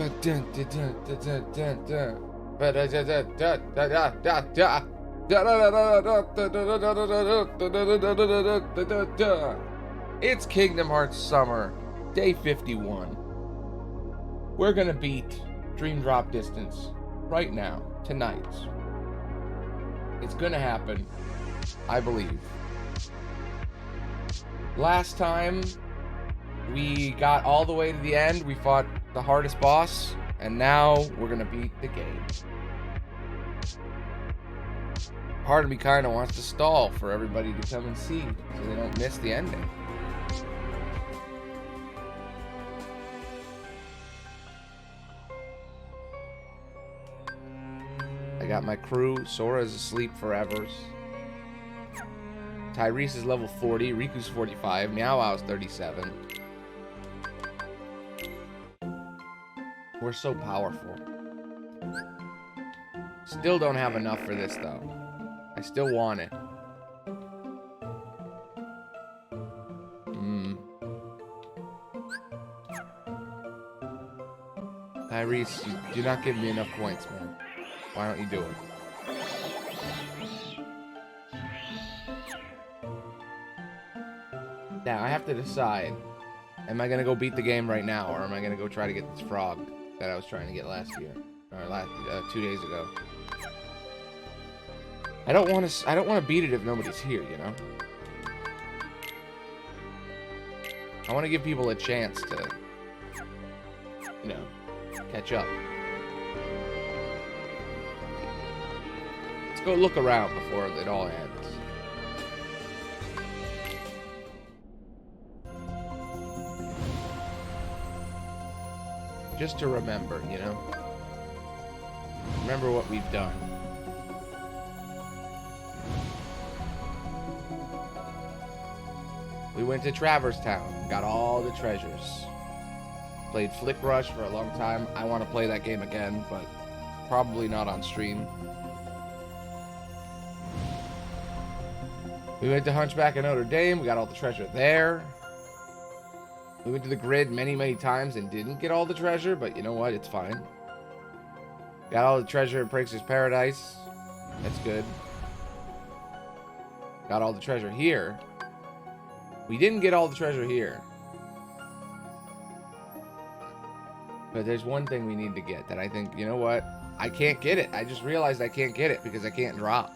It's Kingdom Hearts Summer, day 51. We're gonna beat Dream Drop Distance right now, tonight. It's gonna happen, I believe. Last time, we got all the way to the end. We fought the hardest boss, and now we're gonna beat the game. Part of me kind of wants to stall for everybody to come and see, so they don't miss the ending. I got my crew. Sora's asleep forever. Tyrese is level 40. Riku's 45. Meow Wow's 37. We're so powerful. Still don't have enough for this, though. I still want it. Tyrese, you're not giving me enough points, man. Why don't you do it? Now, I have to decide. Am I going to go beat the game right now, or am I going to go try to get this frog that I was trying to get last year? Or 2 days ago. I don't want to beat it if nobody's here, you know? I want to give people a chance to, you know, catch up. Let's go look around before it all ends. Just to remember, you know? Remember what we've done. We went to Traverse Town, got all the treasures. Played Flick Rush for a long time. I want to play that game again, but probably not on stream. We went to Hunchback of Notre Dame. We got all the treasure there. We went to the grid many, many times and didn't get all the treasure, but you know what? It's fine. Got all the treasure in Prankster's Paradise. That's good. Got all the treasure here. We didn't get all the treasure here. But there's one thing we need to get that I think, you know what? I can't get it. I just realized I can't get it because I can't drop.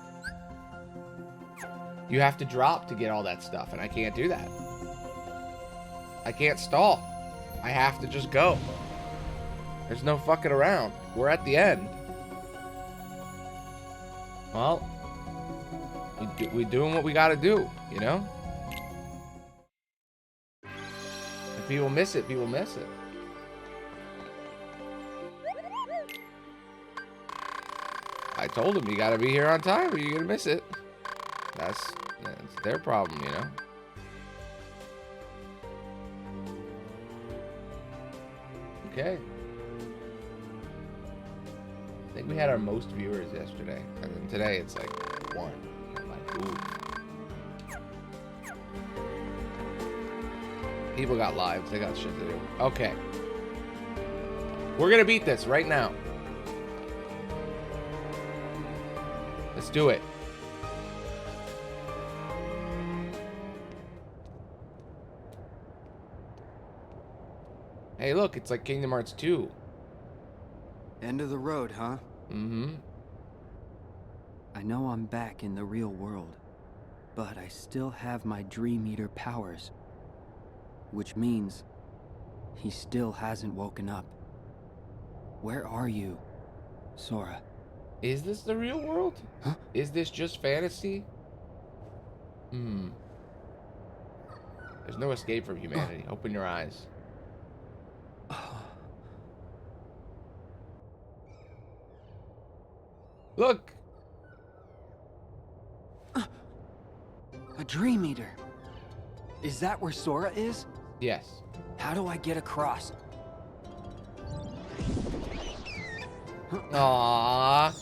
You have to drop to get all that stuff, and I can't do that. I can't stall. I have to just go. There's no fucking around. We're at the end. Well, we're doing what we gotta do, you know? If people miss it, people miss it. I told them you gotta be here on time or you're gonna miss it. That's their problem, you know? Okay. I think we had our most viewers yesterday. And then today it's like 1. I'm like, ooh. People got lives. They got shit to do. Okay. We're gonna beat this right now. Let's do it. Hey, look, it's like Kingdom Hearts 2. End of the road, huh? Mm-hmm. I know I'm back in the real world, but I still have my Dream Eater powers. Which means he still hasn't woken up. Where are you, Sora? Is this the real world? Huh? Is this just fantasy? There's no escape from humanity. Open your eyes. Look! A Dream Eater. Is that where Sora is? Yes. How do I get across? Aww.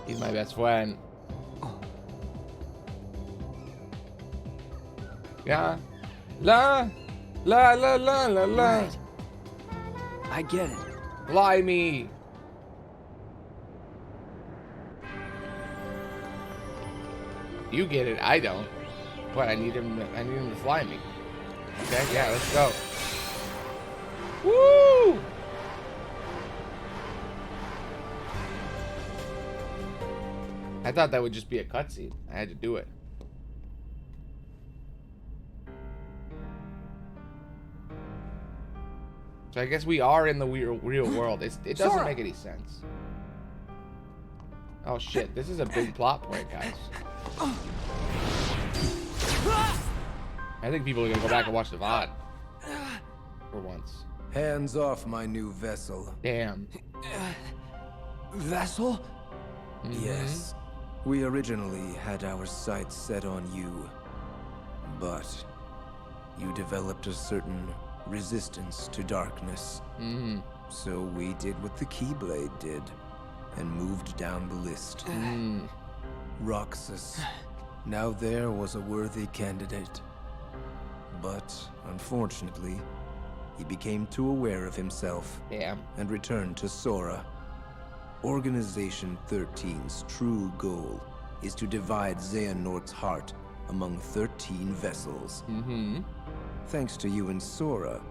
He's my best friend. Yeah. La. La la la la la. Right. I get it. Fly me. You get it. I don't. But I need him to fly me. Okay, yeah, let's go. Woo! I thought that would just be a cutscene. I had to do it. So I guess we are in the real world. It doesn't Sora! make any sense. Oh shit, this is a big plot point, guys. I think people are gonna go back and watch the VOD. For once. Hands off my new vessel. Damn. Vessel? Yes. We originally had our sights set on you. But you developed a certain resistance to darkness. So we did what the Keyblade did and moved down the list. Roxas. Now there was a worthy candidate. But unfortunately, he became too aware of himself Damn. and returned to Sora. Organization 13's true goal is to divide Xehanort's heart among 13 vessels. Thanks to you and Sora,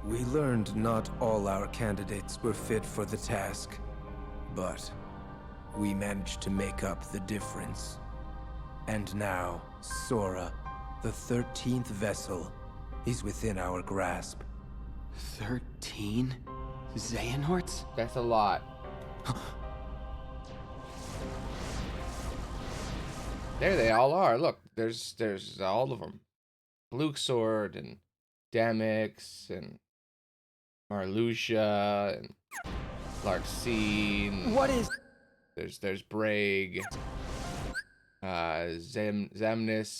we learned not all our candidates were fit for the task, but we managed to make up the difference. And now, Sora, the 13th vessel, is within our grasp. 13 Xehanorts? That's a lot. There they all are. Look, there's all of them. Luxord and Demyx and Marluxia and Larxene. What is... There's Braig. Xemnas,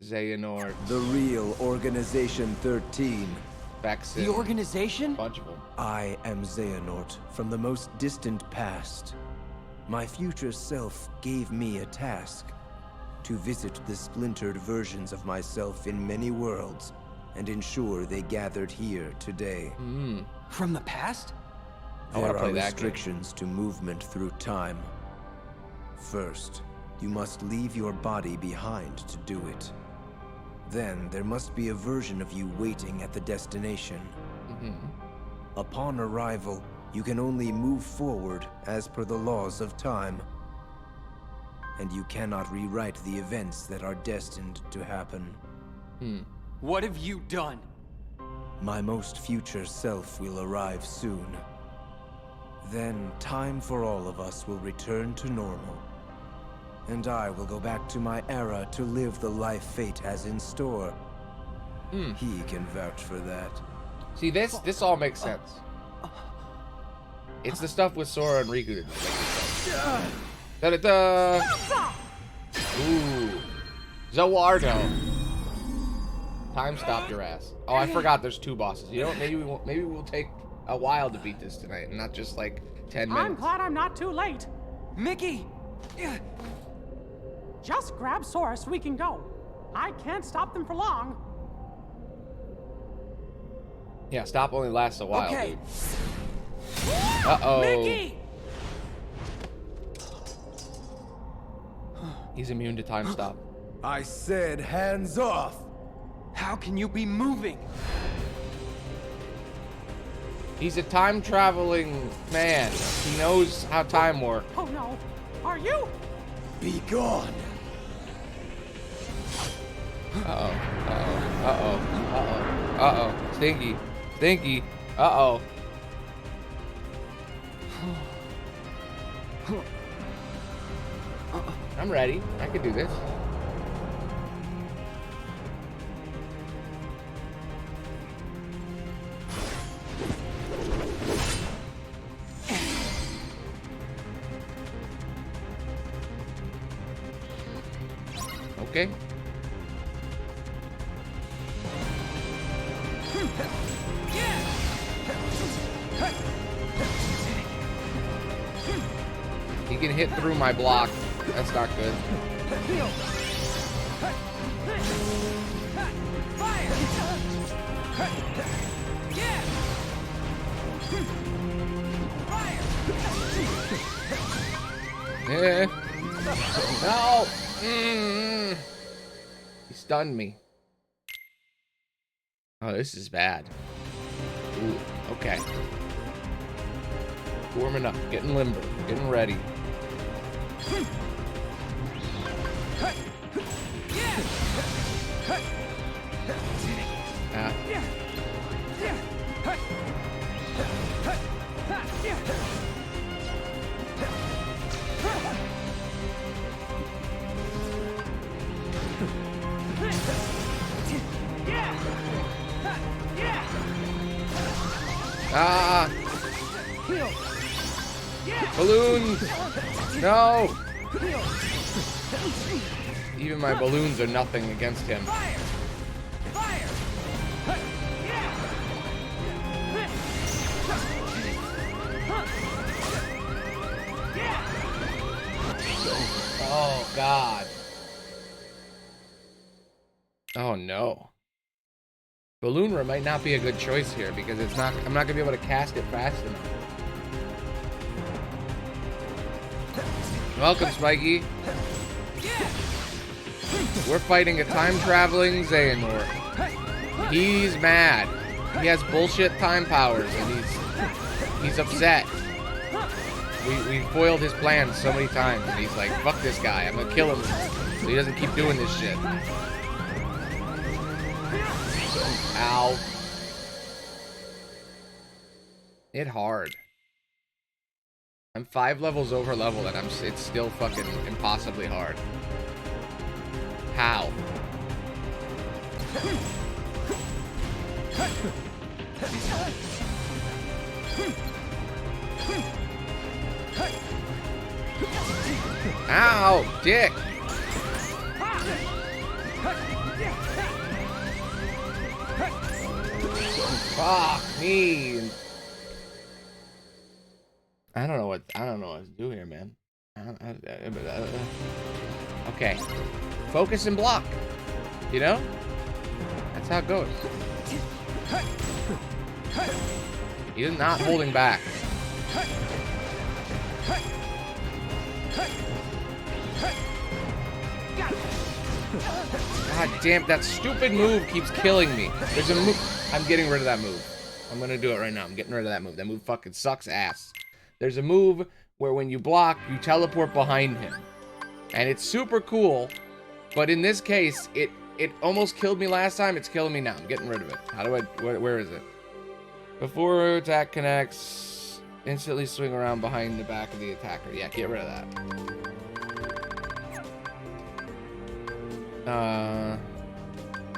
Xehanort, The real Organization 13. Vexen. The organization? Bunch of them. I am Xehanort from the most distant past. My future self gave me a task to visit the splintered versions of myself in many worlds and ensure they gathered here today. From the past? I wanna There play are that game. restrictions to movement through time. First, you must leave your body behind to do it. Then there must be a version of you waiting at the destination. Upon arrival, you can only move forward as per the laws of time. And you cannot rewrite the events that are destined to happen. What have you done? My most future self will arrive soon. Then time for all of us will return to normal. And I will go back to my era to live the life fate has in store. He can vouch for that. See, this all makes sense. It's the stuff with Sora and Riku that makes sense. Da-da-da! Ooh. Zoardo. Time stopped your ass. Oh, I forgot there's 2 bosses. You know what? Maybe we'll take a while to beat this tonight, and not just like 10 minutes. I'm glad I'm not too late. Mickey! Just grab Sora so we can go. I can't stop them for long. Yeah, stop only lasts a while, Okay. dude. Uh-oh. Mickey! He's immune to time stop. I said hands off! How can you be moving? He's a time-traveling man. He knows how time works. Oh no. Are you? Be gone! Uh-oh. Uh-oh. Uh-oh. Uh-oh. Uh-oh. Stinky. Stinky. Uh-oh. I'm ready. I can do this. Okay. He can hit through my block. That's not good. No! He stunned me. Oh, this is bad. Ooh, okay. Warming up, getting limber, getting ready. Ah. Ah! Balloons! No! Even my balloons are nothing against him. Oh, God. Oh, no. Balloonra might not be a good choice here because it's not. I'm not gonna be able to cast it fast enough. Welcome, Spiky. We're fighting a time-traveling Xehanort. He's mad. He has bullshit time powers, and he's upset. We foiled his plans so many times, and he's like, "Fuck this guy. I'm gonna kill him so he doesn't keep doing this shit." Ow. Hit hard. I'm 5 levels over leveled and it's still fucking impossibly hard. How? Ow, dick. Fuck me. I don't know what to do here, man. Okay. Focus and block. You know? That's how it goes. He's not holding back. God damn, that stupid move keeps killing me. There's a move. I'm getting rid of that move. I'm gonna do it right now. I'm getting rid of that move. That move fucking sucks ass. There's a move where when you block, you teleport behind him. And it's super cool, but in this case, it almost killed me last time. It's killing me now. I'm getting rid of it. How do I, where is it? Before attack connects, instantly swing around behind the back of the attacker. Yeah, get rid of that.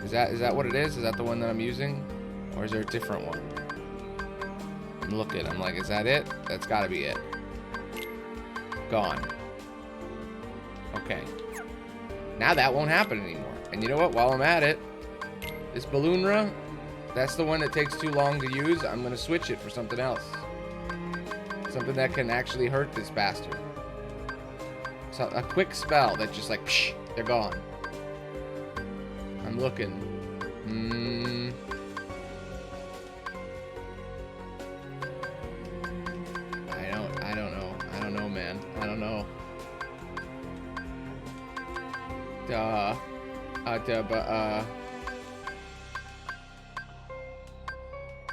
Is that what it is? Is that the one that I'm using? Or is there a different one? I'm looking, I'm like, is that it? That's gotta be it. Gone. Okay. Now that won't happen anymore. And you know what? While I'm at it, this Balloonra, that's the one that takes too long to use. I'm gonna switch it for something else. Something that can actually hurt this bastard. So a quick spell that just like, psh, they're gone. I'm looking. I don't know, man. I don't know.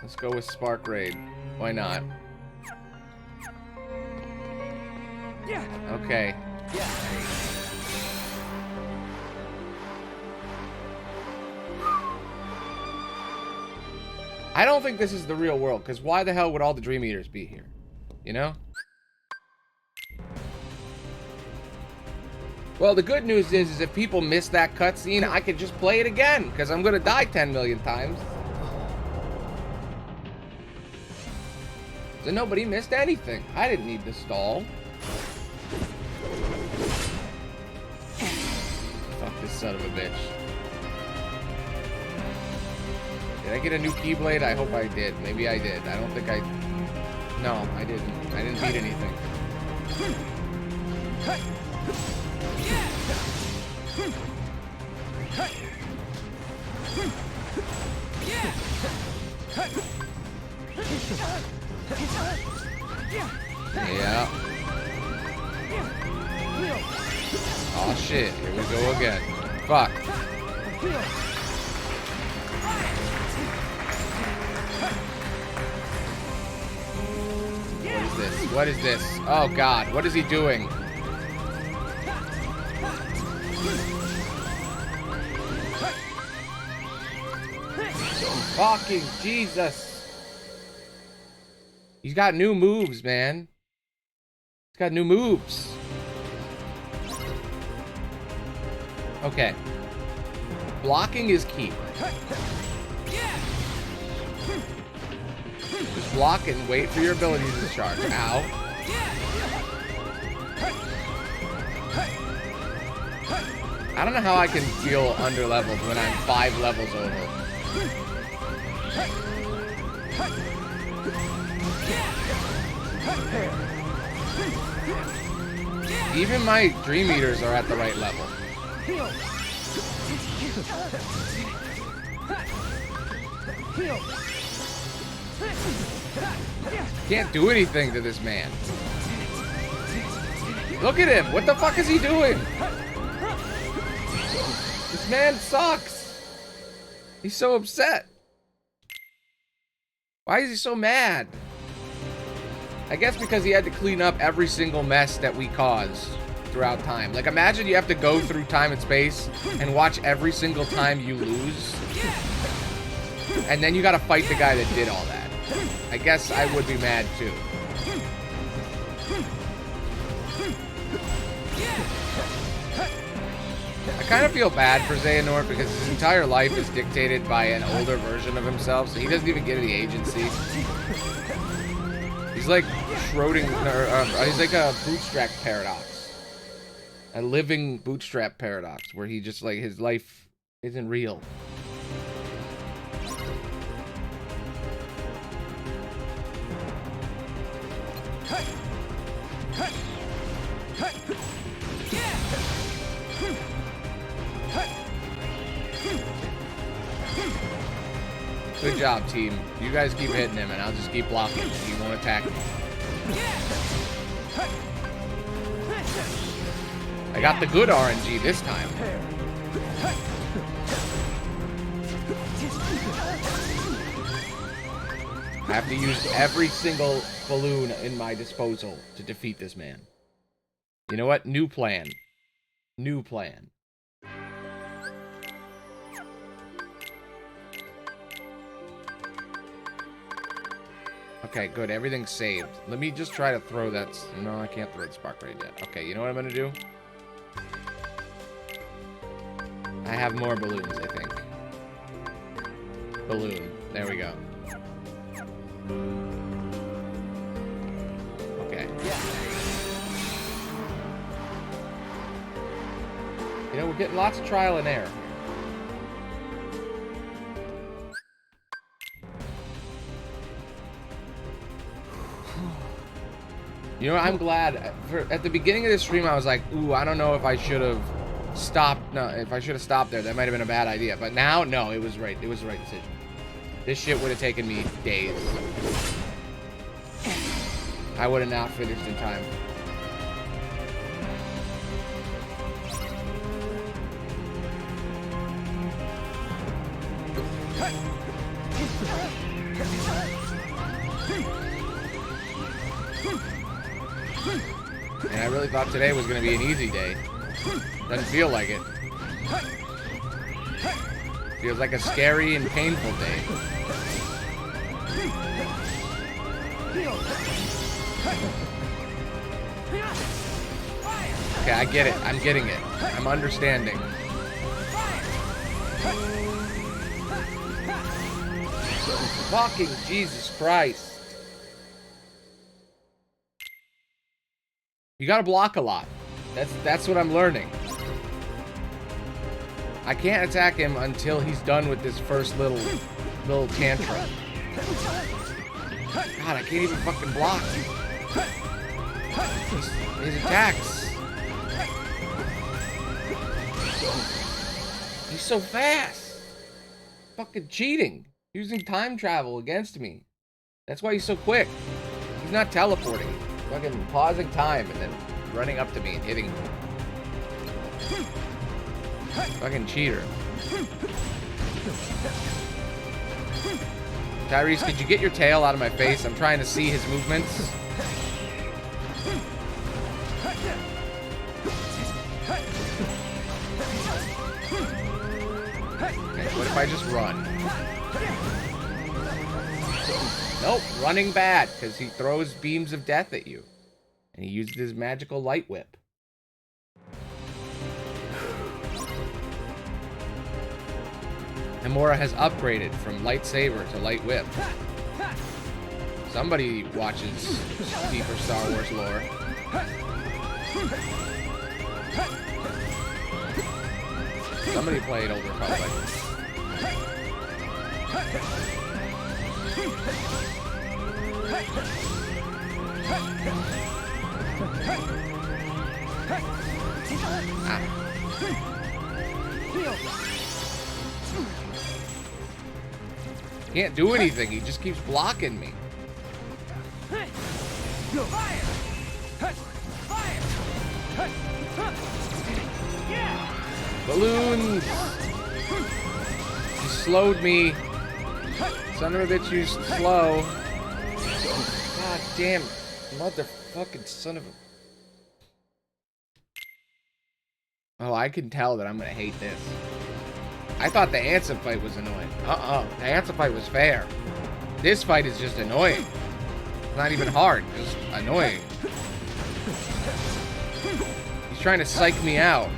Let's go with Spark Raid. Why not? Yeah. Okay. Yeah. I don't think this is the real world, because why the hell would all the Dream Eaters be here? You know? Well, the good news is if people miss that cutscene, I could just play it again, because I'm going to die 10 million times. So nobody missed anything. I didn't need to stall. Fuck this son of a bitch. Did I get a new Keyblade? I hope I did. Maybe I did. I don't think I... No, I didn't. I didn't beat anything. Yeah. Oh shit, here we go again. Fuck. What is this? What is this? Oh god, what is he doing? Fucking Jesus. He's got new moves, man. He's got new moves. Okay. Blocking is key. Just block and wait for your abilities to charge. Ow. I don't know how I can feel underleveled when I'm 5 levels over. Even my Dream Eaters are at the right level. Can't do anything to this man. Look at him. What the fuck is he doing? This man sucks. He's so upset. Why is he so mad? I guess because he had to clean up every single mess that we caused throughout time. Like, imagine you have to go through time and space and watch every single time you lose. And then you gotta fight the guy that did all that. I guess I would be mad too. I kind of feel bad for Xehanort because his entire life is dictated by an older version of himself, so he doesn't even get any agency. He's like Schrodinger, he's like a bootstrap paradox. A living bootstrap paradox where he just, like, his life isn't real. Good job, team. You guys keep hitting him, and I'll just keep blocking. He won't attack me. I got the good RNG this time. I have to use every single balloon in my disposal to defeat this man. You know what? New plan. New plan. Okay, good. Everything's saved. Let me just try to throw that. No, I can't throw the spark raid yet. Okay, you know what I'm gonna do? I have more balloons, I think. Balloon. There we go. Okay. You know, we're getting lots of trial and error. You know, I'm glad. At the beginning of this stream, I was like, ooh, I don't know if I should have stopped. No, if I should have stopped there, that might have been a bad idea. But now, no, it was right. It was the right decision. This shit would have taken me days. I would have not finished in time. And I really thought today was going to be an easy day. Doesn't feel like it. Feels like a scary and painful day. Okay, I get it. I'm getting it. I'm understanding. Fucking Jesus Christ. You gotta block a lot. That's what I'm learning. I can't attack him until he's done with this first little tantrum. God, I can't even fucking block. His attacks. He's so fast. Fucking cheating. Using time travel against me. That's why he's so quick. He's not teleporting. Fucking pausing time and then running up to me and hitting me. Fucking cheater. Tyrese, could you get your tail out of my face? I'm trying to see his movements. Okay, what if I just run? Nope, running bad, because he throws beams of death at you. And he used his magical light whip. Namora has upgraded from lightsaber to light whip. Somebody watches deeper Star Wars lore. Somebody played Old Republic. Ah. Can't do anything. He just keeps blocking me. Balloons! You slowed me. Son of a bitch, you slow. God damn. Motherfucking son of a... Oh, I can tell that I'm gonna hate this. I thought the Ansem fight was annoying. The Ansem fight was fair. This fight is just annoying. It's not even hard, just annoying. He's trying to psych me out.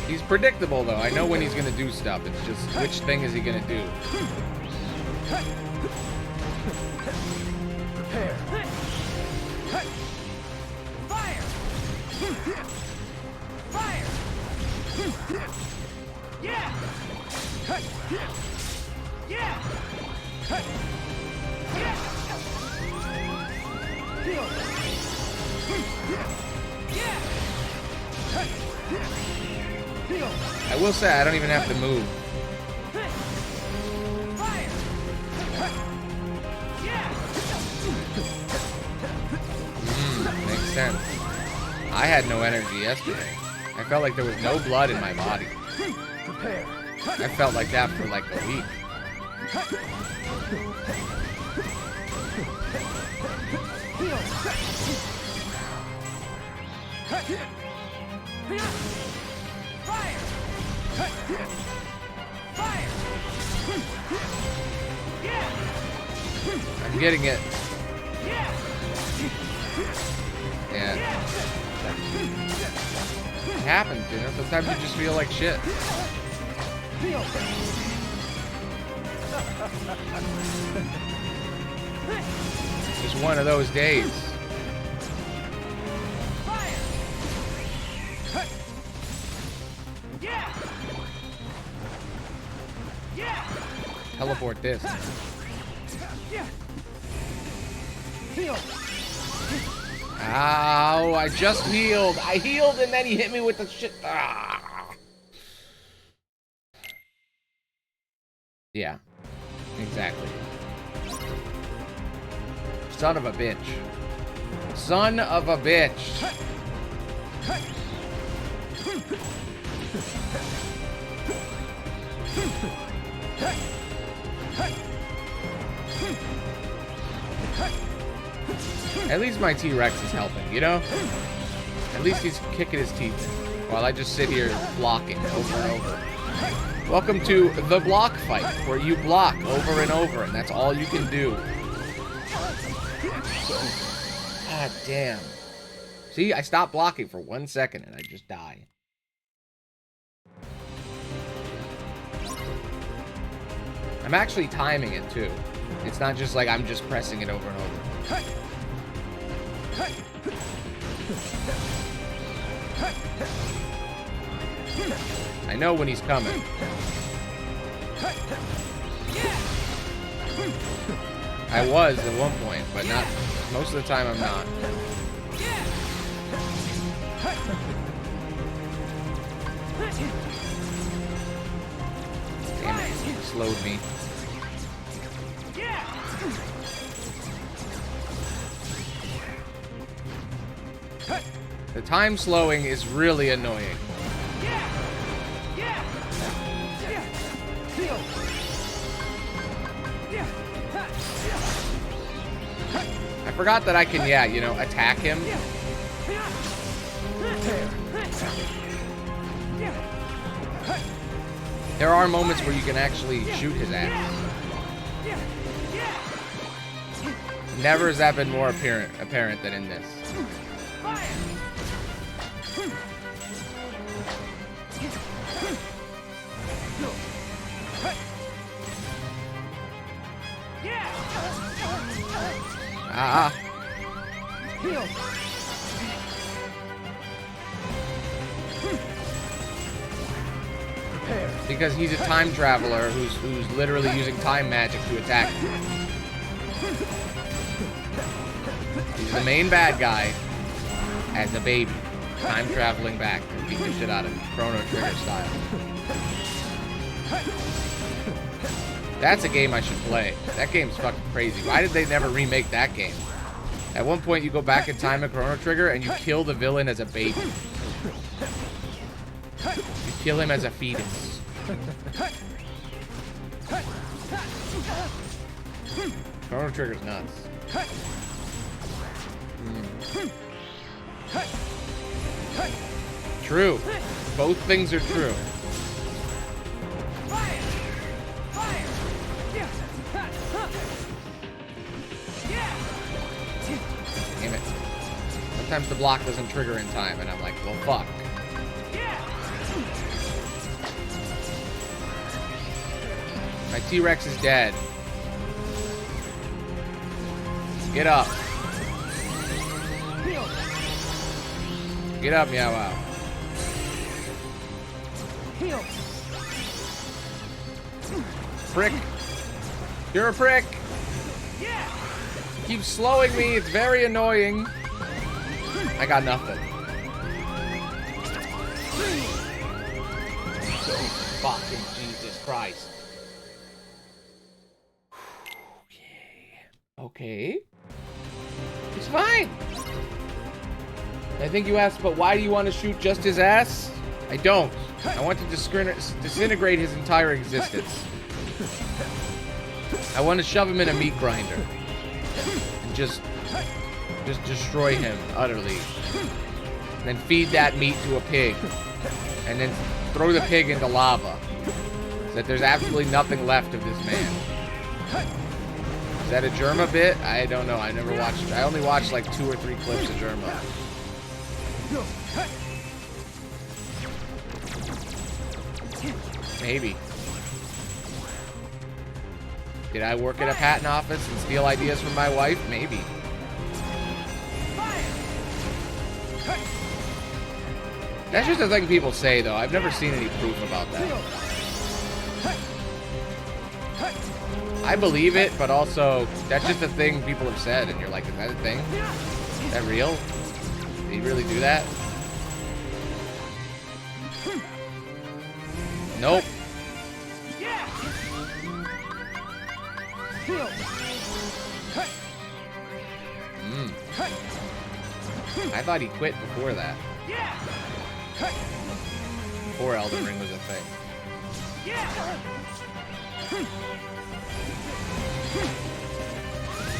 He's predictable, though. I know when he's gonna do stuff. It's just, which thing is he gonna do? Prepare. Fire! Fire! Yeah! Yeah! I will say I don't even have to move. Makes sense. I had no energy yesterday. I felt like there was no blood in my body. I felt like that for like a week. Fire! Fire! I'm getting it. Yeah. It happens, you know? Sometimes you just feel like shit. Just one of those days. Teleport this. Ow, I just healed. I healed and then he hit me with the shit. Ah. Yeah, exactly. Son of a bitch. Son of a bitch. At least my T-Rex is helping, you know? At least he's kicking his teeth while I just sit here blocking over and over. Welcome to the block fight, where you block over and over, and that's all you can do. God damn. See, I stopped blocking for 1 second and I just die. I'm actually timing it too. It's not just like I'm just pressing it over and over. I know when he's coming. I was at one point, but not most of the time I'm not. Damn it, it slowed me. Yeah. The time slowing is really annoying. Yeah. Yeah. Yeah. I forgot that I can, yeah, you know, attack him. There are moments where you can actually shoot his ass. Never has that been more apparent than in this. Ah. Because he's a time traveler who's literally using time magic to attack you. He's the main bad guy as a baby, time traveling back to beat the shit out of him, Chrono Trigger style. That's a game I should play. That game's fucking crazy. Why did they never remake that game? At one point, you go back in time in Chrono Trigger and you kill the villain as a baby. You kill him as a fetus. Chrono Trigger's nuts. True. Both things are true. Damn it. Sometimes the block doesn't trigger in time, and I'm like, well, fuck. My T-Rex is dead. Get up. Get up, Meow Wow. Prick. You're a prick. Keep slowing me. It's very annoying. I got nothing. Fucking Jesus Christ. Okay. It's fine. I think you asked, but why do you want to shoot just his ass? I don't. I want to disintegrate his entire existence. I want to shove him in a meat grinder. And just destroy him utterly. And then feed that meat to a pig. And then throw the pig into lava. So that there's absolutely nothing left of this man. Is that a Germa bit? I don't know. I never watched. I only watched like 2 or 3 clips of Germa. Maybe. Did I work at a patent office and steal ideas from my wife? Maybe. That's just a thing people say, though. I've never seen any proof about that. I believe it, but also, that's just a thing people have said, and you're like, is that a thing? Is that real? Did he really do that? Nope. I thought he quit before that. Before Elden Ring was a thing.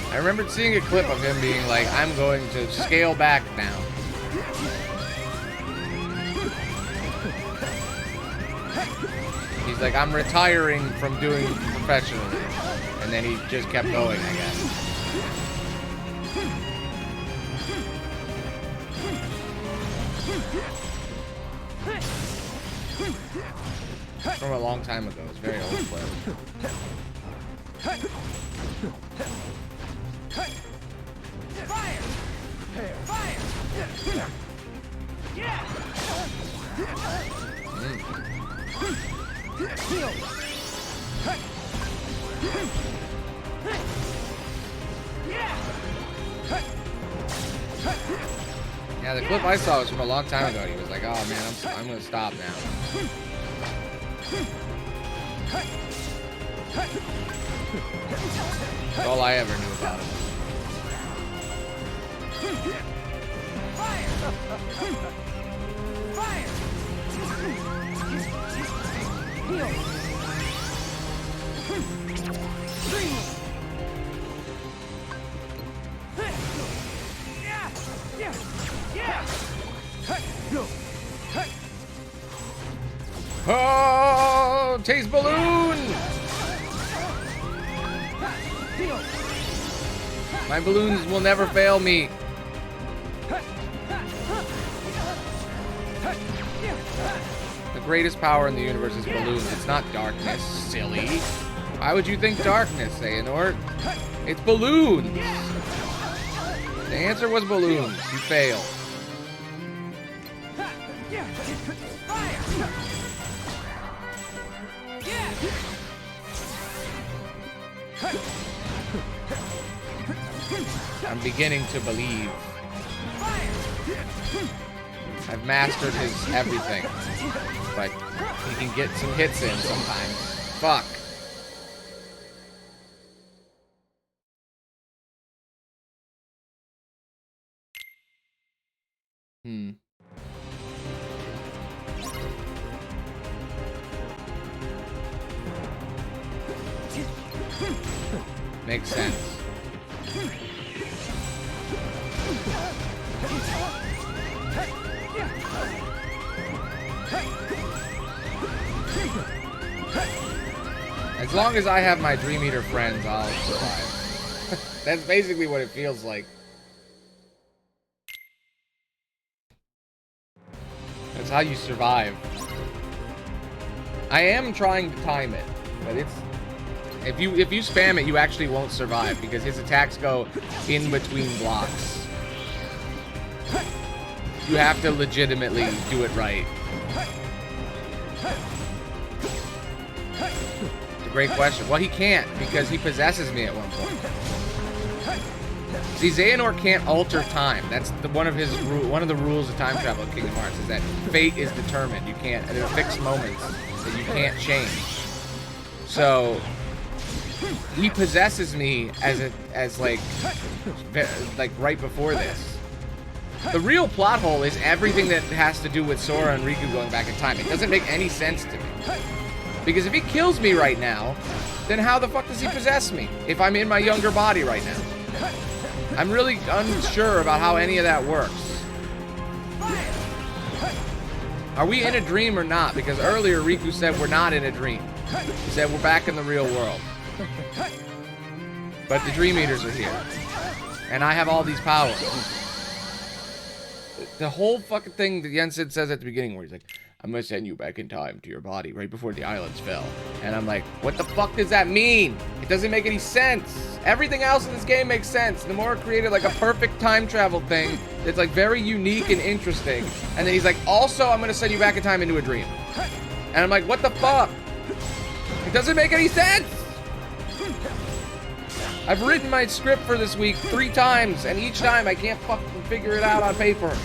I remembered seeing a clip of him being like, I'm going to scale back now. He's like, I'm retiring from doing professionally. And then he just kept going, I guess. From a long time ago. It's very old clip. Fire! Fire! Yeah! Yeah, the clip I saw was from a long time ago. He was like, "Oh man, I'm gonna stop now." That's all I ever knew about him. Oh, taste balloon! My balloons will never fail me. The greatest power in the universe is balloons. It's not darkness, silly. Why would you think darkness, Xehanort? It's balloons. The answer was balloons. You failed. I'm beginning to believe. I've mastered his everything. But he can get some hits in sometimes. Fuck. Makes sense. As long as I have my Dream Eater friends, I'll survive. That's basically what it feels like. That's how you survive. I am trying to time it, but it's... If you spam it, you actually won't survive because his attacks go in between blocks. You have to legitimately do it right. It's a great question. Well, he can't because he possesses me at one point. See, Xehanort can't alter time. That's one of the rules of time travel in Kingdom Hearts is that fate is determined. You can't. There are fixed moments that you can't change. So he possesses me as like right before this. The real plot hole is everything that has to do with Sora and Riku going back in time. It doesn't make any sense to me. Because if he kills me right now, then how the fuck does he possess me if I'm in my younger body right now? I'm really unsure about how any of that works. Are we in a dream or not? Because earlier Riku said we're not in a dream. He said we're back in the real world. But the Dream Eaters are here. And I have all these powers. The whole fucking thing that Yensid says at the beginning where he's like, I'm gonna send you back in time to your body right before the islands fell. And I'm like, what the fuck does that mean? It doesn't make any sense. Everything else in this game makes sense. Nomura created like a perfect time travel thing that's like very unique and interesting. And then he's like, also, I'm gonna send you back in time into a dream. And I'm like, what the fuck? It doesn't make any sense. I've written my script for this week 3 times, and each time I can't fucking figure it out on paper.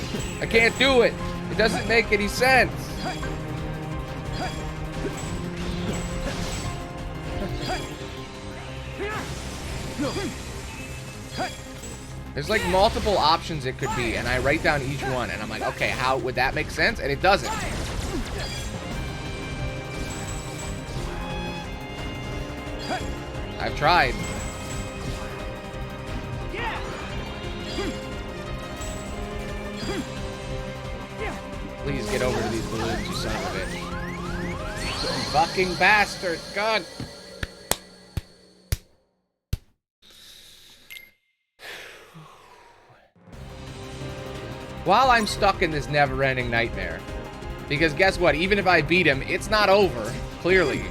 I can't do it. It doesn't make any sense. There's like multiple options it could be, and I write down each one, and I'm like, okay, how would that make sense? And it doesn't. I've tried. Please get over to these balloons, you son of a bitch. Fucking bastard. God. While I'm stuck in this never-ending nightmare, because guess what? Even if I beat him, it's not over. Clearly.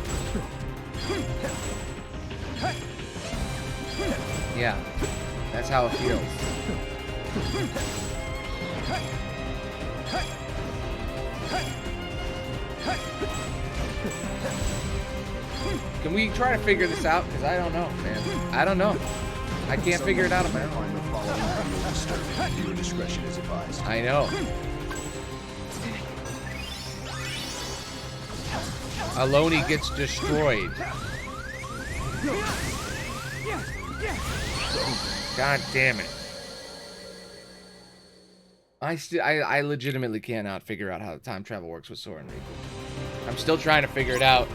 Yeah. That's how it feels. Can we try to figure this out? Because I don't know, man. I don't know. I can't figure it out on my own. Your discretion is advised. I know. Aloni gets destroyed. God damn it. I legitimately cannot figure out how time travel works with Sora and Riku. I'm still trying to figure it out.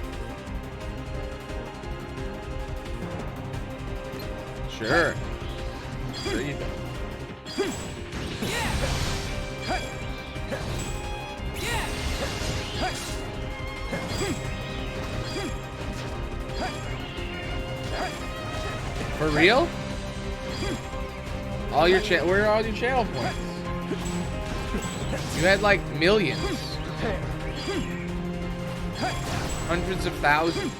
Sure. Sure you do. For real? All your where are all your channel points? You had like millions. Hundreds of thousands.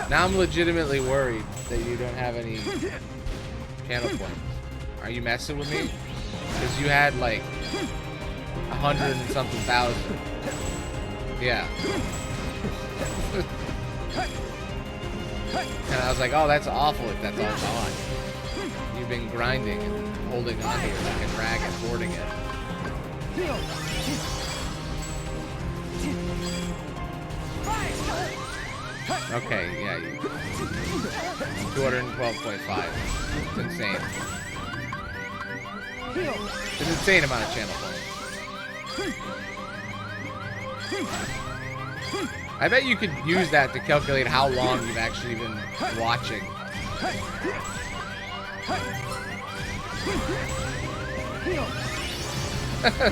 Now I'm legitimately worried that you don't have any channel points. Are you messing with me? Because you had like 100 and something thousand. Yeah. And I was like, oh, that's awful if that's all gone. You've been grinding and holding on to it like a dragon, boarding it. Okay, yeah, 212.5. It's insane. It's an insane amount of channel points. I bet you could use that to calculate how long you've actually been watching.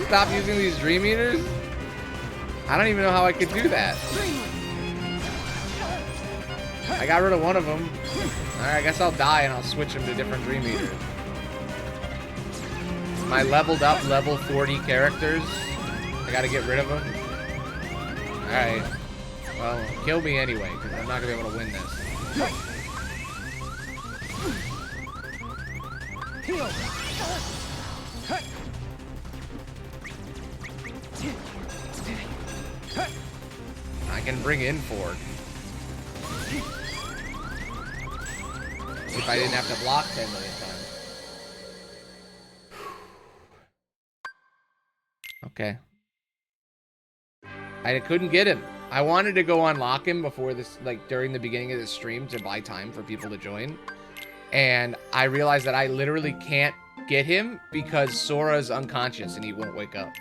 Stop using these Dream Eaters? I don't even know how I could do that. I got rid of one of them. Alright, I guess I'll die and I'll switch them to different Dream Eaters. My leveled up level 40 characters, I gotta get rid of them. Alright. Well, kill me anyway, because I'm not going to be able to win this. I can bring in Ford. If I didn't have to block 10 million times. Okay. I couldn't get him. I wanted to go unlock him before this, like during the beginning of the stream to buy time for people to join. And I realized that I literally can't get him because Sora's unconscious and he won't wake up.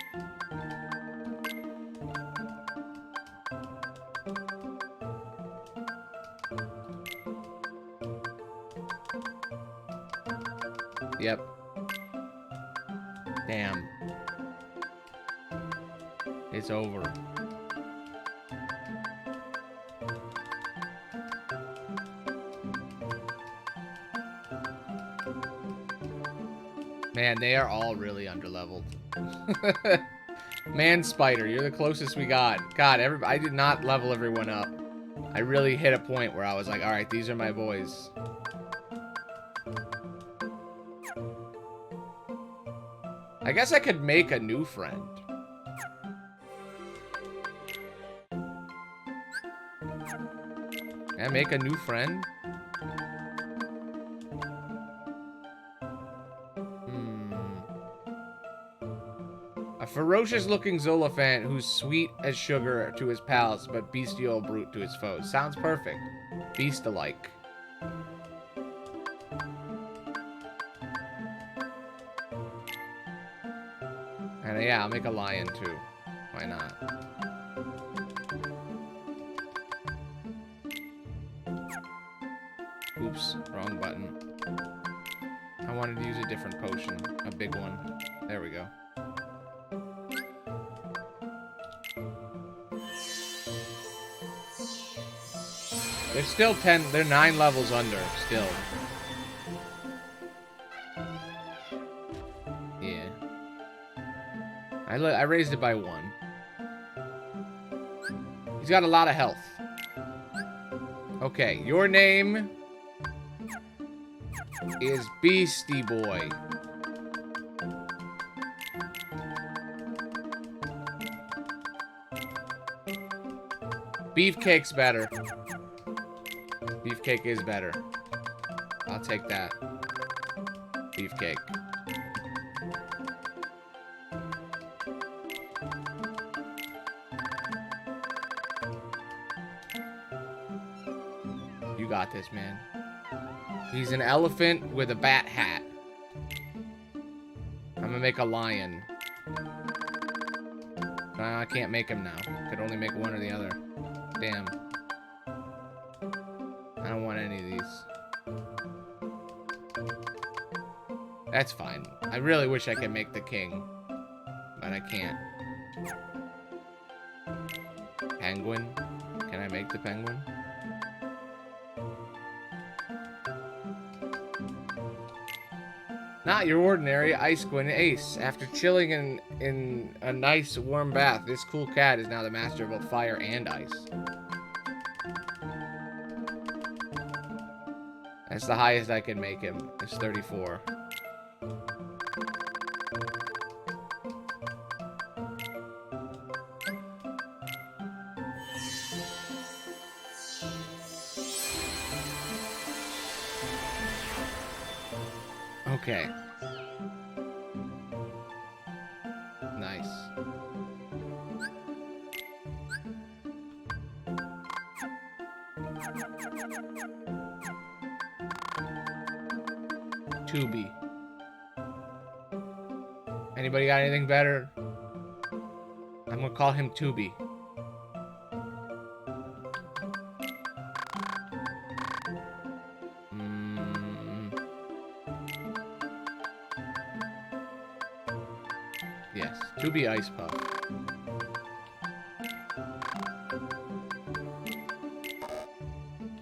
Yep. Damn. It's over. Man, they are all really underleveled. Man Spider, you're the closest we got. God, I did not level everyone up. I really hit a point where I was like, alright, these are my boys. I guess I could make a new friend. Can I make a new friend? A ferocious-looking Zolifant who's sweet as sugar to his pals, but bestial brute to his foes. Sounds perfect. Beast-alike. And yeah, I'll make a lion too. Why not? Oops, wrong button. I wanted to use a different potion. A big one. There we go. They're still 10, they're 9 levels under, still. Yeah. I raised it by 1. He's got a lot of health. Okay, your name is Beastie Boy. Beefcake's better. Beefcake is better. I'll take that. Beefcake. You got this, man. He's an elephant with a bat hat. I'm gonna make a lion. I can't make him now. Could only make one or the other. Damn. I don't want any of these. That's fine. I really wish I could make the king. But I can't. Penguin? Can I make the penguin? Not your ordinary Ice Queen Ace. After chilling in a nice warm bath, this cool cat is now the master of both fire and ice. That's the highest I can make him. It's 34. Okay. Nice. Tubi. Anybody got anything better? I'm gonna call him Tubi. Yes, Tubi Ice Puff.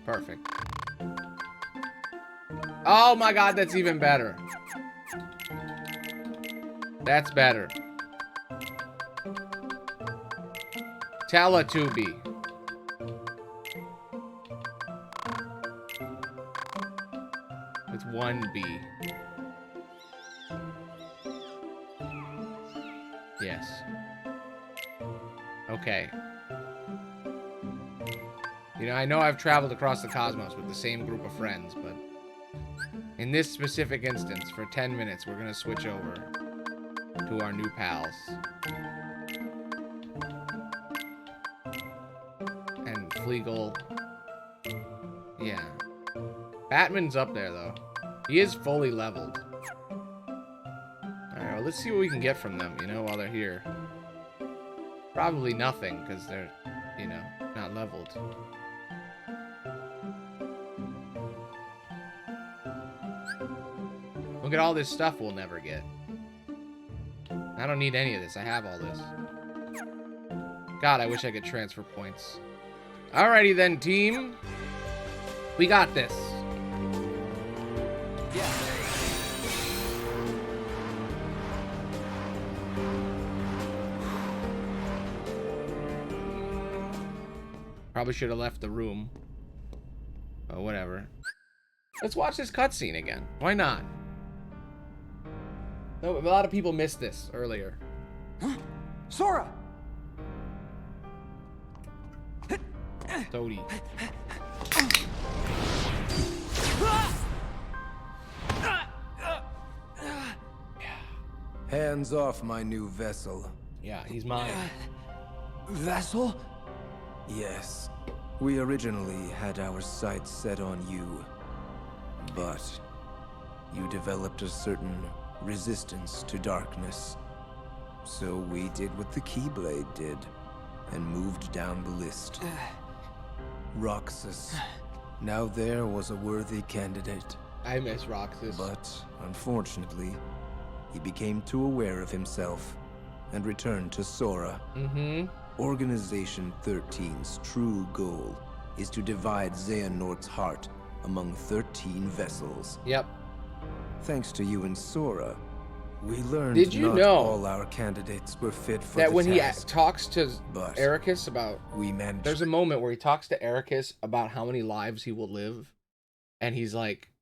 Perfect. Oh my god, that's even better. That's better. Teletubby. With one B. Yes. Okay. You know, I know I've traveled across the cosmos with the same group of friends, but in this specific instance, for 10 minutes, we're gonna switch over to our new pals. And Fleagle. Yeah. Batman's up there, though. He is fully leveled. Alright, well, let's see what we can get from them, you know, while they're here. Probably nothing, because they're, you know, not leveled. Look at all this stuff we'll never get. I don't need any of this. I have all this. God, I wish I could transfer points. Alrighty then, team. We got this. Yeah. Probably should have left the room. But whatever. Let's watch this cutscene again. Why not? No, a lot of people missed this earlier. Sora! Toadie. Hands off my new vessel. Yeah, he's mine. Vessel? Yes, we originally had our sights set on you, but you developed a certain resistance to darkness. So we did what the Keyblade did, and moved down the list. Roxas. Now there was a worthy candidate. I miss Roxas. But, unfortunately, he became too aware of himself, and returned to Sora. Organization 13's true goal is to divide Xehanort's heart among 13 vessels. Yep. Thanks to you and Sora, we learned Did you not know all our candidates were fit for that the when task, he talks to but Ericus about... we managed... There's a moment where he talks to Ericus about how many lives he will live. And he's like,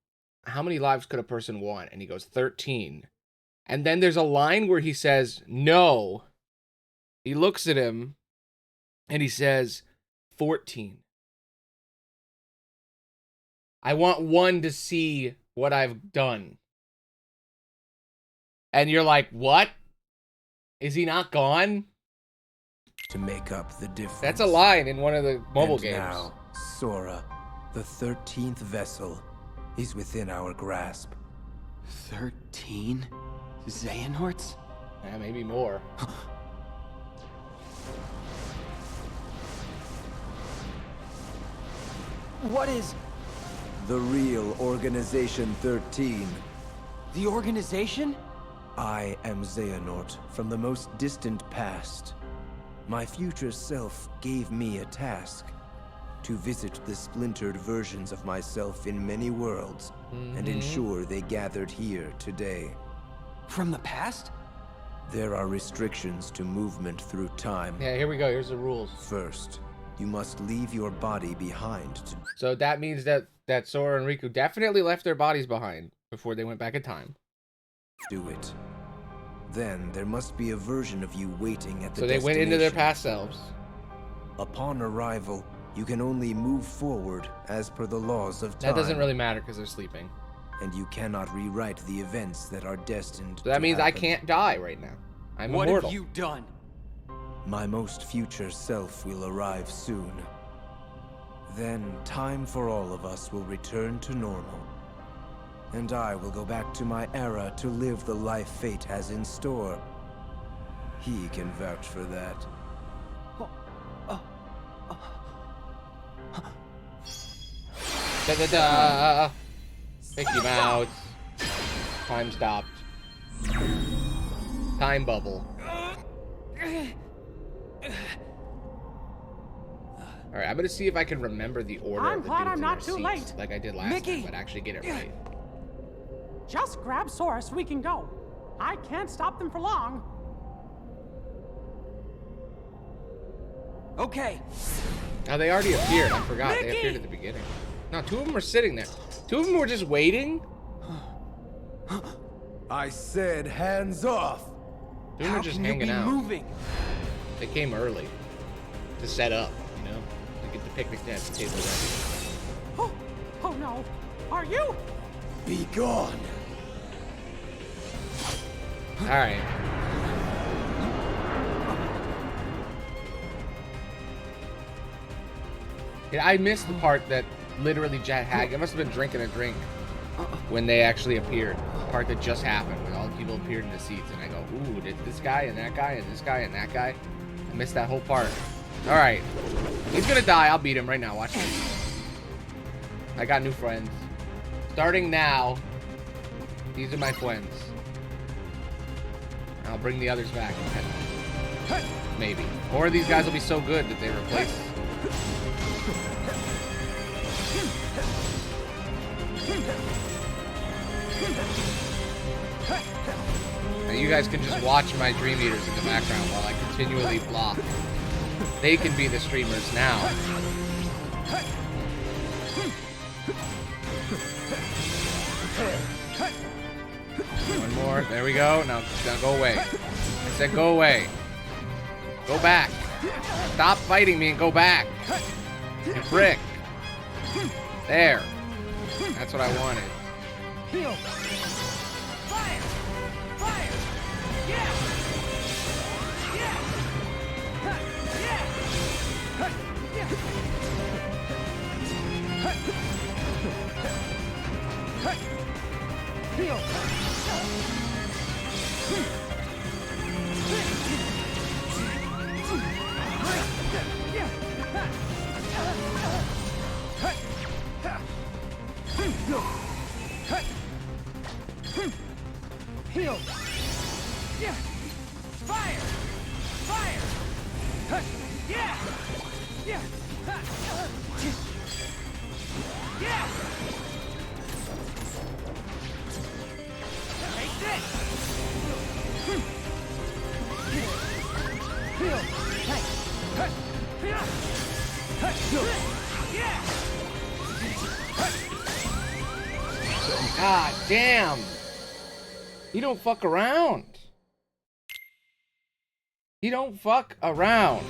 how many lives could a person want? And he goes, 13. And then there's a line where he says, no. He looks at him and he says, 14. I want one to see what I've done. And you're like, what? Is he not gone? to make up the difference. That's a line in one of the mobile and games. Now, Sora, The 13th vessel is within our grasp. 13 Xehanorts? Yeah, maybe more. What is The real Organization 13. the organization? I am Xehanort from the most distant past. My future self gave me a task. To visit the splintered versions of myself in many worlds and ensure they gathered here today. From the past? There are restrictions to movement through time. Yeah, here we go. Here's the rules. First, you must leave your body behind to So that means that Sora and Riku definitely left their bodies behind before they went back in time. do it. Then there must be a version of you waiting at the So they went into their destination. past selves. Upon arrival, you can only move forward as per the laws of time. That doesn't really matter because they're sleeping. And you cannot rewrite the events that are destined So that to means I happen. can't die right now. I'm What immortal. have you done? My most future self will arrive soon. Then time for all of us will return to normal. And I will go back to my era to live the life fate has in store. He can vouch for that. Da da da! Mickey Mouse. Time stopped. Time bubble. Alright, I'm gonna see if I can remember the order I'm of the glad dudes I'm in not their too seats, late. like I did last Mickey! time, but actually get it right. Just grab Sora so we can go. I can't stop them for long. Okay. Now they already appeared. I forgot. They Mickey! appeared at the beginning. No, two of them were sitting there. Two of them were just waiting. I said hands off! Two of them How were just can you hanging be out. moving? They came early to set up, you know, to get the picnic table ready. Oh no. Are you? Be gone! All right. Yeah, I missed the part that literally Jet Hag. I must have been drinking a drink when they actually appeared. The part that just happened when all the people appeared in the seats, and I go, "Ooh, did this guy and that guy and this guy and that guy?" I missed that whole part. All right, he's gonna die. I'll beat him right now. Watch this. I got new friends. Starting now, these are my friends. I'll bring the others back. Maybe. Or these guys will be so good that they replace. And you guys can just watch my Dream Eaters in the background while I continually block. They can be the streamers now. One more. There we go. Now go away. I said go away. Go back. Stop fighting me and go back. You prick. There. That's what I wanted. Heal. Fire. Fire. Yeah. Yeah. Ha. Yeah. Ha. Yeah. Ha. Ha. Heal. Heal. Yeah. Fire. Fire. Yeah. Yeah. Yeah. Take this. Heal. Hey. Yeah. God damn. You don't fuck around. You don't fuck around.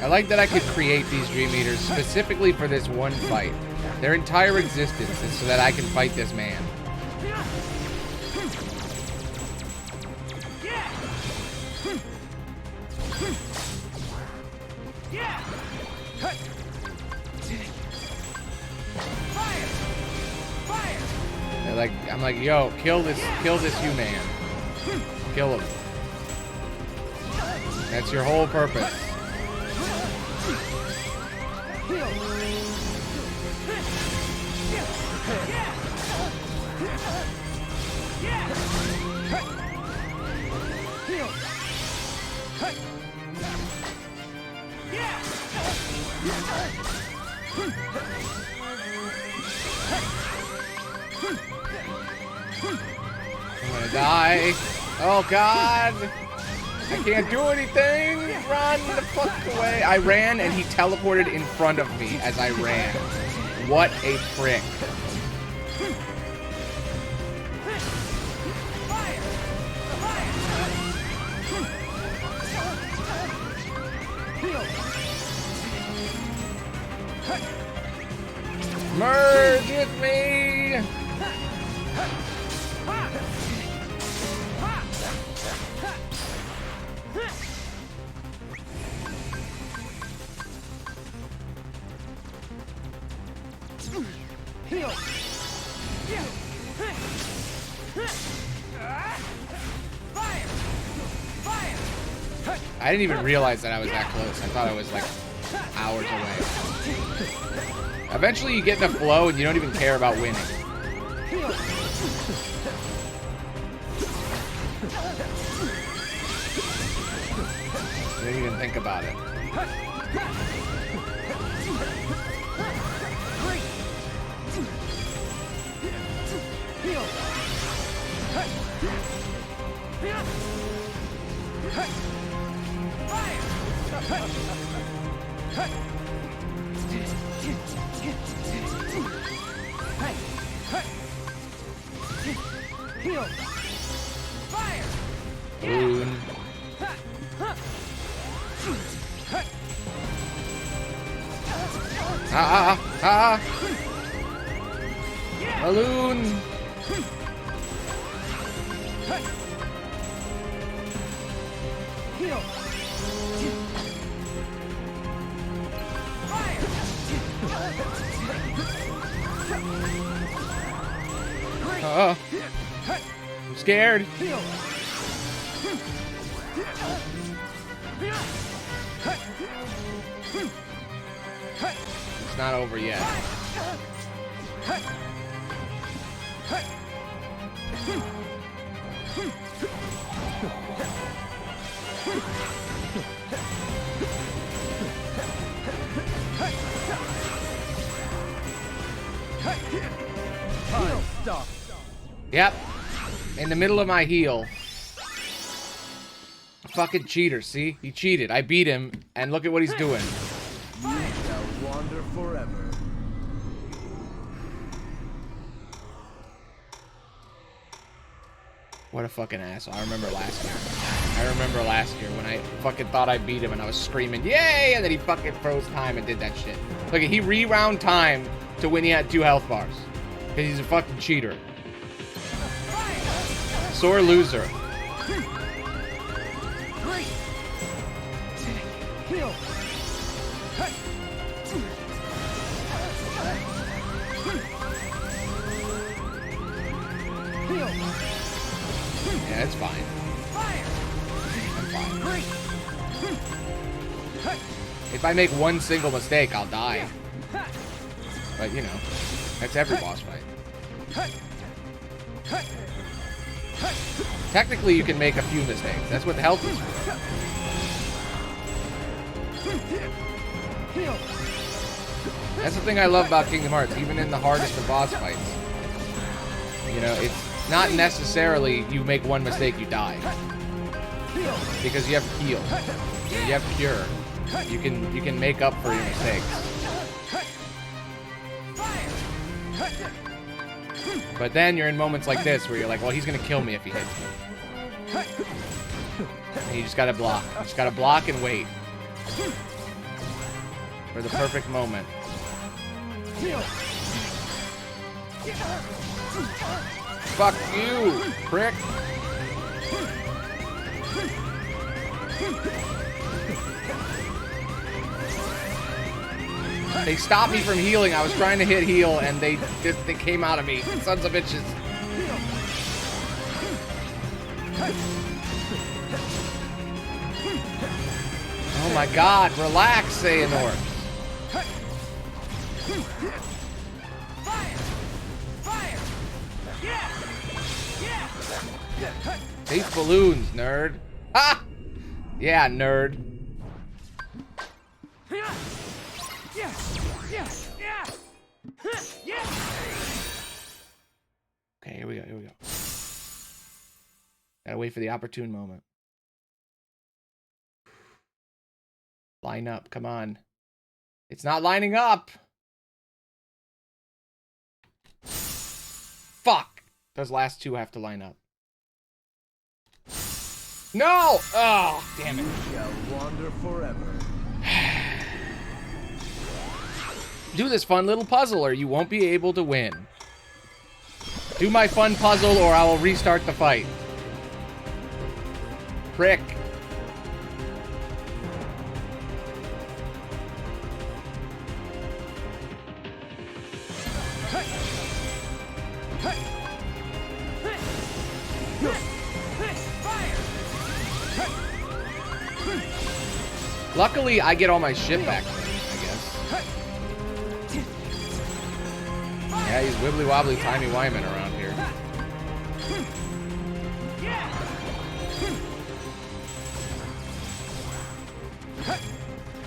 I like that I could create these Dream Eaters specifically for this one fight. Their entire existence is so that I can fight this man. Like, I'm like, yo, kill this human. Kill him. That's your whole purpose. I'm gonna die. Oh God! I can't do anything! Run the fuck away! I ran and he teleported in front of me as I ran. What a prick. Merge with me! I didn't even realize that I was that close. I thought I was like hours away. Eventually you get in a flow and you don't even care about winning. You don't even think about it. Balloon. Balloon. I'm scared. It's not over yet. Yep. In the middle of my heal. Fucking cheater, see? He cheated. I beat him, and look at what he's doing. You shall wander forever. What a fucking asshole. I remember last year when I fucking thought I beat him and I was screaming, yay! And then he fucking froze time and did that shit. Look, he rewound time to when he had 2 health bars. Because he's a fucking cheater. Sore loser. Yeah, it's fine. I'm fine. If I make one single mistake, I'll die. But, you know, that's every boss fight. Technically, you can make a few mistakes. That's what health is for. That's the thing I love about Kingdom Hearts, even in the hardest of boss fights. You know, it's not necessarily you make one mistake, you die. Because you have heal. You have cure. You can make up for your mistakes. But then you're in moments like this where you're like, well, he's gonna kill me if he hits me. And you just gotta block. You just gotta block and wait. For the perfect moment. Fuck you, prick. They stopped me from healing. I was trying to hit heal, and they came out of me. Sons of bitches. Oh my god, relax, Xehanort. Taste balloons, nerd. Ha! Yeah, nerd. Okay, here we go, here we go. Gotta wait for the opportune moment. Line up, come on. It's not lining up! Fuck! Those last two have to line up. No! Oh, damn it. Shall wander forever. Do this fun little puzzle or you won't be able to win. Do my fun puzzle or I will restart the fight. Prick. Luckily, I get all my shit back, I guess. Yeah, he's wibbly wobbly timey Wyman around here.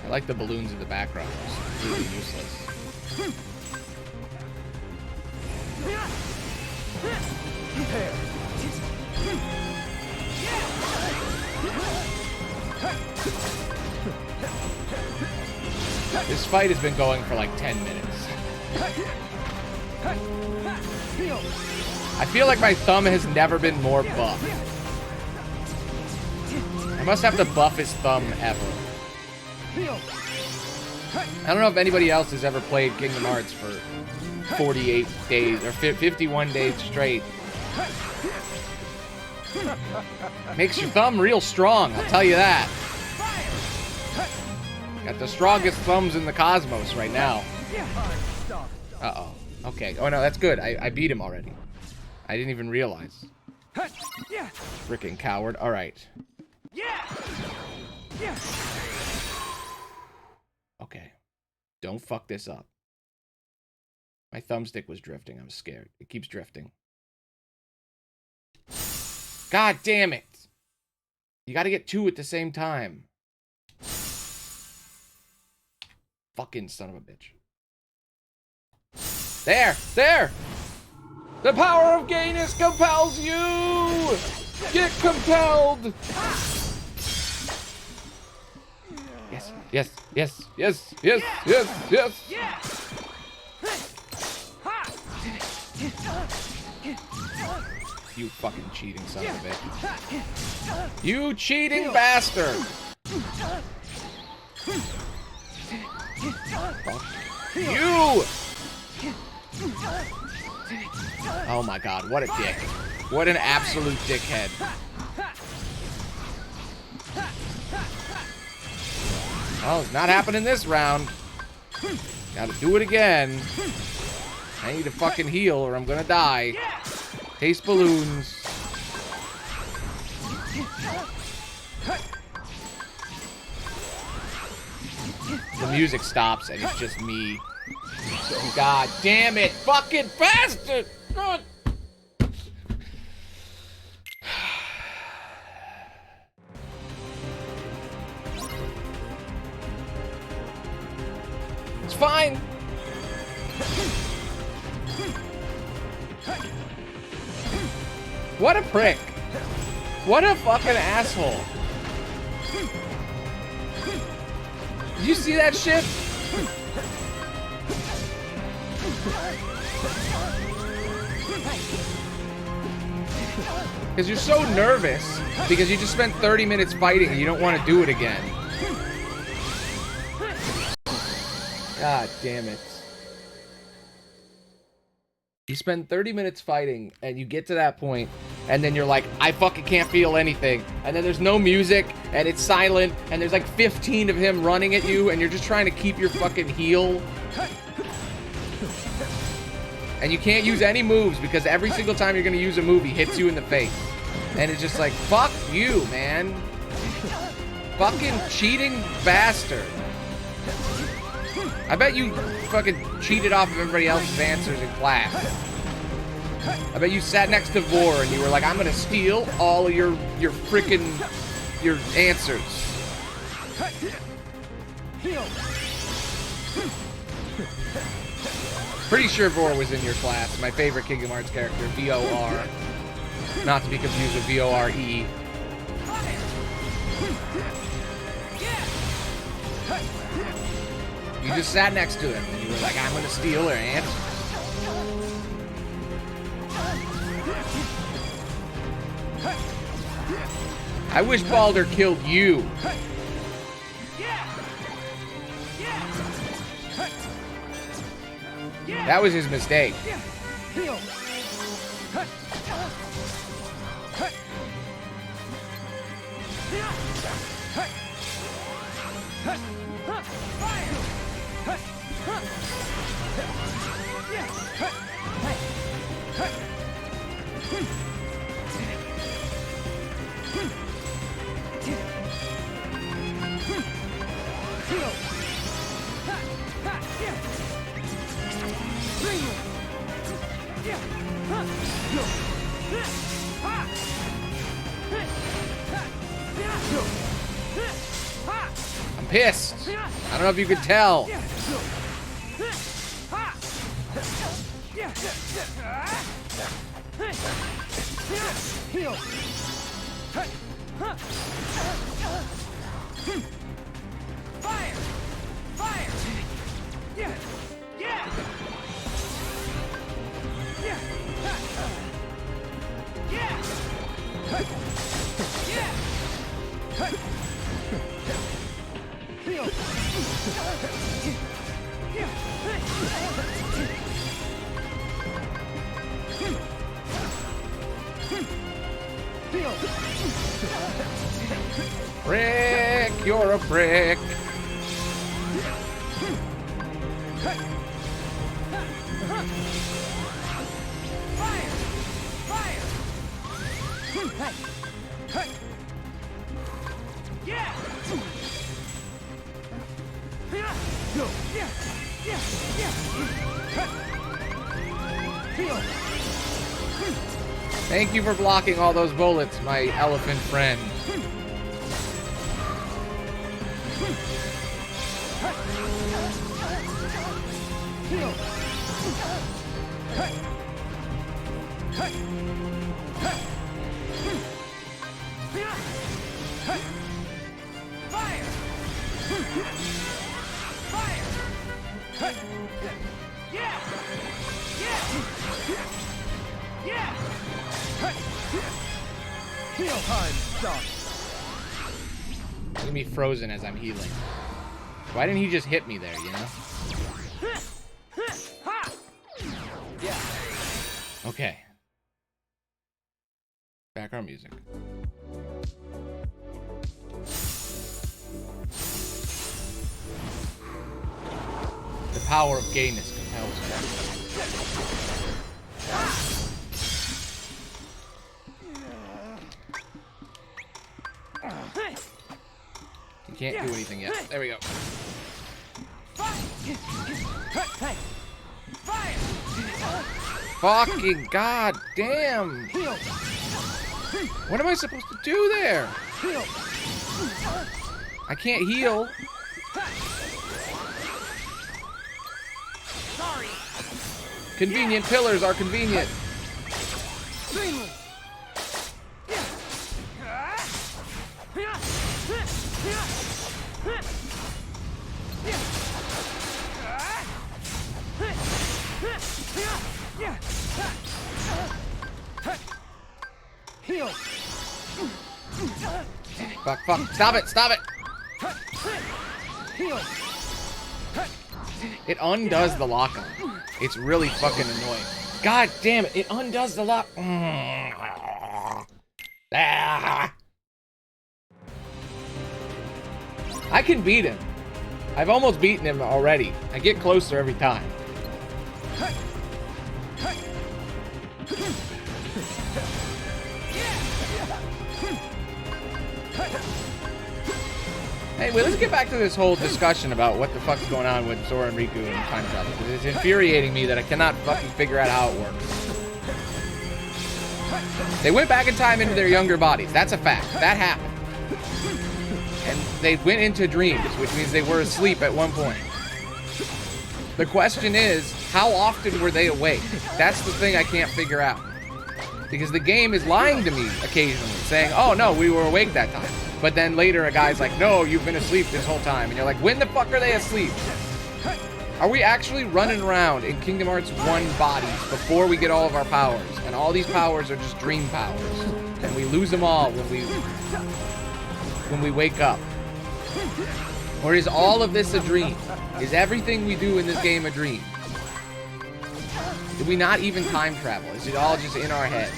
I like the balloons in the background. It's really useless. This fight has been going for like 10 minutes. I feel like my thumb has never been more buffed. I must have the buffest thumb ever. I don't know if anybody else has ever played Kingdom Hearts for 48 days or 51 days straight. Makes your thumb real strong, I'll tell you that. Got the strongest thumbs in the cosmos right now. Uh-oh. Okay. Oh, no, that's good. I beat him already. I didn't even realize. Frickin' coward. All right. Okay. Don't fuck this up. My thumbstick was drifting. I'm scared. It keeps drifting. God damn it. You gotta get two at the same time. Fucking son of a bitch. There! There! The power of gayness compels you! Get compelled! Yes, yes, yes, yes, yes, yes, yes! You fucking cheating son of a bitch. You cheating bastard! You! Oh my god, what a dick. What an absolute dickhead. Oh, it's not happening this round. Gotta do it again. I need to fucking heal or I'm gonna die. Taste balloons. The music stops and it's just me. God damn it, fucking bastard! God. It's fine. What a prick. What a fucking asshole. Did you see that shit? Because you're so nervous because you just spent 30 minutes fighting and you don't want to do it again. God damn it. You spend 30 minutes fighting, and you get to that point, and then you're like, I fucking can't feel anything. And then there's no music, and it's silent, and there's like 15 of him running at you, and you're just trying to keep your fucking heal. And you can't use any moves, because every single time you're gonna use a move, he hits you in the face. And it's just like, fuck you, man. Fucking cheating bastard. I bet you fucking cheated off of everybody else's answers in class. I bet you sat next to Vor and you were like, I'm gonna steal all of your freaking your answers. Pretty sure Vor was in your class. My favorite Kingdom Hearts character, V-O-R. Not to be confused with V-O-R-E. You just sat next to him and you were like, I'm gonna steal her answer. I wish Baldur killed you. That was his mistake. I'm pissed. I don't know if you could tell. Fire! Fire! Yeah! Yeah! Yeah! Yeah! Brick, you're a brick. Fire! Fire! Yeah! Thank you for blocking all those bullets, my elephant friend. Fire! Fire! Yeah! Yeah! Yeah! Heal time done. Look at me frozen as I'm healing. Why didn't he just hit me there, you know? Okay. Background music. The power of gayness compels me. You can't do anything yet. There we go. Fucking goddamn! What am I supposed to do there? I can't heal. Sorry. Convenient pillars are convenient. Heal. Fuck, fuck. Stop it, stop it. Heal. It undoes the lock-on. It's really fucking annoying. God damn it, it undoes the lock. Ah. I can beat him. I've almost beaten him already. I get closer every time. Anyway, let's get back to this whole discussion about what the fuck's going on with Sora and Riku and time travel. Because it's infuriating me that I cannot fucking figure out how it works. They went back in time into their younger bodies. That's a fact. That happened. And they went into dreams, which means they were asleep at one point. The question is, how often were they awake? That's the thing I can't figure out. Because the game is lying to me occasionally, saying, oh no, we were awake that time. But then later a guy's like, no, you've been asleep this whole time. And you're like, when the fuck are they asleep? Are we actually running around in Kingdom Hearts 1 bodies before we get all of our powers? And all these powers are just dream powers. And we lose them all when we wake up. Or is all of this a dream? Is everything we do in this game a dream? Did we not even time travel? Is it all just in our heads?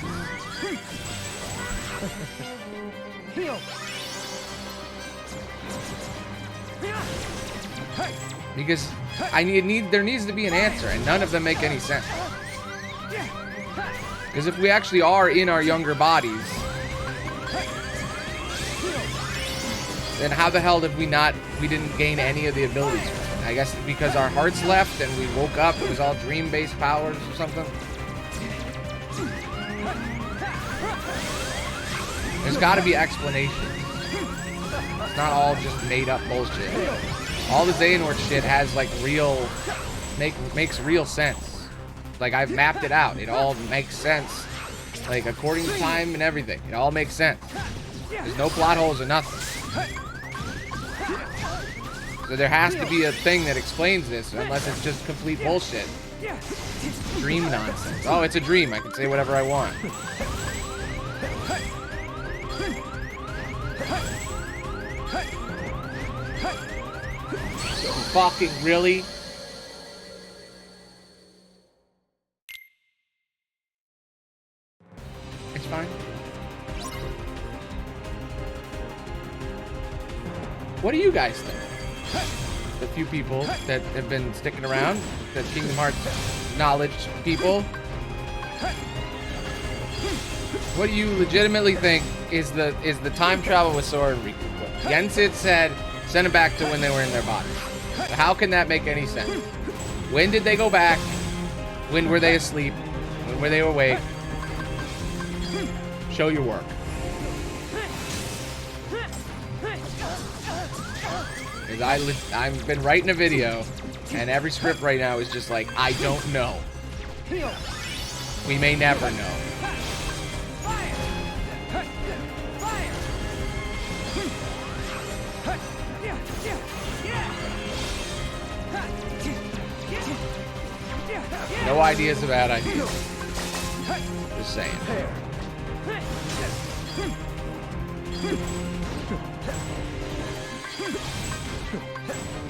Because there needs to be an answer, and none of them make any sense. Because if we actually are in our younger bodies, then how the hell did we didn't gain any of the abilities from it? I guess because our hearts left and we woke up, it was all dream-based powers or something. There's got to be explanations. It's not all just made-up bullshit. All the Xehanort shit has like makes real sense. Like I've mapped it out. It all makes sense. Like according to time and everything. It all makes sense. There's no plot holes or nothing. So there has to be a thing that explains this, unless it's just complete bullshit. Dream nonsense. Oh, it's a dream. I can say whatever I want. Fucking really? It's fine. What do you guys think? The few people that have been sticking around, the Kingdom Hearts knowledge people. What do you legitimately think is the time travel with Sora and Riku? Yensid said send them back to when they were in their bodies. So how can that make any sense? When did they go back? When were they asleep? When were they awake? Show your work. Because I've been writing a video, and every script right now is just like, I don't know. We may never know. No idea is a bad idea. Just saying.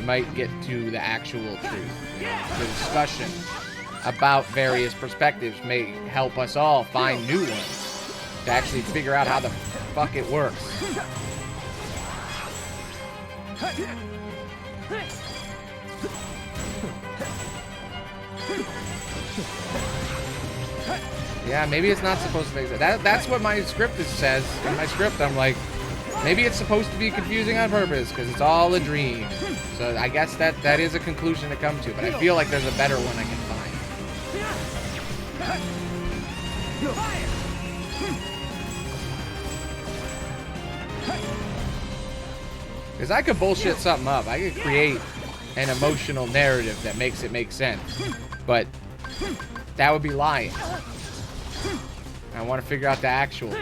Might get to the actual truth. The discussion about various perspectives may help us all find new ones to actually figure out how the fuck it works. Yeah, maybe it's not supposed to make that. That's what my script says. In my script, I'm like, maybe it's supposed to be confusing on purpose because it's all a dream. So I guess that is a conclusion to come to, but I feel like there's a better one I can find. Because I could bullshit something up. I could create an emotional narrative that makes it make sense. But that would be lying. I want to figure out the actual.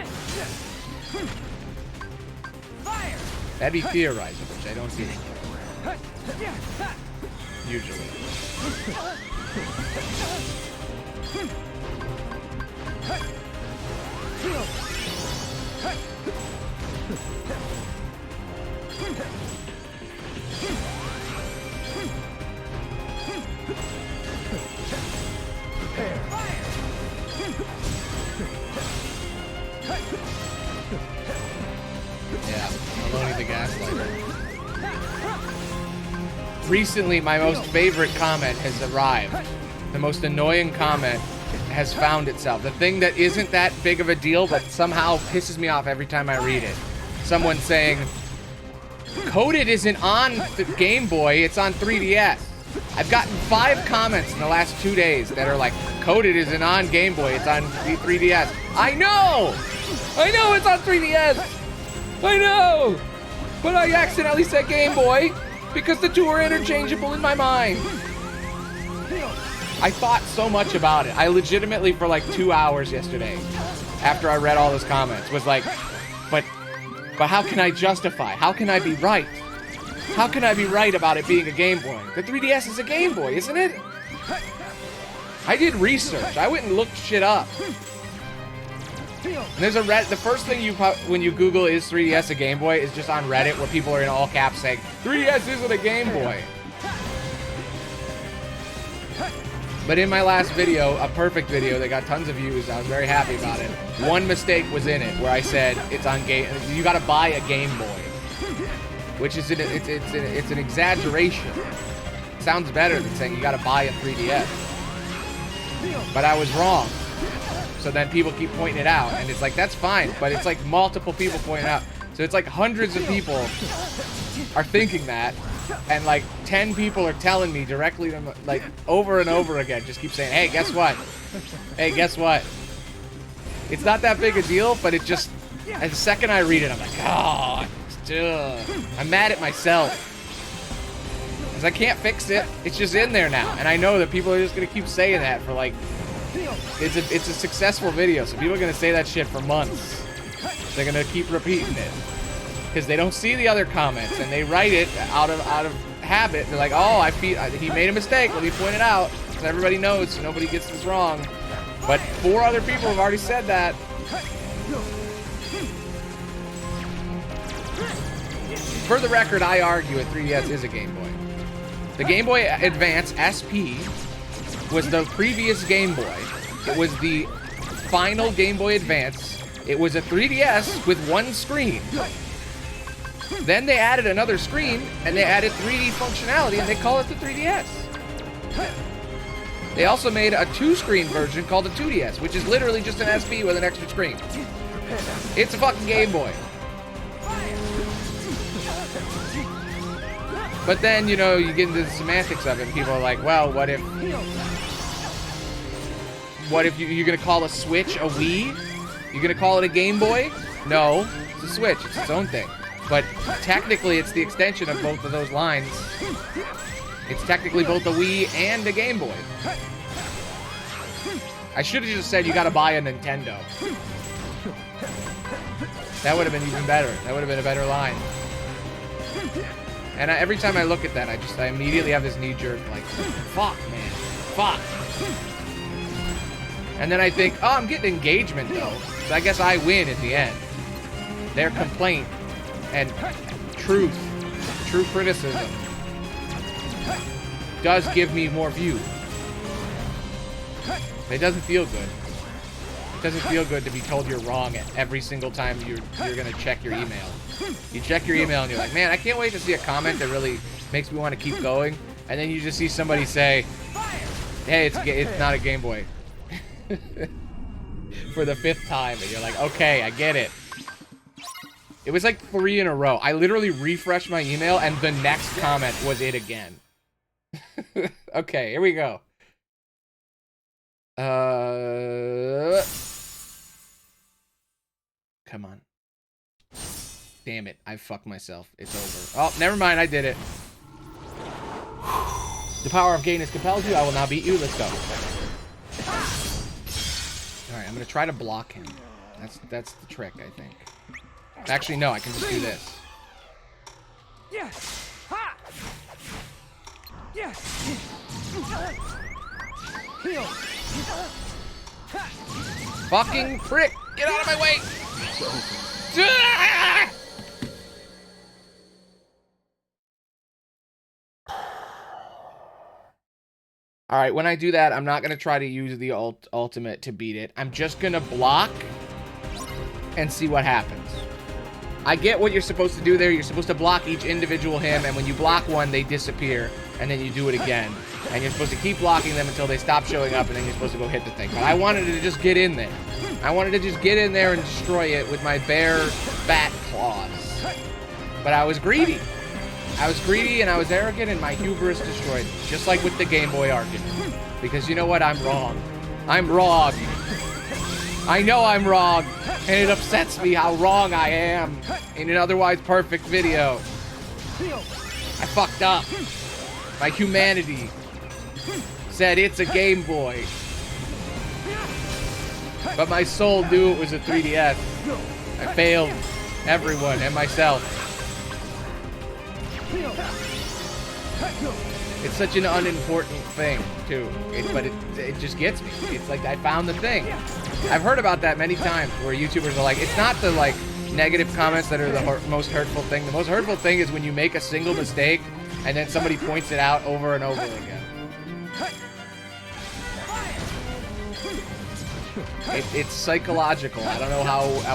That'd be theorizing, which I don't do. Usually. recently my most favorite comment has arrived. The most annoying comment has found itself. The thing that isn't that big of a deal, but somehow pisses me off every time I read it. Someone saying, Coded isn't on the Game Boy, it's on 3DS. I've gotten 5 comments in the last 2 days that are like, Coded isn't on Game Boy, it's on 3DS. I know! I know it's on 3DS! I know! But I accidentally said Game Boy because the two are interchangeable in my mind. I thought so much about it. I legitimately, for like 2 hours yesterday, after I read all those comments, was like, but how can I justify? How can I be right? How can I be right about it being a Game Boy? The 3DS is a Game Boy, isn't it? I did research. I went and looked shit up. And there's a the first thing when you Google is 3DS a Game Boy is just on Reddit where people are in all caps saying 3DS isn't a Game Boy. But in my last video, a perfect video that got tons of views, I was very happy about it. One mistake was in it where I said it's on you got to buy a Game Boy, which is it's an exaggeration. It sounds better than saying you got to buy a 3DS. But I was wrong. So then people keep pointing it out, and it's like, that's fine, but it's like multiple people pointing it out. So it's like hundreds of people are thinking that, and like 10 people are telling me directly, like over and over again, just keep saying, hey, guess what? Hey, guess what? It's not that big a deal, but it just, the second I read it, I'm like, oh, I'm mad at myself. Because I can't fix it. It's just in there now, and I know that people are just going to keep saying that for like, it's a successful video, so people are going to say that shit for months. They're going to keep repeating it. Because they don't see the other comments, and they write it out of habit. They're like, oh, he made a mistake, let me point it out, so everybody knows, so nobody gets this wrong. But 4 other people have already said that. For the record, I argue a 3DS is a Game Boy. The Game Boy Advance SP was the previous Game Boy. It was the final Game Boy Advance. It was a 3DS with one screen. Then they added another screen, and they added 3D functionality, and they call it the 3DS. They also made a 2-screen version called the 2DS, which is literally just an SP with an extra screen. It's a fucking Game Boy. But then, you know, you get into the semantics of it, and people are like, well, what if you're gonna call a Switch a Wii? You're gonna call it a Game Boy? No, it's a Switch, it's its own thing. But technically, it's the extension of both of those lines. It's technically both a Wii and a Game Boy. I should have just said you gotta buy a Nintendo. That would have been even better. That would have been a better line. And every time I look at that, I immediately have this knee-jerk, like, fuck, man. Fuck. And then I think, oh, I'm getting engagement, though. So I guess I win at the end. Their complaint and true criticism does give me more views. It doesn't feel good. It doesn't feel good to be told you're wrong at every single time you're gonna check your email. You check your email and you're like, man, I can't wait to see a comment that really makes me want to keep going. And then you just see somebody say, hey, it's not a Game Boy. For the 5th time, and you're like, okay, I get it. It was like 3 in a row. I literally refreshed my email, and the next comment was it again. Okay, here we go. Come on. Damn it, I fucked myself. It's over. Oh, never mind, I did it. The power of Gain has compelled you. I will now beat you. Let's go. Alright, I'm gonna try to block him. That's the trick, I think. Actually, no, I can just do this. Yes. Ha. Yes. Heal. Fucking prick! Get out of my way! Alright, when I do that, I'm not going to try to use the ultimate to beat it. I'm just going to block and see what happens. I get what you're supposed to do there. You're supposed to block each individual him, and when you block one, they disappear, and then you do it again. And you're supposed to keep blocking them until they stop showing up, and then you're supposed to go hit the thing. But I wanted to just get in there. I wanted to just get in there and destroy it with my bare bat claws. But I was greedy. I was greedy, and I was arrogant, and my hubris destroyed me. Just like with the Game Boy argument. Because you know what? I'm wrong. I'm wrong. I know I'm wrong, and it upsets me how wrong I am in an otherwise perfect video. I fucked up. My humanity said it's a Game Boy. But my soul knew it was a 3DS. I failed everyone and myself. It's such an unimportant thing, too. But it just gets me. It's like I found the thing. I've heard about that many times where YouTubers are like, it's not the like negative comments that are the most hurtful thing. The most hurtful thing is when you make a single mistake and then somebody points it out over and over again. It's psychological. I don't know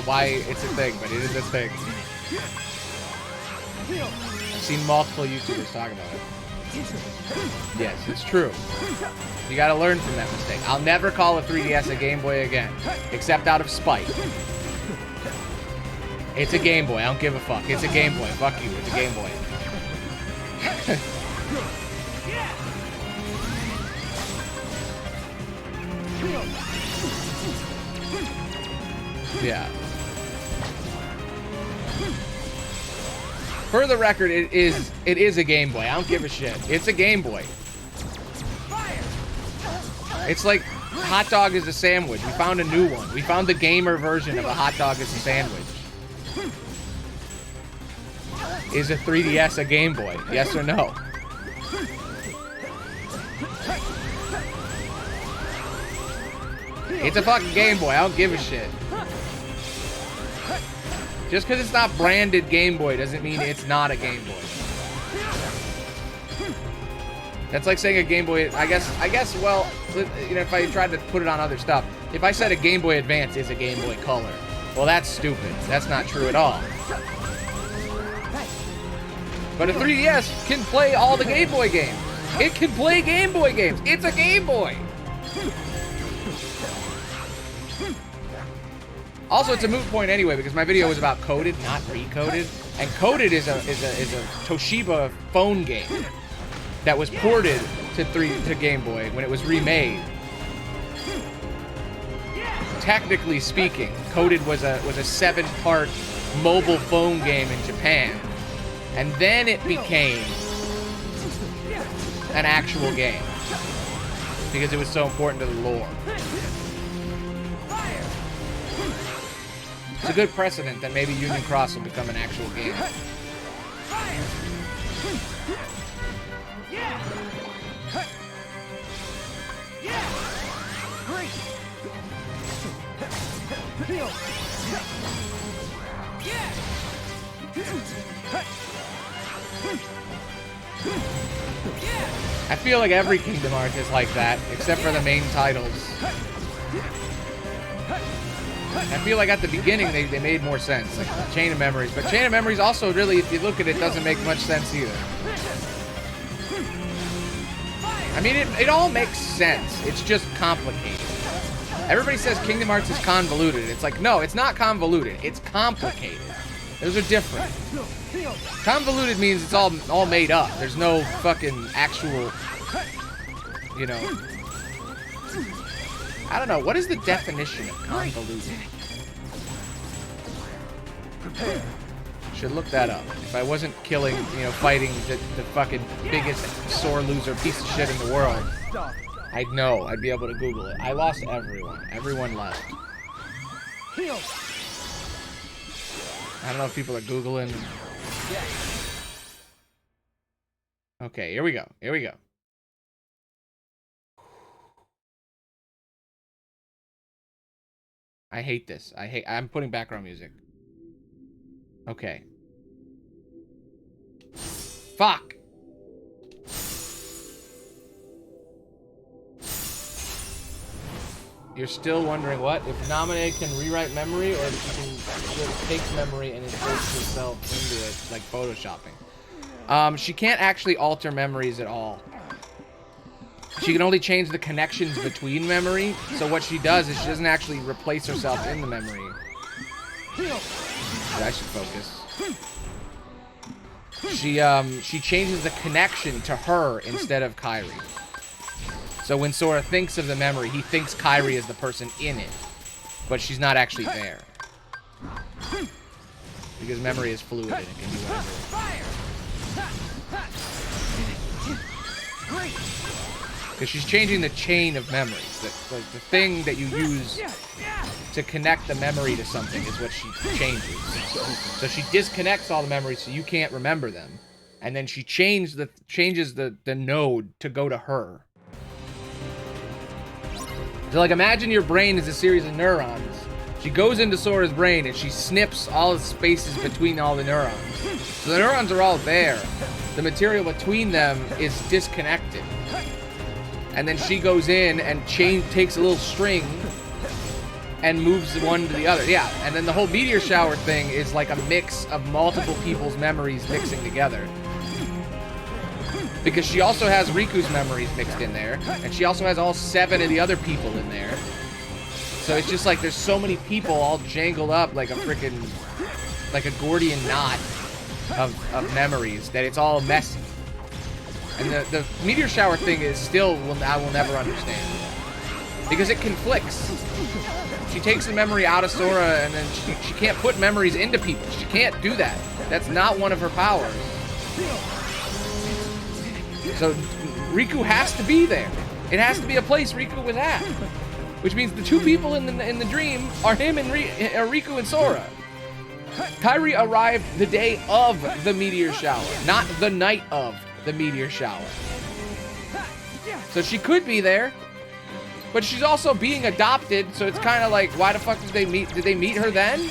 why it's a thing, but it is a thing. I've seen multiple YouTubers talk about it. Yes, it's true. You gotta learn from that mistake. I'll never call a 3DS a Game Boy again, except out of spite. It's a Game Boy. I don't give a fuck. It's a Game Boy. Fuck you. It's a Game Boy. Yeah. For the record, it is a Game Boy. I don't give a shit. It's a Game Boy. It's like hot dog is a sandwich. We found a new one. We found the gamer version of a hot dog is a sandwich. Is a 3DS a Game Boy? Yes or no? It's a fucking Game Boy. I don't give a shit. Just because it's not branded Game Boy doesn't mean it's not a Game Boy. That's like saying a Game Boy, I guess, well, you know, if I tried to put it on other stuff, if I said a Game Boy Advance is a Game Boy Color, well, that's stupid. That's not true at all. But a 3DS can play all the Game Boy games. It can play Game Boy games. It's a Game Boy. Also, it's a moot point anyway because my video was about Coded, not Recoded, and Coded is a Toshiba phone game that was ported to Game Boy when it was remade. Technically speaking, Coded was a 7-part mobile phone game in Japan, and then it became an actual game because it was so important to the lore. It's a good precedent that maybe Union Cross will become an actual game. I feel like every Kingdom Hearts is like that, except for the main titles. I feel like at the beginning they made more sense, like Chain of Memories. But Chain of Memories also really, if you look at it, doesn't make much sense either. I mean, it all makes sense. It's just complicated. Everybody says Kingdom Hearts is convoluted. It's like, no, it's not convoluted. It's complicated. Those are different. Convoluted means it's all made up. There's no fucking actual, you know. I don't know. What is the definition of convoluted? Prepare. Should look that up. If I wasn't killing, you know, fighting the fucking biggest sore loser piece of shit in the world, I'd know. I'd be able to Google it. I lost everyone. Everyone left. I don't know if people are Googling. Okay, here we go. Here we go. I hate this. I'm putting background music. Okay. Fuck. You're still wondering what? If Naminé can rewrite memory, or if she can just take memory and insert herself into it, like photoshopping. She can't actually alter memories at all. She can only change the connections between memory. So what she does is she doesn't actually replace herself in the memory. I should focus. She changes the connection to her instead of Kairi. So when Sora thinks of the memory, he thinks Kairi is the person in it, but she's not actually there. Because memory is fluid and it can do whatever. Because she's changing the chain of memories. Like the thing that you use to connect the memory to something is what she changes. So she disconnects all the memories so you can't remember them. And then she changes the node to go to her. So like imagine your brain is a series of neurons. She goes into Sora's brain and she snips all the spaces between all the neurons. So the neurons are all there. The material between them is disconnected. And then she goes in and takes a little string and moves one to the other. Yeah, and then the whole meteor shower thing is like a mix of multiple people's memories mixing together. Because she also has Riku's memories mixed in there, and she also has all 7 of the other people in there. So it's just like there's so many people all jangled up like a freaking, like a Gordian knot of memories that it's all messy. And the meteor shower thing is still, I will never understand. Because it conflicts. She takes the memory out of Sora and then she can't put memories into people. She can't do that. That's not one of her powers. So Riku has to be there. It has to be a place Riku was at. Which means the 2 people in the dream are him and Riku and Sora. Kairi arrived the day of the meteor shower, not the night of the meteor shower. So she could be there, but she's also being adopted, so it's kind of like, why the fuck did they meet? Did they meet her then?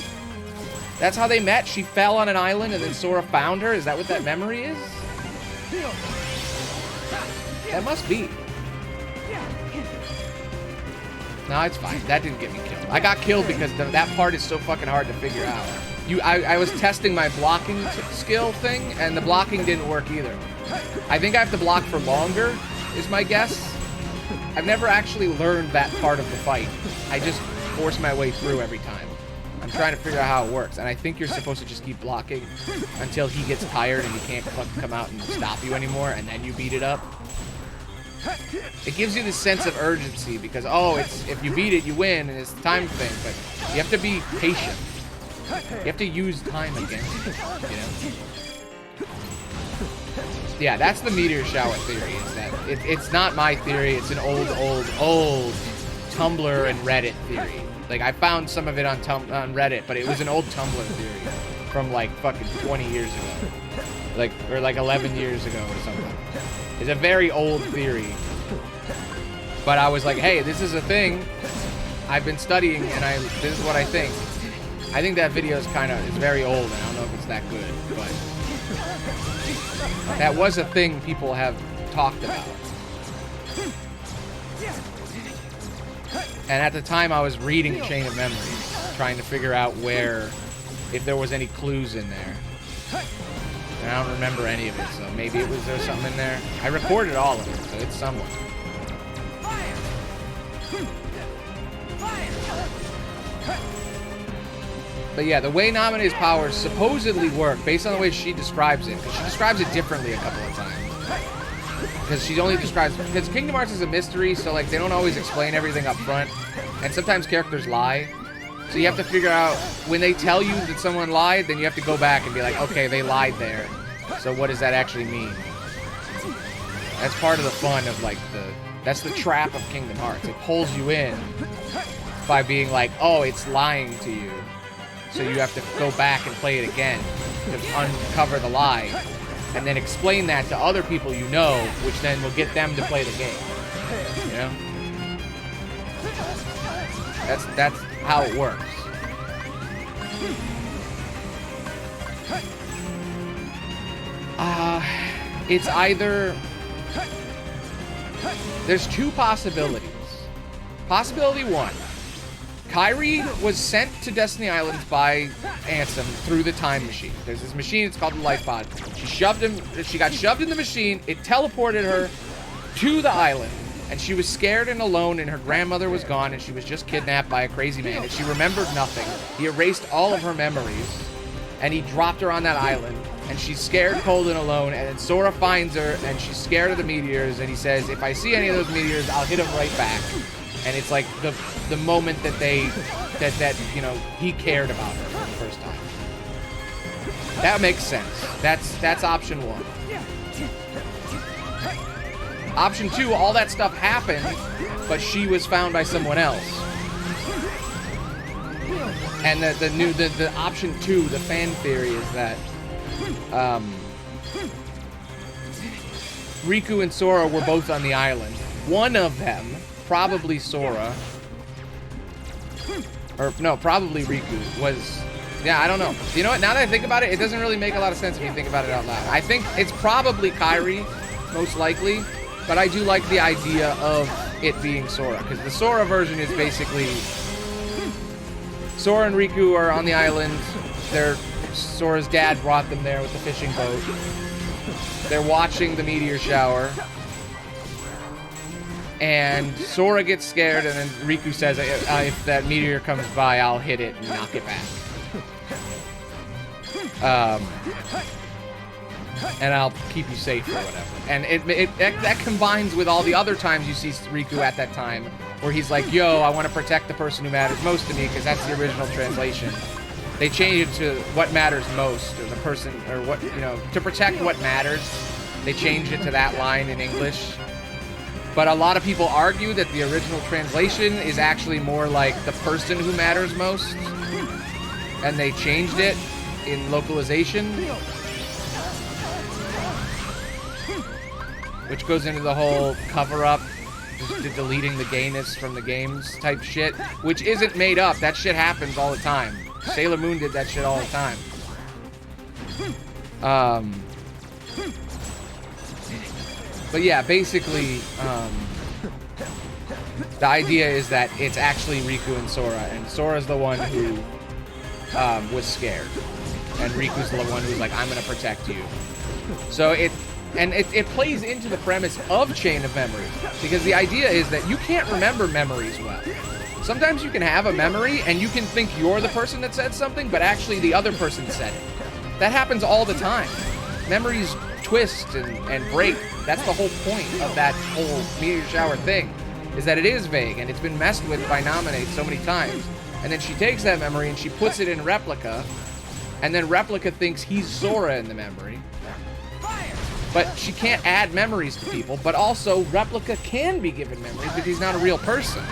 That's how they met? She fell on an island and then Sora found her? Is that what that memory is? That must be. No, it's fine. That didn't get me killed. I got killed because that part is so fucking hard to figure out. I was testing my blocking skill thing, and the blocking didn't work either. I think I have to block for longer, is my guess. I've never actually learned that part of the fight. I just force my way through every time. I'm trying to figure out how it works, and I think you're supposed to just keep blocking until he gets tired and he can't fucking come out and stop you anymore, and then you beat it up. It gives you this sense of urgency because, oh, it's if you beat it, you win, and it's the time thing, but you have to be patient. You have to use time against it, you know? Yeah, that's the meteor shower theory, is that it's not my theory, it's an old Tumblr and Reddit theory. Like, I found some of it on Reddit, but it was an old Tumblr theory from, like, fucking 20 years ago. Or 11 years ago or something. It's a very old theory. But I was like, hey, this is a thing I've been studying, and this is what I think. I think that video is very old, and I don't know if it's that good, but that was a thing people have talked about. And at the time, I was reading Chain of Memories, trying to figure out if there was any clues in there. And I don't remember any of it, so maybe there was something in there. I recorded all of it, so it's somewhere. But yeah, the way Naminé's powers supposedly work, based on the way she describes it, because she describes it differently a couple of times. Because Kingdom Hearts is a mystery, so like they don't always explain everything up front, and sometimes characters lie. So you have to figure out, when they tell you that someone lied, then you have to go back and be like, okay, they lied there. So what does that actually mean? That's part of the fun of like that's the trap of Kingdom Hearts. It pulls you in by being like, oh, it's lying to you. So you have to go back and play it again to uncover the lie. And then explain that to other people you know, which then will get them to play the game. You know? That's how it works. It's either... There's 2 possibilities. Possibility 1. Kyrie was sent to Destiny Islands by Ansem through the time machine. There's this machine, it's called the Life Pod. She got shoved in the machine, it teleported her to the island, and she was scared and alone, and her grandmother was gone, and she was just kidnapped by a crazy man, and she remembered nothing. He erased all of her memories, and he dropped her on that island, and she's scared, cold, and alone, and then Sora finds her, and she's scared of the meteors, and he says, if I see any of those meteors, I'll hit them right back. And it's like the moment that you know, he cared about her for the first time. That makes sense. That's option 1. Option 2, all that stuff happened, but she was found by someone else. And the option 2, the fan theory is that Riku and Sora were both on the island. One of them, probably Sora, or no, probably Riku, was, yeah, I don't know. You know what, now that I think about it, it doesn't really make a lot of sense when you think about it out loud. I think it's probably Kyrie, most likely, but I do like the idea of it being Sora, because the Sora version is basically Sora and Riku are on the island. Sora's dad brought them there with the fishing boat. They're watching the meteor shower. And Sora gets scared, and then Riku says, if that meteor comes by, I'll hit it and knock it back. And I'll keep you safe or whatever. And that combines with all the other times you see Riku at that time, where he's like, yo, I want to protect the person who matters most to me, because that's the original translation. They changed it to what matters most, or the person, or what, you know, to protect what matters. They changed it to that line in English. But a lot of people argue that the original translation is actually more like the person who matters most. And they changed it in localization. Which goes into the whole cover-up, just deleting the gayness from the games type shit. Which isn't made up. That shit happens all the time. Sailor Moon did that shit all the time. But yeah, basically, the idea is that it's actually Riku and Sora, and Sora's the one who was scared, and Riku's the one who's like, I'm gonna protect you. So it plays into the premise of Chain of Memories, because the idea is that you can't remember memories well. Sometimes you can have a memory, and you can think you're the person that said something, but actually the other person said it. That happens all the time. Memories twist and break. That's the whole point of that whole meteor shower thing, is that it is vague, and it's been messed with by Nominate so many times. And then she takes that memory and she puts it in Replica, and then Replica thinks he's Sora in the memory. But she can't add memories to people, but also Replica can be given memories because he's not a real person.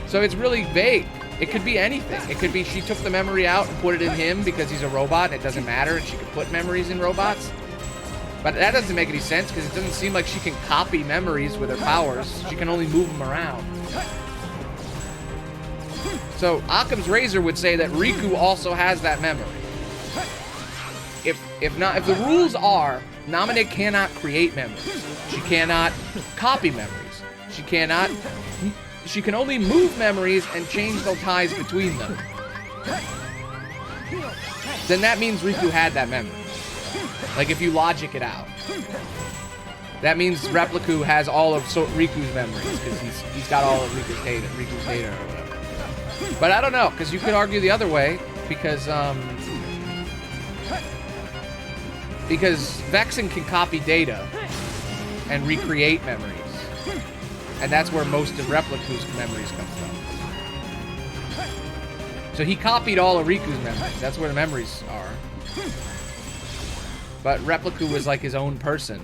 So it's really vague. It could be anything. It could be she took the memory out and put it in him because he's a robot and it doesn't matter, and she could put memories in robots. But that doesn't make any sense, because it doesn't seem like she can copy memories with her powers. She can only move them around. So Occam's Razor would say that Riku also has that memory. If the rules are, Nominate cannot create memories. She cannot copy memories. She can only move memories and change the ties between them. Then that means Riku had that memory. Like, if you logic it out. That means Replica has all of Riku's memories, because he's got all of Riku's data or whatever. But I don't know, because you could argue the other way, because Vexen can copy data and recreate memories. And that's where most of Replica's memories come from. So he copied all of Riku's memories. That's where the memories are. But Replica was like his own person.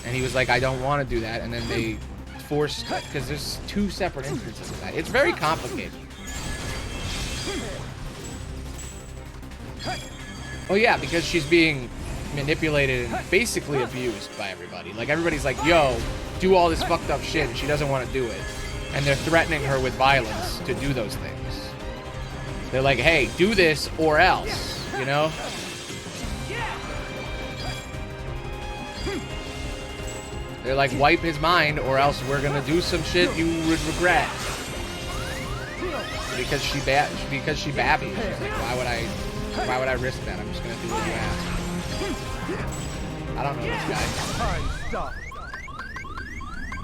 And he was like, I don't want to do that. And then they forced, because there's two separate instances of that. It's very complicated. Oh yeah, because she's being manipulated and basically abused by everybody. Like, everybody's like, yo, do all this fucked up shit, and she doesn't want to do it. And they're threatening her with violence to do those things. They're like, hey, do this or else, you know? They're like, wipe his mind, or else we're gonna do some shit you would regret. Because she babby. She's like, why would I risk that? I'm just gonna do what you ask. I don't know this guy. Time stop.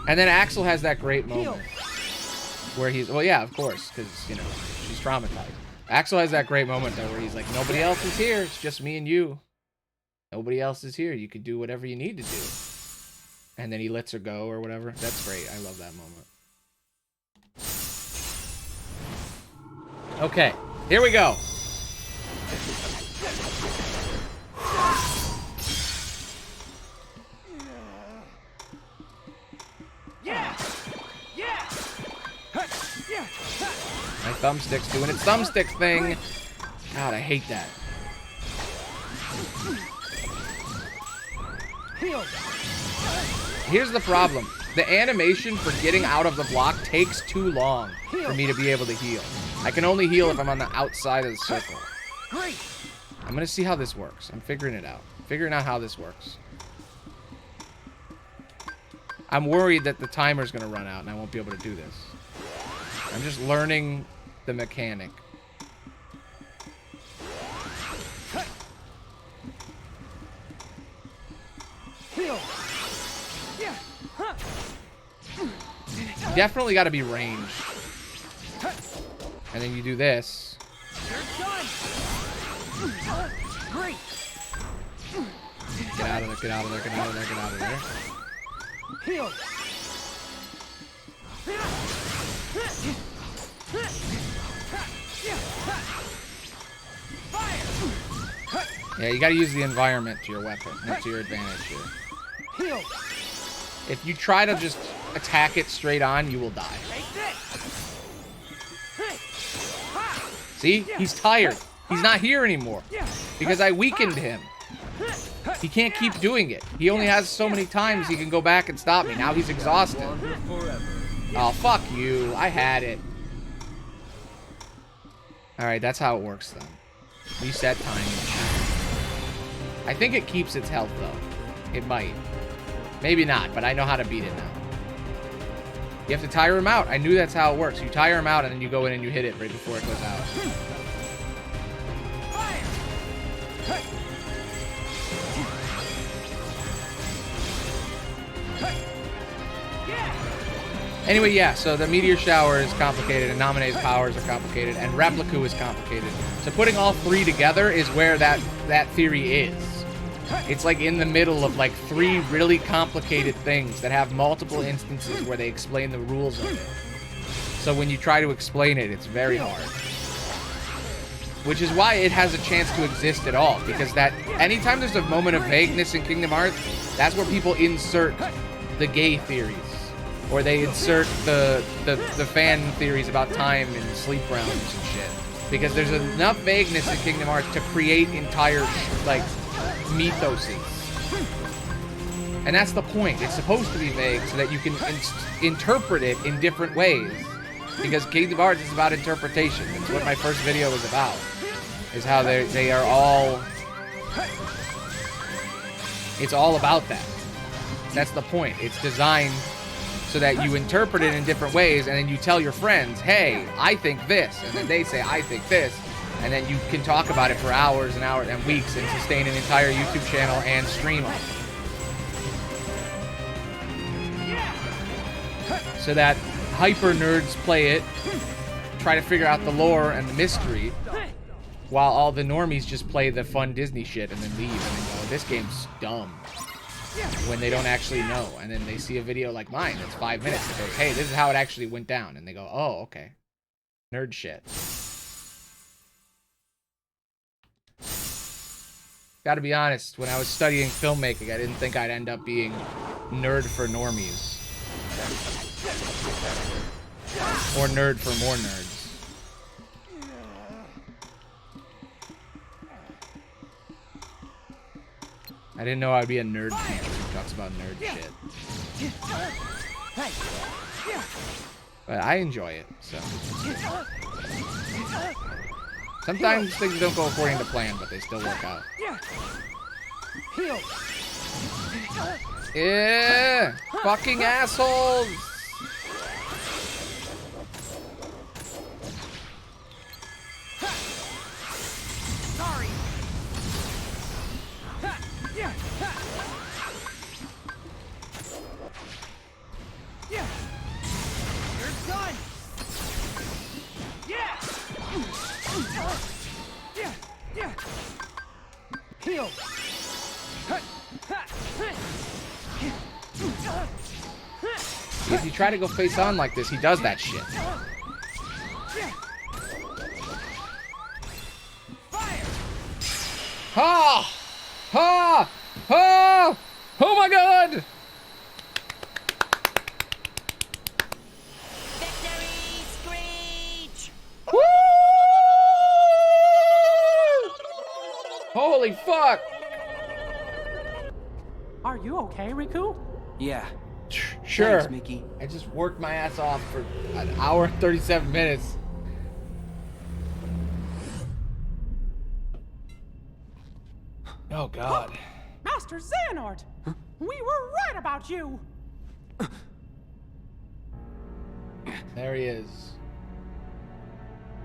And then Axel has that great moment where he's, well, yeah, of course, because, you know, she's traumatized. Axel has that great moment, though, where he's like, nobody else is here. It's just me and you. Nobody else is here. You can do whatever you need to do. And then he lets her go or whatever. That's great. I love that moment. Okay, here we go. My thumbstick's doing its thumbstick thing. God, I hate that. Here's the problem. The animation for getting out of the block takes too long for me to be able to heal. I can only heal if I'm on the outside of the circle. I'm gonna see how this works. I'm figuring it out. Figuring out how this works. I'm worried that the timer's gonna run out and I won't be able to do this. I'm just learning the mechanic. You definitely got to be ranged. And then you do this. Get out of there, get out of there, get out of there, get out of there. Yeah, you gotta use the environment to your weapon, not to your advantage here. If you try to just attack it straight on, you will die. See? He's tired. He's not here anymore. Because I weakened him. He can't keep doing it. He only has so many times he can go back and stop me. Now he's exhausted. Oh, fuck you. I had it. Alright, that's how it works, then. Reset time. I think it keeps its health, though. It might. Maybe not, but I know how to beat it now. You have to tire him out. I knew that's how it works. You tire him out, and then you go in and you hit it right before it goes out. Anyway, yeah, so the meteor shower is complicated, and Naminé's powers are complicated, and Repliku is complicated. So putting all three together is where that theory is. It's like in the middle of like three really complicated things that have multiple instances where they explain the rules of it. So when you try to explain it, it's very hard. Which is why it has a chance to exist at all, because that anytime there's a moment of vagueness in Kingdom Hearts, that's where people insert the gay theories. Or they insert the fan theories about time and sleep realms and shit. Because there's enough vagueness in Kingdom Hearts to create entire, like, mythoses. And that's the point. It's supposed to be vague so that you can interpret it in different ways. Because Kingdom Hearts is about interpretation. That's what my first video was about. Is how they are all... It's all about that. That's the point. It's designed so that you interpret it in different ways, and then you tell your friends, hey, I think this, and then they say, I think this, and then you can talk about it for hours and hours and weeks and sustain an entire YouTube channel and stream on it. So that hyper nerds play it, try to figure out the lore and the mystery, while all the normies just play the fun Disney shit and then leave and then go, this game's dumb. When they don't actually know, and then they see a video like mine that's 5 minutes that goes, hey, this is how it actually went down, and they go, oh, okay. Nerd shit. Gotta be honest, when I was studying filmmaking, I didn't think I'd end up being nerd for normies. Or nerd for more nerds. I didn't know I'd be a nerd teacher who talks about nerd shit. But I enjoy it, so. Sometimes things don't go according to plan, but they still work out. Yeah. Fucking assholes! Sorry. Ha! Yeah! Ha! Yeah! You're done! Yeah! Yeah! Yeah! Heal. Ha! Ha! If you try to go face on like this, he does that shit. Fire! Ha! Ha! Ha! Oh my god! Victory screech! Woo! Holy fuck! Are you okay, Riku? Yeah. Sure. Thanks, Mickey. I just worked my ass off for an hour and 37 minutes. Oh god. Master Xehanort! We were right about you! There he is.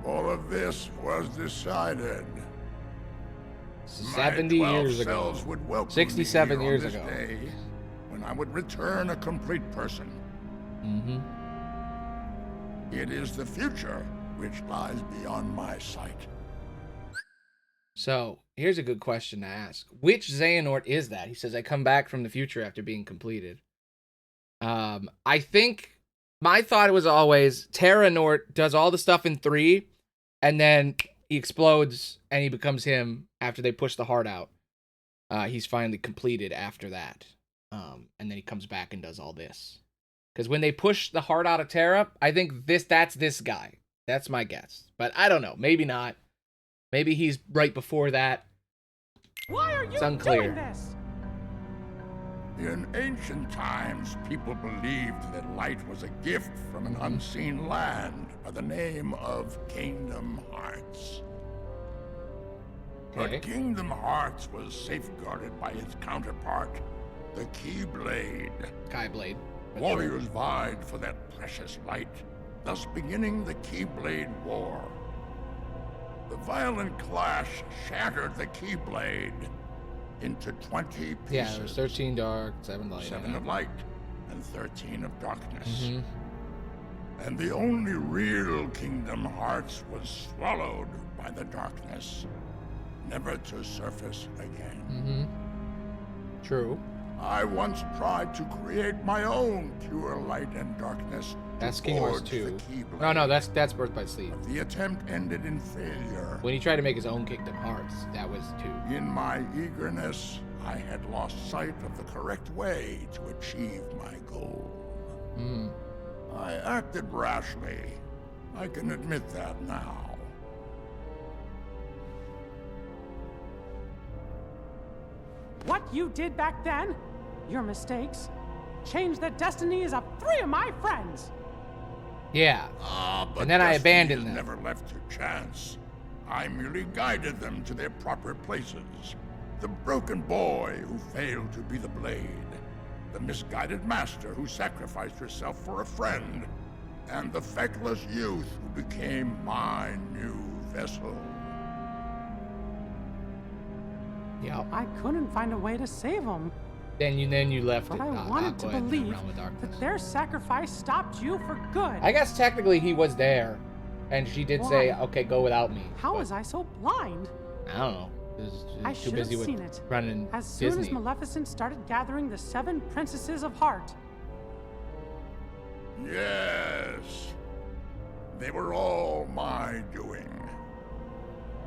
All of this was decided. 70 My 12 years ago. selves would welcome 67 me years on this ago. day when I would return a complete person. Mm-hmm. It is the future which lies beyond my sight. So, here's a good question to ask. Which Xehanort is that? He says, I come back from the future after being completed. I think my thought was always Terra Nort does all the stuff in 3, and then he explodes and he becomes him after they push the heart out. He's finally completed after that. And then he comes back and does all this. Because when they push the heart out of Terra, I think that's this guy. That's my guess. But I don't know. Maybe not. Maybe he's right before that. Why are you It's unclear. doing this? In ancient times, people believed that light was a gift from an unseen land by the name of Kingdom Hearts. Okay. But Kingdom Hearts was safeguarded by its counterpart, the Keyblade. Skyblade. Warriors vied for that precious light, thus beginning the Keyblade War. The violent clash shattered the Keyblade into 20 pieces. Yeah, there's 13 dark, 7 light. 7 of light, and 13 of darkness. Mhm. And the only real Kingdom Hearts was swallowed by the darkness, never to surface again. Mm-hmm. True. I once tried to create my own pure light and darkness. That's to Kingdom Hearts forge 2. the Keyblade. No, that's Birth by Sleep. The attempt ended in failure. When he tried to make his own Kingdom Hearts, that was 2. In my eagerness, I had lost sight of the correct way to achieve my goal. Mm. I acted rashly. I can admit that now. What you did back then, your mistakes, changed the destinies of 3 of my friends. Yeah. But And then I destiny abandoned is them. never left to chance. I merely guided them to their proper places. The broken boy who failed to be the blade. The misguided master who sacrificed herself for a friend. And the feckless youth who became my new vessel. Yeah. I couldn't find a way to save them, Then you left but it. I wanted to Aqua and the believe Realm of Darkness. that their sacrifice stopped you for good. I guess technically he was there, and she did say, Why? "Okay, go without me." How but was I so blind? I don't know. She's I too should have busy with seen it. running As soon Disney. as Maleficent started gathering the 7 princesses of heart. Yes. They were all my doing.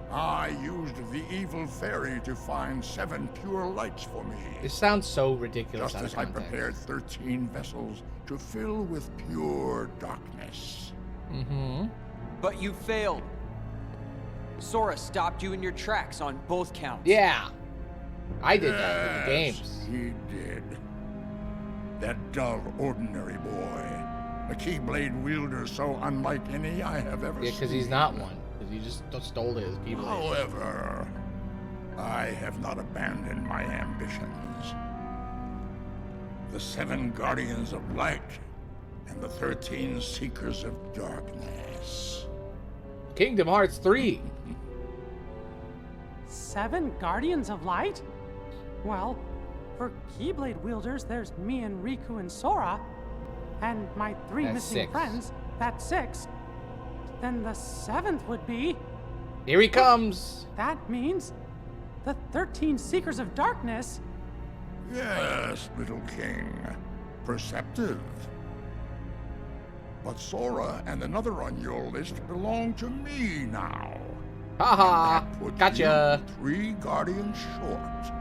I used the evil fairy to find 7 pure lights for me. This sounds so ridiculous Just out as of I context. prepared 13 vessels to fill with pure darkness. Mm-hmm. But you failed. Sora stopped you in your tracks on both counts. Yeah. I did that with the Yes, games. he did. That dull, ordinary boy. A Keyblade wielder so unlike any I have ever Yeah, seen. because he's not one. Because you just stole his Keyblade. However, I have not abandoned my ambitions. The 7 Guardians of Light and the 13 Seekers of Darkness. Kingdom Hearts 3. 7 Guardians of Light? Well, for Keyblade wielders, there's me and Riku and Sora. And my 3 That's missing 6. friends, that's 6. Then the 7th would be... Here he comes. That means the 13 Seekers of Darkness. Yes, little king. Perceptive. But Sora and another on your list belong to me now. Haha. That puts Gotcha. you 3 guardians short.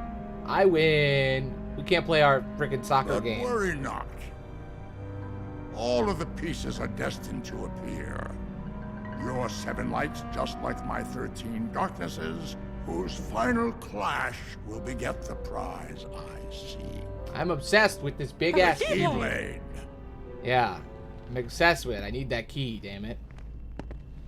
I win. We can't play our freaking soccer But game. worry not. All of the pieces are destined to appear. Your 7 lights, just like my 13 darknesses, whose final clash will beget the prize I seek. I'm obsessed with this big ass key. Keyblade. Yeah. I'm obsessed with it. I need that key, damn it.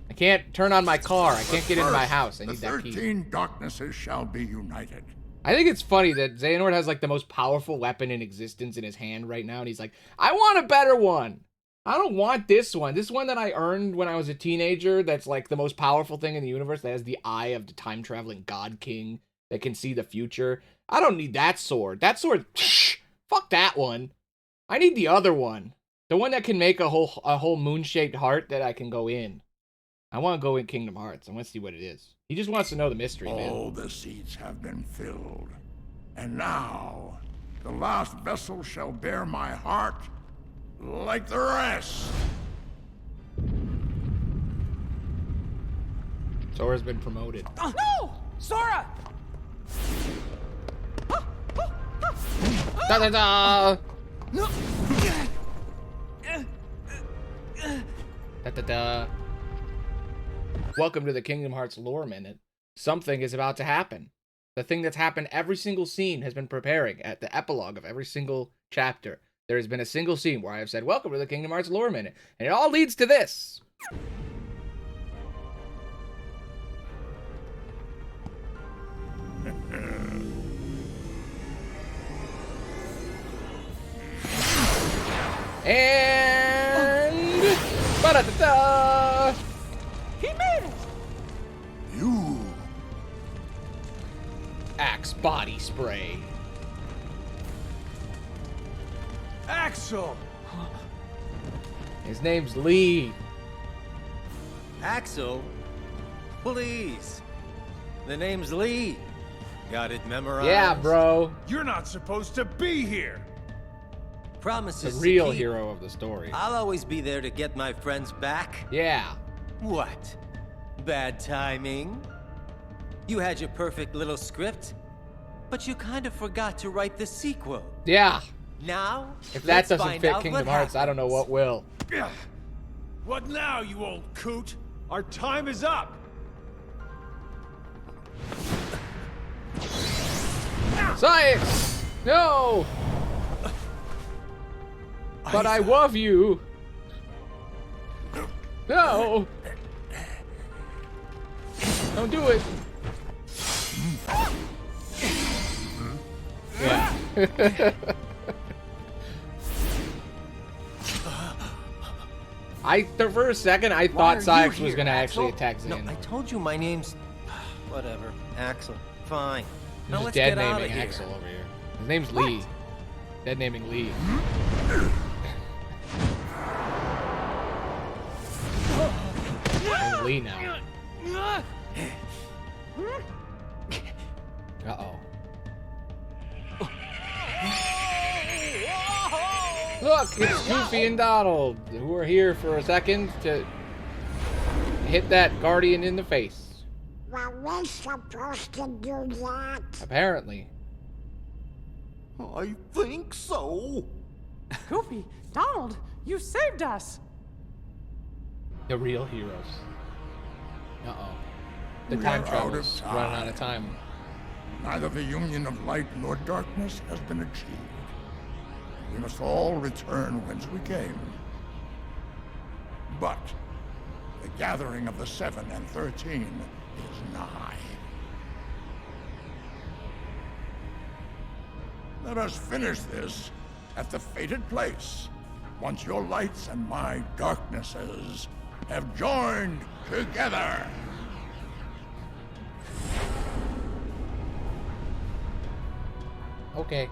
I can't turn on my car. I can't get into my house. I need the that key. 13 darknesses shall be united. I think it's funny that Xehanort has like the most powerful weapon in existence in his hand right now, and he's like, I want a better one. I don't want this one. This one that I earned when I was a teenager, that's like the most powerful thing in the universe, that has the eye of the time-traveling God King that can see the future. I don't need that sword. That sword, fuck that one. I need the other one. The one that can make a whole moon-shaped heart that I can go in. I want to go in Kingdom Hearts. I want to see what it is. He just wants to know the mystery, man. All the seats have been filled. And now, the last vessel shall bear my heart like the rest. Sora's been promoted. No! Sora! Da da da! No! Da da da. Welcome to the Kingdom Hearts Lore Minute. Something is about to happen. The thing that's happened every single scene has been preparing at the epilogue of every single chapter. There has been a single scene where I have said, welcome to the Kingdom Hearts Lore Minute. And it all leads to this. And... ba-da-da-da! He made it! You. Axe body spray. Axel! His name's Lee. Axel? Please. The name's Lee. Got it memorized? Yeah, bro. You're not supposed to be here! The Promises real to keep. hero of the story. I'll always be there to get my friends back. Yeah. What? Bad timing? You had your perfect little script, but you kind of forgot to write the sequel. Yeah. Now, If that let's doesn't find fit out Kingdom what Hearts, I don't know what will. What now, you old coot? Our time is up! Science! No! But I love you. No! Don't do it. Yeah. For a second, I thought Sykes was gonna actually attack No, Xehanort. I told you my name's... Whatever. Axel. Fine. He's Now just let's dead get out of naming here. Axel over here. His name's Lee. Dead naming Lee. Name's Lee now. Uh-oh. Look, it's Goofy and Donald, who are here for a second to hit that Guardian in the face. Were we supposed to do that? Apparently. I think so. Goofy, Donald, you saved us! The real heroes. Uh-oh. The We time are out travel's of time. running out of time. Neither the union of light nor darkness has been achieved. We must all return whence we came. But the gathering of the 7 and 13 is nigh. Let us finish this at the fated place, once your lights and my darknesses have joined together. Okay.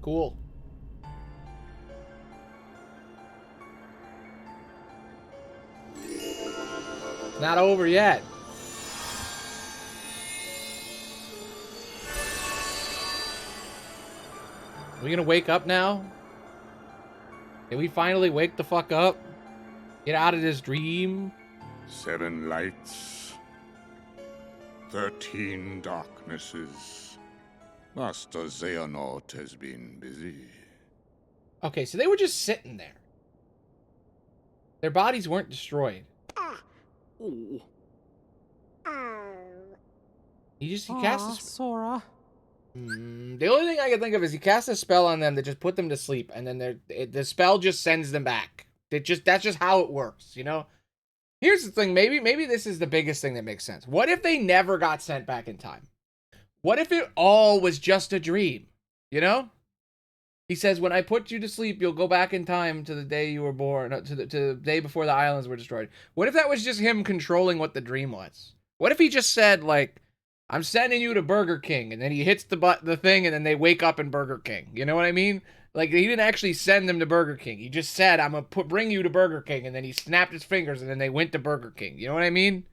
Cool. Not over yet. Are we gonna wake up now? Can we finally wake the fuck up? Get out of this dream? 7 lights, 13 darknesses. Master Xehanort has been busy. Okay, so they were just sitting there. Their bodies weren't destroyed. He cast a Sora. The only thing I can think of is he cast a spell on them that just put them to sleep, and then the spell just sends them back. That's just how it works, you know? Here's the thing, maybe this is the biggest thing that makes sense. What if they never got sent back in time? What if it all was just a dream? You know? He says, when I put you to sleep, you'll go back in time to the day you were born, to the day before the islands were destroyed. What if that was just him controlling what the dream was? What if he just said, like, I'm sending you to Burger King, and then he hits the thing, and then they wake up in Burger King. You know what I mean? Like, he didn't actually send them to Burger King. He just said, I'm going to bring you to Burger King, and then he snapped his fingers, and then they went to Burger King. You know what I mean?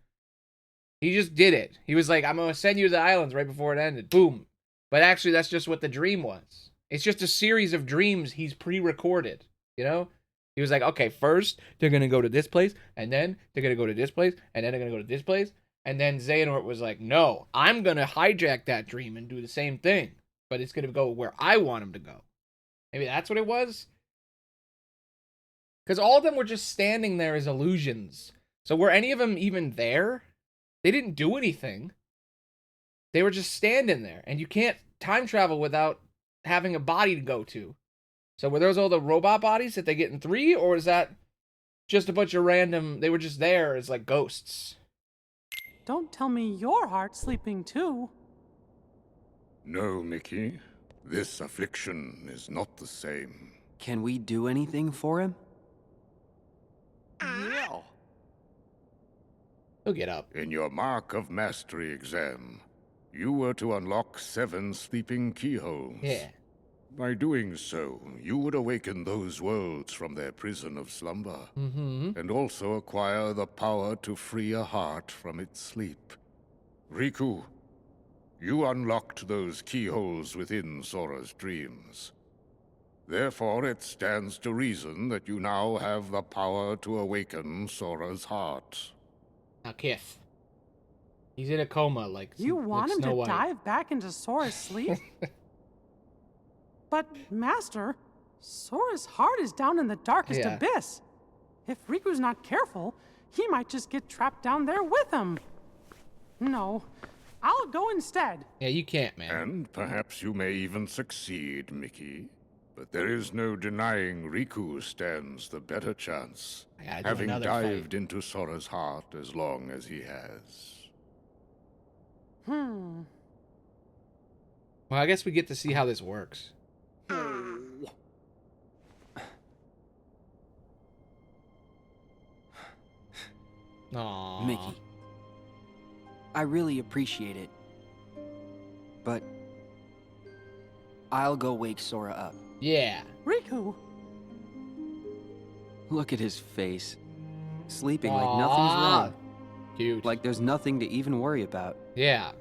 He just did it. He was like, I'm going to send you to the islands right before it ended. Boom. But actually, that's just what the dream was. It's just a series of dreams he's pre-recorded, you know? He was like, okay, first, they're going to go to this place, and then they're going to go to this place, and then they're going to go to this place. And then Xehanort was like, no, I'm going to hijack that dream and do the same thing. But it's going to go where I want him to go. Maybe that's what it was? Because all of them were just standing there as illusions. So were any of them even there? They didn't do anything. They were just standing there. And you can't time travel without having a body to go to. So were those all the robot bodies that they get in 3? Or is that just a bunch of random... They were just there as like ghosts? Don't tell me your heart's sleeping too. No, Mickey. This affliction is not the same. Can we do anything for him? Yeah. He'll get up. In your Mark of Mastery exam, you were to unlock 7 sleeping keyholes. Yeah. By doing so, you would awaken those worlds from their prison of slumber, and also acquire the power to free a heart from its sleep. Riku, you unlocked those keyholes within Sora's dreams. Therefore, it stands to reason that you now have the power to awaken Sora's heart. Now, Kith. He's in a coma, like You want him Snow to White. dive back into Sora's sleep? But, Master, Sora's heart is down in the darkest abyss. If Riku's not careful, he might just get trapped down there with him. No, I'll go instead. Yeah, you can't, man. And perhaps you may even succeed, Mickey. But there is no denying Riku stands the better chance, having dived into Sora's heart as long as he has. Well, I guess we get to see how this works. Aww. Mickey, I really appreciate it. But I'll go wake Sora up. Yeah. Riku! Look at his face. Sleeping like nothing's wrong. Cute. Like there's nothing to even worry about. Yeah.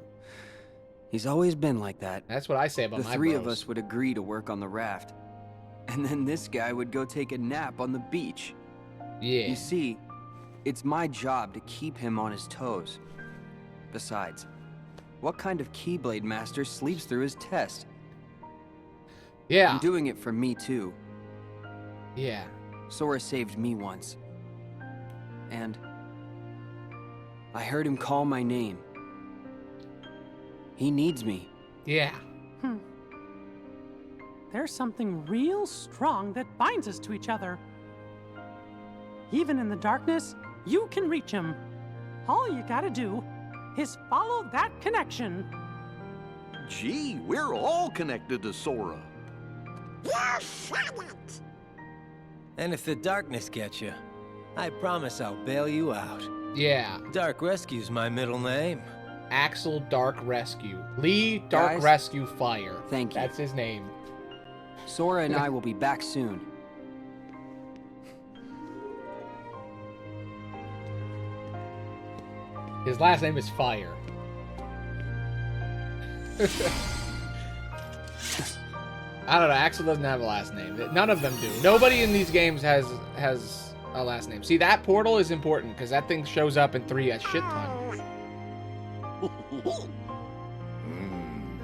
He's always been like that. That's what I say about the my three of bros. us would agree to work on the raft. And then this guy would go take a nap on the beach. Yeah. You see, it's my job to keep him on his toes. Besides, what kind of Keyblade master sleeps through his test? Yeah. I'm doing it for me too. Yeah. Sora saved me once. And I heard him call my name. He needs me. Yeah. There's something real strong that binds us to each other. Even in the darkness, you can reach him. All you gotta do is follow that connection. Gee, we're all connected to Sora. You said it! And if the darkness gets you, I promise I'll bail you out. Yeah. Dark Rescue's my middle name. Axel Dark Rescue. Lee Dark Guys, Rescue Fire. thank you. That's his name. Sora and I will be back soon. His last name is Fire. I don't know. Axel doesn't have a last name. None of them do. Nobody in these games has a last name. See, that portal is important because that thing shows up in 3 a shit ton.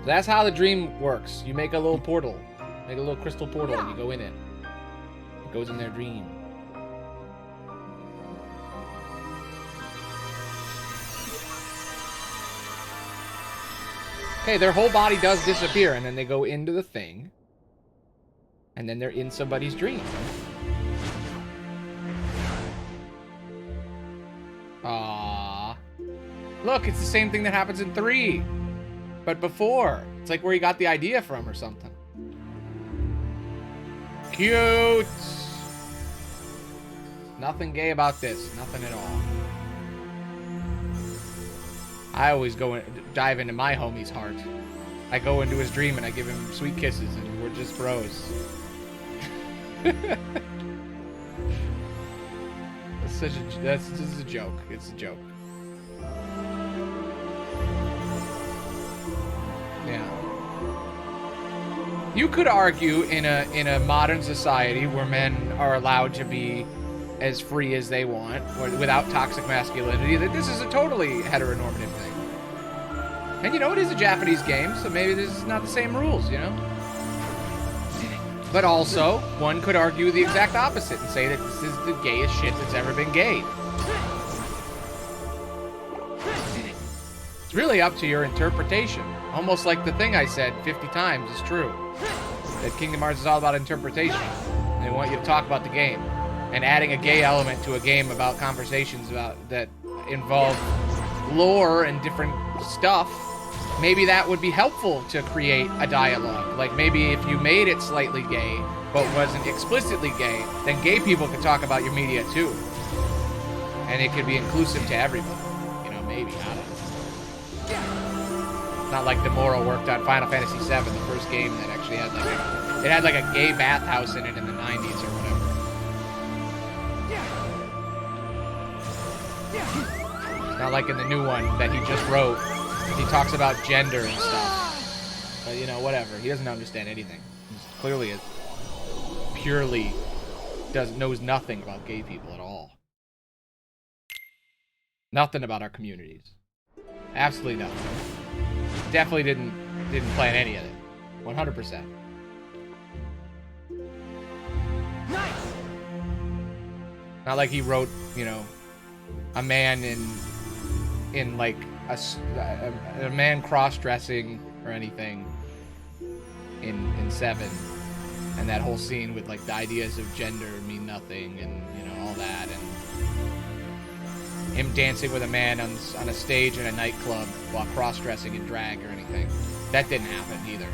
That's how the dream works. You make a little portal. Make a little crystal portal and you go in it. It goes in their dream. Okay, their whole body does disappear and then they go into the thing. And then they're in somebody's dream. Aww. Look, it's the same thing that happens in 3. But before. It's like where he got the idea from or something. Cute! Nothing gay about this. Nothing at all. I always dive into my homie's heart. I go into his dream and I give him sweet kisses and we're just bros. This is a joke. It's a joke. Yeah. You could argue in a modern society where men are allowed to be as free as they want, or without toxic masculinity, that this is a totally heteronormative thing. And you know, it is a Japanese game, so maybe this is not the same rules, you know? But also, one could argue the exact opposite and say that this is the gayest shit that's ever been gay. It's really up to your interpretation. Almost like the thing I said 50 times is true. That Kingdom Hearts is all about interpretation. They want you to talk about the game. And adding a gay element to a game about conversations about that involve lore and different stuff, maybe that would be helpful to create a dialogue. Like maybe if you made it slightly gay, but wasn't explicitly gay, then gay people could talk about your media too. And it could be inclusive to everybody. You know, maybe, I don't know. Not like Nomura worked on Final Fantasy VII, the first game that actually had like a gay bathhouse in it in the 90s or whatever. It's not like in the new one that he just wrote. He talks about gender and stuff. But, you know, whatever. He doesn't understand anything. He's clearly knows nothing about gay people at all. Nothing about our communities. Absolutely nothing. Definitely didn't plan any of it. 100%. Nice. Not like he wrote, you know, a man in like a man cross-dressing or anything in 7, and that whole scene with like the ideas of gender mean nothing and, you know, all that, and him dancing with a man on a stage in a nightclub while cross-dressing in drag or anything. That didn't happen either.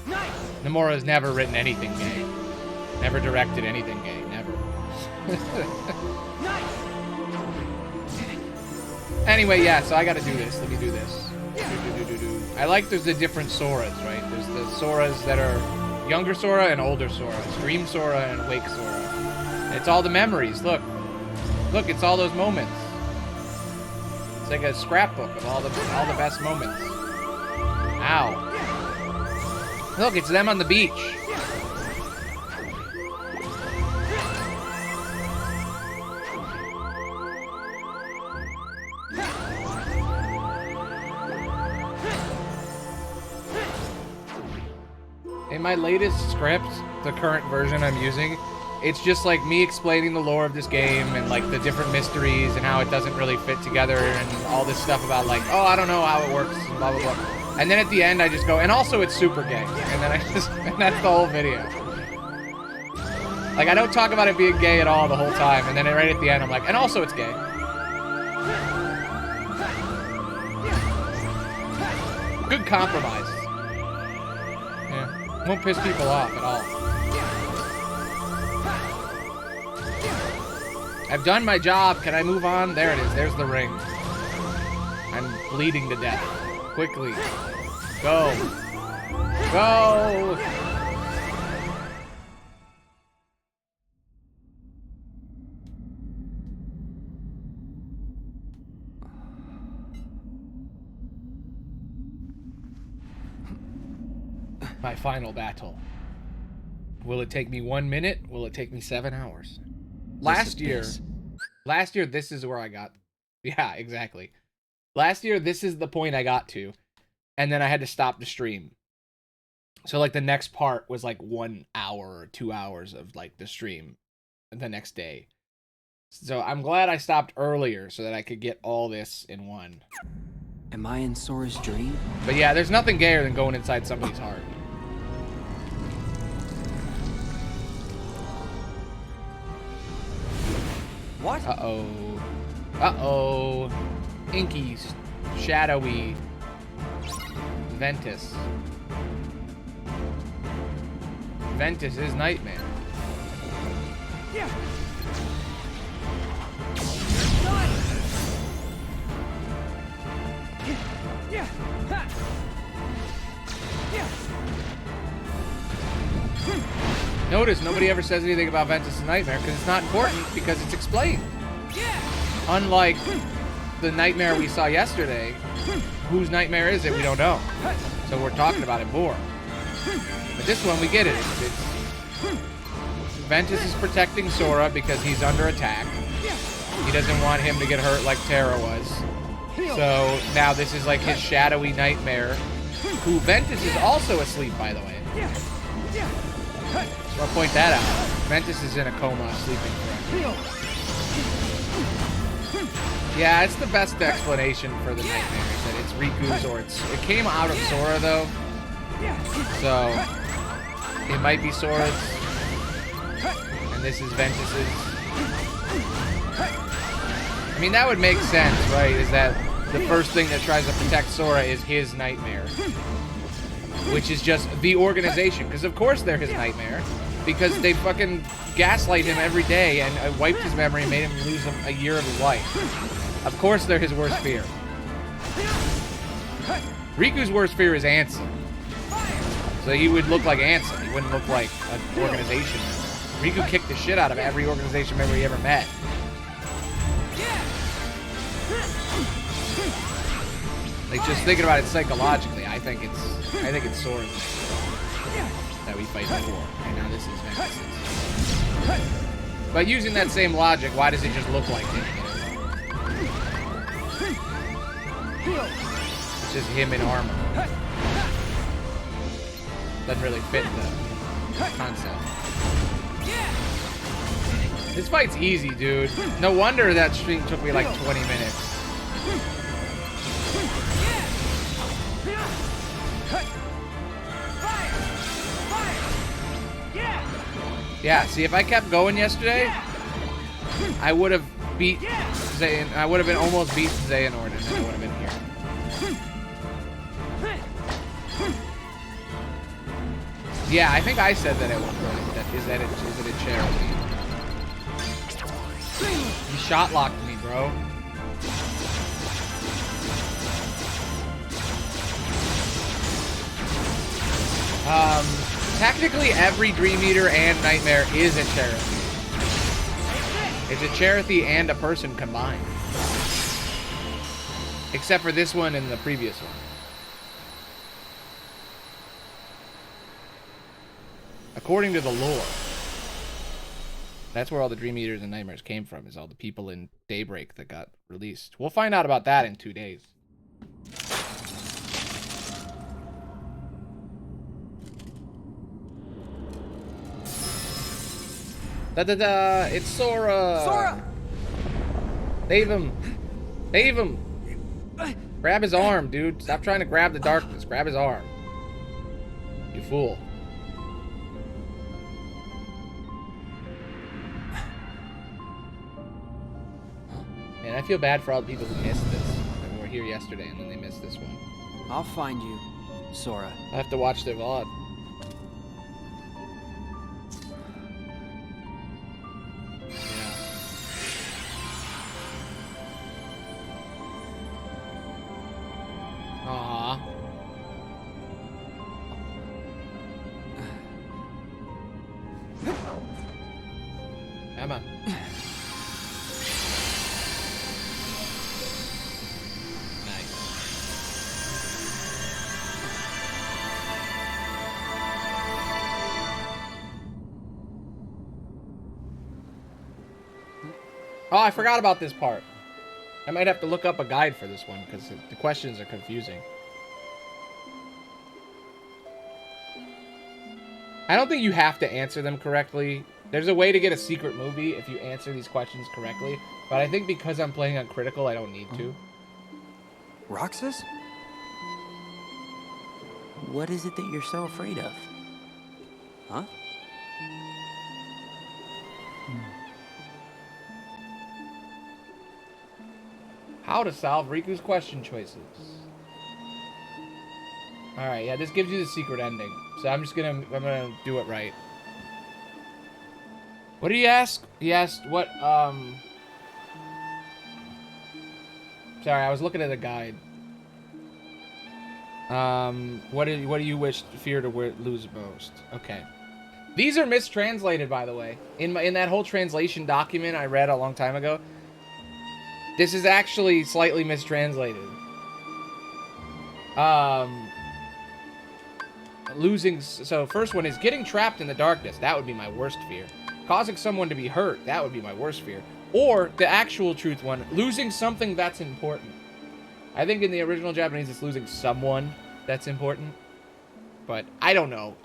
Nice. Nomura has never written anything gay. Never directed anything gay. Never. Nice. Anyway, yeah, so I gotta do this. Let me do this. I like there's the different Soras, right? There's the Soras that are younger Sora and older Sora. Dream Sora and Wake Sora. And it's all the memories. Look, it's all those moments. It's like a scrapbook of all the best moments. Ow. Look, it's them on the beach. In my latest script, the current version I'm using, it's just like me explaining the lore of this game and like the different mysteries and how it doesn't really fit together and all this stuff about like, oh, I don't know how it works, and blah, blah, blah. And then at the end, I just go, and also it's super gay. And then and that's the whole video. Like, I don't talk about it being gay at all the whole time. And then right at the end, I'm like, and also it's gay. Good compromise. Yeah. Won't piss people off at all. I've done my job. Can I move on? There it is. There's the ring. I'm bleeding to death. Quickly. Go. Go! My final battle. Will it take me 1 minute? Will it take me 7 hours? Last year, this is where I got. Yeah, exactly. Last year, this is the point I got to. And then I had to stop the stream. So, like, the next part was, like, 1 hour or 2 hours of, like, the stream the next day. So, I'm glad I stopped earlier so that I could get all this in one. Am I in Sora's dream? But yeah, there's nothing gayer than going inside somebody's heart. What? Uh-oh. Uh-oh. Inky, shadowy, Ventus. Ventus is Nightmare. Yeah. Yeah. Ha. Yeah. Notice nobody ever says anything about Ventus' Nightmare because it's not important because it's explained. Unlike the Nightmare we saw yesterday, whose Nightmare is it? We don't know. So we're talking about it more. But this one, we get it. Ventus is protecting Sora because he's under attack. He doesn't want him to get hurt like Terra was. So now this is like his shadowy Nightmare, who Ventus is also asleep, by the way. So I'll point that out. Ventus is in a coma, sleeping forever. Yeah, it's the best explanation for the Nightmare, is that it's Riku's or it came out of Sora, though. So it might be Sora's, and this is Ventus's. I mean, that would make sense, right? Is that the first thing that tries to protect Sora is his Nightmare, which is just the organization, because of course they're his Nightmare, because they fucking gaslight him every day and wiped his memory and made him lose a year of his life. Of course they're his worst fear. Riku's worst fear is Ansem. So he would look like Ansem. He wouldn't look like an organization member. Riku kicked the shit out of every organization member he ever met. Like, just thinking about it psychologically, I think it's Sora that we fight for, and now this is Ventus's. But using that same logic, why does it just look like him? It's just him in armor. Doesn't really fit the concept. This fight's easy, dude. No wonder that stream took me like 20 minutes. Yeah, see, if I kept going yesterday, I would have beat Xehanort. I would have been almost beat Xehanort, and then I would have been here. Yeah, I think I said that at one point. Is it a charity? He shot locked me, bro. Technically, every Dream Eater and Nightmare is a Cherokee. It's a Cherokee and a person combined. Except for this one and the previous one. According to the lore. That's where all the Dream Eaters and Nightmares came from, is all the people in Daybreak that got released. We'll find out about that in 2 days. Da-da-da! It's Sora! Sora! Save him! Save him! Grab his arm, dude. Stop trying to grab the darkness. Grab his arm. You fool. And I feel bad for all the people who missed this. I mean, we were here yesterday and then they missed this one. I'll find you, Sora. I have to watch their VOD. Aww. Emma. Nice. Oh, I forgot about this part. I might have to look up a guide for this one because the questions are confusing. I don't think you have to answer them correctly. There's a way to get a secret movie if you answer these questions correctly, but I think because I'm playing on critical, I don't need to. Roxas? What is it that you're so afraid of? Huh? How to solve Riku's question choices. Alright, yeah, this gives you the secret ending. So I'm gonna do it right. What did he ask? He asked what, Sorry, I was looking at a guide. What do you wish fear to lose most? Okay. These are mistranslated, by the way. In that whole translation document I read a long time ago, this is actually slightly mistranslated. So first one is getting trapped in the darkness. That would be my worst fear. Causing someone to be hurt. That would be my worst fear. Or the actual truth one, losing something that's important. I think in the original Japanese it's losing someone that's important. But I don't know.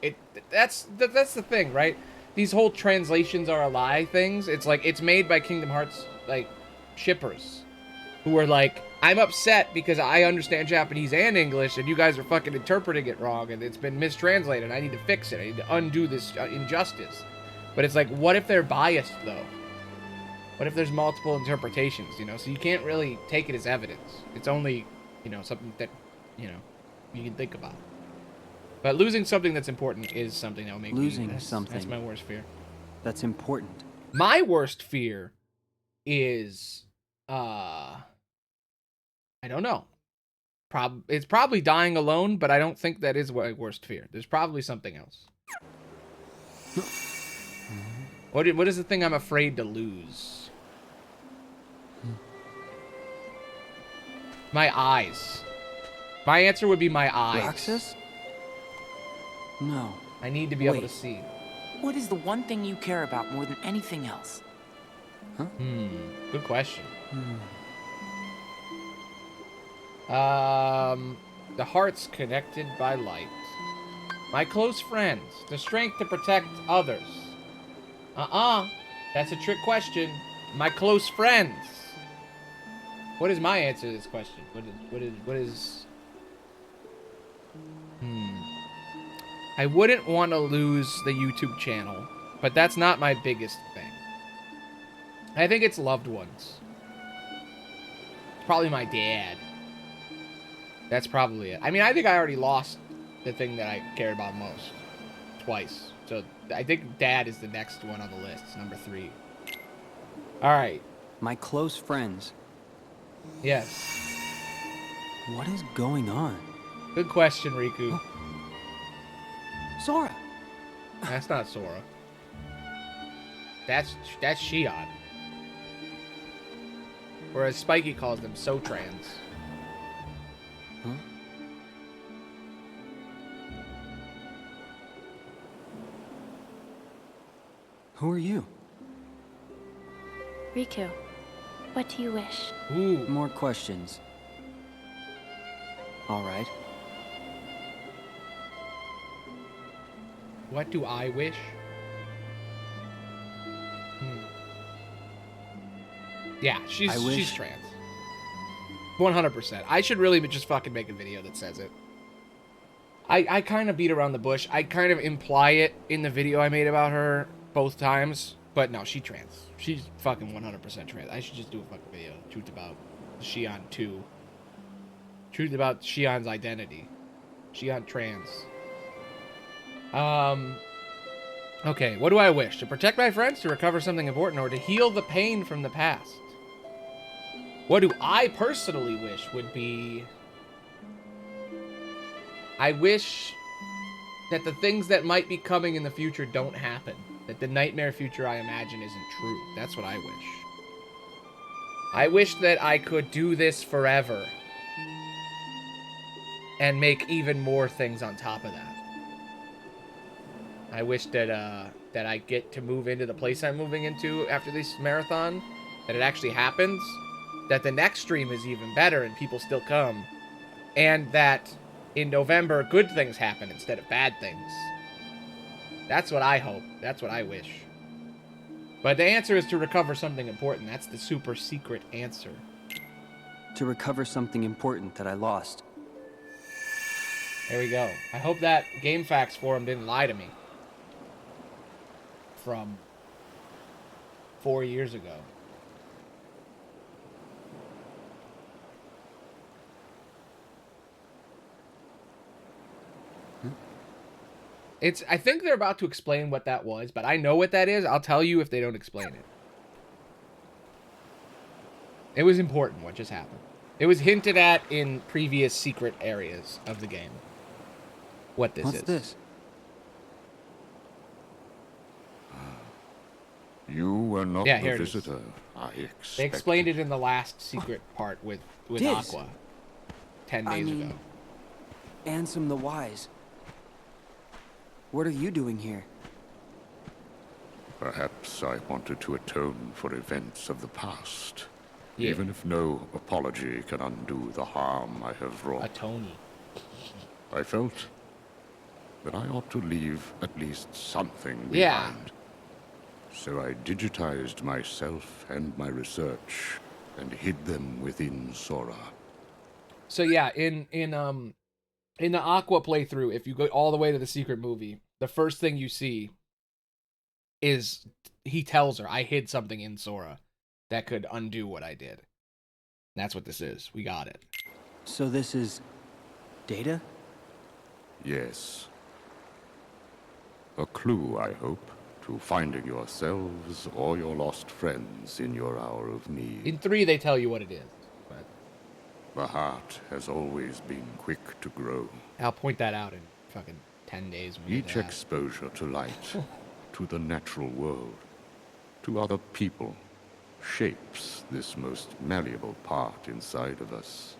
That's the thing, right? These whole translations are a lie things. It's like it's made by Kingdom Hearts like shippers who are like, I'm upset because I understand Japanese and English and you guys are fucking interpreting it wrong and it's been mistranslated. I need to fix it. I need to undo this injustice. But it's like, what if they're biased though? What if there's multiple interpretations, you know? So you can't really take it as evidence. It's only, you know, something that, you know, you can think about. But losing something that's important is something that will make losing something. That's my worst fear. That's important. My worst fear is, I don't know. It's probably dying alone, but I don't think that is my worst fear. There's probably something else. What is the thing I'm afraid to lose? My eyes. My answer would be my eyes. Roxas? No. I need to be able to see. What is the one thing you care about more than anything else? Huh? Good question. The heart's connected by light. My close friends. The strength to protect others. That's a trick question. My close friends. What is my answer to this question? What is... I wouldn't want to lose the YouTube channel, but that's not my biggest thing. I think it's loved ones. Probably my dad. That's probably it. I mean, I think I already lost the thing that I care about most. Twice. So I think dad is the next one on the list. It's number 3. Alright. My close friends. Yes. What is going on? Good question, Riku. Sora. That's not Sora. That's Shion. Or as Spiky calls them, Sotrans. Huh? Who are you? Riku, what do you wish? Ooh. More questions. All right. What do I wish? Yeah, she's trans. 100%. I should really just fucking make a video that says it. I kind of beat around the bush. I kind of imply it in the video I made about her both times. But no, she's trans. She's fucking 100% trans. I should just do a fucking video. Truth about Shion 2. Truth about Shion's identity. Shion trans. Okay, what do I wish? To protect my friends, to recover something important, or to heal the pain from the past? What do I personally wish would be... I wish that the things that might be coming in the future don't happen. That the nightmare future I imagine isn't true. That's what I wish. I wish that I could do this forever. And make even more things on top of that. I wish that that I get to move into the place I'm moving into after this marathon. That it actually happens. That the next stream is even better and people still come. And that in November, good things happen instead of bad things. That's what I hope. That's what I wish. But the answer is to recover something important. That's the super secret answer. To recover something important that I lost. There we go. I hope that GameFAQs forum didn't lie to me. From 4 years ago. I think they're about to explain what that was, but I know what that is. I'll tell you if they don't explain it. It was important what just happened. It was hinted at in previous secret areas of the game. What this is. What's this? You were not Yeah, the here it is. visitor I expected. They explained it in the last secret part with Diz. Aqua 10 days ago. Ansem the Wise. What are you doing here? Perhaps I wanted to atone for events of the past. Yeah. Even if no apology can undo the harm I have wrought. Atone. I felt that I ought to leave at least something Yeah. behind. So I digitized myself and my research and hid them within Sora. So yeah, in the Aqua playthrough, if you go all the way to the secret movie, the first thing you see is he tells her, I hid something in Sora that could undo what I did. That's what this is. We got it. So this is data? Yes. A clue, I hope, to finding yourselves or your lost friends in your hour of need. In 3, they tell you what it is. But The heart has always been quick to grow. I'll point that out in fucking 10 days. When we Each do that. exposure to light, to the natural world, to other people, shapes this most malleable part inside of us.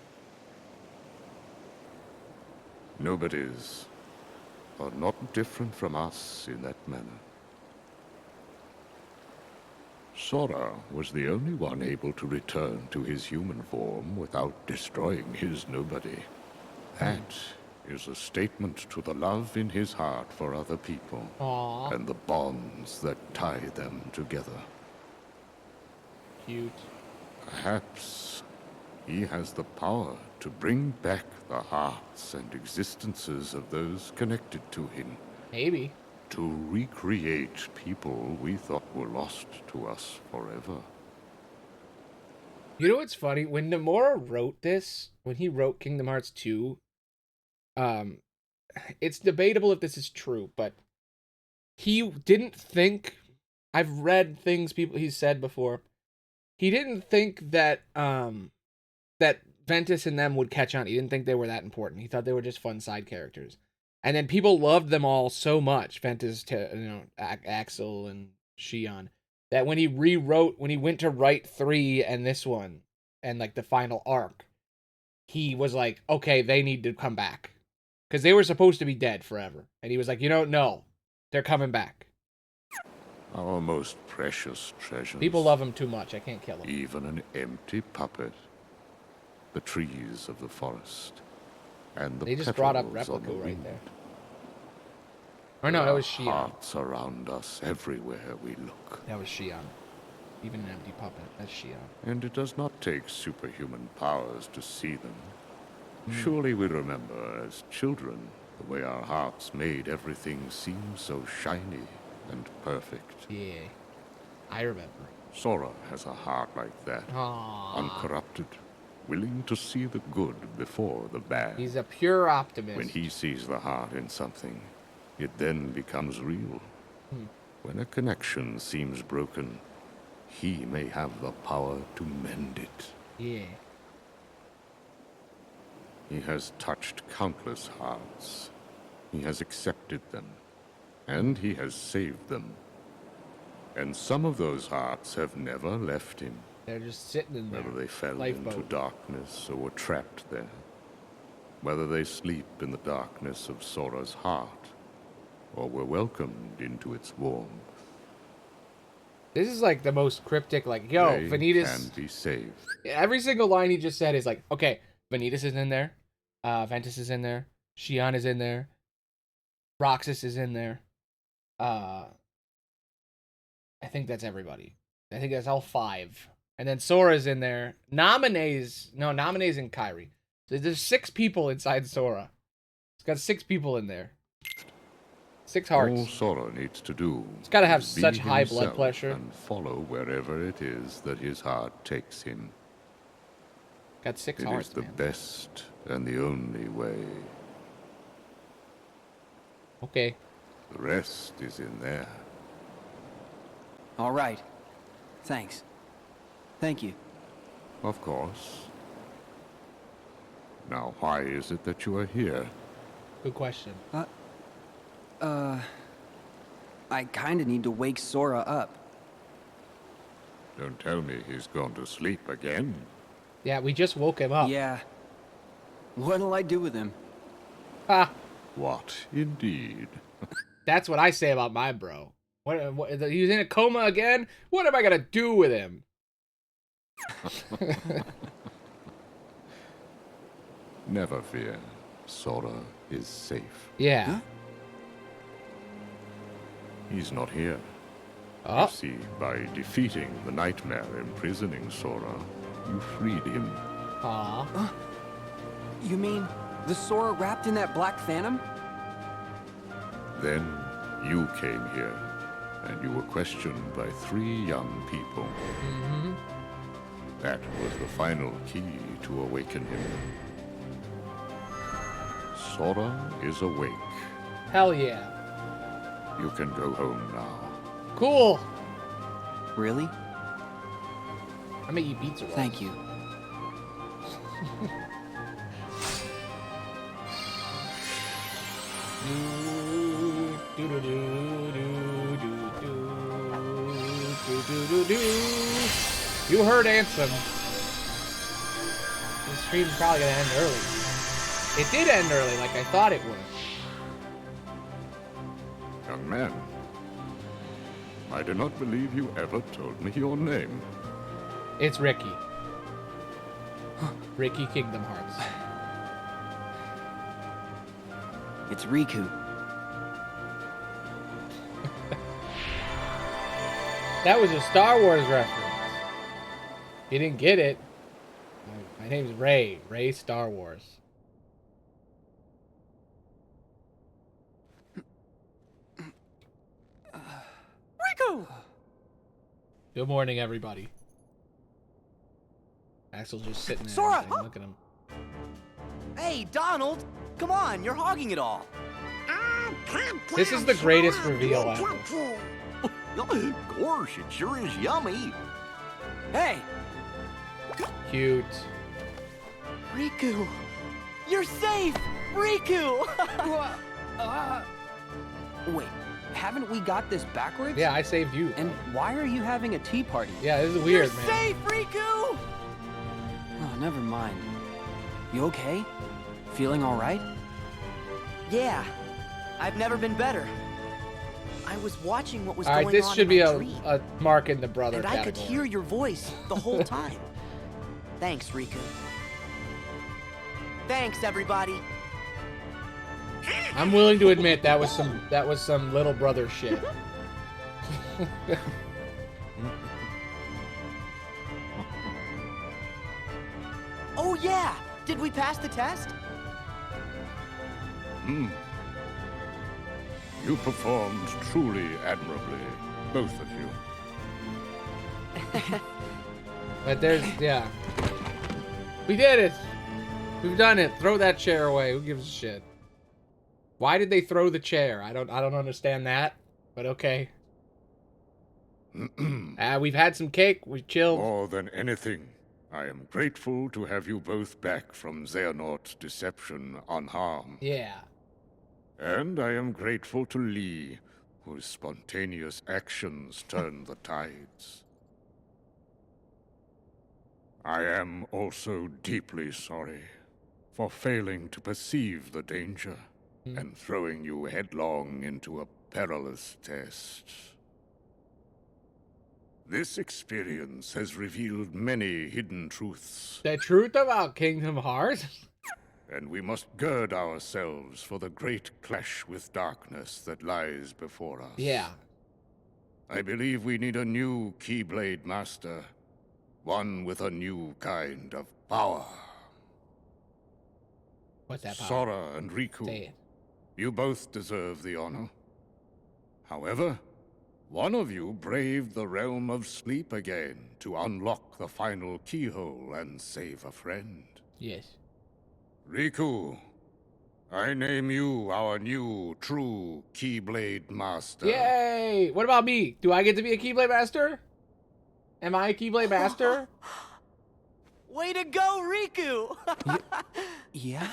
Nobody's are not different from us in that manner. Sora was the only one able to return to his human form without destroying his nobody. That is a statement to the love in his heart for other people. Aww. And the bonds that tie them together. Cute. Perhaps he has the power to bring back the hearts and existences of those connected to him. Maybe. To recreate people we thought were lost to us forever. You know what's funny? When Nomura wrote this, when he wrote Kingdom Hearts 2, it's debatable if this is true, but he didn't think, I've read things he's said before, he didn't think that that Ventus and them would catch on. He didn't think they were that important. He thought they were just fun side characters. And then people loved them all so much, Ventus, Axel, and Shion, that when he went to write 3 and this one, and like the final arc, he was like, okay, they need to come back. Because they were supposed to be dead forever. And he was like, no, they're coming back. Our most precious treasures. People love him too much. I can't kill him. Even an empty puppet. The trees of the forest. And the They just brought up petals on the Replica right wind. there. Or no, that was Shion. Hearts around us everywhere we look. That was Shion. Even an empty puppet. That's Shion. And it does not take superhuman powers to see them. Surely we remember as children the way our hearts made everything seem so shiny and perfect. Yeah, I remember. Sora has a heart like that. Aww. Uncorrupted, willing to see the good before the bad. He's a pure optimist. When he sees the heart in something, it then becomes real. When a connection seems broken, he may have the power to mend it. Yeah. He has touched countless hearts. He has accepted them, and he has saved them. And some of those hearts have never left him. They're just sitting in there. Whether they fell Lifeboat. into darkness or were trapped there. Whether they sleep in the darkness of Sora's heart, or were welcomed into its warmth. This is like the most cryptic, like, yo, They Vanitas can be saved. Every single line he just said is like, okay, Vanitas is in there, Ventus is in there, Xion is in there, Roxas is in there. I think that's everybody. I think that's all 5. And then Sora's in there. Naminé's in Kairi. So there's 6 people inside Sora. It's got 6 people in there. 6 hearts. All Sora needs to do It's gotta have is be such high blood himself pressure. and follow wherever it is that his heart takes him. Got 6 It hearts, is the man. best and the only way. Okay. The rest is in there. All right. Thanks. Thank you. Of course. Now, why is it that you are here? Good question. I kinda need to wake Sora up. Don't tell me he's gone to sleep again. Yeah, we just woke him up. Yeah. What'll I do with him? Ha! What, indeed? That's what I say about my bro. What, he was in a coma again? What am I gonna do with him? Never fear. Sora is safe. Yeah. Huh? He's not here. Oh. You see, by defeating the nightmare imprisoning Sora, you freed him. Aw. You mean the Sora wrapped in that black phantom? Then you came here, and you were questioned by 3 young people. Mm-hmm. That was the final key to awaken him. Sora is awake. Hell yeah. You can go home now. Cool. Really? I make you pizza rolls. Thank you. You heard Ansem. This stream's probably gonna end early. It did end early, like I thought it would. Young man, I do not believe you ever told me your name. It's Ricky. Ricky Kingdom Hearts. It's Riku. That was a Star Wars reference. You didn't get it. My name's Ray. Ray Star Wars. Riku! Good morning, everybody. Axel's just sitting there. Sora! Look at him. Hey, Donald! Come on, you're hogging it all. This is the greatest reveal ever. Gosh, it sure is yummy. Hey! Cute. Riku! You're safe! Riku! Wait, haven't we got this backwards? Yeah, I saved you. And why are you having a tea party? Yeah, this is weird, You're man. safe, Riku! Oh, never mind. You okay? Feeling all right? Yeah, I've never been better. I was watching what was All going right, this on should in be my a dream, mark in the brother and category. I could hear your voice the whole time. Thanks, Riku. Thanks, everybody. I'm willing to admit that was some little brother shit. Oh yeah! Did we pass the test? You performed truly admirably, both of you. But there's, yeah. We did it. We've done it. Throw that chair away. Who gives a shit? Why did they throw the chair? I don't understand that. But okay. We've had some cake. We chilled. More than anything, I am grateful to have you both back from Xehanort's deception unharmed. Yeah. And I am grateful to Lee, whose spontaneous actions turned the tides. I am also deeply sorry for failing to perceive the danger and throwing you headlong into a perilous test. This experience has revealed many hidden truths. The truth about Kingdom Hearts? And we must gird ourselves for the great clash with darkness that lies before us. Yeah. I believe we need a new Keyblade Master. One with a new kind of power. What's that power? Sora and Riku, Say it. you both deserve the honor. However, one of you braved the realm of sleep again to unlock the final keyhole and save a friend. Yes. Riku, I name you our new true Keyblade Master. Yay! What about me? Do I get to be a Keyblade Master? Am I a Keyblade Master? Way to go, Riku! Yeah?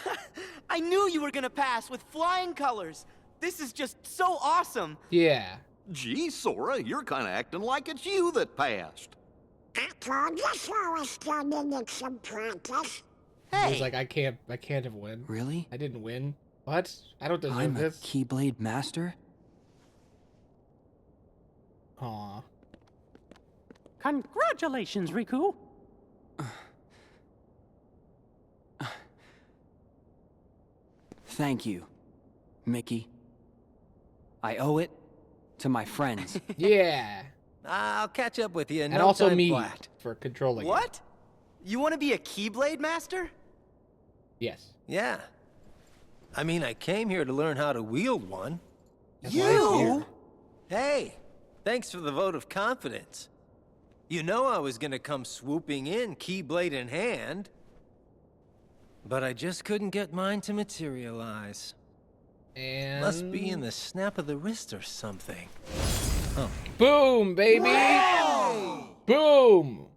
I knew you were gonna pass with flying colors. This is just so awesome. Yeah. Gee, Sora, you're kind of acting like it's you that passed. I told you Sora still needed some practice. He was like, I can't have win. Really? I didn't win. What? I don't deserve I'm a this. Keyblade Master? Aw. Congratulations, Riku. Thank you, Mickey. I owe it to my friends. Yeah. I'll catch up with you in And no also time me flat. for controlling it. What? You want to be a Keyblade Master? Yes. Yeah. I mean, I came here to learn how to wield one. That's why it's here. Hey, thanks for the vote of confidence. You know I was gonna come swooping in, Keyblade in hand. But I just couldn't get mine to materialize. And Must be in the snap of the wrist or something. Oh. Boom, baby! Wow! Boom!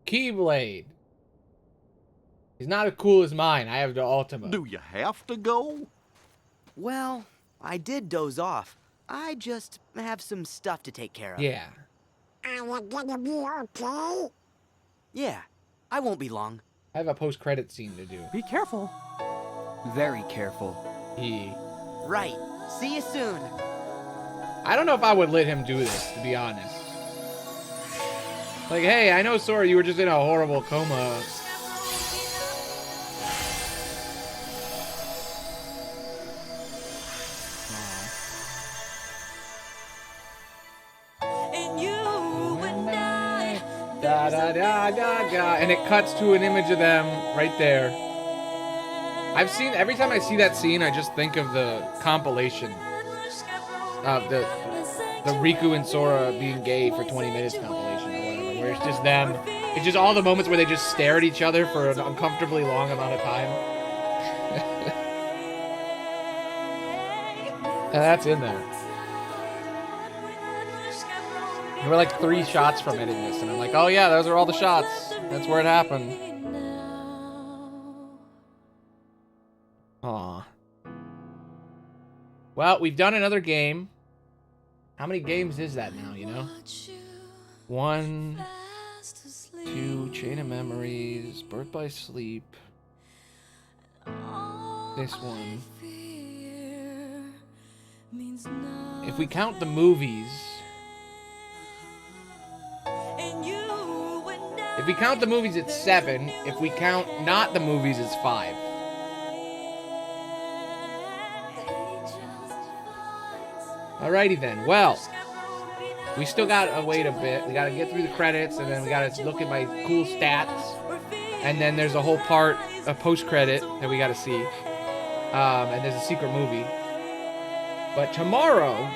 Keyblade. He's not as cool as mine. I have the Ultima. Do you have to go? Well, I did doze off. I just have some stuff to take care of. Yeah. Are you gonna be okay? Yeah, I won't be long. I have a post-credit scene to do. Be careful. Very careful. Right. See you soon. I don't know if I would let him do this, to be honest. Like, hey, I know, Sora, you were just in a horrible coma. Da, da, da, da, da. And it cuts to an image of them right there. I've seen, every time I see that scene, I just think of the compilation of the Riku and Sora being gay for 20 minutes compilation or whatever, where it's just them. It's just all the moments where they just stare at each other for an uncomfortably long amount of time. And that's in there. And we're like 3 shots from editing this, and I'm like, oh yeah, those are all the shots. That's where it happened. Aw. Well, we've done another game. How many games is that now, you know? 1, 2, Chain of Memories, Birth by Sleep. This one. If we count the movies... If we count the movies, it's 7. If we count not the movies, it's 5. Alrighty then. Well, we still got to wait a bit. We got to get through the credits, and then we got to look at my cool stats. And then there's a whole part, a post-credit that we got to see. And there's a secret movie. But tomorrow,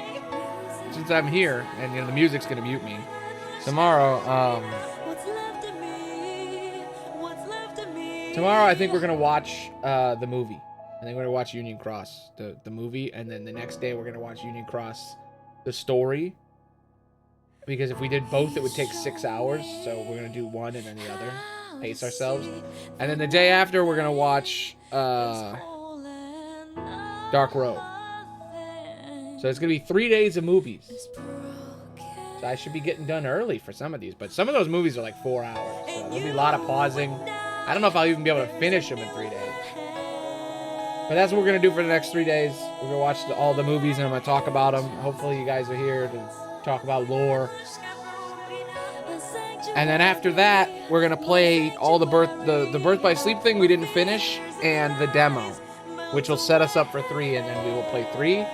since I'm here, and you know, the music's going to mute me, tomorrow, Tomorrow, I think we're gonna watch the movie. I think we're gonna watch Union Cross, the movie, and then the next day we're gonna watch Union Cross, the story. Because if we did both, it would take 6 hours. So we're gonna do one and then the other. Pace ourselves. And then the day after, we're gonna watch Dark Road. So it's gonna be 3 days of movies. So I should be getting done early for some of these, but some of those movies are like 4 hours. So there'll be a lot of pausing. I don't know if I'll even be able to finish them in 3 days. But that's what we're gonna do for the next 3 days. We're gonna watch all the movies and I'm gonna talk about them. Hopefully you guys are here to talk about lore. And then after that, we're gonna play all the Birth by Sleep thing we didn't finish and the demo, which will set us up for 3, and then we will play 3.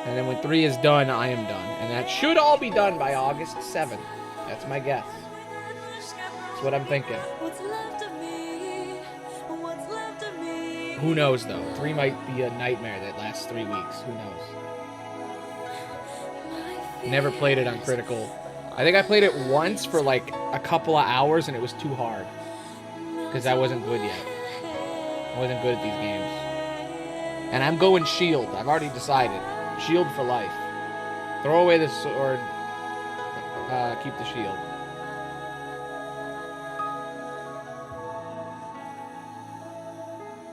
And then when 3 is done, I am done. And that should all be done by August 7th. That's my guess. That's what I'm thinking. Who knows, though? 3 might be a nightmare that lasts 3 weeks. Who knows? Never played it on Critical. I think I played it once for like a couple of hours, and it was too hard. Because I wasn't good yet. I wasn't good at these games. And I'm going Shield. I've already decided. Shield for life. Throw away the sword. Keep the shield.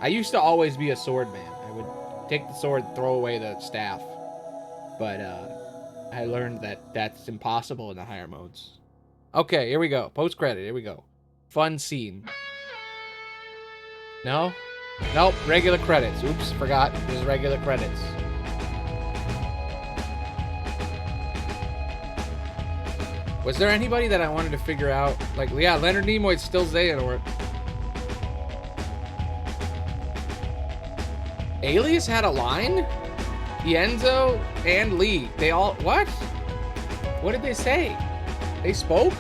I used to always be a sword man. I would take the sword, throw away the staff. But I learned that that's impossible in the higher modes. Okay, here we go. Post-credit. Here we go. Fun scene. No? Nope. Regular credits. Oops, forgot. There's regular credits. Was there anybody that I wanted to figure out? Like, yeah, Leonard Nimoy's still Xehanort. Alias had a line? Ienzo and Lee. They all... What? What did they say? They spoke?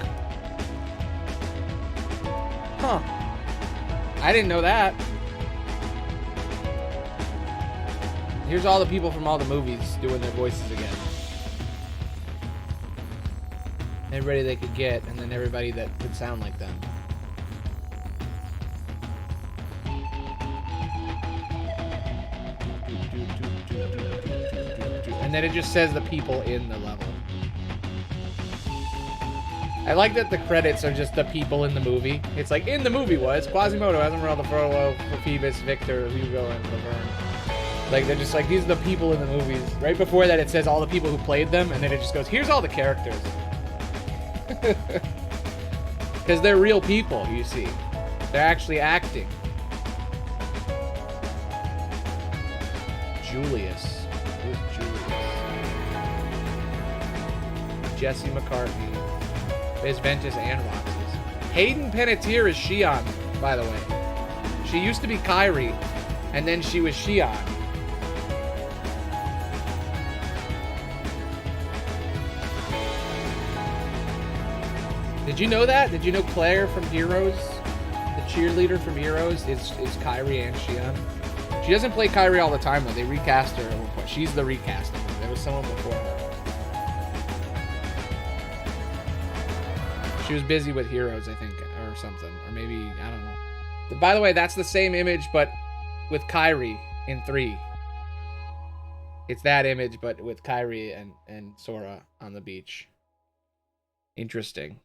Huh. I didn't know that. Here's all the people from all the movies doing their voices again. Everybody they could get, and then everybody that could sound like them. And then it just says the people in the level. I like that the credits are just the people in the movie. It's like, in the movie was Quasimodo, Esmeralda, Frollo, Phoebus, Victor, Hugo, and Laverne. Like, they're just like, these are the people in the movies. Right before that, it says all the people who played them, and then it just goes, here's all the characters. Because they're real people, you see. They're actually acting. Julius. Who's Julius? Jesse McCartney. Biz Ventus and Roxas. Hayden Panettiere is Shion, by the way. She used to be Kairi, and then she was Shion. Did you know that? Did you know Claire from Heroes, the cheerleader from Heroes, is Kairi and Shion? She doesn't play Kairi all the time, though. They recast her at one point. She's the recast. There was someone before her. She was busy with Heroes, I think, or something. Or maybe, I don't know. By the way, that's the same image, but with Kairi in 3. It's that image, but with Kairi and Sora on the beach. Interesting.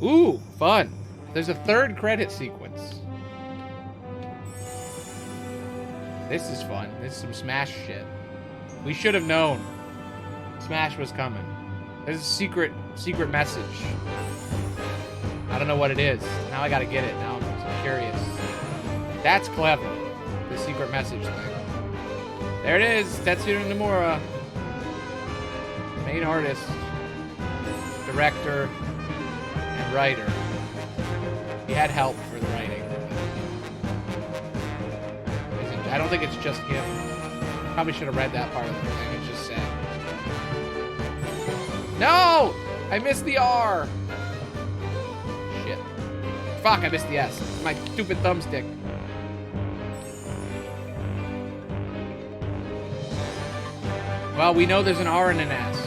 Ooh, fun. There's a 3rd credit sequence. This is fun. This is some Smash shit. We should have known Smash was coming. There's a secret message. I don't know what it is. Now I gotta get it. Now I'm curious. That's clever. The secret message thing. There it is. Tetsuya Nomura. Main artist. Director. And writer. He had help for the writing. I don't think it's just him. Probably should have read that part of the thing. It's just sad. No! I missed the R. Shit. Fuck, I missed the S. My stupid thumbstick. Well, we know there's an R and an S.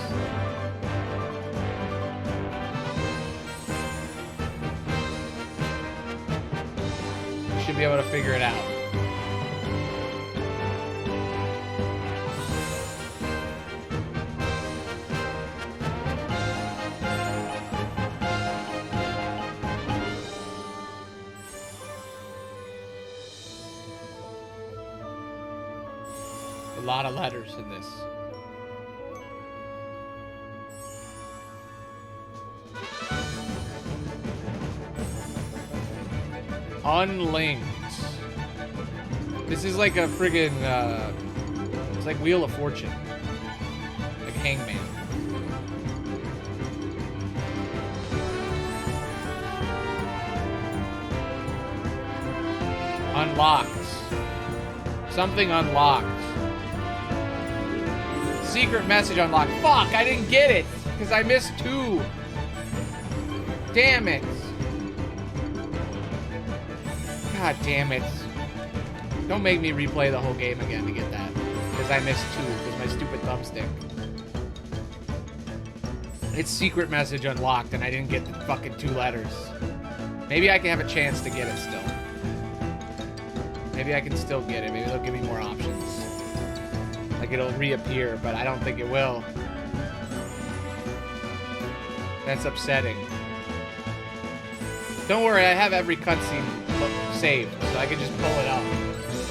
be able to figure it out. A lot of letters in this. Unlinked. This is like a friggin', it's like Wheel of Fortune. Like Hangman. Unlocked. Something unlocked. Secret message unlocked. Fuck, I didn't get it because I missed 2. Damn it. God damn it. Don't make me replay the whole game again to get that. Because I missed 2 because my stupid thumbstick. It's secret message unlocked and I didn't get the fucking 2 letters. Maybe I can have a chance to get it still. Maybe I can still get it. Maybe they'll give me more options. Like it'll reappear, but I don't think it will. That's upsetting. Don't worry, I have every cutscene saved, so I can just pull it up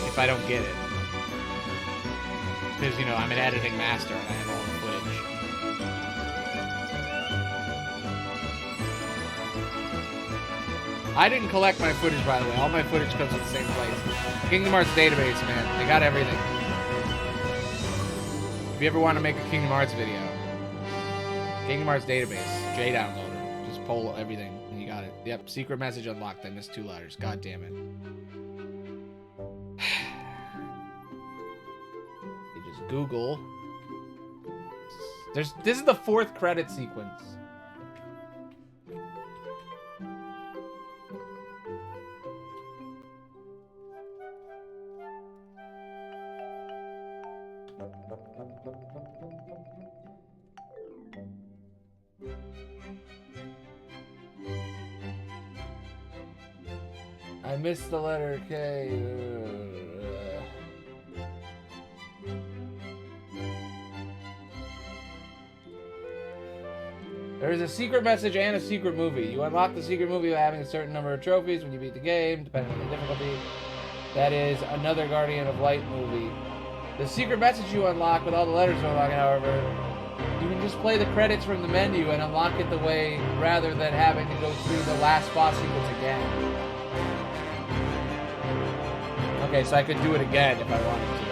if I don't get it. Because, you know, I'm an editing master and I have all the footage. I didn't collect my footage, by the way. All my footage comes from the same place. Kingdom Hearts database, man. They got everything. If you ever want to make a Kingdom Hearts video, Kingdom Hearts database, JDownloader. Just pull everything. You got it. Yep, secret message unlocked. I missed 2 letters. God damn it. You just Google. This is the 4th credit sequence. I missed the letter K. There is a secret message and a secret movie. You unlock the secret movie by having a certain number of trophies when you beat the game, depending on the difficulty. That is another Guardian of Light movie. The secret message you unlock with all the letters you unlock, however, you can just play the credits from the menu and unlock it the way rather than having to go through the last boss sequence again. Okay, so I could do it again if I wanted to.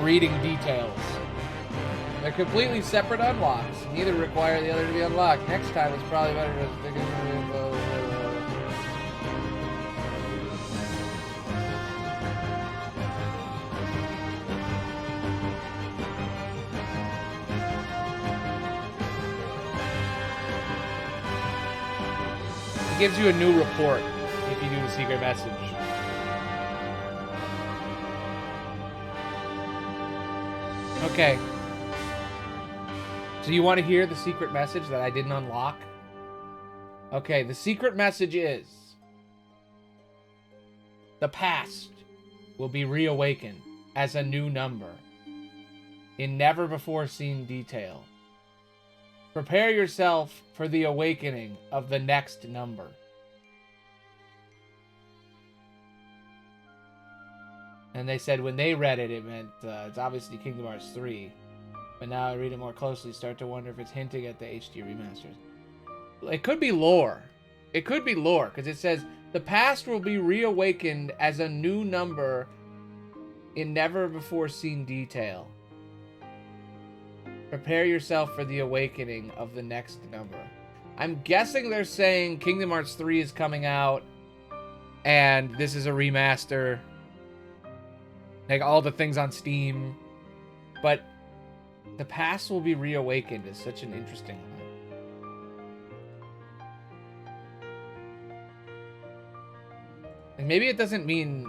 Reading details. They're completely separate unlocks. Neither require the other to be unlocked. Next time it's probably better to stick it It gives you a new report if you do the secret message. Okay. So you want to hear the secret message that I didn't unlock? Okay, the secret message is: the past will be reawakened as a new number in never-before-seen detail. Prepare yourself for the awakening of the next number. And they said when they read it, it meant it's obviously Kingdom Hearts 3. But now I read it more closely, start to wonder if it's hinting at the HD remasters. It could be lore. It could be lore, because it says, the past will be reawakened as a new number in never-before-seen detail. Prepare yourself for the awakening of the next number. I'm guessing they're saying Kingdom Hearts 3 is coming out And this is a remaster. Like all the things on Steam. But the past will be reawakened is such an interesting one. And maybe it doesn't mean...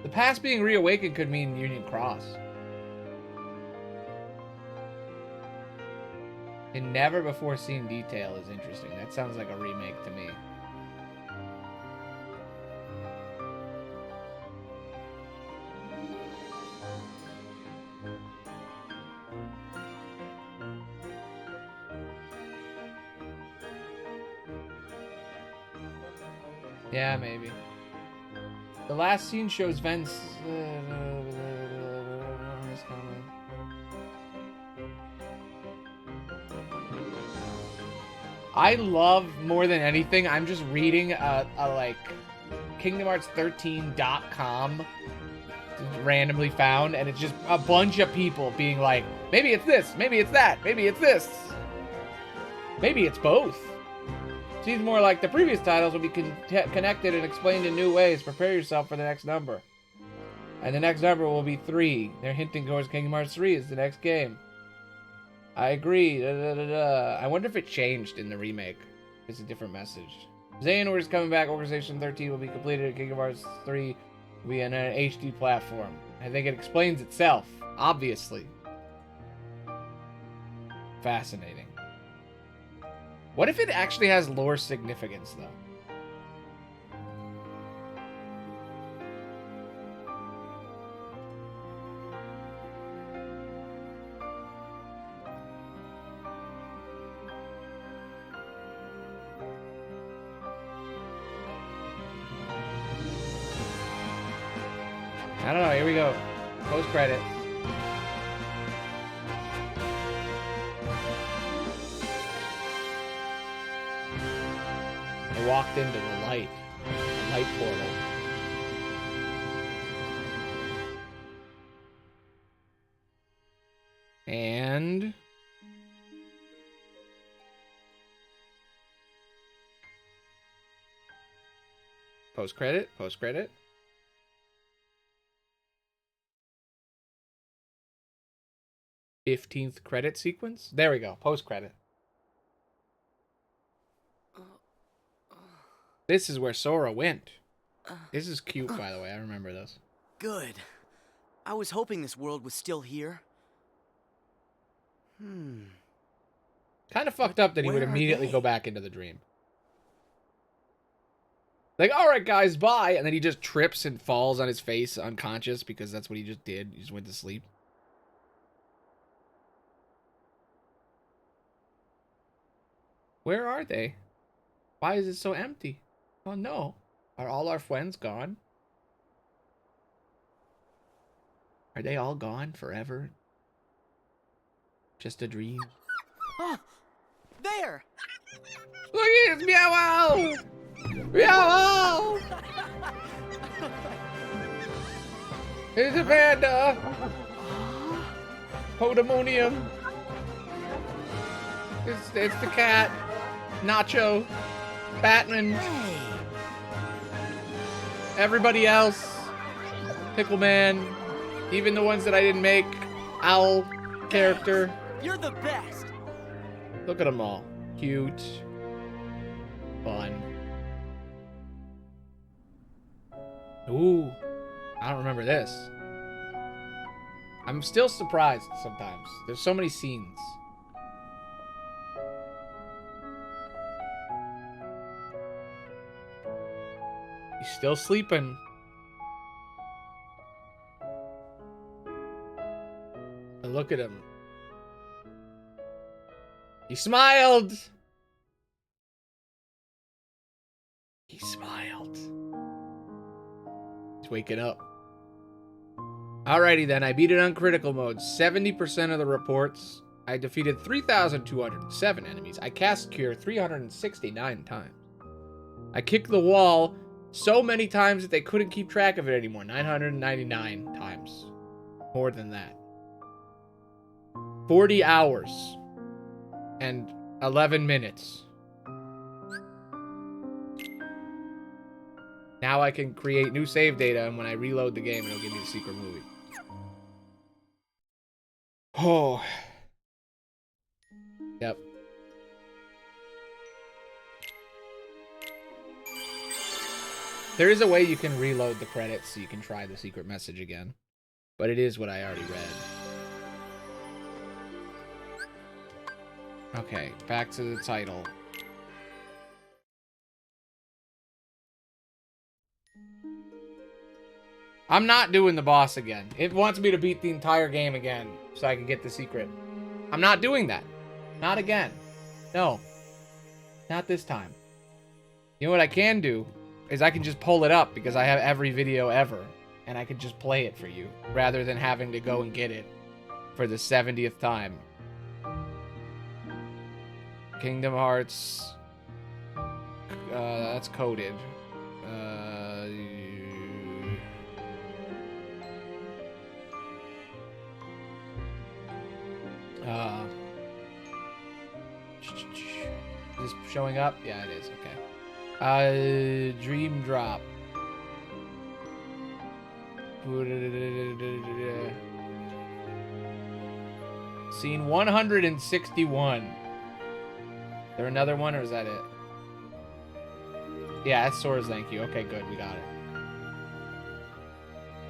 The past being reawakened could mean Union Cross. In never before seen detail is interesting. That sounds like a remake to me. Yeah, maybe. The last scene shows Vence. I love more than anything. I'm just reading a like KingdomHearts13.com randomly found, and it's just a bunch of people being like, maybe it's this, maybe it's that, maybe it's this, maybe it's both. Seems more like the previous titles will be connected and explained in new ways. Prepare yourself for the next number. And the next number will be 3. They're hinting towards Kingdom Hearts 3 is the next game. I agree. I wonder if it changed in the remake. It's a different message. Xehanort is coming back. Organization 13 will be completed. And Kingdom Hearts 3 will be on an HD platform. I think it explains itself. Obviously. Fascinating. What if it actually has lore significance, though? I don't know. Here we go. Post-credit. I walked into the light portal. And post-credit. 15th credit sequence. There we go. Post-credit. This is where Sora went. This is cute, by the way. I remember this. Good. I was hoping this world was still here. Kind of fucked up that he would immediately go back into the dream. Like, alright guys, bye! And then he just trips and falls on his face unconscious because that's what he just did. He just went to sleep. Where are they? Why is it so empty? Oh no. Are all our friends gone? Are they all gone forever? Just a dream? There! Look at it! Meow wow! Meow wow! Here's a panda! Podemonium! It's the cat. Nacho. Batman. Hey. Everybody else. Pickleman. Even the ones that I didn't make. Owl character. You're the best. Look at them all. Cute. Fun. Ooh. I don't remember this. I'm still surprised sometimes. There's so many scenes. He's still sleeping. And look at him. He smiled. He smiled. He's waking up. Alrighty then, I beat it on critical mode. 70% of the reports. I defeated 3,207 enemies. I cast Cure 369 times. I kicked the wall so many times that they couldn't keep track of it anymore. 999 times. More than that. 40 hours. and 11 minutes. Now I can create new save data, and when I reload the game, it'll give me the secret movie. Oh. Yep. There is a way you can reload the credits so you can try the secret message again. But it is what I already read. Okay, back to the title. I'm not doing the boss again. It wants me to beat the entire game again so I can get the secret. I'm not doing that. Not again. No. Not this time. You know what I can do? Is I can just pull it up because I have every video ever. And I could just play it for you. Rather than having to go and get it for the 70th time. Kingdom Hearts. That's coded. Is this showing up? Yeah, it is. Okay. Dream Drop. Scene 161. Is there another one, or is that it? Yeah, that's Sora's thank you. Okay, good. We got it.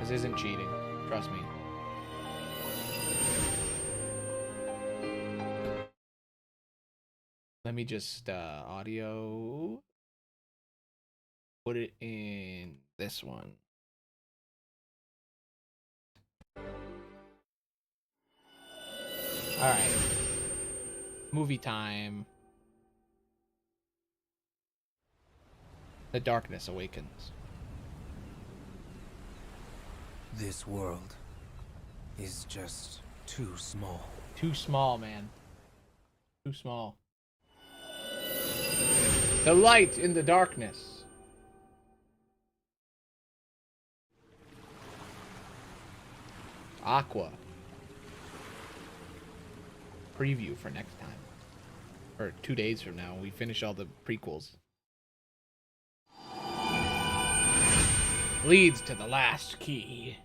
This isn't cheating. Trust me. Let me just audio. Put it in this one. All right. Movie time. The darkness awakens. This world is just too small. Too small, man. Too small. The light in the darkness. Aqua. Preview for next time. Or 2 days from now when we finish all the prequels. Leads to the last key.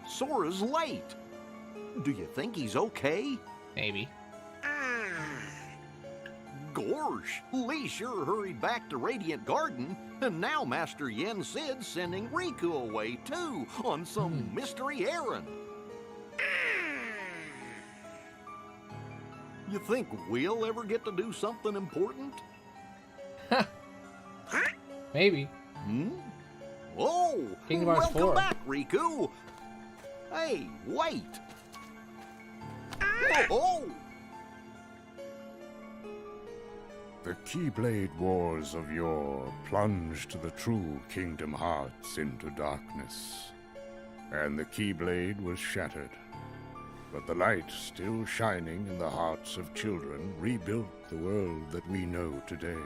Sora's late. Do you think he's okay? Maybe. Gorsh, Lee sure hurried back to Radiant Garden, and now Master Yen Sid's sending Riku away too on some mystery errand. You think we'll ever get to do something important? Maybe. Oh, Kingdom Hearts welcome 4. back, Riku. Hey, wait. Oh. The Keyblade Wars of yore plunged the true Kingdom Hearts into darkness, and the Keyblade was shattered. But the light still shining in the hearts of children rebuilt the world that we know today.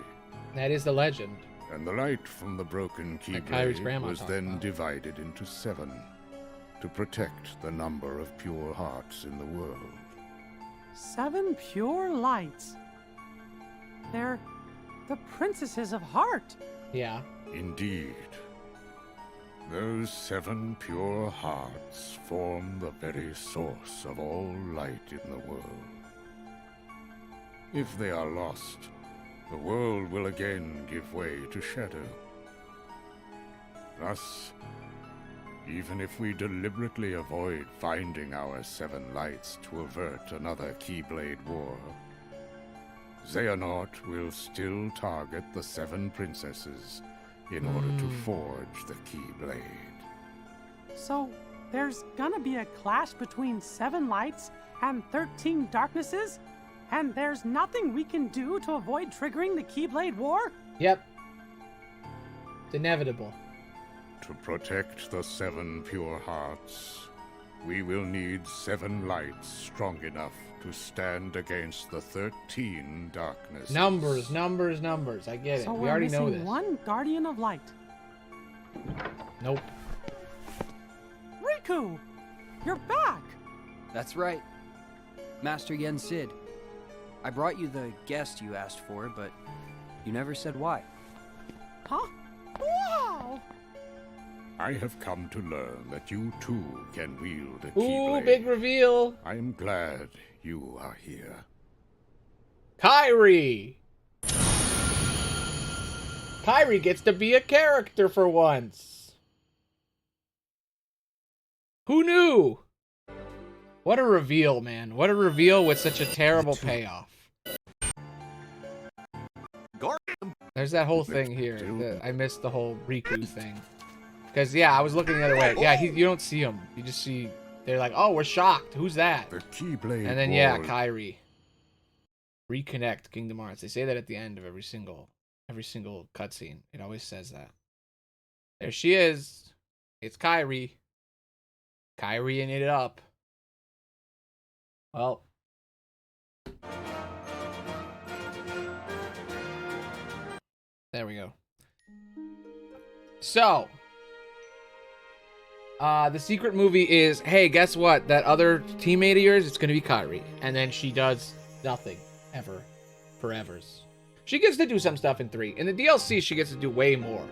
That is the legend. And the light from the broken Keyblade was then divided into 7 to protect the number of pure hearts in the world. 7 pure lights. They're the princesses of heart. Yeah. Indeed. Those 7 pure hearts form the very source of all light in the world. If they are lost, the world will again give way to shadow. Thus, even if we deliberately avoid finding our 7 lights to avert another Keyblade war, Xehanort will still target the 7 princesses in order to forge the Keyblade. So, there's gonna be a clash between 7 lights and 13 darknesses? And there's nothing we can do to avoid triggering the Keyblade War? Yep. It's inevitable. To protect the 7 pure hearts, We will need 7 lights strong enough to stand against the 13 darknesses. Numbers, numbers, numbers. I get it. So We we're already missing know this. one Guardian of Light. Nope. Riku! You're back! That's right. Master Yen Sid. I brought you the guest you asked for, but you never said why. Huh? Wow! I have come to learn that you too can wield a Ooh, Keyblade. big reveal. I am glad you are here. Kairi! Kairi gets to be a character for once. Who knew? What a reveal, man. What a reveal with such a terrible payoff. There's that whole thing here. I missed the whole Riku thing. Because, yeah, I was looking the other way. Yeah, you don't see him. You just see... They're like, oh, we're shocked. Who's that? The Keyblade And then, yeah, Kairi. Reconnect Kingdom Hearts. They say that at the end of every single cutscene. It always says that. There she is. It's Kairi. Kairi-ing it up. Well. There we go. So. The secret movie is, hey, guess what? That other teammate of yours, it's going to be Kairi. And then she does nothing. Ever. Forevers. She gets to do some stuff in 3. In the DLC, she gets to do way more.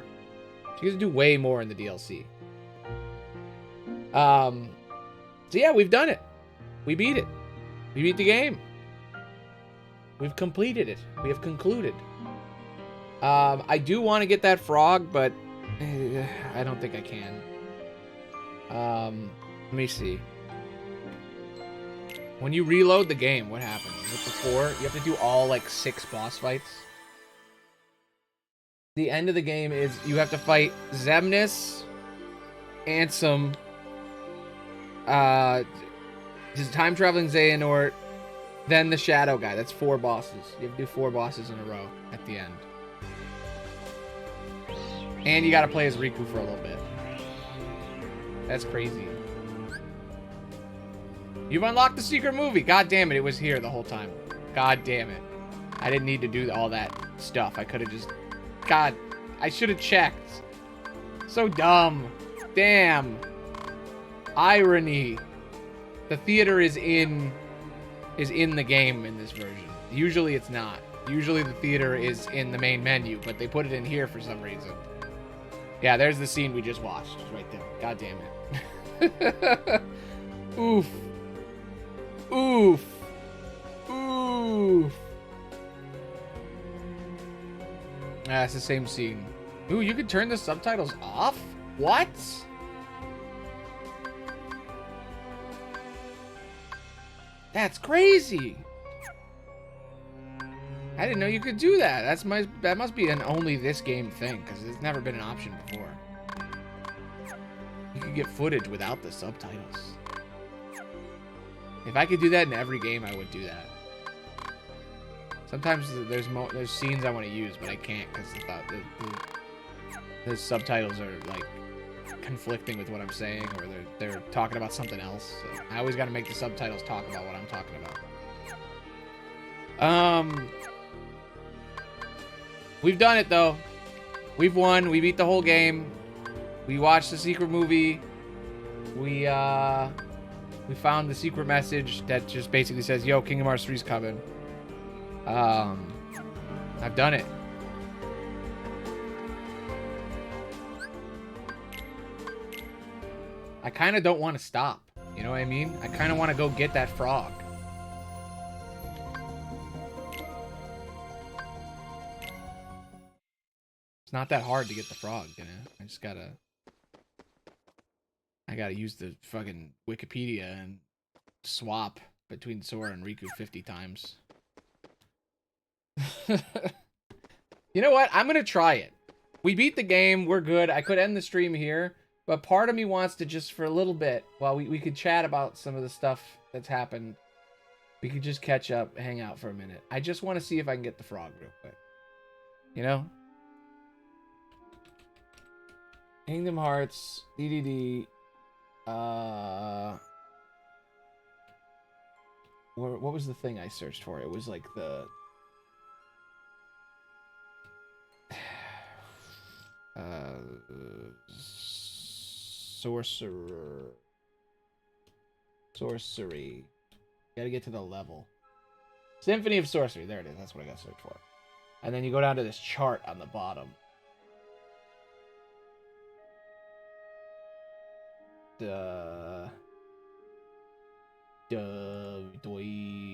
She gets to do way more in the DLC. So yeah, we've done it. We beat it. We beat the game. We've completed it. We have concluded. I do want to get that frog, but I don't think I can. Let me see. When you reload the game, what happens? Is it before? You have to do all, like, 6 boss fights? The end of the game is you have to fight Xemnas, Ansem, just time-traveling Xehanort, then the Shadow guy. That's 4 bosses. You have to do 4 bosses in a row at the end. And you gotta play as Riku for a little bit. That's crazy. You've unlocked the secret movie. God damn it, it was here the whole time. God damn it. I didn't need to do all that stuff. I could have just... God, I should have checked. So dumb. Damn. Irony. The theater is in the game in this version. Usually it's not. Usually the theater is in the main menu, but they put it in here for some reason. Yeah, there's the scene we just watched. Right there. God damn it. Oof. Oof. Oof. Ah, it's the same scene. Ooh, you can turn the subtitles off? What? That's crazy. I didn't know you could do that. That must be an only this game thing, because it's never been an option before. You could get footage without the subtitles. If I could do that in every game, I would do that. Sometimes there's scenes I want to use, but I can't because the subtitles are like conflicting with what I'm saying, or they're talking about something else. So I always got to make the subtitles talk about what I'm talking about. We've done it though. We've won. We beat the whole game. We watched the secret movie. We found the secret message that just basically says, "Yo, Kingdom Hearts 3's coming." I've done it. I kind of don't want to stop. You know what I mean? I kind of want to go get that frog. It's not that hard to get the frog, you know? I gotta use the fucking Wikipedia and swap between Sora and Riku 50 times. You know what? I'm gonna try it. We beat the game. We're good. I could end the stream here, but part of me wants to just for a little bit, while we could chat about some of the stuff that's happened. We could just catch up, hang out for a minute. I just want to see if I can get the frog real quick. You know? Kingdom Hearts, DDD, What was the thing I searched for? It was like the... Sorcerer. Sorcery. Gotta get to the level. Symphony of Sorcery. There it is. That's what I gotta search for. And then you go down to this chart on the bottom.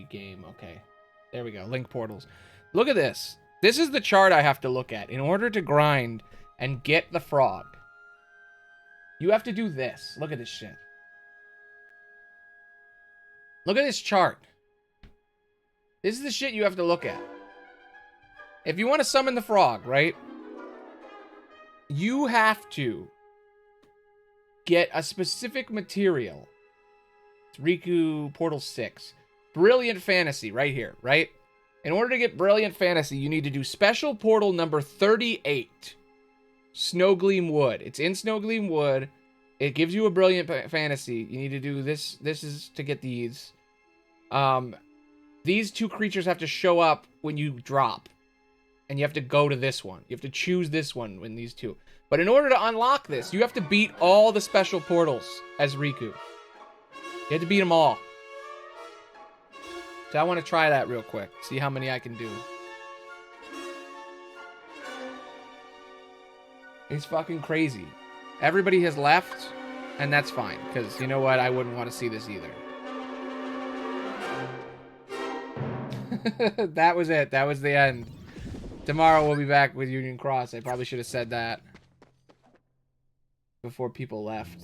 Game. Okay. There we go. Link portals. Look at this. This is the chart I have to look at. In order to grind and get the frog, you have to do this. Look at this shit. Look at this chart. This is the shit you have to look at. If you want to summon the frog, right? You have to get a specific material. It's Riku Portal 6. Brilliant Fantasy right here, right? In order to get Brilliant Fantasy, you need to do special portal number 38. Snowgleam Wood. It's in Snowgleam Wood. It gives you a Brilliant Fantasy. You need to do this. This is to get these. These two creatures have to show up when you drop. And you have to go to this one. You have to choose this one when these two. But in order to unlock this, you have to beat all the special portals as Riku. You have to beat them all. So I want to try that real quick. See how many I can do. It's fucking crazy. Everybody has left, and that's fine. Because you know what? I wouldn't want to see this either. That was it. That was the end. Tomorrow we'll be back with Union Cross. I probably should have said that before people left.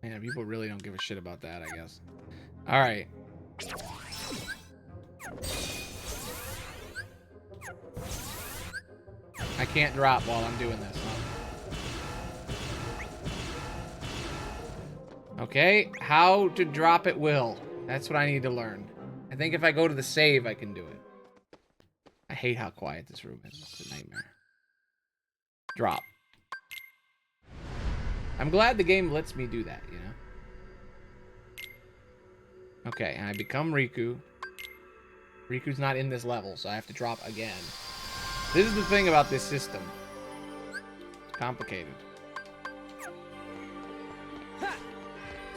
Man, people really don't give a shit about that, I guess. Alright. I can't drop while I'm doing this, huh? Okay, how to drop at will. That's what I need to learn. I think if I go to the save, I can do it. I hate how quiet this room is. It's a nightmare. Drop. I'm glad the game lets me do that, you know? Okay, and I become Riku. Riku's not in this level, so I have to drop again. This is the thing about this system. It's complicated.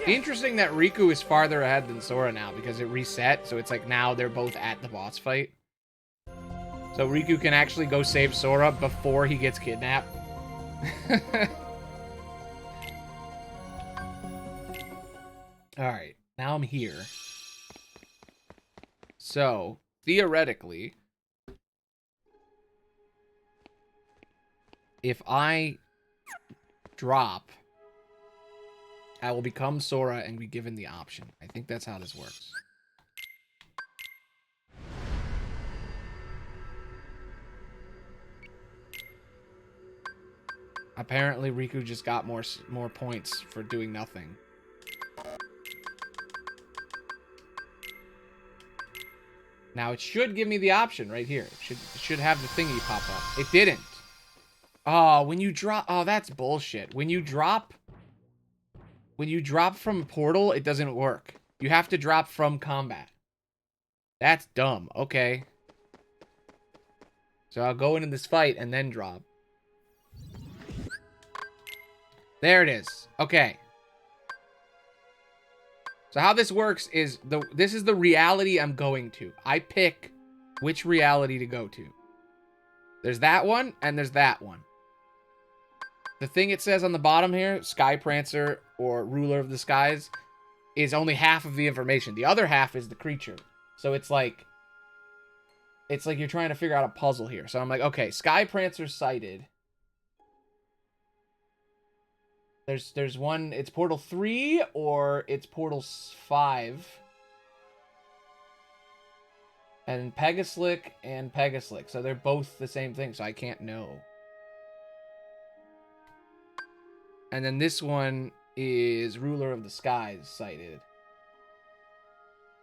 Interesting that Riku is farther ahead than Sora now because it reset, so it's like now they're both at the boss fight. So Riku can actually go save Sora before he gets kidnapped. Alright, now I'm here. So, theoretically, if I drop, I will become Sora and be given the option. I think that's how this works. Apparently, Riku just got more points for doing nothing. Now, it should give me the option right here. It should have the thingy pop up. It didn't. Oh, when you drop... Oh, that's bullshit. When you drop from Portal, it doesn't work. You have to drop from combat. That's dumb. Okay. So I'll go into this fight and then drop. There it is. Okay. So how this works is, this is the reality I'm going to. I pick which reality to go to. There's that one, and there's that one. The thing it says on the bottom here, Sky Prancer or Ruler of the Skies, is only half of the information. The other half is the creature. So it's like you're trying to figure out a puzzle here. So I'm like, okay, Sky Prancer sighted. There's one, it's Portal 3 or it's Portal 5. And Pegaslick and Pegaslick. So they're both the same thing, so I can't know. And then this one is Ruler of the Skies sighted.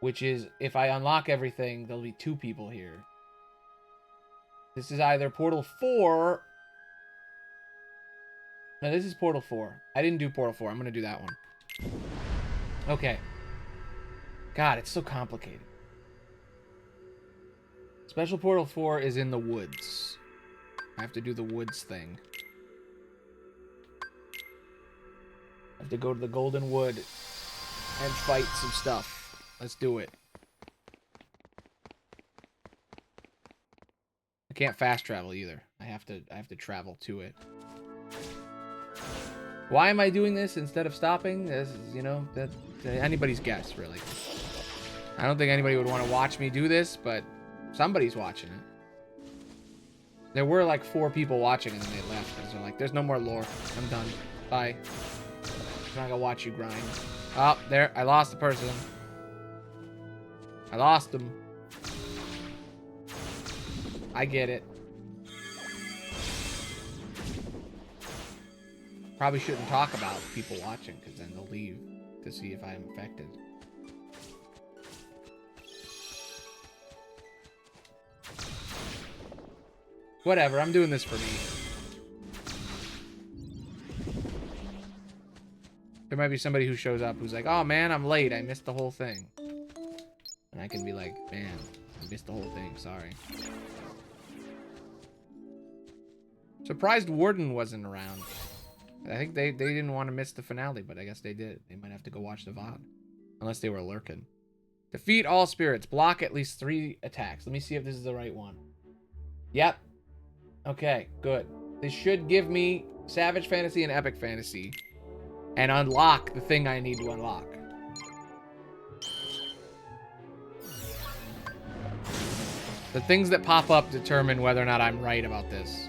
Which is, if I unlock everything, there'll be 2 people here. This is either Portal 4... No, this is Portal 4. I didn't do Portal 4. I'm going to do that one. Okay. God, it's so complicated. Special Portal 4 is in the woods. I have to do the woods thing. I have to go to the Golden Wood and fight some stuff. Let's do it. I can't fast travel either. I have to travel to it. Why am I doing this instead of stopping? This is, you know, that anybody's guess, really. I don't think anybody would want to watch me do this, but somebody's watching it. There were like 4 people watching and then they left because they're like, there's no more lore. I'm done. Bye. I'm not gonna watch you grind. Oh, there. I lost the person. I lost him. I get it. Probably shouldn't talk about people watching because then they'll leave to see if I'm affected. Whatever, I'm doing this for me. There might be somebody who shows up who's like, oh man, I'm late. I missed the whole thing. And I can be like, man, I missed the whole thing. Sorry. Surprised Warden wasn't around. I think they didn't want to miss the finale, but I guess they did. They might have to go watch the VOD. Unless they were lurking. Defeat all spirits. Block at least 3 attacks. Let me see if this is the right one. Yep. Okay, good. This should give me Savage Fantasy and Epic Fantasy. And unlock the thing I need to unlock. The things that pop up determine whether or not I'm right about this.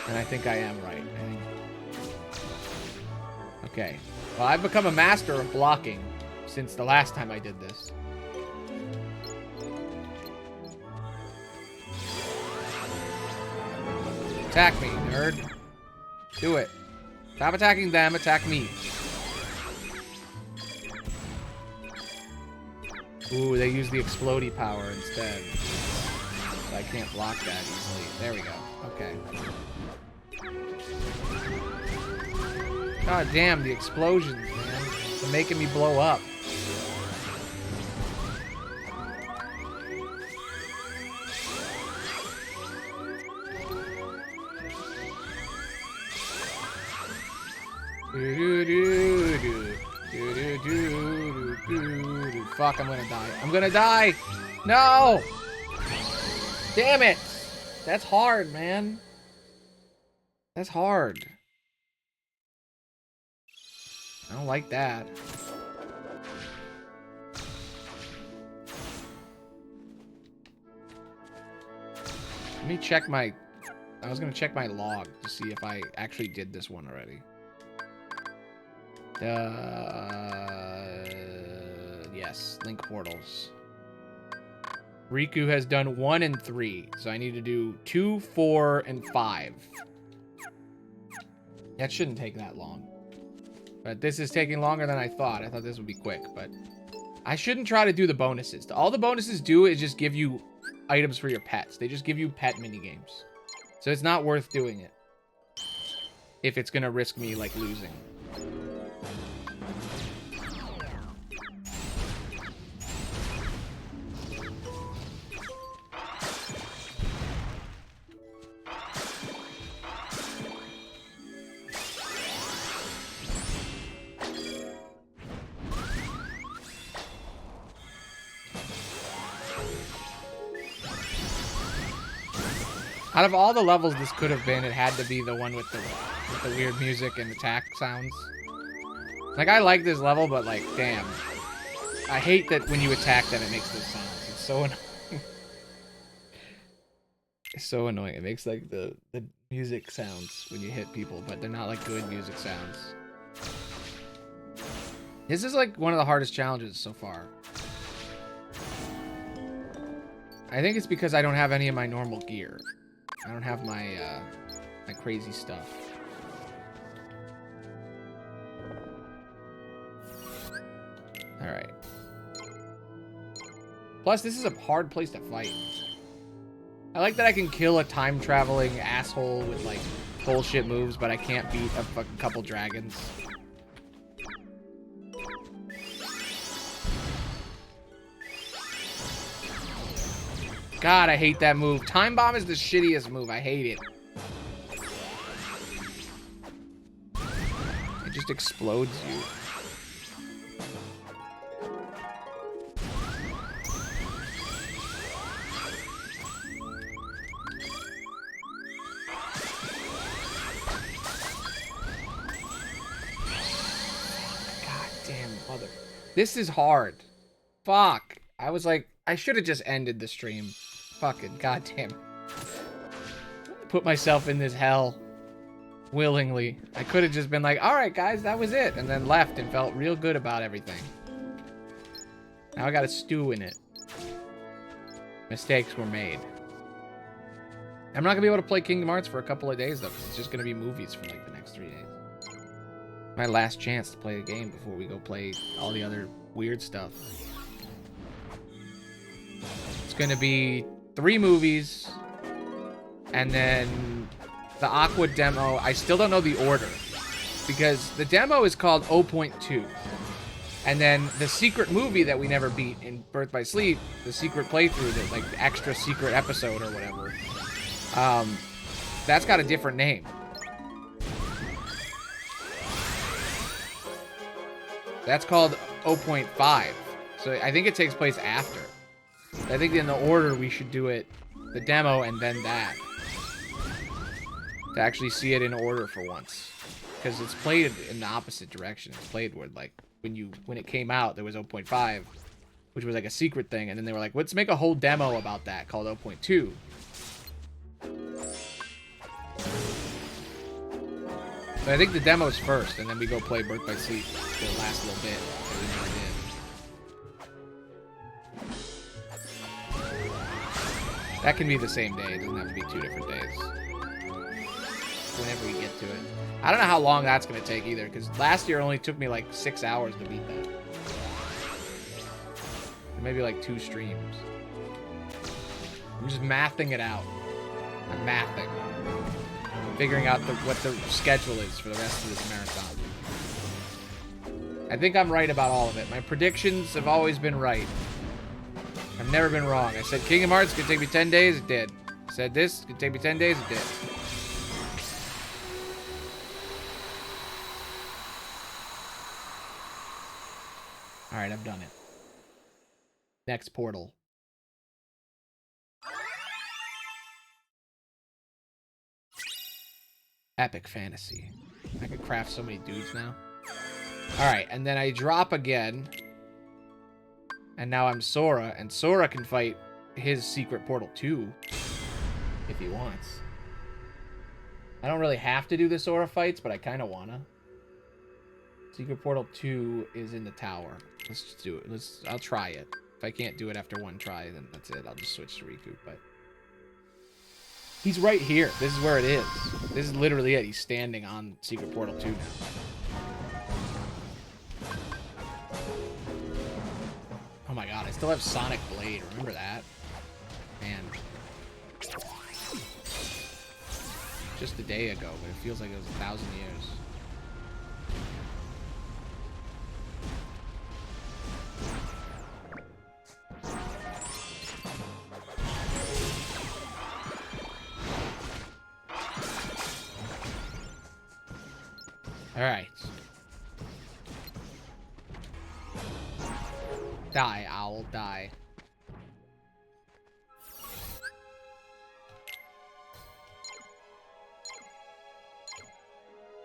And I think I am right. Okay. Well, I've become a master of blocking since the last time I did this. Attack me, nerd. Do it. Stop attacking them, attack me. Ooh, they use the explodey power instead. So I can't block that easily. There we go. Okay. God damn, the explosions, man. They're making me blow up. Fuck, I'm gonna die. I'm gonna die! No! Damn it! That's hard, man. That's hard. I don't like that. Let me check my... I was gonna check my log to see if I actually did this one already. Yes, link portals. Riku has done 1 and 3, so I need to do 2, 4, and 5. That shouldn't take that long. But this is taking longer than I thought. I thought this would be quick, but I shouldn't try to do the bonuses. All the bonuses do is just give you items for your pets. They just give you pet minigames. So it's not worth doing it if it's gonna risk me, like, losing. Out of all the levels this could have been, it had to be the one with the weird music and attack sounds. Like, I like this level, but, like, damn. I hate that when you attack that it makes those sounds. It's so annoying. It's so annoying. It makes, like, the music sounds when you hit people, but they're not, like, good music sounds. This is, like, one of the hardest challenges so far. I think it's because I don't have any of my normal gear. I don't have my, my crazy stuff. Alright. Plus, this is a hard place to fight. I like that I can kill a time-traveling asshole with, like, bullshit moves, but I can't beat a fucking couple dragons. God, I hate that move. Time Bomb is the shittiest move. I hate it. It just explodes you. Mother. This is hard. Fuck. I was like, I should have just ended the stream. Fucking goddamn. Put myself in this hell. Willingly. I could have just been like, alright guys, that was it. And then left and felt real good about everything. Now I gotta stew in it. Mistakes were made. I'm not gonna be able to play Kingdom Hearts for a couple of days though, because it's just gonna be movies for like the next 3 days. My last chance to play the game before we go play all the other weird stuff. It's gonna be 3 movies, and then the Aqua demo. I still don't know the order, because the demo is called 0.2, and then the secret movie that we never beat in Birth by Sleep, the secret playthrough, the like extra secret episode or whatever, that's got a different name. That's called 0.5. So I think it takes place after. I think in the order we should do it, the demo and then that. To actually see it in order for once. Because it's played in the opposite direction. It's played where like when it came out there was 0.5, which was like a secret thing, and then they were like, let's make a whole demo about that called 0.2. But I think the demo's first, and then we go play Birth by Sleep for the last little bit. That we never did. That can be the same day. It doesn't have to be 2 different days. Whenever we get to it. I don't know how long that's going to take either, because last year only took me like 6 hours to beat that. Maybe like 2 streams. I'm just mathing it out. I'm mathing. Figuring out what the schedule is for the rest of this marathon. I think I'm right about all of it. My predictions have always been right. I've never been wrong. I said Kingdom Hearts could take me 10 days, it did. I said this could take me 10 days, it did. Alright, I've done it. Next portal. Epic fantasy. I could craft so many dudes now. Alright, and then I drop again. And now I'm Sora, and Sora can fight his secret portal too, if he wants. I don't really have to do the Sora fights, but I kind of wanna. Secret portal 2 is in the tower. Let's just do it. I'll try it. If I can't do it after 1 try, then that's it. I'll just switch to Riku, but... He's right here. This is where it is. This is literally it. He's standing on Secret Portal 2 now. Oh my god, I still have Sonic Blade. Remember that? Man. Just a day ago, but it feels like it was 1,000 years. Alright. Die, owl, die.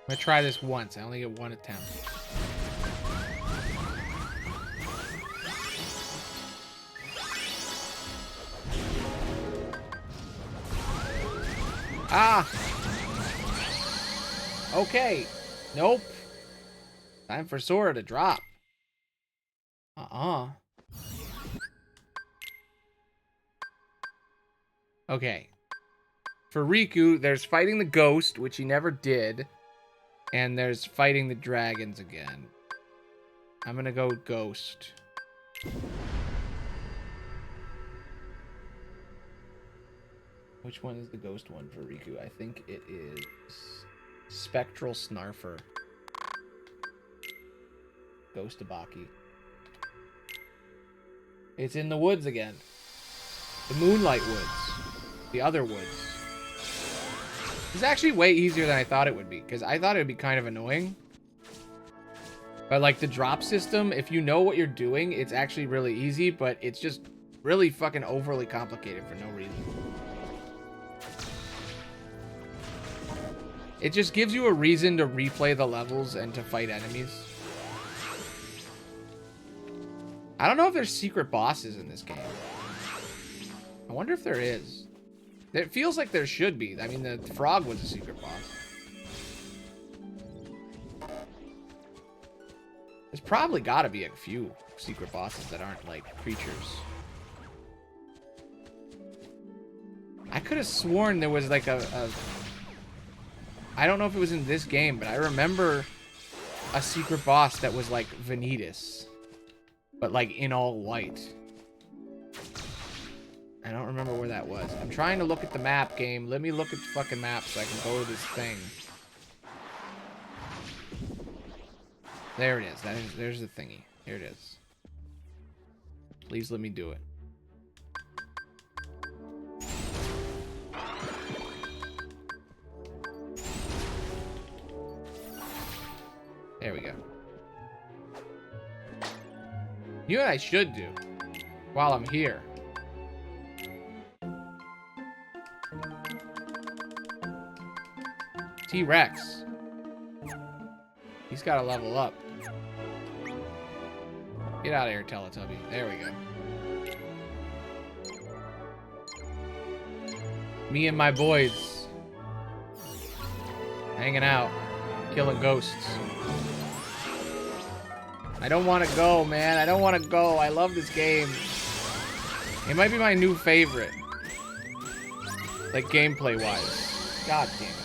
I'm gonna try this once. I only get 1 attempt. Ah! Okay. Nope. Time for Sora to drop. Okay. For Riku, there's fighting the ghost, which he never did. And there's fighting the dragons again. I'm gonna go ghost. Which one is the ghost one for Riku? I think it is Spectral Snarfer. Ghost Tabaki. It's in the woods again. The Moonlight Woods. The other woods. It's actually way easier than I thought it would be, because I thought it would be kind of annoying. But like the drop system, if you know what you're doing, it's actually really easy, but it's just really fucking overly complicated for no reason. It just gives you a reason to replay the levels and to fight enemies. I don't know if there's secret bosses in this game. I wonder if there is. It feels like there should be. I mean, the frog was a secret boss. There's probably got to be a few secret bosses that aren't, like, creatures. I could have sworn there was, like, I don't know if it was in this game, but I remember a secret boss that was, like, Vanitas. But, like, in all white. I don't remember where that was. I'm trying to look at the map, game. Let me look at the fucking map so I can go to this thing. There it is. There's the thingy. Here it is. Please let me do it. There we go. You know what I should do while I'm here? T-Rex. He's got to level up. Get out of here, Teletubby. There we go. Me and my boys. Hanging out. Killing ghosts. I don't want to go, man. I don't want to go. I love this game. It might be my new favorite. Like, gameplay-wise. God damn it.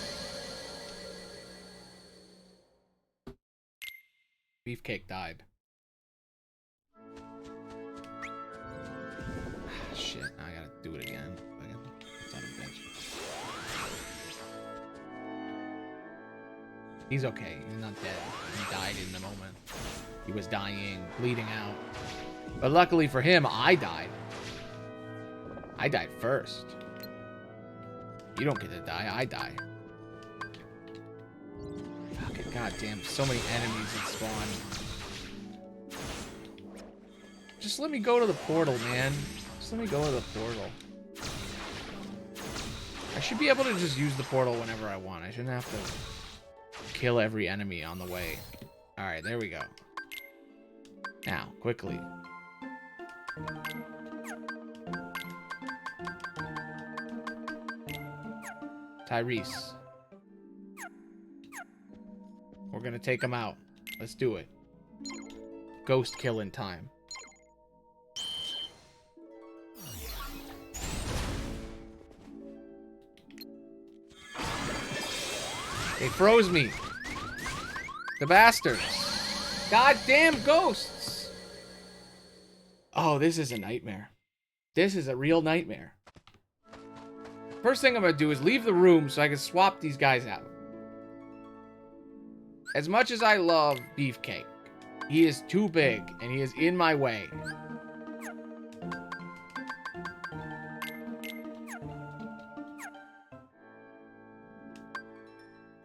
Beefcake died. Shit, now I gotta do it again. Son of a bitch. He's okay. He's not dead. He died in the moment. He was dying, bleeding out. But luckily for him, I died. I died first. You don't get to die. I die. Okay, goddamn, so many enemies that spawn. Just let me go to the portal, man. Just let me go to the portal. I should be able to just use the portal whenever I want. I shouldn't have to kill every enemy on the way. Alright, there we go. Now, quickly. Tyrese. We're gonna take him out. Let's do it. Ghost killing time. They froze me. The bastards. Goddamn ghosts. Oh, this is a nightmare. This is a real nightmare. First thing I'm gonna do is leave the room so I can swap these guys out. As much as I love Beefcake, he is too big and he is in my way.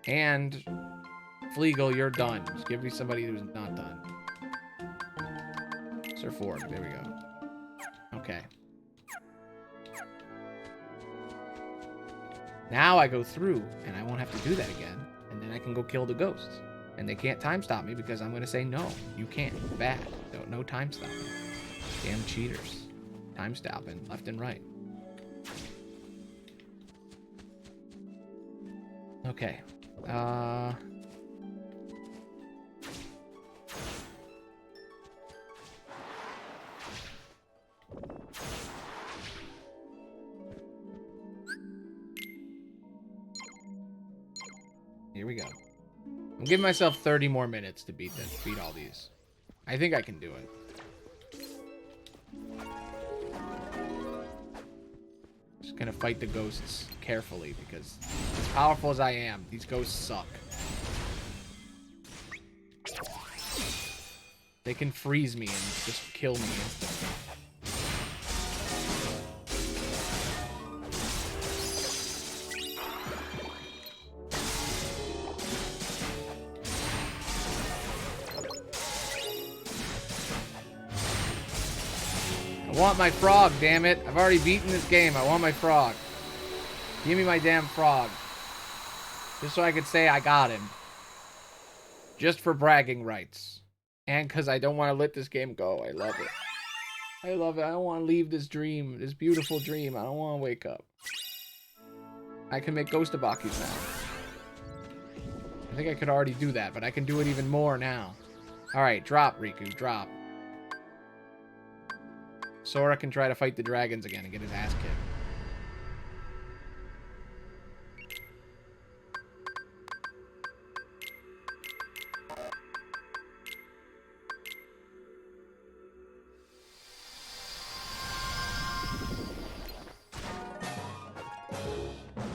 And Fleagle, you're done. Just give me somebody who's not done. Sir Ford, there we go. Okay. Now I go through, and I won't have to do that again. And then I can go kill the ghosts. And they can't time stop me because I'm going to say, no, you can't. Bad. No time stopping. Damn cheaters. Time stopping left and right. Okay. Here we go. I'm giving myself 30 more minutes to beat all these. I think I can do it. Just gonna fight the ghosts carefully because as powerful as I am, these ghosts suck. They can freeze me and just kill me instantly. I want my frog, damn it. I've already beaten this game. I want my frog. Give me my damn frog. Just so I could say I got him. Just for bragging rights. And because I don't want to let this game go. I love it. I love it. I don't want to leave this dream. This beautiful dream. I don't want to wake up. I can make Ghostabakis now. I think I could already do that, but I can do it even more now. Alright, drop, Riku. Drop. Sora can try to fight the dragons again and get his ass kicked.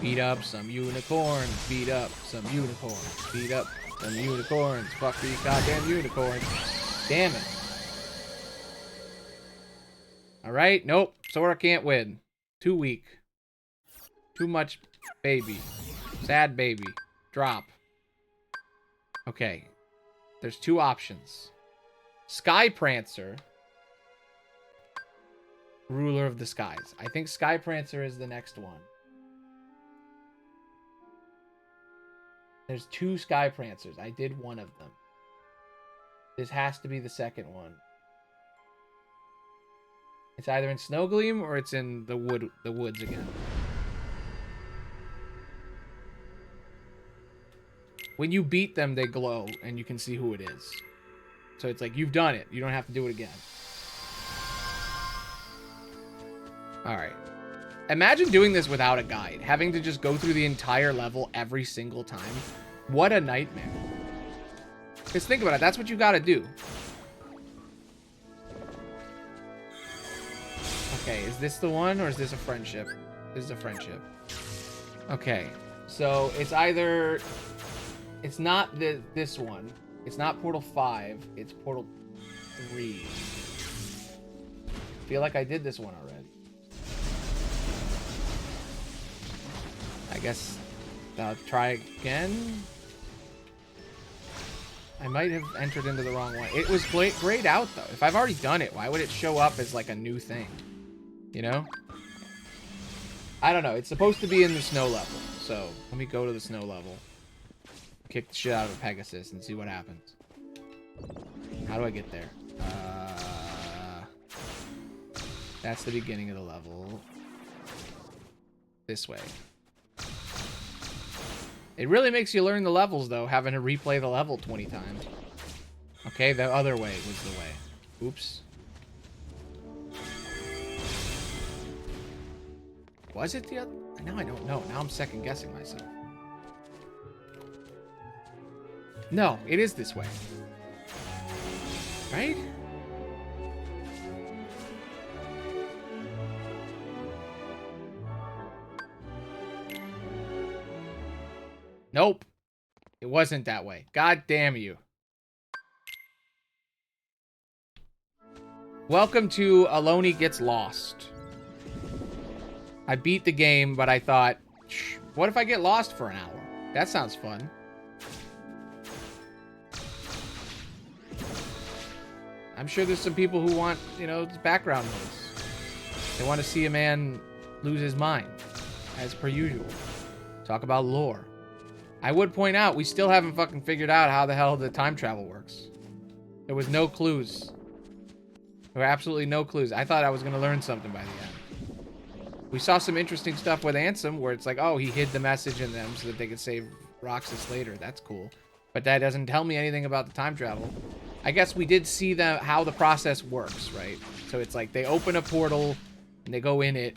Beat up some unicorns. Beat up some unicorns. Beat up some unicorns. Fuck these goddamn unicorns. Damn it. Alright, nope. Sora can't win. Too weak. Too much baby. Sad baby. Drop. Okay. There's two options. Sky Prancer. Ruler of the Skies. I think Sky Prancer is the next one. There's two Sky Prancers. I did one of them. This has to be the second one. It's either in Snowgleam or it's in the woods again. When you beat them, they glow and you can see who it is. So it's like you've done it. You don't have to do it again. Alright. Imagine doing this without a guide. Having to just go through the entire level every single time. What a nightmare. Because think about it. That's what you gotta do. Okay, is this the one or is this a friendship? This is a friendship. Okay, so it's either... It's not this one. It's not Portal 5. It's Portal 3. I feel like I did this one already. I guess I'll try again. I might have entered into the wrong one. It was grayed out, though. If I've already done it, why would it show up as, like, a new thing? You know? I don't know. It's supposed to be in the snow level. So, let me go to the snow level. Kick the shit out of a Pegasus and see what happens. How do I get there? That's the beginning of the level. This way. It really makes you learn the levels, though, having to replay the level 20 times. Okay, the other way was the way. Oops. Was it the other? Now I don't know. Now I'm second guessing myself. No, it is this way. Right? Nope. It wasn't that way. God damn you. Welcome to Aloni Gets Lost. I beat the game, but I thought, what if I get lost for an hour? That sounds fun. I'm sure there's some people who want, you know, background noise. They want to see a man lose his mind, as per usual. Talk about lore. I would point out, we still haven't fucking figured out how the hell the time travel works. There was no clues. There were absolutely no clues. I thought I was going to learn something by the end. We saw some interesting stuff with Ansem, where it's like, oh, he hid the message in them so that they could save Roxas later. That's cool. But that doesn't tell me anything about the time travel. I guess we did see how the process works, right? So it's like they open a portal and they go in it.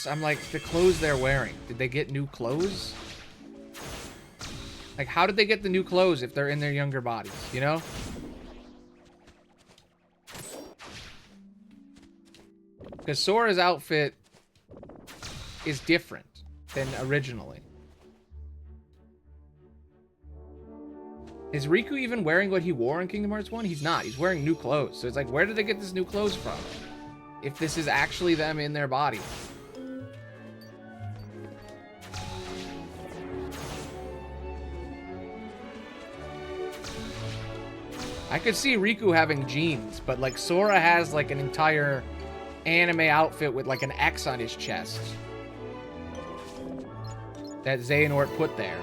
I'm like, the clothes they're wearing. Did they get new clothes? Like, how did they get the new clothes if they're in their younger bodies, you know? Because Sora's outfit is different than originally. Is Riku even wearing what he wore in Kingdom Hearts 1? He's not. He's wearing new clothes. So it's like, where did they get this new clothes from? If this is actually them in their body. I could see Riku having jeans, but like Sora has like an entire anime outfit with like an X on his chest that Xehanort put there.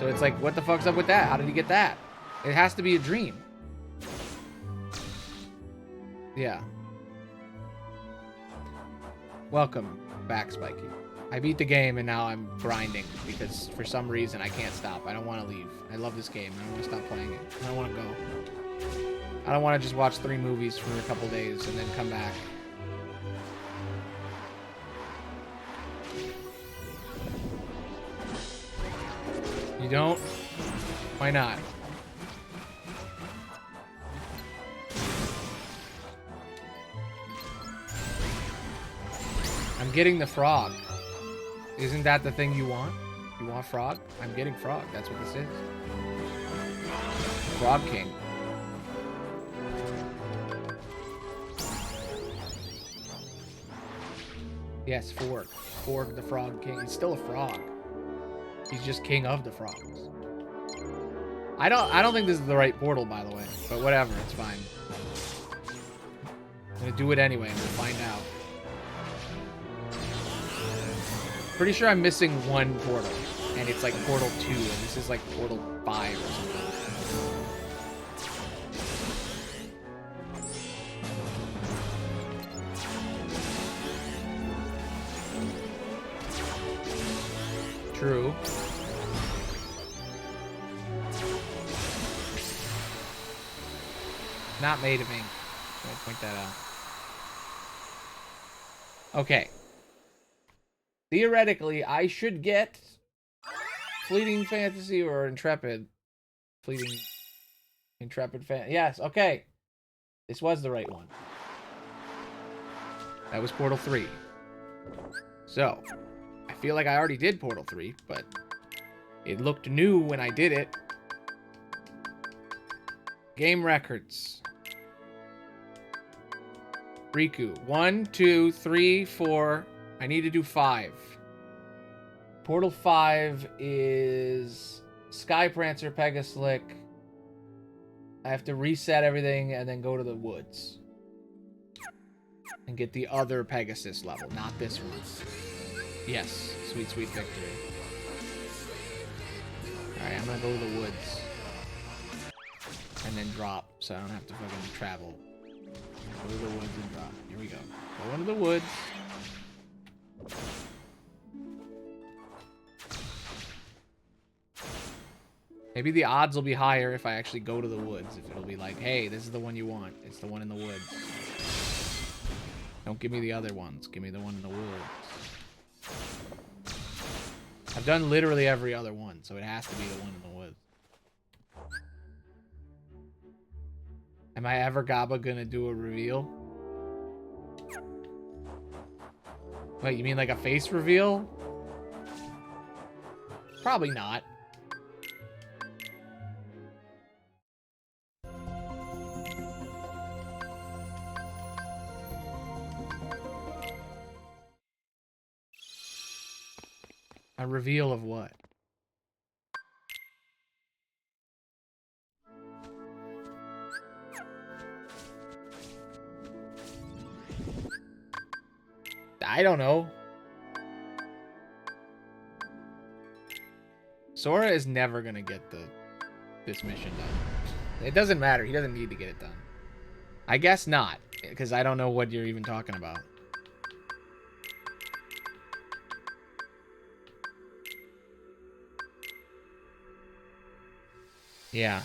So it's like, what the fuck's up with that? How did he get that? It has to be a dream. Yeah. Welcome back, Spiky. I beat the game and now I'm grinding because for some reason I can't stop. I don't want to leave. I love this game. I don't want to stop playing it. I don't want to go. I don't want to just watch 3 movies for a couple days and then come back. You don't? Why not? I'm getting the frog. Isn't that the thing you want? You want frog? I'm getting frog. That's what this is. Frog King. Yes, Forg. Forg the Frog King. He's still a frog. He's just king of the frogs. I don't think this is the right portal, by the way. But whatever, it's fine. I'm gonna do it anyway and we'll find out. Pretty sure I'm missing one portal. And it's like portal 2, and this is like portal 5 or something. True. Not made of ink. I'll point that out. Okay. Theoretically, I should get Fleeting Fantasy or Intrepid. Intrepid Fan. Yes, okay. This was the right one. That was Portal 3. So, I feel like I already did Portal 3, but it looked new when I did it. Game records. Riku. 1, 2, 3, 4. I need to do 5. Portal 5 is Sky Prancer, Pegaslick. I have to reset everything and then go to the woods. And get the other Pegasus level, not this one. Yes, sweet, sweet victory. Alright, I'm gonna go to the woods. And then drop, so I don't have to fucking travel. Go to the woods and drop. Here we go. Go into the woods. Maybe the odds will be higher if I actually go to the woods. If it'll be like, hey, this is the one you want. It's the one in the woods. Don't give me the other ones. Give me the one in the woods. I've done literally every other one, so it has to be the one in the woods. Am I ever Gaba gonna do a reveal? Wait, you mean like a face reveal? Probably not. A reveal of what? I don't know. Sora is never gonna get this mission done. It doesn't matter. He doesn't need to get it done. I guess not, because I don't know what you're even talking about. Yeah.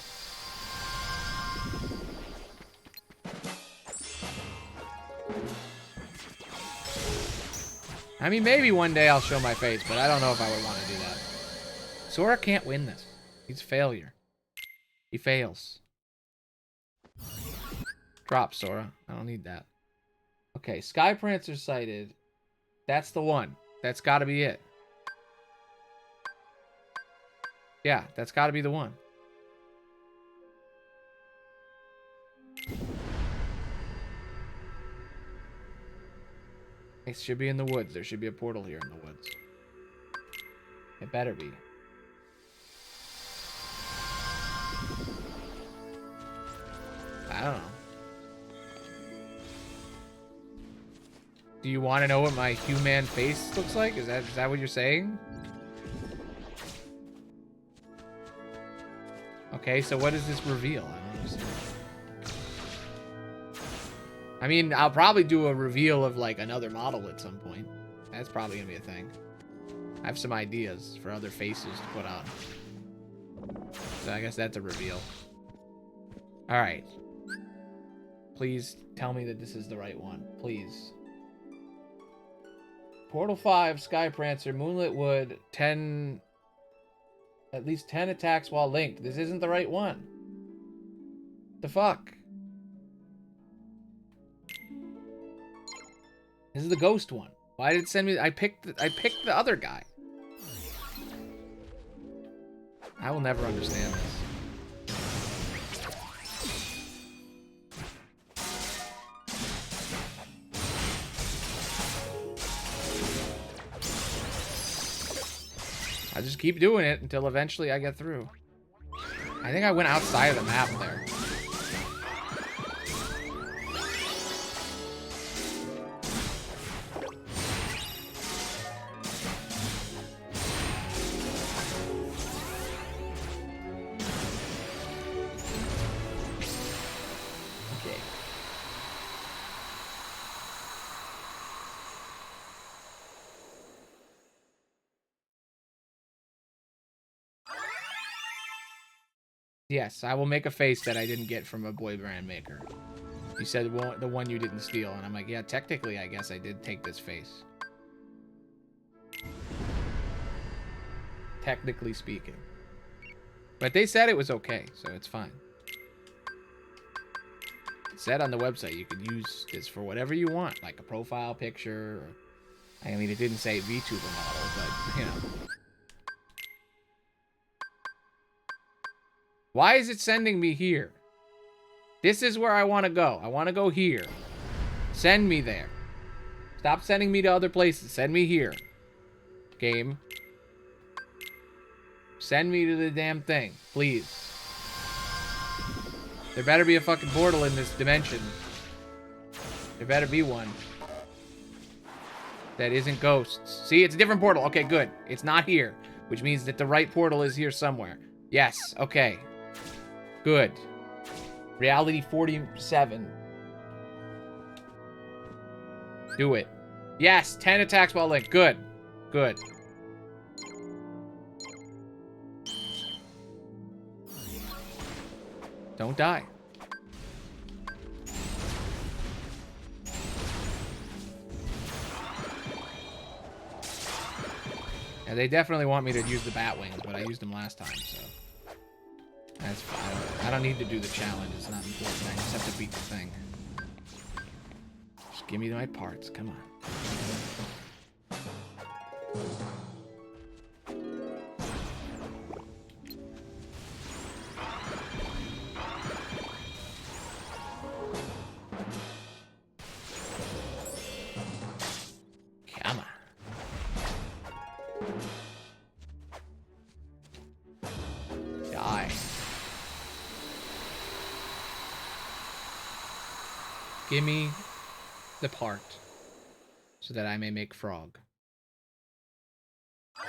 I mean, maybe one day I'll show my face, but I don't know if I would want to do that. Sora can't win this. He's a failure. He fails. Drop, Sora. I don't need that. Okay, Sky Prancer sighted. That's the one. That's got to be it. Yeah, that's got to be the one. It should be in the woods. There should be a portal here in the woods. It better be. I don't know. Do you want to know what my human face looks like? Is that what you're saying? Okay, so what does this reveal? I don't understand. I mean, I'll probably do a reveal of like another model at some point. That's probably gonna be a thing. I have some ideas for other faces to put on. So I guess that's a reveal. Alright. Please tell me that this is the right one. Please. Portal 5, Sky Prancer, Moonlit Wood, 10... At least 10 attacks while linked. This isn't the right one. The fuck? This is the ghost one. Why did it send me... I picked the other guy. I will never understand this. I just keep doing it until eventually I get through. I think I went outside of the map there. Okay. Yes, I will make a face that I didn't get from a boy brand maker. You said the one you didn't steal, and I'm like, yeah, technically, I guess I did take this face. Technically speaking. But they said it was okay, so it's fine. It said on the website you could use this for whatever you want, like a profile picture. Or, I mean, it didn't say VTuber model, but, you know. Why is it sending me here? This is where I want to go. I want to go here. Send me there. Stop sending me to other places. Send me here. Game. Send me to the damn thing. Please. There better be a fucking portal in this dimension. There better be one. That isn't ghosts. See, it's a different portal. Okay, good. It's not here. Which means that the right portal is here somewhere. Yes, okay. Good. Reality 47. Do it. Yes, 10 attacks while linked. Good. Good. Don't die. Yeah, they definitely want me to use the bat wings, but I used them last time, so... That's fine. I don't need to do the challenge. It's not important. I just have to beat the thing. Just give me my parts. Come on. Come on. Die. Give me the part so that I may make frog.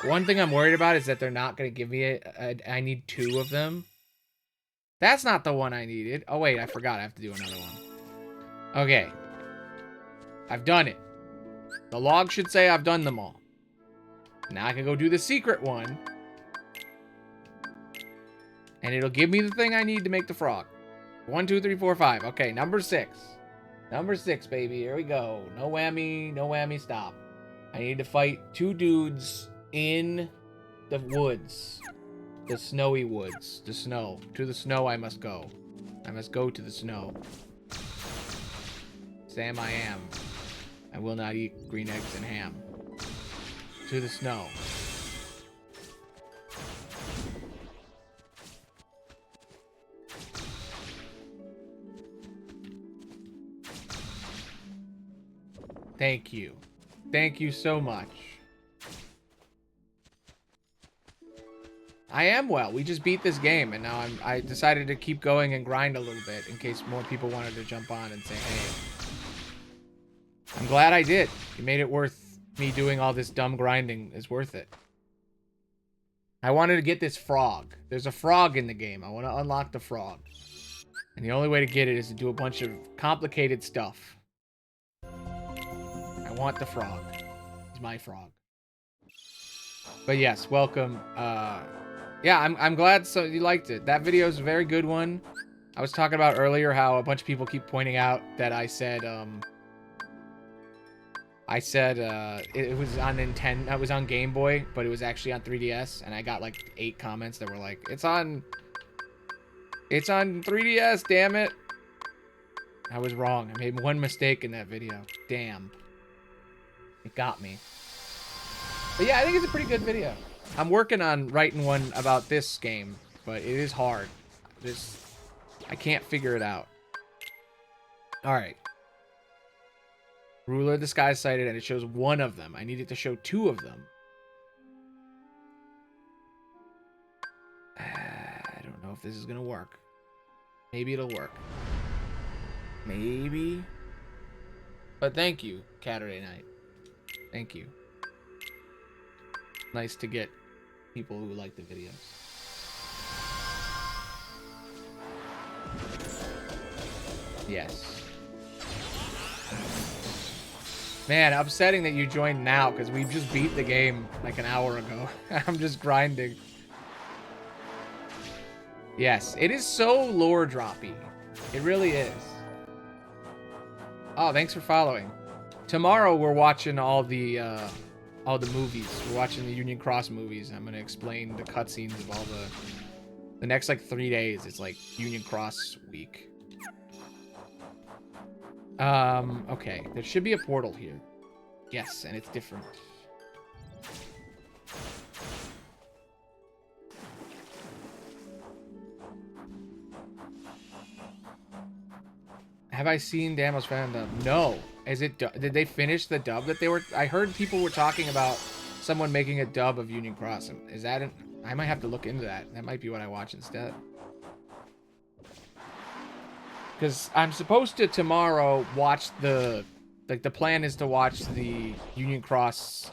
One thing I'm worried about is that they're not going to give me I need 2 of them. That's not the one I needed. Oh, wait, I forgot. I have to do another one. Okay. I've done it. The log should say I've done them all. Now I can go do the secret one. And it'll give me the thing I need to make the frog. 1, 2, 3, 4, 5. Okay, number 6. Number 6, baby. Here we go. No whammy. No whammy. Stop. I need to fight 2 dudes in the woods. The snowy woods. The snow. To the snow I must go. I must go to the snow. Sam I am. I will not eat green eggs and ham. To the snow. Thank you. Thank you so much. I am well. We just beat this game, and now I decided to keep going and grind a little bit in case more people wanted to jump on and say, hey. I'm glad I did. You made it worth me doing all this dumb grinding. It's worth it. I wanted to get this frog. There's a frog in the game. I want to unlock the frog. And the only way to get it is to do a bunch of complicated stuff. I want the frog. It's my frog. But yes, welcome. Yeah, I'm glad so you liked it. That video is a very good one. I was talking about earlier how a bunch of people keep pointing out that I said it was on Nintendo, it was on Game Boy, but it was actually on 3DS, and I got like 8 comments that were like, it's on 3DS, damn it. I was wrong. I made one mistake in that video. Damn. It got me. But yeah, I think it's a pretty good video. I'm working on writing one about this game, but it is hard. I can't figure it out. Alright. Ruler of the Sky sighted, and it shows one of them. I need it to show 2 of them. I don't know if this is gonna work. Maybe it'll work. Maybe. But thank you, Catterday Night. Thank you. Nice to get people who like the videos. Yes. Man, upsetting that you joined now, because we just beat the game like an hour ago. I'm just grinding. Yes, it is so lore droppy. It really is. Oh, thanks for following. Tomorrow we're watching all the movies. We're watching the Union Cross movies. I'm gonna explain the cutscenes of all the next like 3 days. It's like Union Cross week. Okay, there should be a portal here. Yes, and it's different. Have I seen Damo's fan dub? No. Is it? Did they finish the dub that they were? I heard people were talking about someone making a dub of Union Cross. Is that an? I might have to look into that. That might be what I watch instead. Because I'm supposed to tomorrow watch the plan is to watch the Union Cross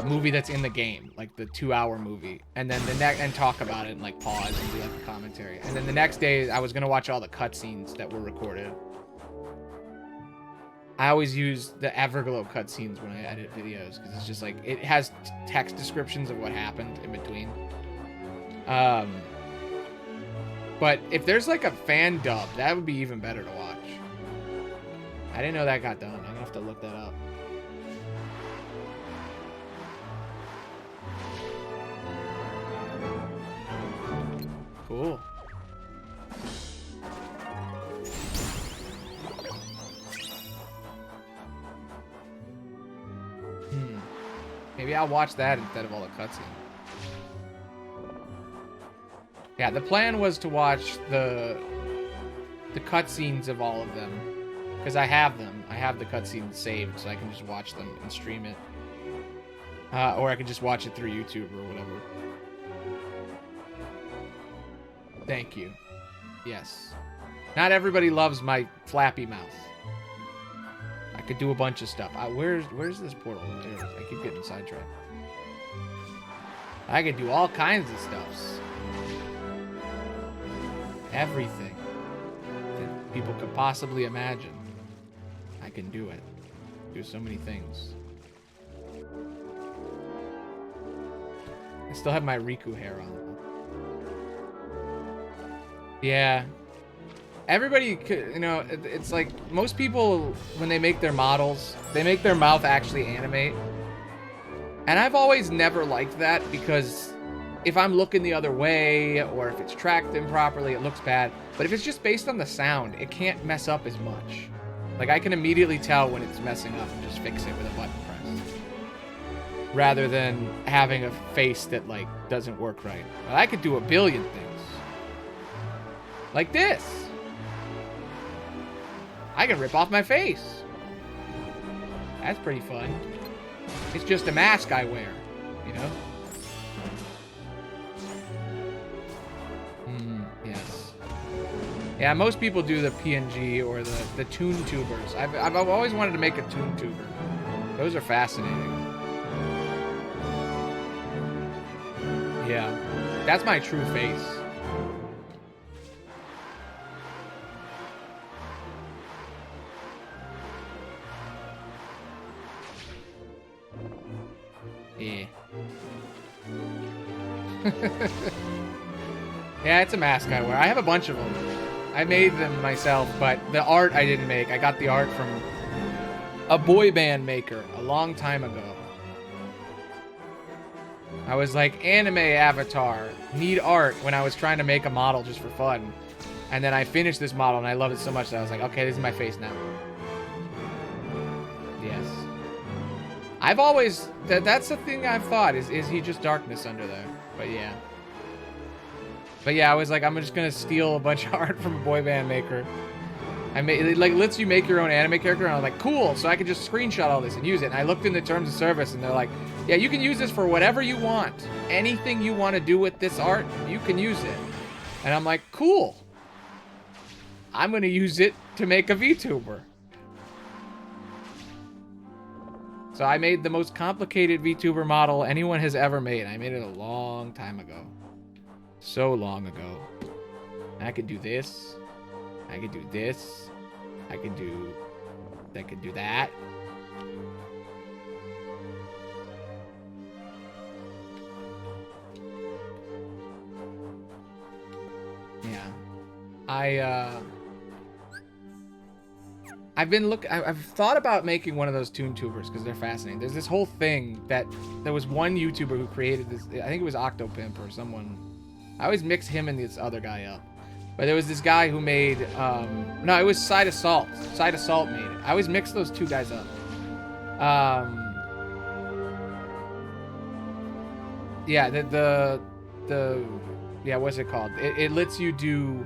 movie that's in the game, like the 2-hour movie, and then and talk about it and like pause and do like a commentary. And then the next day I was gonna watch all the cutscenes that were recorded. I always use the Everglow cutscenes when I edit videos because it's just like it has text descriptions of what happened in between. But if there's like a fan dub, that would be even better to watch. I didn't know that got done. I'm gonna have to look that up. Cool. Maybe I'll watch that instead of all the cutscenes. Yeah, the plan was to watch the cutscenes of all of them. Because I have them. I have the cutscenes saved, so I can just watch them and stream it. Or I can just watch it through YouTube or whatever. Thank you. Yes. Not everybody loves my flappy mouth. I could do a bunch of stuff. Where's this portal? There it is. I keep getting sidetracked. I could do all kinds of stuffs. Everything that people could possibly imagine. I can do it. Do so many things. I still have my Riku hair on. Yeah. Everybody, you know, it's like most people, when they make their models, they make their mouth actually animate. And I've always never liked that because if I'm looking the other way or if it's tracked improperly, it looks bad. But if it's just based on the sound, it can't mess up as much. Like I can immediately tell when it's messing up and just fix it with a button press. Rather than having a face that like doesn't work right. But I could do a billion things. Like this. I can rip off my face. That's pretty fun. It's just a mask I wear, you know? Yeah, most people do the PNG or the Toon Tubers. I've always wanted to make a Toon Tuber. Those are fascinating. Yeah, that's my true face. Yeah. Yeah, it's a mask I wear. I have a bunch of them. I made them myself, but the art I didn't make. I got the art from a boy band maker a long time ago. I was like, anime avatar, need art, when I was trying to make a model just for fun. And then I finished this model and I loved it so much that I was like, okay, this is my face now. Yes. I've always, that's the thing I've thought, is he just darkness under there? But yeah. But yeah, I was like, I'm just gonna steal a bunch of art from a boy band maker. I made, it like lets you make your own anime character, and I was like, cool, so I could just screenshot all this and use it. And I looked in the terms of service, and they're like, yeah, you can use this for whatever you want. Anything you want to do with this art, you can use it. And I'm like, cool. I'm gonna use it to make a VTuber. So I made the most complicated VTuber model anyone has ever made. I made it a long time ago. So long ago. I could do this. I could do this. I could do that. Yeah. I've thought about making one of those Toon Tubers because they're fascinating. There's this whole thing that there was one YouTuber who created this. I think it was Octopimp or someone. I always mix him and this other guy up. But there was this guy who made, no, it was Side Assault. Side Assault made it. I always mix those two guys up. Yeah, yeah, what's it called? It lets you do,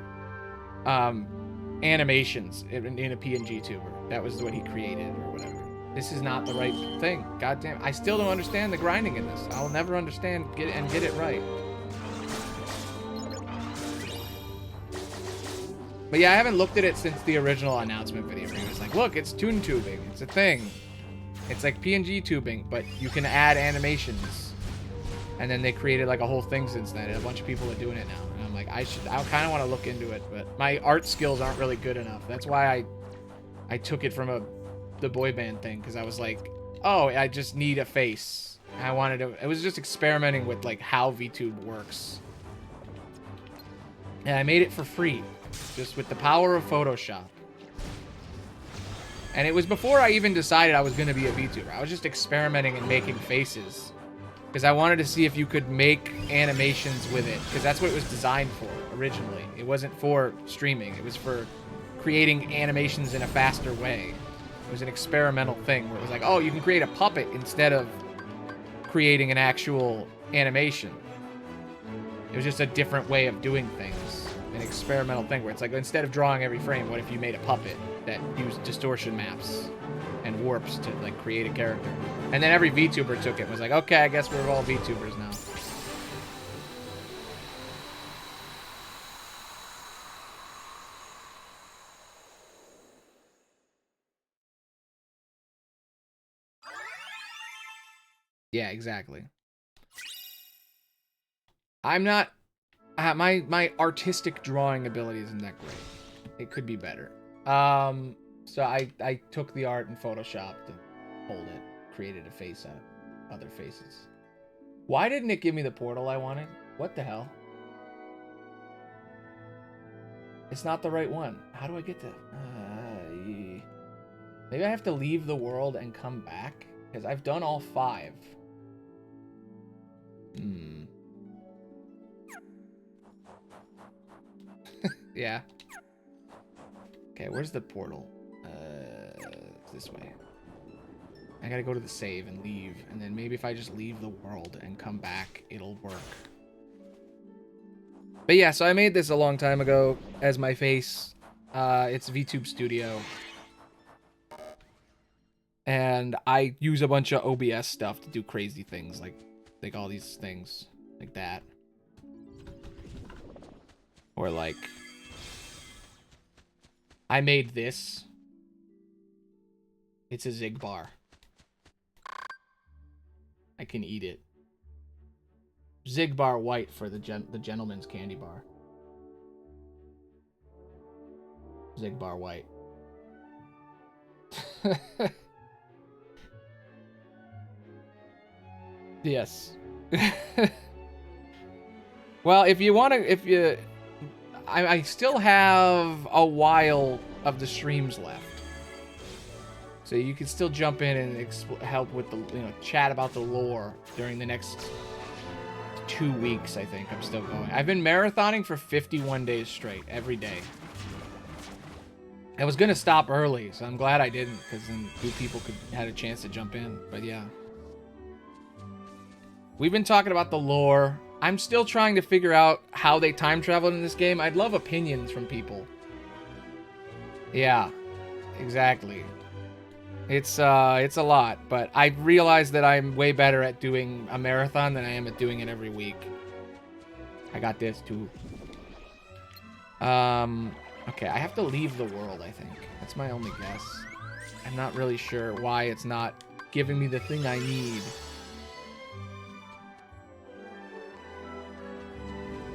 animations in a PNG tuber. That was what he created or whatever. This is not the right thing. God damn, I still don't understand the grinding in this. I'll never understand get it right. But yeah, I haven't looked at it since the original announcement video where he was like, look, it's Toon Tubing. It's a thing. It's like PNG tubing, but you can add animations. And then they created like a whole thing since then, and a bunch of people are doing it now. And I'm like, I kind of want to look into it, but my art skills aren't really good enough. That's why I took it from the boy band thing, because I was like, oh, I just need a face. And I wanted to, it was just experimenting with like how VTube works. And I made it for free. Just with the power of Photoshop. And it was before I even decided I was going to be a VTuber. I was just experimenting and making faces. Because I wanted to see if you could make animations with it. Because that's what it was designed for originally. It wasn't for streaming. It was for creating animations in a faster way. It was an experimental thing where it was like, oh, you can create a puppet instead of creating an actual animation. It was just a different way of doing things. An experimental thing where it's like, instead of drawing every frame, what if you made a puppet that used distortion maps and warps to like create a character? And then every VTuber took it and was like, okay, I guess we're all VTubers now. Yeah, exactly. I'm not... my artistic drawing ability isn't that great. It could be better. So I took the art and photoshopped and pulled it, created a face out of other faces. Why didn't it give me the portal I wanted? What the hell? It's not the right one. How do I get to... maybe I have to leave the world and come back? Because I've done all 5. Yeah. Okay, where's the portal? This way. I gotta go to the save and leave, and then maybe if I just leave the world and come back, it'll work. But yeah, so I made this a long time ago as my face. It's VTube Studio. And I use a bunch of OBS stuff to do crazy things, like all these things, like that. Or like... I made this. It's a Zigbar. I can eat it. Zigbar white for the gentleman's candy bar. Zigbar white. Yes. Well, if you want to, I still have a while of the streams left. So you can still jump in and help with the, chat about the lore during the next 2 weeks, I think. I'm still going. I've been marathoning for 51 days straight, every day. I was going to stop early, so I'm glad I didn't, because then people had a chance to jump in. But yeah. We've been talking about the lore. I'm still trying to figure out how they time traveled in this game. I'd love opinions from people. Yeah, exactly. It's a lot, but I realized that I'm way better at doing a marathon than I am at doing it every week. I got this too. Okay, I have to leave the world, I think. That's my only guess. I'm not really sure why it's not giving me the thing I need.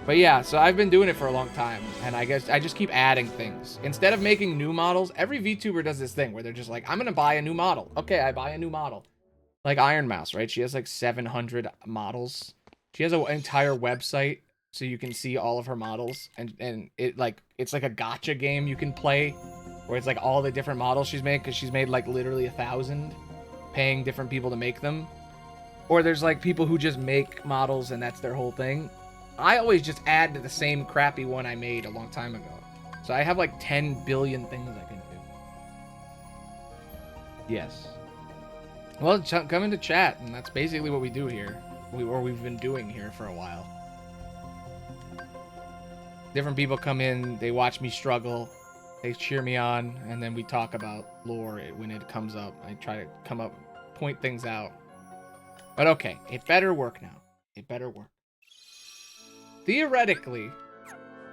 But yeah, so I've been doing it for a long time, and I guess I just keep adding things. Instead of making new models, every VTuber does this thing where they're just like, I'm gonna buy a new model. Okay, I buy a new model. Like Iron Mouse, right? She has like 700 models. She has an entire website so you can see all of her models, and it's like a gacha game you can play where it's like all the different models she's made, because she's made like literally 1,000, paying different people to make them. Or there's like people who just make models and that's their whole thing. I always just add to the same crappy one I made a long time ago. So I have like 10 billion things I can do. Yes. Well, come into chat, and that's basically what we do here. We've been doing here for a while. Different people come in, they watch me struggle, they cheer me on, and then we talk about lore when it comes up. I try to point things out. But okay, it better work now. It better work. Theoretically,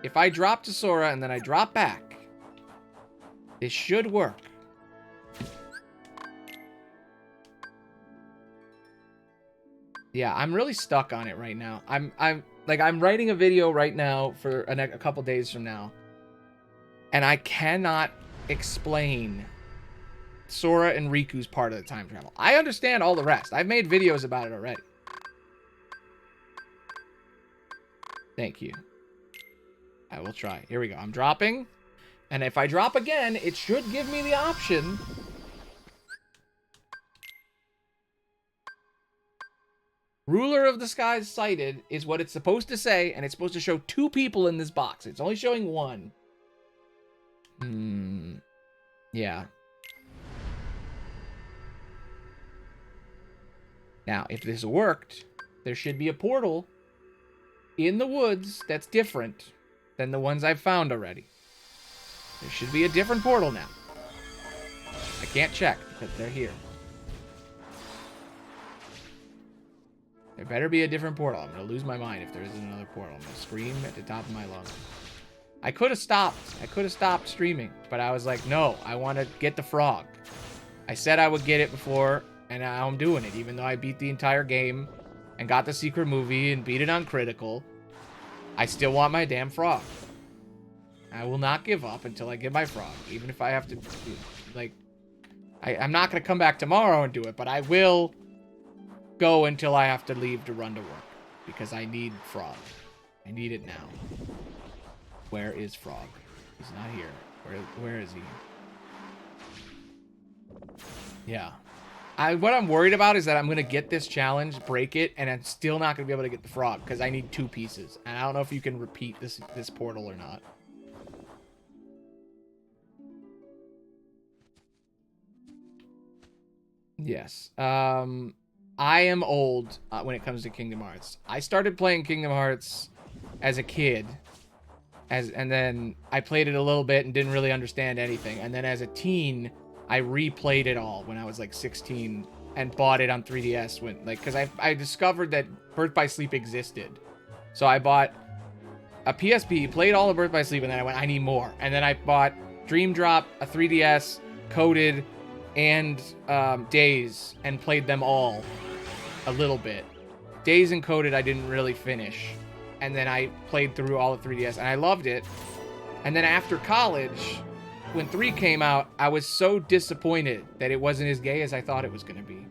if I drop to Sora and then I drop back, this should work. Yeah, I'm really stuck on it right now. I'm writing a video right now for a couple days from now, and I cannot explain Sora and Riku's part of the time travel. I understand all the rest. I've made videos about it already. Thank you. I will try. Here we go. I'm dropping. And if I drop again, it should give me the option. Ruler of the Skies sighted is what it's supposed to say, and it's supposed to show 2 people in this box. It's only showing 1. Yeah. Now, if this worked, there should be a portal in the woods that's different than the ones I've found already. There should be a different portal now. I can't check because they're here. There better be a different portal. I'm going to lose my mind if there isn't another portal. I'm going to scream at the top of my lungs. I could have stopped. I could have stopped streaming, but I was like, no, I want to get the frog. I said I would get it before, and now I'm doing it, even though I beat the entire game and got the secret movie and beat it on critical. I still want my damn frog. I will not give up until I get my frog, even if I have to, like, I'm not going to come back tomorrow and do it, but I will go until I have to leave to run to work, because I need frog. I need it now. Where is frog? He's not here. Where is he? Yeah. What I'm worried about is that I'm going to get this challenge, break it, and I'm still not going to be able to get the frog because I need 2 pieces. And I don't know if you can repeat this portal or not. Yes. I am old when it comes to Kingdom Hearts. I started playing Kingdom Hearts as a kid. And then I played it a little bit and didn't really understand anything. And then as a teen, I replayed it all when I was like 16 and bought it on 3DS because I discovered that Birth by Sleep existed. So I bought a PSP, played all of Birth by Sleep, and then I went, I need more. And then I bought Dream Drop, a 3DS, Coded, and Days, and played them all a little bit. Days and Coded I didn't really finish. And then I played through all the 3DS, and I loved it. And then after college, when 3 came out, I was so disappointed that it wasn't as gay as I thought it was going to be.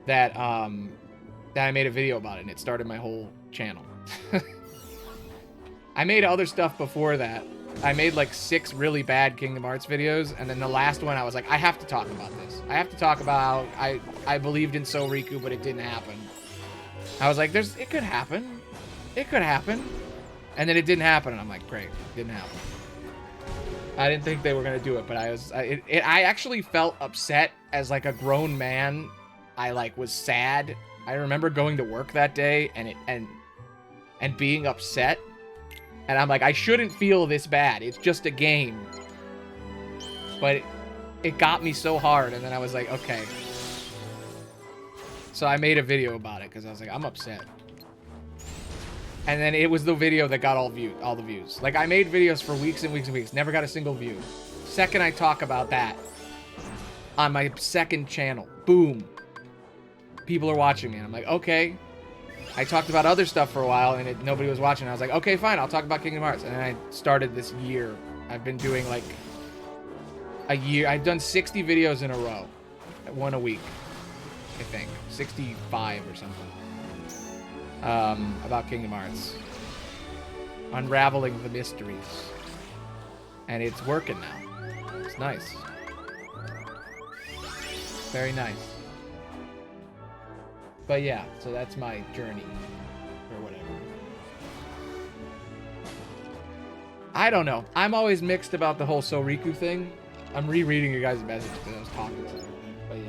That I made a video about it, and it started my whole channel. I made other stuff before that. I made like 6 really bad Kingdom Hearts videos, and then the last one I was like, I have to talk about this. I have to talk about how I believed in Soul Riku, but it didn't happen. I was like, it could happen. It could happen. And then it didn't happen, and I'm like, great, it didn't happen. I didn't think they were gonna do it, but I actually felt upset as like a grown man. I like was sad. I remember going to work that day and being upset. And I'm like, I shouldn't feel this bad. It's just a game. But it got me so hard, and then I was like, okay. So I made a video about it because I was like, I'm upset. And then it was the video that got all the views. Like, I made videos for weeks and weeks and weeks, never got a single view. Second I talk about that on my second channel, boom, people are watching me. And I'm like, okay. I talked about other stuff for a while, and nobody was watching. I was like, okay, fine, I'll talk about Kingdom Hearts. And then I started this year. I've been doing like a year. I've done 60 videos in a row, one a week, I think, 65 or something. About Kingdom Hearts. Unraveling the mysteries. And it's working now. It's nice. Very nice. But yeah, so that's my journey. Or whatever. I don't know. I'm always mixed about the whole Soul Riku thing. I'm rereading your guys' message because I was talking to them. But yeah.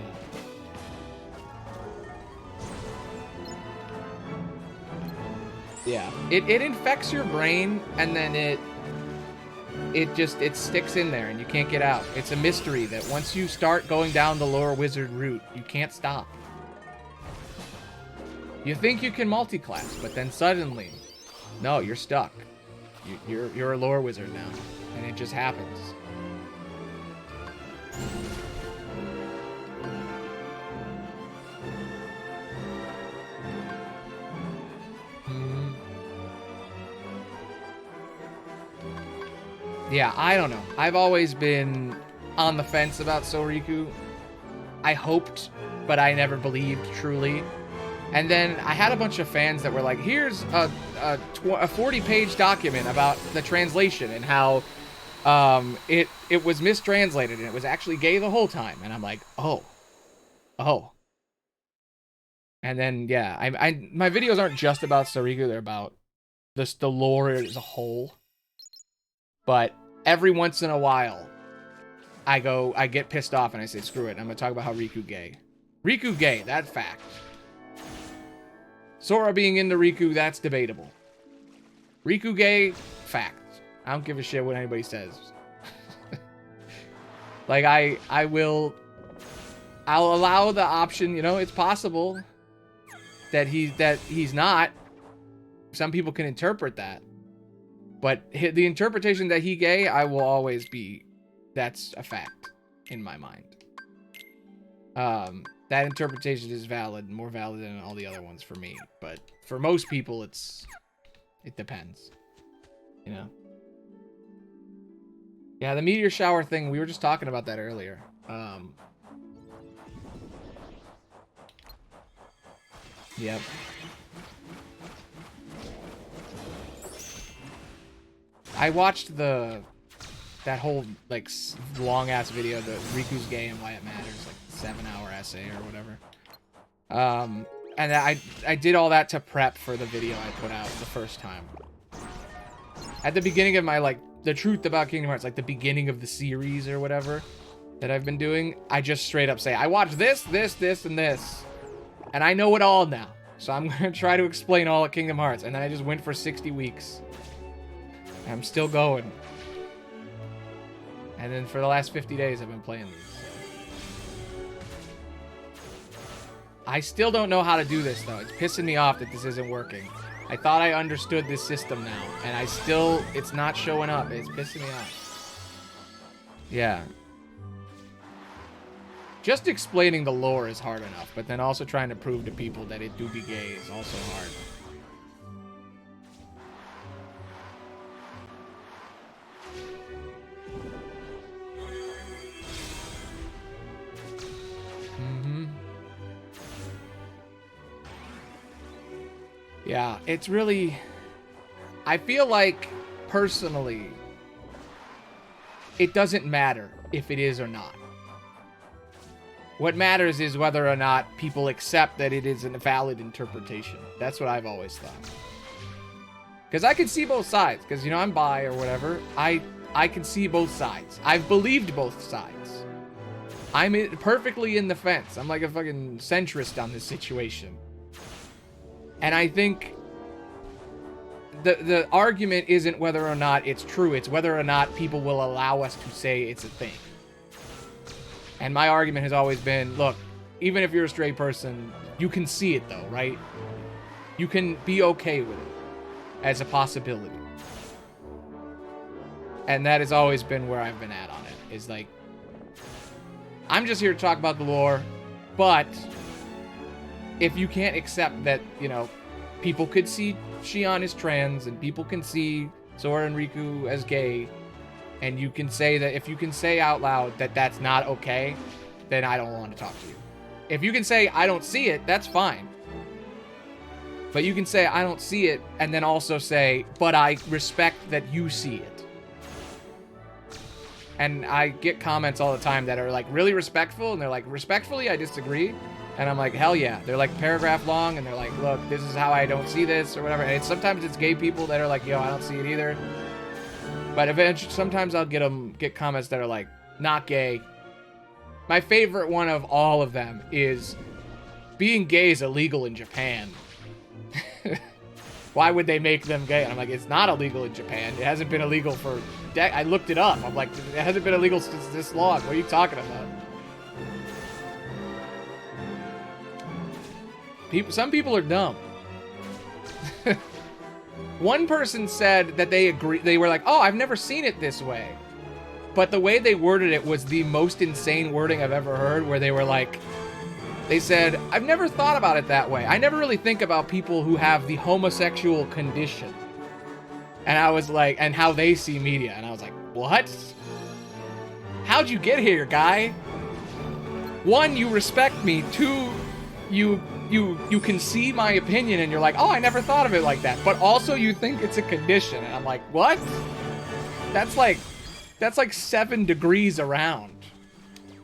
Yeah, it infects your brain, and then it sticks in there, and you can't get out. It's a mystery that once you start going down the lore wizard route, you can't stop. You think you can multi-class, but then suddenly, no, you're stuck. You're a lore wizard now, and it just happens. Yeah, I don't know. I've always been on the fence about Soul Riku. I hoped, but I never believed truly. And then I had a bunch of fans that were like, here's a 40-page document about the translation and how it was mistranslated and it was actually gay the whole time. And I'm like, oh. And then, yeah, my videos aren't just about Soul Riku. They're about the lore as a whole. But every once in a while, I get pissed off and I say, screw it. I'm going to talk about how Riku gay. Riku gay, that's fact. Sora being into Riku, that's debatable. Riku gay, fact. I don't give a shit what anybody says. Like, I'll allow the option, you know, it's possible that he's not. Some people can interpret that. But the interpretation that he gay, I will always be, that's a fact in my mind. That interpretation is valid, more valid than all the other ones for me. But for most people, it depends, you know? Yeah, the meteor shower thing, we were just talking about that earlier. Yep. I watched that whole, like, long-ass video, the Riku's Gay and Why It Matters, like, 7-hour essay or whatever. And I did all that to prep for the video I put out the first time. At the beginning of my, like, the truth about Kingdom Hearts, like, the beginning of the series or whatever that I've been doing, I just straight up say, I watched this, this, this, and this. And I know it all now. So I'm going to try to explain all of Kingdom Hearts. And then I just went for 60 weeks. I'm still going. And then for the last 50 days, I've been playing these. I still don't know how to do this, though. It's pissing me off that this isn't working. I thought I understood this system now. And it's not showing up. It's pissing me off. Yeah. Just explaining the lore is hard enough, but then also trying to prove to people that it do be gay is also hard. Yeah, it's really... I feel like, personally, it doesn't matter if it is or not. What matters is whether or not people accept that it is a valid interpretation. That's what I've always thought. Because I can see both sides. Because, you know, I'm bi or whatever. I can see both sides. I've believed both sides. I'm perfectly in the fence. I'm like a fucking centrist on this situation. And I think the argument isn't whether or not it's true. It's whether or not people will allow us to say it's a thing. And my argument has always been, look, even if you're a straight person, you can see it though, right? You can be okay with it as a possibility. And that has always been where I've been at on it. Is like, I'm just here to talk about the lore, but if you can't accept that, you know, people could see Shion as trans and people can see Sora and Riku as gay, and you can say that, if you can say out loud that that's not okay, then I don't want to talk to you. If you can say I don't see it, that's fine. But you can say I don't see it and then also say, but I respect that you see it. And I get comments all the time that are like really respectful, and they're like, respectfully, I disagree. And I'm like, hell yeah. They're like paragraph long, and they're like, look, this is how I don't see this, or whatever. And sometimes it's gay people that are like, yo, I don't see it either. But eventually, sometimes I'll get comments that are like, not gay. My favorite one of all of them is, being gay is illegal in Japan. Why would they make them gay? And I'm like, it's not illegal in Japan. It hasn't been illegal for I looked it up. I'm like, it hasn't been illegal since this long. What are you talking about? Some people are dumb. One person said that they agree. They were like, oh, I've never seen it this way. But the way they worded it was the most insane wording I've ever heard, where they were like, they said, I've never thought about it that way. I never really think about people who have the homosexual condition. And I was like, and how they see media. And I was like, what? How'd you get here, guy? One, you respect me. Two, you can see my opinion and you're like, oh, I never thought of it like that. But also you think it's a condition. And I'm like, what? That's like 7 degrees around.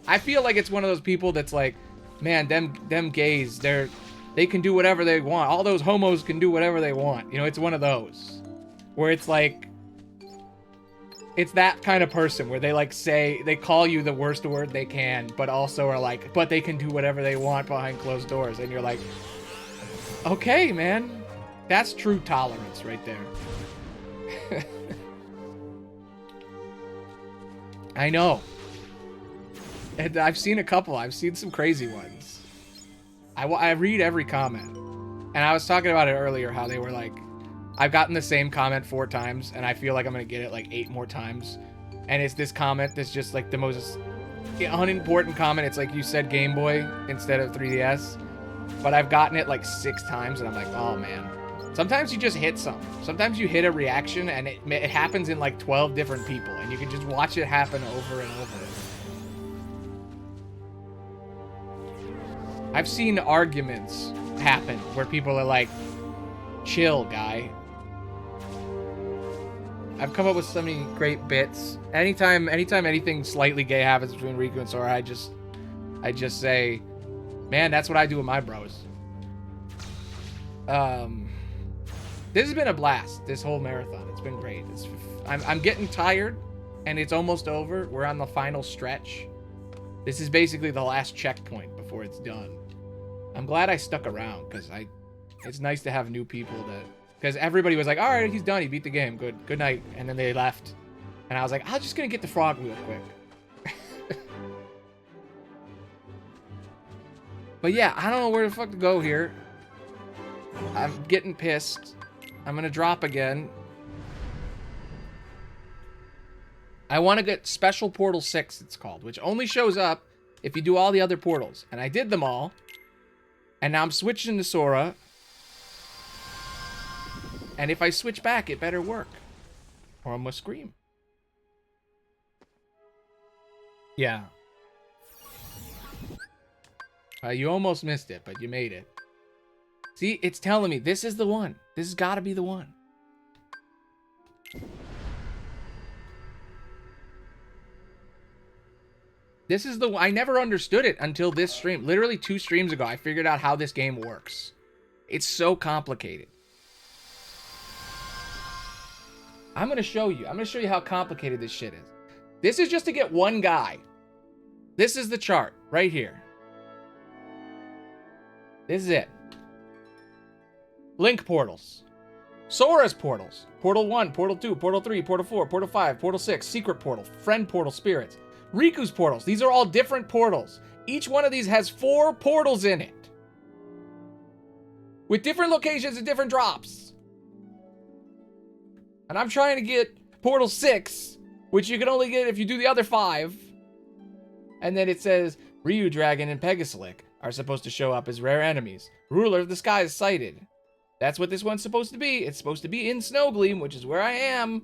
I feel like it's one of those people that's like, man, them gays, they can do whatever they want. All those homos can do whatever they want. You know, it's one of those. Where it's like, it's that kind of person where they like say, they call you the worst word they can, but also are like, but they can do whatever they want behind closed doors. And you're like, okay, man, that's true tolerance right there. I know. And I've seen a couple. I've seen some crazy ones. I read every comment. And I was talking about it earlier, how they were like, I've gotten the same comment 4 times, and I feel like I'm going to get it like 8 more times. And it's this comment that's just like the most unimportant comment. It's like you said Game Boy instead of 3DS. But I've gotten it like 6 times, and I'm like, oh man. Sometimes you just hit something. Sometimes you hit a reaction, and it happens in like 12 different people, and you can just watch it happen over and over. I've seen arguments happen where people are like, chill, guy. I've come up with so many great bits. Anytime anything slightly gay happens between Riku and Sora, I just say, man, that's what I do with my bros. This has been a blast, this whole marathon. It's been great. I'm getting tired, and it's almost over. We're on the final stretch. This is basically the last checkpoint before it's done. I'm glad I stuck around, because it's nice to have new people because everybody was like, all right, he's done. He beat the game. Good night. And then they left. And I was like, I'm just going to get the frog real quick. But yeah, I don't know where the fuck to go here. I'm getting pissed. I'm going to drop again. I want to get Special Portal 6, it's called, which only shows up if you do all the other portals. And I did them all. And now I'm switching to Sora. And if I switch back, it better work. Or I'm gonna scream. Yeah. You almost missed it, but you made it. See, it's telling me this is the one. This has got to be the one. This is the one. I never understood it until this stream. Literally 2 streams ago, I figured out how this game works. It's so complicated. I'm going to show you. I'm going to show you how complicated this shit is. This is just to get one guy. This is the chart right here. This is it. Link portals. Sora's portals. Portal 1, Portal 2, Portal 3, Portal 4, Portal 5, Portal 6, Secret Portal, Friend Portal, Spirits. Riku's portals. These are all different portals. Each one of these has 4 portals in it. With different locations and different drops. And I'm trying to get Portal 6, which you can only get if you do the other 5. And then it says, Ryu Dragon and Pegasilic are supposed to show up as rare enemies. Ruler of the Sky is sighted. That's what this one's supposed to be. It's supposed to be in Snowgleam, which is where I am.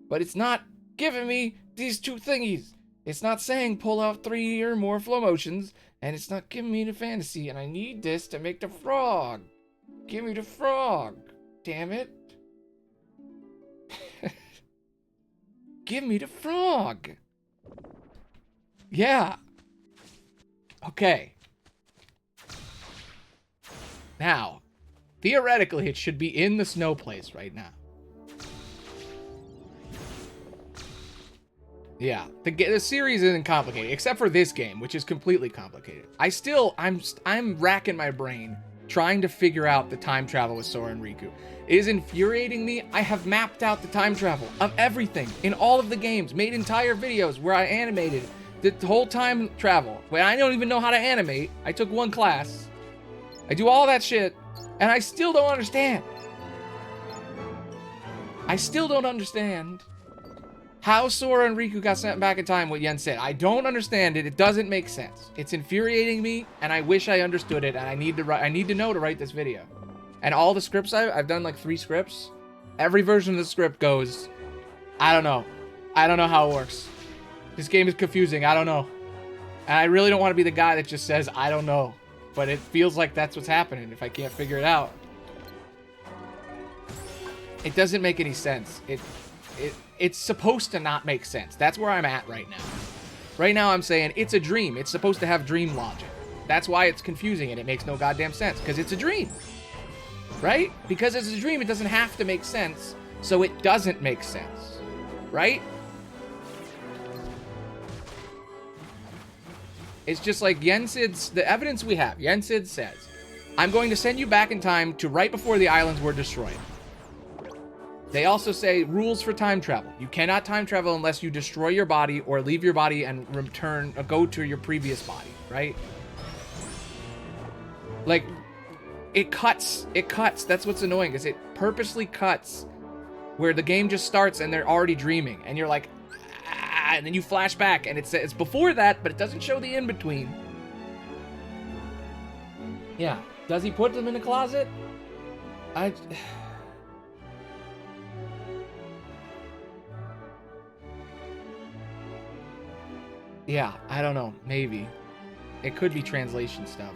But it's not giving me these 2 thingies. It's not saying pull out 3 or more flow motions. And it's not giving me the fantasy. And I need this to make the frog. Give me the frog. Damn it. Give me the frog. Yeah. Okay. Now, theoretically, it should be in the snow place right now. Yeah, the series isn't complicated, except for this game, which is completely complicated. I'm racking my brain trying to figure out the time travel with Sora and Riku. It is infuriating me. I have mapped out the time travel of everything in all of the games, made entire videos where I animated the whole time travel. When I don't even know how to animate, I took 1 class. I do all that shit, and I still don't understand. I still don't understand how Sora and Riku got sent back in time, what Yen said. I don't understand it. It doesn't make sense. It's infuriating me, and I wish I understood it, and I need to know to write this video. And all the scripts I've done like 3 scripts. Every version of the script goes, I don't know. I don't know how it works. This game is confusing. I don't know. And I really don't want to be the guy that just says, I don't know. But it feels like that's what's happening if I can't figure it out. It doesn't make any sense. It's supposed to not make sense. That's where I'm at right now. Right now I'm saying it's a dream. It's supposed to have dream logic. That's why it's confusing and it makes no goddamn sense. Because it's a dream. Right? Because it's a dream, it doesn't have to make sense. So it doesn't make sense. Right? It's just like Yensid's, the evidence we have. Yensid says, I'm going to send you back in time to right before the islands were destroyed. They also say rules for time travel. You cannot time travel unless you destroy your body or leave your body and return, go to your previous body, right? Like, it cuts. That's what's annoying, is it purposely cuts where the game just starts and they're already dreaming. And you're like, and then you flash back and it's before that, but it doesn't show the in-between. Yeah. Does he put them in the closet? Yeah, I don't know. Maybe. It could be translation stuff.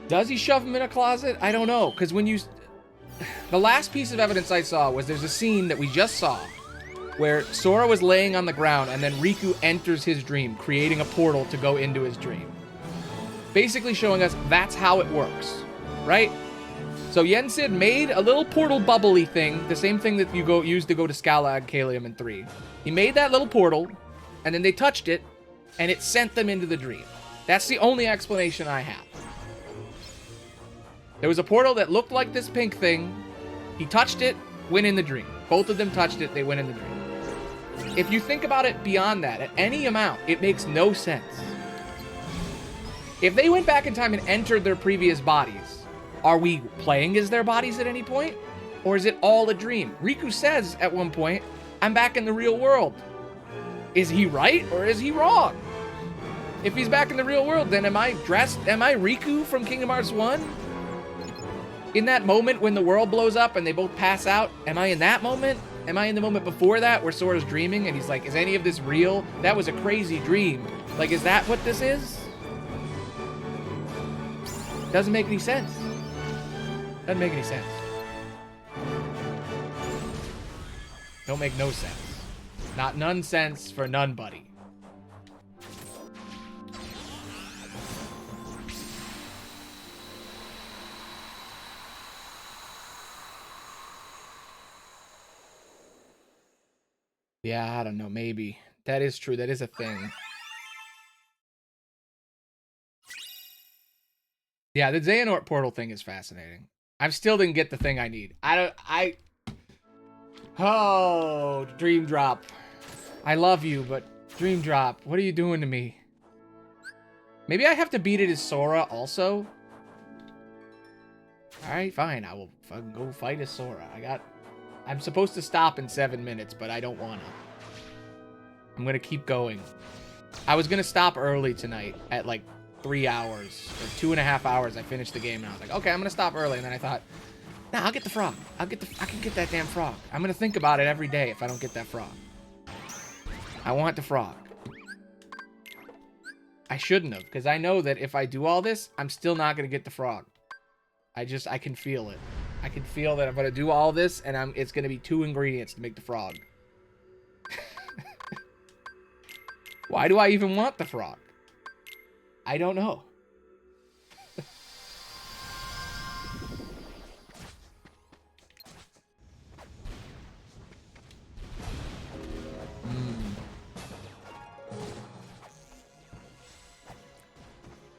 Does he shove him in a closet? I don't know. Because when you... The last piece of evidence I saw was there's a scene that we just saw where Sora was laying on the ground and then Riku enters his dream, creating a portal to go into his dream. Basically showing us that's how it works, right? So Yensid made a little portal bubbly thing, the same thing that you use to go to Scala Kalium in 3. He made that little portal, and then they touched it, and it sent them into the dream. That's the only explanation I have. There was a portal that looked like this pink thing. He touched it, went in the dream. Both of them touched it, they went in the dream. If you think about it beyond that, at any amount, it makes no sense. If they went back in time and entered their previous bodies, are we playing as their bodies at any point? Or is it all a dream? Riku says at one point, I'm back in the real world. Is he right or is he wrong? If he's back in the real world, then am I Riku from Kingdom Hearts 1? In that moment when the world blows up and they both pass out, am I in that moment? Am I in the moment before that where Sora's dreaming and he's like, is any of this real? That was a crazy dream. Like, is that what this is? Doesn't make any sense. Doesn't make any sense. Don't make no sense. Not none sense for none, buddy. Yeah, I don't know, maybe. That is true, that is a thing. Yeah, the Xehanort portal thing is fascinating. I still didn't get the thing I need. Oh, Dream Drop. I love you, but Dream Drop, what are you doing to me? Maybe I have to beat it as Sora also? Alright, fine, I will go fight as Sora. I'm supposed to stop in 7 minutes, but I don't wanna. I'm gonna keep going. I was gonna stop early tonight at like 3 hours, or 2.5 hours. I finished the game and I was like, okay, I'm gonna stop early. And then I thought, nah, I'll get the frog. I can get that damn frog. I'm gonna think about it every day if I don't get that frog. I want the frog. I shouldn't have, because I know that if I do all this, I'm still not gonna get the frog. I can feel it. I can feel that I'm gonna do all this and it's gonna be 2 ingredients to make the frog. Why do I even want the frog? I don't know.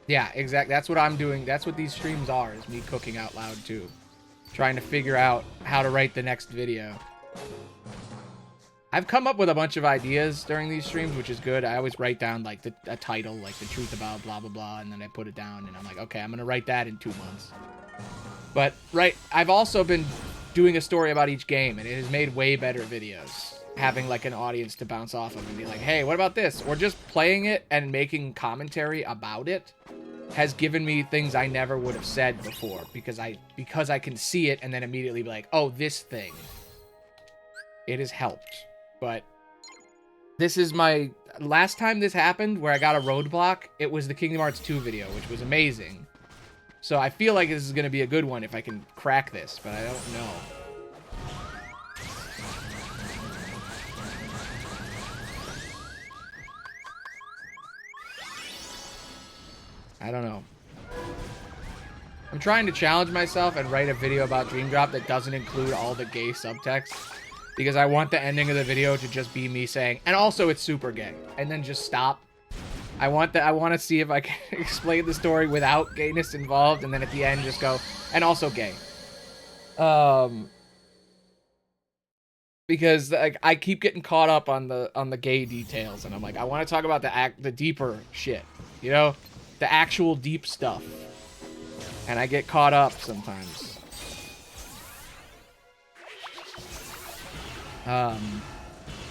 Yeah, exactly. That's what I'm doing. That's what these streams are, is me cooking out loud too. Trying to figure out how to write the next video. I've come up with a bunch of ideas during these streams, which is good. I always write down like a title, like the truth about blah, blah, blah. And then I put it down and I'm like, okay, I'm going to write that in 2 months. But I've also been doing a story about each game and it has made way better videos. Having like an audience to bounce off of and be like, hey, what about this? Or just playing it and making commentary about it has given me things I never would have said before because I can see it and then immediately be like, oh, this thing. It has helped. But this is my last time this happened where I got a roadblock. It was the Kingdom Hearts 2 video, which was amazing. So I feel like this is going to be a good one if I can crack this, but I don't know. I don't know. I'm trying to challenge myself and write a video about Dream Drop that doesn't include all the gay subtext. Because I want the ending of the video to just be me saying, and also it's super gay. And then just stop. I want to see if I can explain the story without gayness involved. And then at the end just go, and also gay. Because like I keep getting caught up on the gay details. And I'm like, I want to talk about the deeper shit. You know? The actual deep stuff. And I get caught up sometimes.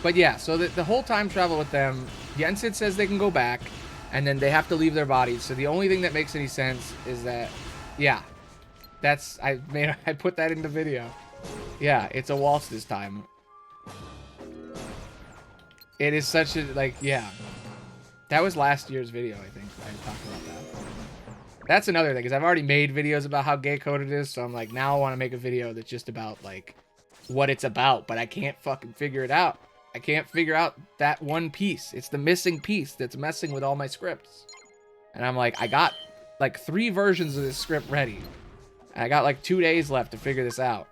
But yeah, so the whole time travel with them, Yensid says they can go back, and then they have to leave their bodies. So the only thing that makes any sense is that, yeah, I put that in the video. Yeah, it's a waltz this time. It is such a, like, yeah. That was last year's video, I think. I talked about that. That's another thing, because I've already made videos about how gay-coded it is, so I'm like, now I want to make a video that's just about, like, what it's about, but I can't fucking figure it out. I can't figure out that one piece. It's the missing piece that's messing with all my scripts. And I'm like, I got like 3 versions of this script ready. And I got like 2 days left to figure this out.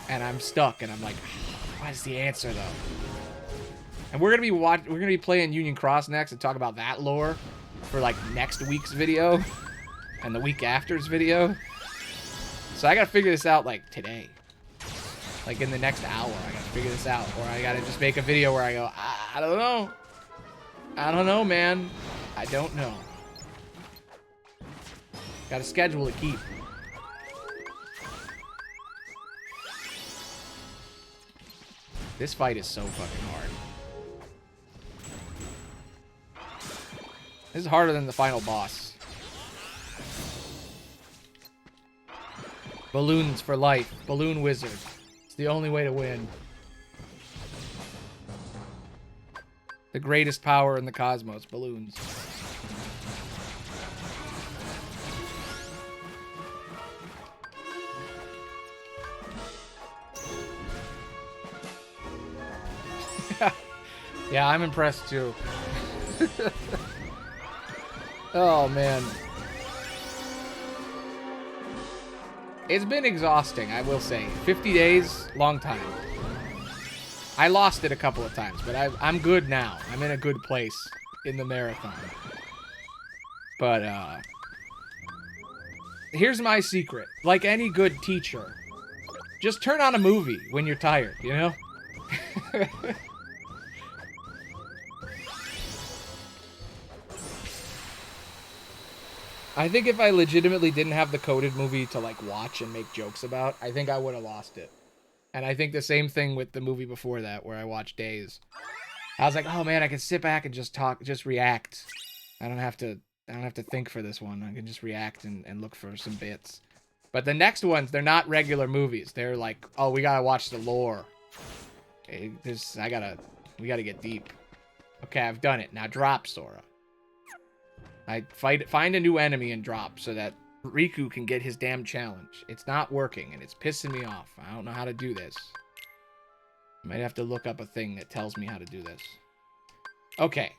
And I'm stuck, and I'm like, what is the answer though? And we're gonna be playing Union Cross next and talk about that lore for like next week's video and the week after's video. So I gotta figure this out like today. Like in the next hour, I gotta figure this out. Or I gotta just make a video where I go, I don't know. I don't know, man. I don't know. Gotta schedule to keep. This fight is so fucking hard. This is harder than the final boss. Balloons for life. Balloon wizard. It's the only way to win. The greatest power in the cosmos. Balloons. Yeah, I'm impressed too. Oh, man. It's been exhausting, I will say. 50 days, long time. I lost it a couple of times, but I'm good now. I'm in a good place in the marathon. But, here's my secret. Like any good teacher, just turn on a movie when you're tired, you know? I think if I legitimately didn't have the coded movie to, like, watch and make jokes about, I think I would have lost it. And I think the same thing with the movie before that, where I watched Days. I was like, oh man, I can sit back and just talk, just react. I don't have to think for this one. I can just react and look for some bits. But the next ones, they're not regular movies. They're like, oh, we gotta watch the lore. Okay, we gotta get deep. Okay, I've done it. Now drop, Sora. Find a new enemy and drop so that Riku can get his damn challenge. It's not working, and it's pissing me off. I don't know how to do this. I might have to look up a thing that tells me how to do this. Okay.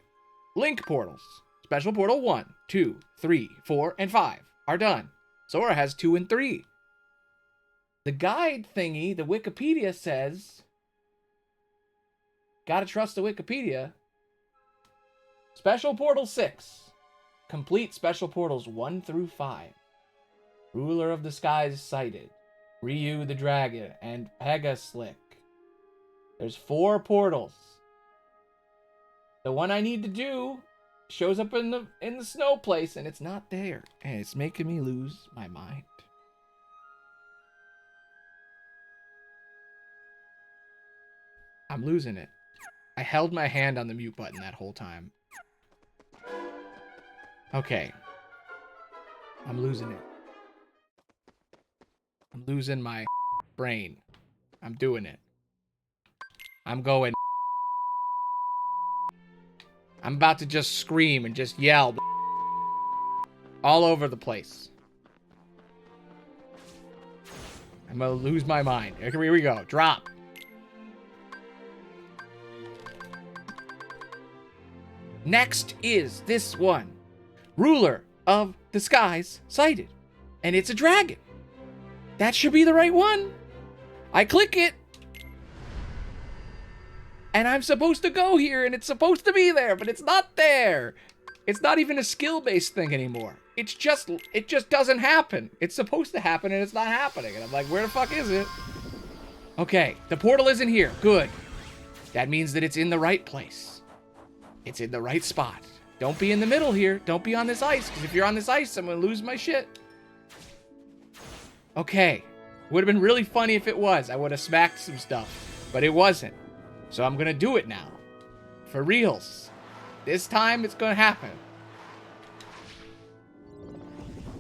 Link portals. Special portal 1, 2, 3, 4, and 5 are done. Sora has 2 and 3. The guide thingy, the Wikipedia says... Gotta trust the Wikipedia. Special portal 6. Complete special portals 1 through 5. Ruler of the Skies sighted. Ryu the Dragon and Pegaslick. There's 4 portals. The one I need to do shows up in the snow place and it's not there. And it's making me lose my mind. I'm losing it. I held my hand on the mute button that whole time. Okay. I'm losing it. I'm losing my brain. I'm doing it. I'm going. I'm about to just scream and just yell all over the place. I'm gonna lose my mind. Here we go. Drop. Next is this one. Ruler of the Skies sighted. And it's a dragon. That should be the right one. I click it. And I'm supposed to go here and it's supposed to be there, but it's not there. It's not even a skill-based thing anymore. It just doesn't happen. It's supposed to happen and it's not happening. And I'm like, where the fuck is it? Okay, the portal isn't here. Good. That means that it's in the right place. It's in the right spot. Don't be in the middle here. Don't be on this ice, because if you're on this ice, I'm going to lose my shit. Okay. Would have been really funny if it was. I would have smacked some stuff, but it wasn't. So I'm going to do it now. For reals. This time, it's going to happen.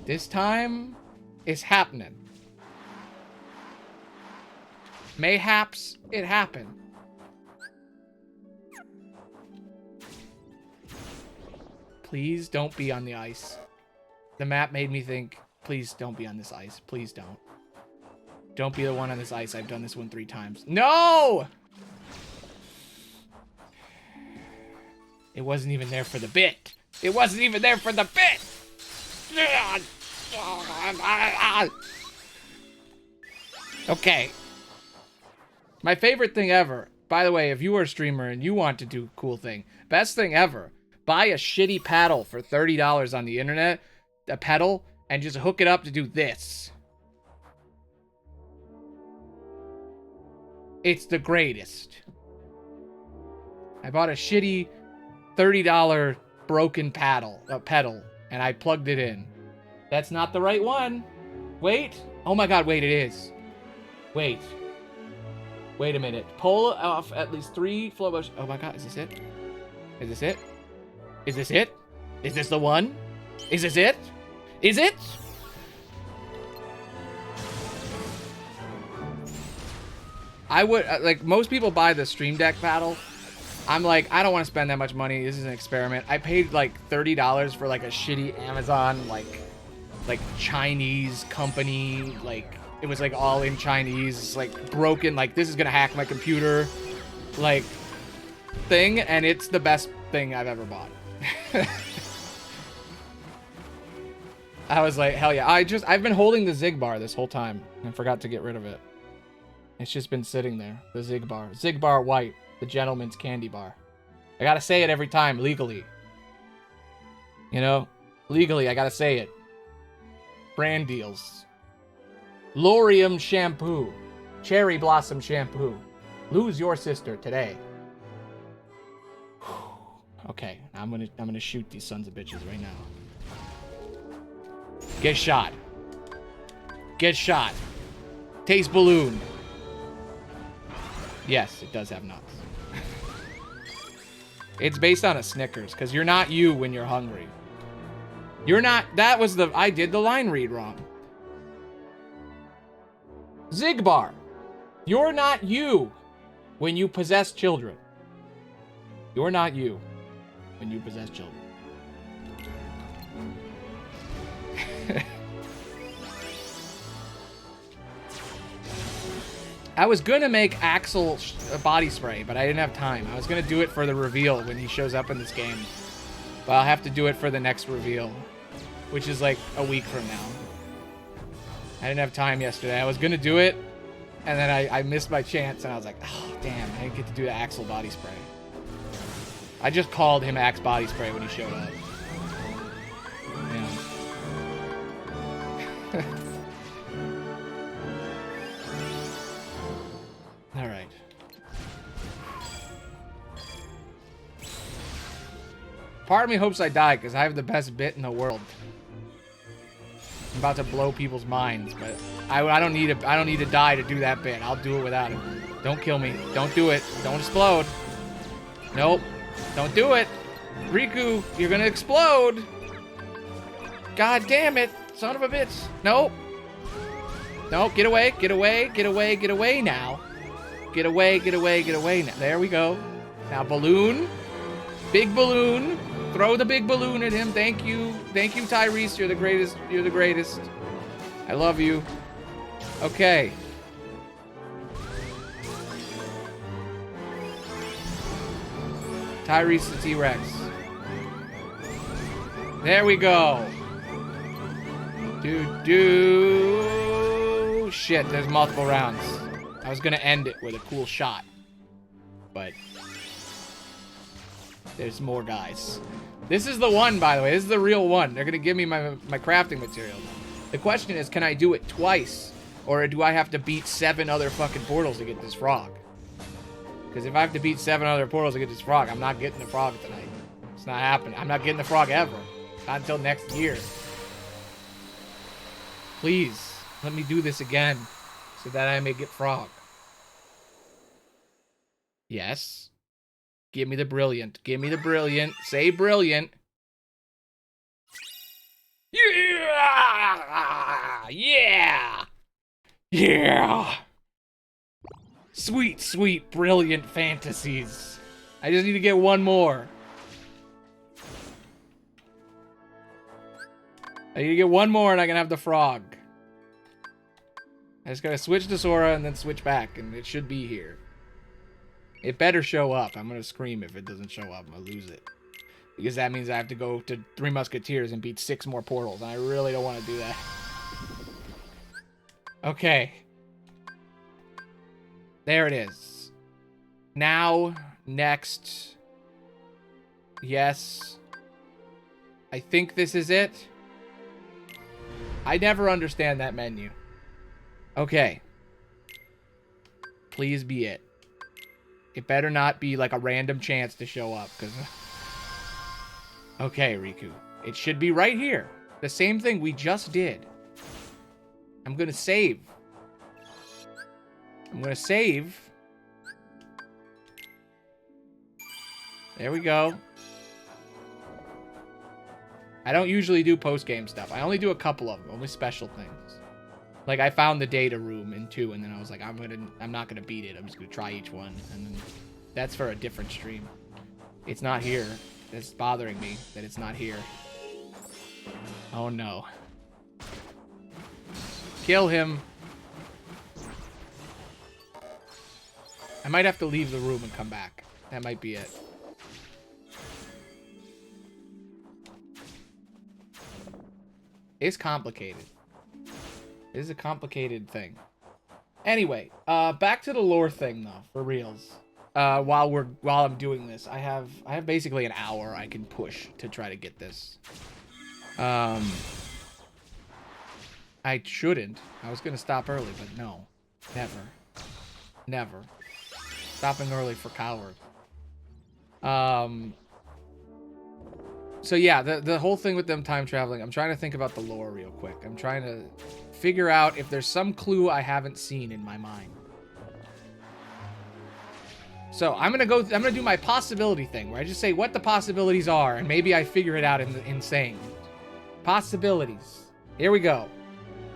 This time, it's happening. Mayhaps it happened. Please don't be on the ice. The map made me think, please don't be on this ice. Please don't. Don't be the one on this ice. I've done this one 3 times. No! It wasn't even there for the bit. It wasn't even there for the bit! Okay. My favorite thing ever. By the way, if you are a streamer and you want to do a cool thing, best thing ever. Buy a shitty paddle for $30 on the internet, a pedal, and just hook it up to do this. It's the greatest. I bought a shitty $30 broken pedal, and I plugged it in. That's not the right one. Wait. Oh my god, wait, it is. Wait. Wait a minute. Pull off at least 3 flow motion. Oh my god, is this it? Is this it? Is this it? Is this the one? Is this it? Is it? I would, like, most people buy the Stream Deck paddle. I'm like, I don't want to spend that much money. This is an experiment. I paid like $30 for like a shitty Amazon, like Chinese company. Like, it was like all in Chinese, like broken, like this is gonna hack my computer, like thing, and it's the best thing I've ever bought. I was like, hell yeah. I've been holding the Zig bar this whole time and forgot to get rid of it. It's just been sitting there. The Zig bar. Zig bar white. The gentleman's candy bar. I gotta say it every time, legally. You know? Legally, I gotta say it. Brand deals. Lorium shampoo. Cherry blossom shampoo. Lose your sister today. Okay, I'm gonna shoot these sons of bitches right now. Get shot. Get shot. Taste balloon. Yes, it does have nuts. It's based on a Snickers, because you're not you when you're hungry. You're not... That was the... I did the line read wrong. Zigbar. You're not you when you possess children. You're not you when you possess children. I was gonna make Axel a body spray, but I didn't have time. I was gonna do it for the reveal when he shows up in this game. But I'll have to do it for the next reveal, which is like a week from now. I didn't have time yesterday. I was gonna do it, and then I missed my chance, and I was like, oh, damn, I didn't get to do the Axel body spray. I just called him Axe body spray when he showed up. Yeah. All right. Part of me hopes I die because I have the best bit in the world. I'm about to blow people's minds, but I don't need to die to do that bit. I'll do it without it. Don't kill me. Don't do it. Don't explode. Nope. Don't do it. Riku, you're gonna explode. God damn it. Son of a bitch. Nope. Nope. Get away. Get away. Get away. Get away now. Get away, get away, get away now. There we go. Now balloon. Big balloon. Throw the big balloon at him. Thank you. Thank you, Tyrese. You're the greatest. You're the greatest. I love you. Okay. Tyrese the T-Rex. There we go. Shit, there's multiple rounds. I was gonna end it with a cool shot, but there's more guys. This is the one, by the way. This is the real one. They're gonna give me my crafting material. The question is, can I do it twice, or do I have to beat 7 other fucking portals to get this frog? Because if I have to beat 7 other portals to get this frog, I'm not getting the frog tonight. It's not happening. I'm not getting the frog ever. Not until next year. Please, let me do this again, so that I may get frog. Yes. Give me the brilliant. Give me the brilliant. Say brilliant. Yeah! Yeah! Yeah! Sweet, sweet, brilliant fantasies. I just need to get one more. I need to get one more and I can have the frog. I just gotta switch to Sora and then switch back, and it should be here. It better show up. I'm gonna scream if it doesn't show up. I'm gonna lose it. Because that means I have to go to 3 Musketeers and beat 6 more portals, and I really don't want to do that. Okay. There it is. Now, next. Yes. I think this is it. I never understand that menu. Okay. Please be it. It better not be like a random chance to show up, because... Okay, Riku. It should be right here. The same thing we just did. I'm gonna save. I'm gonna save. There we go. I don't usually do post-game stuff. I only do a couple of them, only special things. Like, I found the data room in 2, and then I was like, I'm not gonna beat it. I'm just gonna try each one, and then that's for a different stream. It's not here. It's bothering me that it's not here. Oh no. Kill him. I might have to leave the room and come back. That might be it. It's complicated. It is a complicated thing. Anyway, back to the lore thing though, for reals. While I'm doing this, I have basically an hour I can push to try to get this. I shouldn't. I was gonna stop early, but no. Never. Never. Stopping early for coward. So yeah, the whole thing with them time traveling, I'm trying to think about the lore real quick. I'm trying to figure out if there's some clue I haven't seen in my mind. So I'm gonna do my possibility thing, where I just say what the possibilities are, and maybe I figure it out in saying possibilities. Here we go.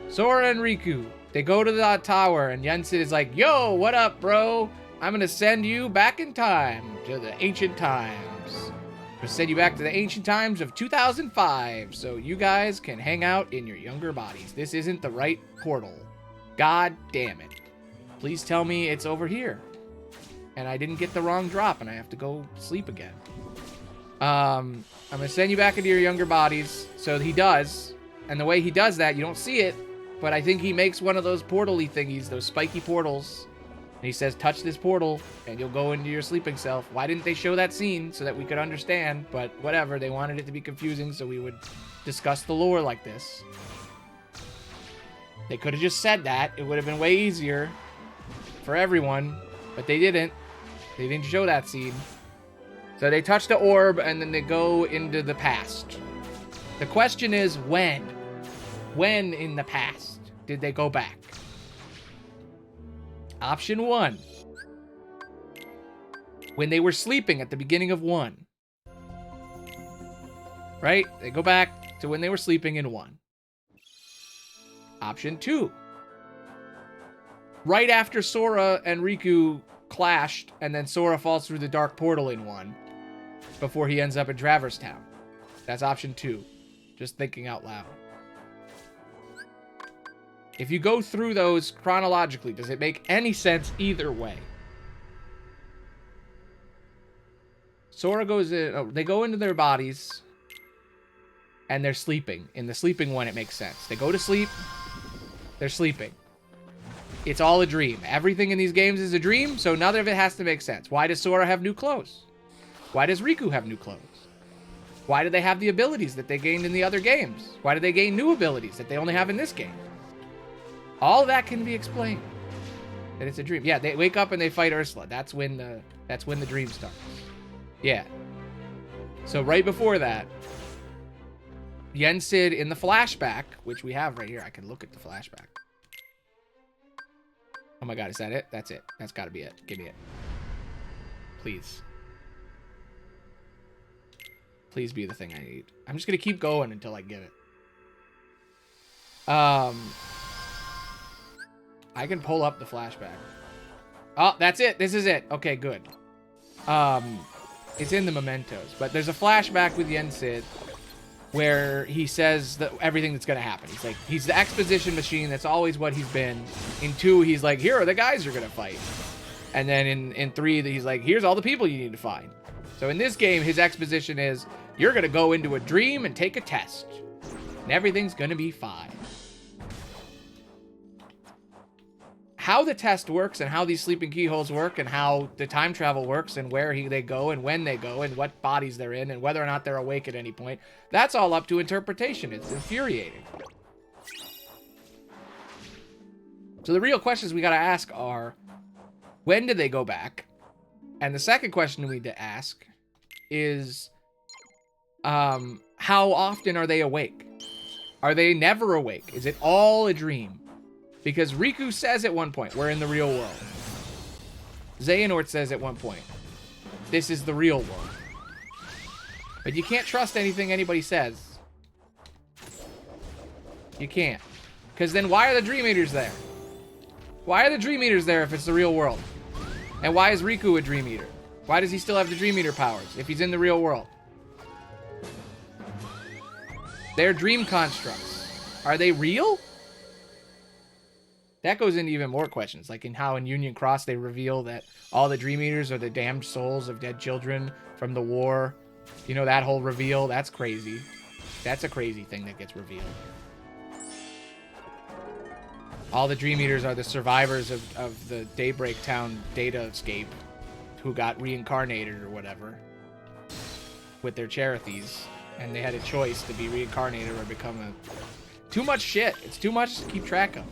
Sora and Riku, they go to the tower, and Yensid is like, yo, what up, bro? I'm gonna send you back in time to the ancient times. I'm gonna send you back to the ancient times of 2005, so you guys can hang out in your younger bodies. This isn't the right portal. God damn it. Please tell me it's over here. And I didn't get the wrong drop, and I have to go sleep again. I'm gonna send you back into your younger bodies. So he does. And the way he does that, you don't see it, but I think he makes one of those portal-y thingies, those spiky portals. And he says, touch this portal, and you'll go into your sleeping self. Why didn't they show that scene so that we could understand? But whatever, they wanted it to be confusing, so we would discuss the lore like this. They could have just said that. It would have been way easier for everyone, but they didn't. They didn't show that scene. So they touch the orb, and then they go into the past. The question is, when? When in the past did they go back? Option 1. When they were sleeping at the beginning of 1. Right? They go back to when they were sleeping in 1. Option 2. Right after Sora and Riku clashed, and then Sora falls through the dark portal in 1. Before he ends up in Traverse Town. That's option 2. Just thinking out loud. If you go through those chronologically, does it make any sense either way? Sora goes in... Oh, they go into their bodies. And they're sleeping. In the sleeping one, it makes sense. They go to sleep. They're sleeping. It's all a dream. Everything in these games is a dream, so none of it has to make sense. Why does Sora have new clothes? Why does Riku have new clothes? Why do they have the abilities that they gained in the other games? Why do they gain new abilities that they only have in this game? All that can be explained. That it's a dream. Yeah, they wake up and they fight Ursula. That's when the dream starts. Yeah. So right before that, Yensid in the flashback, which we have right here. I can look at the flashback. Oh my god, is that it? That's it. That's gotta be it. Give me it. Please. Please be the thing I need. I'm just gonna keep going until I get it. I can pull up the flashback. Oh, that's it. This is it. Okay, good. It's in the mementos, but there's a flashback with Yensid where he says that everything that's gonna happen. He's like, he's the exposition machine. That's always what he's been. In 2, he's like, here are the guys you're gonna fight. And then in 3, he's like, here's all the people you need to find. So in this game, his exposition is, you're gonna go into a dream and take a test. And everything's gonna be fine. How the test works and how these sleeping keyholes work and how the time travel works and where they go and when they go and what bodies they're in and whether or not they're awake at any point, that's all up to interpretation. It's infuriating. So the real questions we gotta ask are, when did they go back? And the second question we need to ask is, how often are they awake? Are they never awake? Is it all a dream? Because Riku says at one point, we're in the real world. Xehanort says at one point, this is the real world. But you can't trust anything anybody says. You can't. Because then why are the Dream Eaters there? Why are the Dream Eaters there if it's the real world? And why is Riku a Dream Eater? Why does he still have the Dream Eater powers if he's in the real world? They're dream constructs. Are they real? That goes into even more questions, like in how in Union Cross they reveal that all the Dream Eaters are the damned souls of dead children from the war. You know, that whole reveal? That's crazy. That's a crazy thing that gets revealed. All the Dream Eaters are the survivors of the Daybreak Town data escape who got reincarnated or whatever with their Cherethies. And they had a choice to be reincarnated or become a... Too much shit. It's too much to keep track of.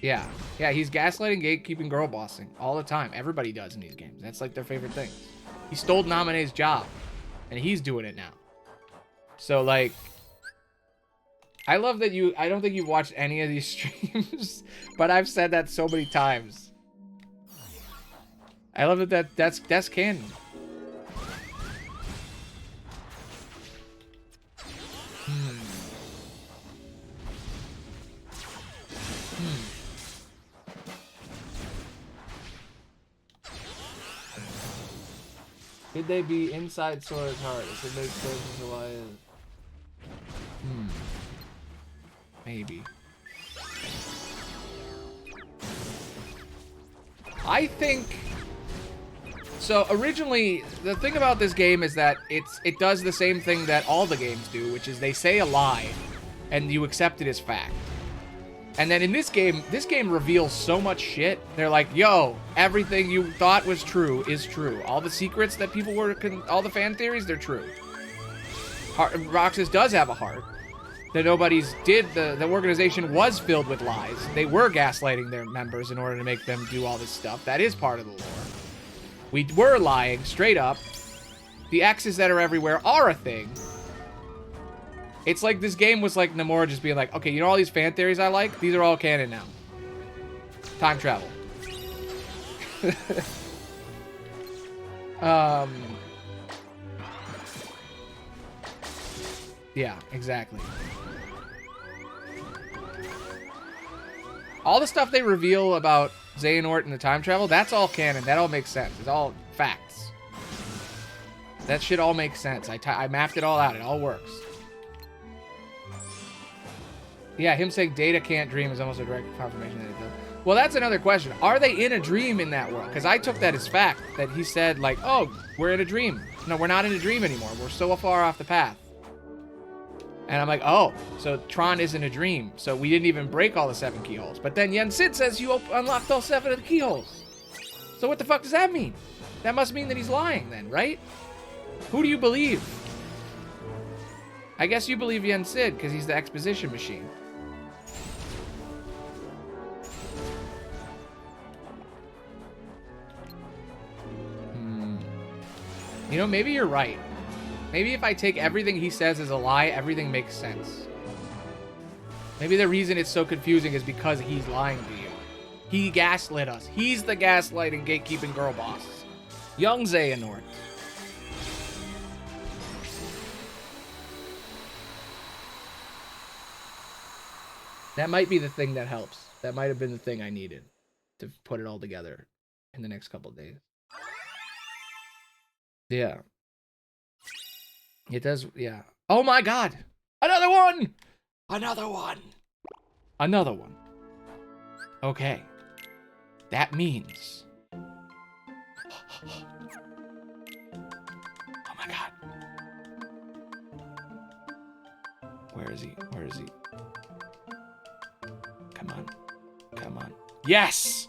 Yeah. Yeah, he's gaslighting, gatekeeping, girl bossing all the time. Everybody does in these games. That's like their favorite thing. He stole Naminé's job. And he's doing it now. So, like... I love that you... I don't think you've watched any of these streams. But I've said that so many times. I love that's canon. Could they be inside Sora's heart? If it makes sense as why is. Maybe. I think... So originally, the thing about this game is that it does the same thing that all the games do, which is they say a lie, and you accept it as fact. And then in this game reveals so much shit. They're like, yo, everything you thought was true is true. All the secrets that people were, all the fan theories, they're true. Roxas does have a heart. That nobody's did, the organization was filled with lies. They were gaslighting their members in order to make them do all this stuff. That is part of the lore. We were lying, straight up. The X's that are everywhere are a thing. It's like this game was like Nomura just being like, okay, you know all these fan theories I like? These are all canon now. Time travel. Yeah, exactly. All the stuff they reveal about Xehanort and the time travel, that's all canon. That all makes sense. It's all facts. That shit all makes sense. I mapped it all out. It all works. Yeah, him saying Data can't dream is almost a direct confirmation that it does. Well, that's another question. Are they in a dream in that world? Because I took that as fact, that he said, like, oh, we're in a dream. No, we're not in a dream anymore. We're so far off the path. And I'm like, oh, so Tron isn't a dream. So we didn't even break all the 7 keyholes. But then Yen Sid says you unlocked all 7 of the keyholes. So what the fuck does that mean? That must mean that he's lying then, right? Who do you believe? I guess you believe Yen Sid because he's the exposition machine. You know, maybe you're right. Maybe if I take everything he says as a lie, everything makes sense. Maybe the reason it's so confusing is because he's lying to you. He gaslit us. He's the gaslighting, gatekeeping girl boss. Young Xehanort. That might be the thing that helps. That might have been the thing I needed to put it all together in the next couple of days. Yeah. It does, yeah. Oh my god! Another one! Another one! Another one. Okay. That means... Oh my god. Where is he? Where is he? Come on. Come on. Yes!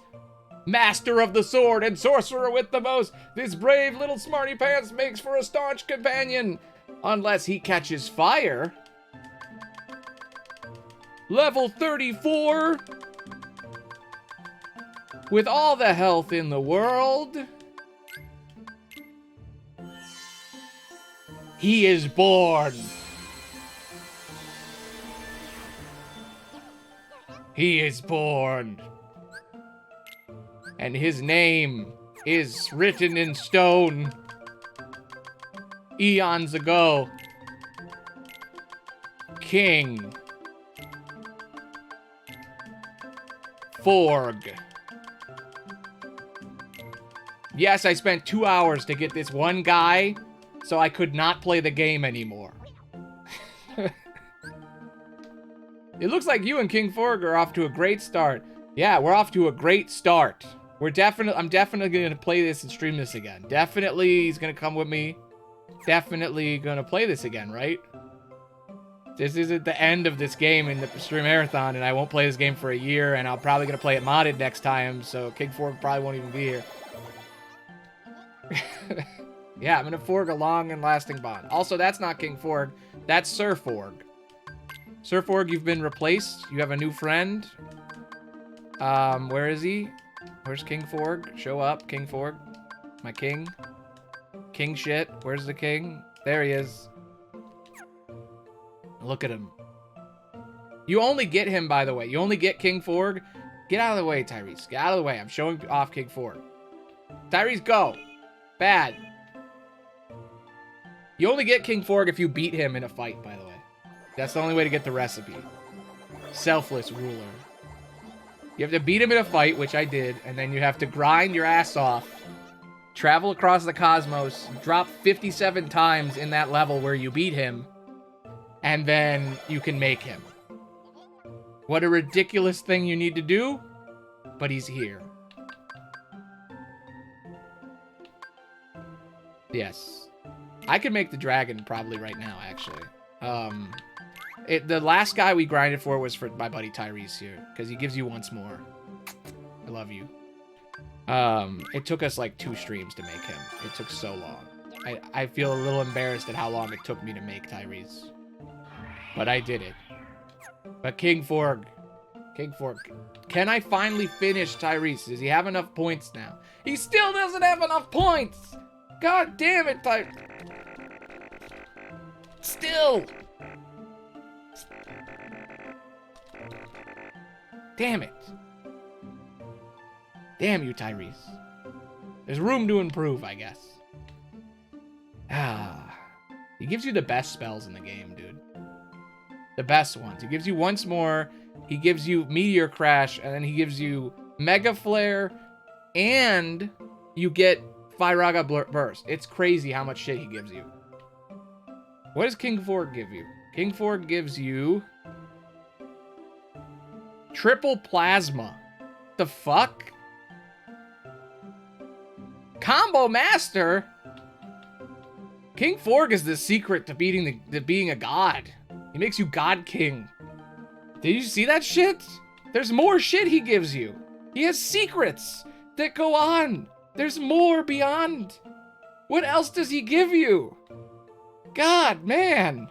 Master of the sword and sorcerer with the most, this brave little smarty pants makes for a staunch companion. Unless he catches fire. Level 34. With all the health in the world. He is born. He is born. And his name is written in stone eons ago. King Forg. Yes, I spent 2 hours to get this one guy, so I could not play the game anymore. It looks like you and King Forg are off to a great start. Yeah, we're off to a great start. I'm definitely gonna play this and stream this again. Definitely, he's gonna come with me. Definitely gonna play this again, right? This isn't the end of this game in the stream marathon, and I won't play this game for a year, and I'm probably gonna play it modded next time, so King Forg probably won't even be here. Yeah, I'm gonna forge a long and lasting bond. Also, that's not King Forg. That's Sir Forg. Sir Forg, you've been replaced. You have a new friend. Where is he? Where's King Forg? Show up, King Forg. My king. King shit. Where's the king? There he is. Look at him. You only get him, by the way. You only get King Forg. Get out of the way, Tyrese. Get out of the way. I'm showing off King Forg. Tyrese, go. Bad. You only get King Forg if you beat him in a fight, by the way. That's the only way to get the recipe. Selfless ruler. You have to beat him in a fight, which I did, and then you have to grind your ass off, travel across the cosmos, drop 57 times in that level where you beat him, and then you can make him. What a ridiculous thing you need to do, but he's here. Yes. I could make the dragon probably right now, actually. The last guy we grinded for was for my buddy Tyrese here, because he gives you once more. I love you. It took us like 2 streams to make him. It took so long. I feel a little embarrassed at how long it took me to make Tyrese. But I did it. But King Forg. King Forg. Can I finally finish Tyrese? Does he have enough points now? He still doesn't have enough points! God damn it, Tyrese. Still! Damn it. Damn you, Tyrese. There's room to improve, I guess. He gives you the best spells in the game, dude. The best ones. He gives you once more. He gives you Meteor Crash, and then he gives you Mega Flare, and you get Firaga Burst. It's crazy how much shit he gives you. What does King Forg give you? King Forg gives you Triple Plasma. The fuck? Combo Master? King Forg is the secret to being a god. He makes you God King. Did you see that shit? There's more shit he gives you. He has secrets that go on. There's more beyond. What else does he give you? God, man.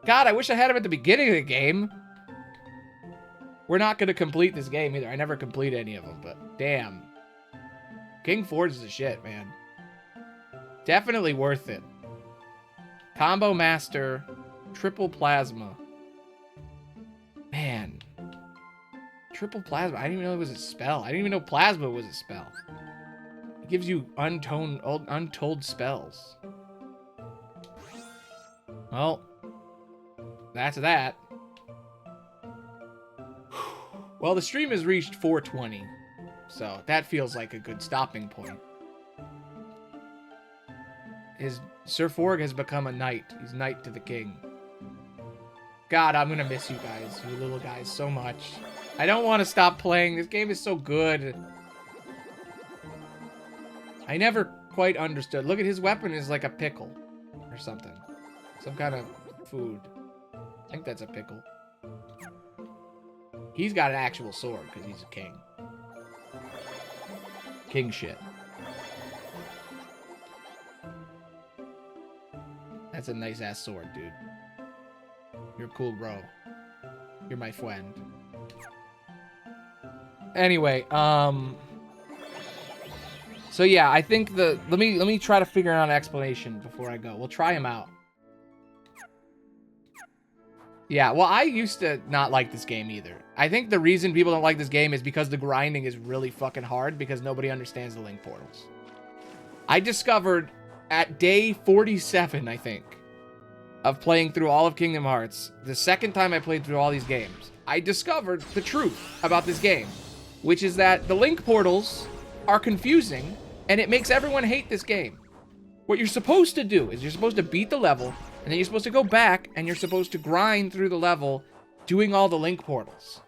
God, I wish I had him at the beginning of the game. We're not going to complete this game either. I never complete any of them, but damn. King Forge is the shit, man. Definitely worth it. Combo Master, Triple Plasma. Man. Triple Plasma. I didn't even know it was a spell. I didn't even know Plasma was a spell. It gives you untold spells. Well, that's that. Well, the stream has reached 420, so that feels like a good stopping point. Sir Forg has become a knight. He's knight to the king. God, I'm gonna miss you guys, you little guys, so much. I don't want to stop playing. This game is so good. I never quite understood. Look at his weapon is like a pickle or something. Some kind of food. I think that's a pickle. He's got an actual sword because he's a king. King shit. That's a nice ass sword, dude. You're cool, bro. You're my friend. Anyway, so yeah, I think let me try to figure out an explanation before I go. We'll try him out. Yeah, well, I used to not like this game either. I think the reason people don't like this game is because the grinding is really fucking hard because nobody understands the link portals. I discovered at day 47, I think, of playing through all of Kingdom Hearts, the second time I played through all these games, I discovered the truth about this game, which is that the link portals are confusing and it makes everyone hate this game. What you're supposed to do is you're supposed to beat the level, and then you're supposed to go back and you're supposed to grind through the level doing all the link portals.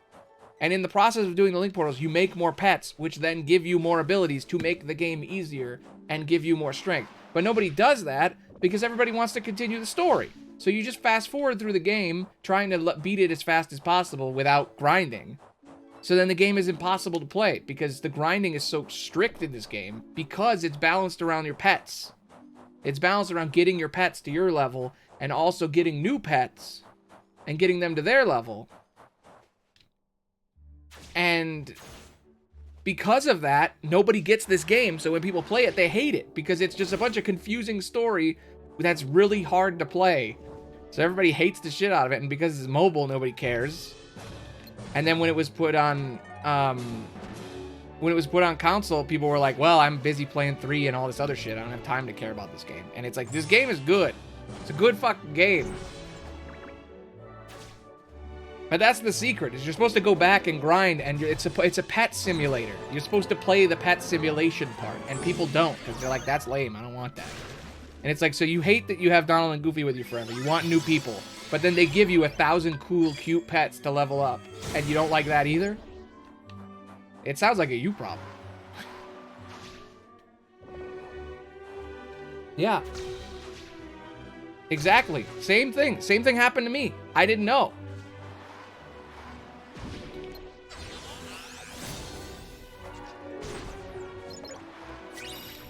And in the process of doing the link portals, you make more pets, which then give you more abilities to make the game easier and give you more strength. But nobody does that because everybody wants to continue the story. So you just fast forward through the game, trying to beat it as fast as possible without grinding. So then the game is impossible to play because the grinding is so strict in this game because it's balanced around your pets. It's balanced around getting your pets to your level and also getting new pets and getting them to their level. And because of that, nobody gets this game. So when people play it, they hate it because it's just a bunch of confusing story that's really hard to play. So everybody hates the shit out of it. And because it's mobile, nobody cares. And then when it was put on, console, people were like, well, I'm busy playing 3 and all this other shit. I don't have time to care about this game. And it's like, this game is good. It's a good fucking game. But that's the secret, is you're supposed to go back and grind, and it's a pet simulator. You're supposed to play the pet simulation part, and people don't, because they're like, that's lame, I don't want that. And it's like, so you hate that you have Donald and Goofy with you forever. You want new people. But then they give you 1,000 cool, cute pets to level up. And you don't like that either? It sounds like a you problem. Yeah. Exactly. Same thing. Same thing happened to me. I didn't know.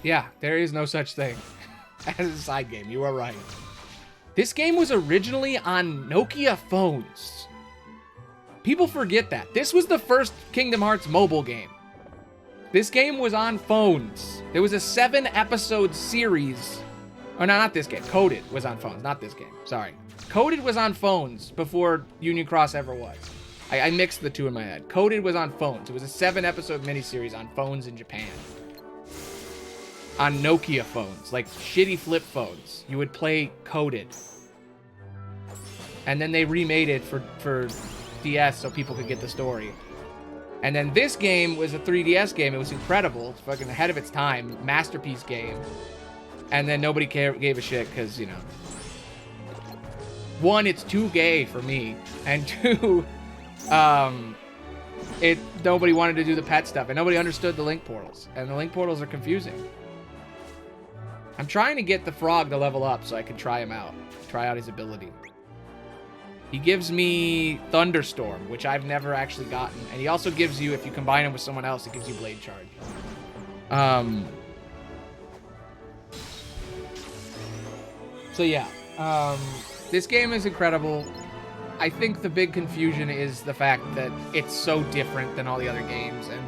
Yeah, there is no such thing as a side game. You are right. This game was originally on Nokia phones. People forget that. This was the first Kingdom Hearts mobile game. This game was on phones. There was a 7-episode series. Oh, no, not this game. Coded was on phones, not this game. Sorry. Coded was on phones before Union Cross ever was. I mixed the two in my head. Coded was on phones. It was a 7-episode miniseries on phones in Japan. On Nokia phones, like shitty flip phones. You would play Coded. And then they remade it for DS so people could get the story. And then this game was a 3DS game. It was incredible. It's fucking ahead of its time. Masterpiece game. And then nobody gave a shit because, you know. 1, it's too gay for me. And 2, nobody wanted to do the pet stuff. And nobody understood the link portals. And the link portals are confusing. I'm trying to get the frog to level up so I can try him out. Try out his ability. He gives me Thunderstorm, which I've never actually gotten. And he also gives you, if you combine him with someone else, it gives you Blade Charge. So yeah, this game is incredible. I think the big confusion is the fact that it's so different than all the other games. And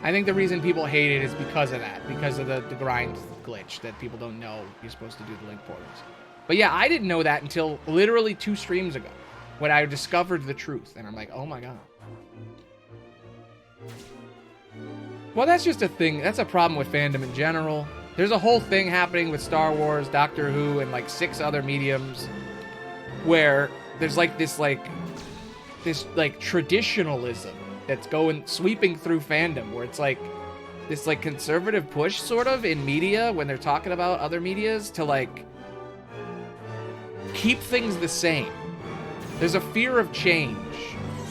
I think the reason people hate it is because of that. Because of the grind glitch that people don't know you're supposed to do the link portals. But yeah, I didn't know that until literally 2 streams ago. When I discovered the truth, and I'm like, oh my god. Well, that's just a thing. That's a problem with fandom in general. There's a whole thing happening with Star Wars, Doctor Who, and like 6 other mediums where there's like this traditionalism that's sweeping through fandom, where it's like this like conservative push sort of in media when they're talking about other medias to like keep things the same. There's a fear of change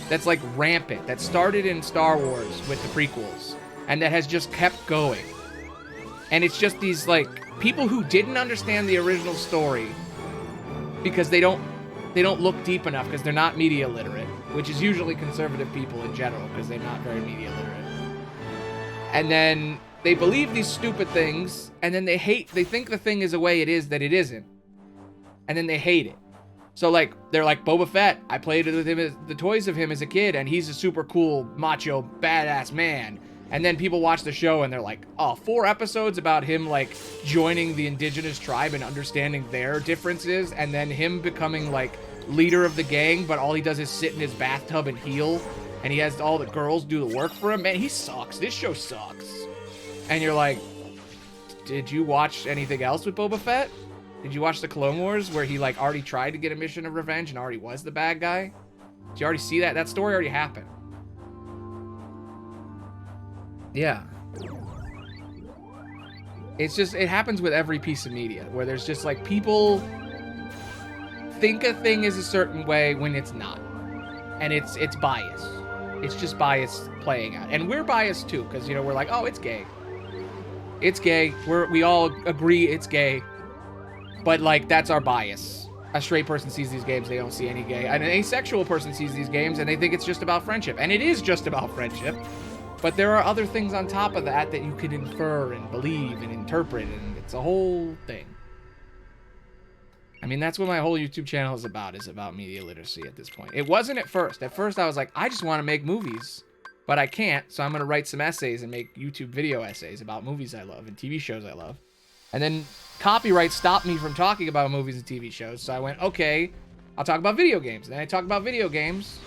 that's like rampant, that started in Star Wars with the prequels, and that has just kept going. And it's just these like people who didn't understand the original story because they don't look deep enough because they're not media literate, which is usually conservative people in general because they're not very media literate. And then they believe these stupid things, and then they think the thing is a way it is that it isn't. And then they hate it. So, like, they're like, Boba Fett, I played with him, the toys of him as a kid, and he's a super cool, macho, badass man. And then people watch the show, and they're like, oh, 4 episodes about him, like, joining the indigenous tribe and understanding their differences, and then him becoming, like, leader of the gang, but all he does is sit in his bathtub and heal, and he has all the girls do the work for him. Man, he sucks. This show sucks. And you're like, did you watch anything else with Boba Fett? Did you watch the Clone Wars where he like already tried to get a mission of revenge and already was the bad guy? Did you already see that? That story already happened. Yeah. It's just, it happens with every piece of media where there's just like people think a thing is a certain way when it's not. And it's bias. It's just bias playing out. And we're biased too, because, you know, we're like, oh, it's gay. It's gay. We all agree it's gay. But, like, that's our bias. A straight person sees these games, they don't see any gay. And an asexual person sees these games, and they think it's just about friendship. And it is just about friendship. But there are other things on top of that that you can infer and believe and interpret, and it's a whole thing. I mean, that's what my whole YouTube channel is about media literacy at this point. It wasn't at first. At first, I was like, I just want to make movies. But I can't, so I'm going to write some essays and make YouTube video essays about movies I love and TV shows I love. And then copyright stopped me from talking about movies and TV shows, so I went, okay, I'll talk about video games. And then I talked about video games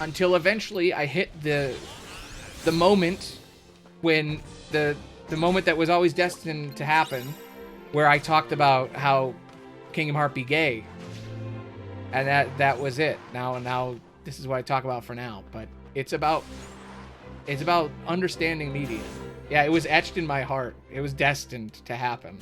until eventually I hit the moment when the moment that was always destined to happen, where I talked about how Kingdom Hearts be gay. And that was it. Now this is what I talk about for now, but it's about understanding media. Yeah, it was etched in my heart. It was destined to happen.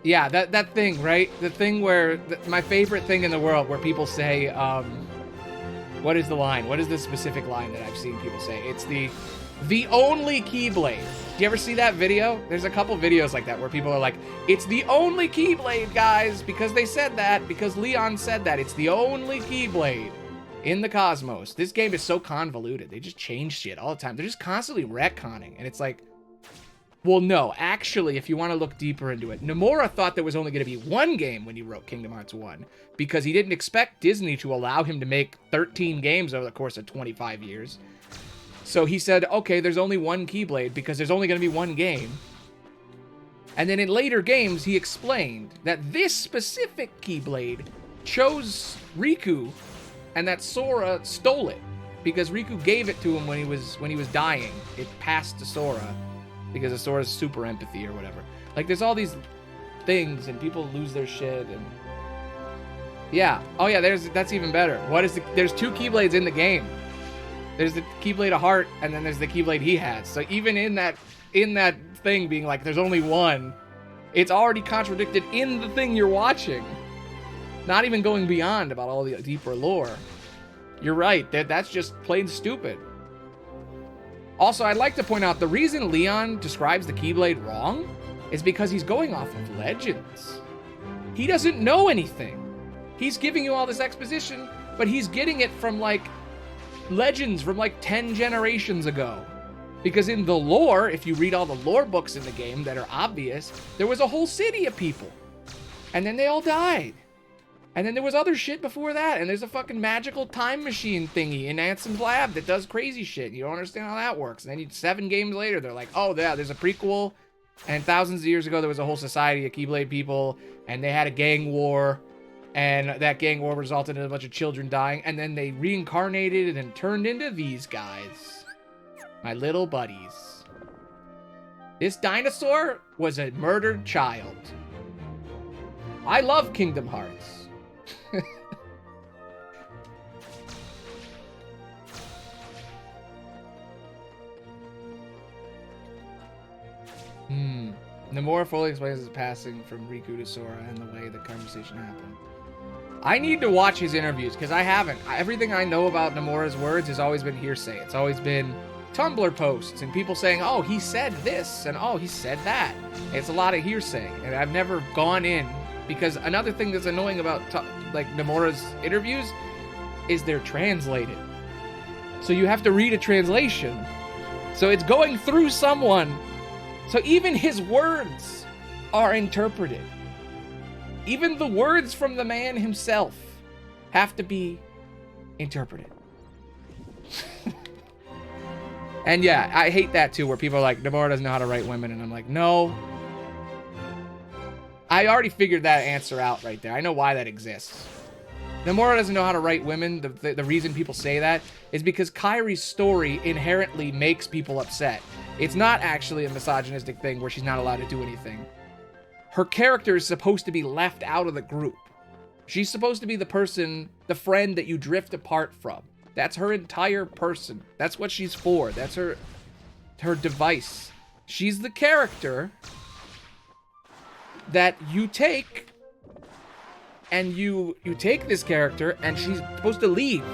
Yeah, that thing, right? The thing where my favorite thing in the world, where people say, what is the line? What is the specific line that I've seen people say? It's the only Keyblade. Do you ever see that video? There's a couple videos like that where people are like, it's the only Keyblade, guys, because they said that, because Leon said that. It's the only Keyblade in the cosmos. This game is so convoluted. They just change shit all the time. They're just constantly retconning, and it's like, well, no, actually, if you want to look deeper into it, Nomura thought there was only going to be one game when he wrote Kingdom Hearts 1, because he didn't expect Disney to allow him to make 13 games over the course of 25 years. So he said, okay, there's only one Keyblade because there's only going to be one game. And then in later games, he explained that this specific Keyblade chose Riku and that Sora stole it because Riku gave it to him when he was dying. It passed to Sora because of Sora's super empathy or whatever. Like, there's all these things and people lose their shit and... Yeah. Oh yeah, that's even better. There's two Keyblades in the game. There's the Keyblade of Heart, and then there's the Keyblade he has. So even in that thing being like, there's only one, it's already contradicted in the thing you're watching. Not even going beyond about all the deeper lore. You're right, that's just plain stupid. Also, I'd like to point out, the reason Leon describes the Keyblade wrong is because he's going off of legends. He doesn't know anything. He's giving you all this exposition, but he's getting it from, like, legends from, like, 10 generations ago. Because in the lore, if you read all the lore books in the game that are obvious, there was a whole city of people. And then they all died. And then there was other shit before that. And there's a fucking magical time machine thingy in Ansem's lab that does crazy shit. You don't understand how that works. And then 7 games later, they're like, oh, yeah, there's a prequel. And thousands of years ago, there was a whole society of Keyblade people. And they had a gang war. And that gang war resulted in a bunch of children dying. And then they reincarnated and turned into these guys. My little buddies. This dinosaur was a murdered child. I love Kingdom Hearts. Nomura fully explains his passing from Riku to Sora and the way the conversation happened. I need to watch his interviews, because I haven't. Everything I know about Nomura's words has always been hearsay. It's always been Tumblr posts and people saying, oh, he said this, and oh, he said that. It's a lot of hearsay, and I've never gone in, because another thing that's annoying about Nomura's interviews is they're translated. So you have to read a translation. So it's going through someone. So even his words are interpreted. Even the words from the man himself have to be interpreted. And yeah, I hate that too, where people are like, Nomura doesn't know how to write women, and I'm like, no. I already figured that answer out right there. I know why that exists. Nomura doesn't know how to write women. The reason people say that is because Kairi's story inherently makes people upset. It's not actually a misogynistic thing where she's not allowed to do anything. Her character is supposed to be left out of the group. She's supposed to be the person, the friend that you drift apart from. That's her entire person. That's what she's for. That's her device. She's the character that you take, and you take this character, and she's supposed to leave.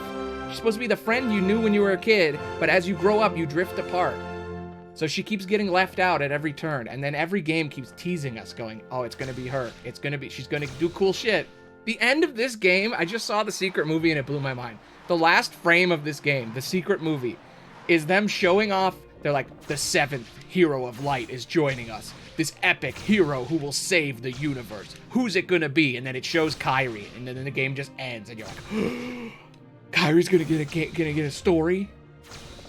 She's supposed to be the friend you knew when you were a kid, but as you grow up, you drift apart. So she keeps getting left out at every turn, and then every game keeps teasing us, going, oh, it's gonna be her. She's gonna do cool shit. The end of this game, I just saw the secret movie and it blew my mind. The last frame of this game, the secret movie, is them showing off, they're like, the 7th hero of light is joining us. This epic hero who will save the universe. Who's it gonna be? And then it shows Kairi, and then the game just ends, and you're like, Kairi's gonna get a story?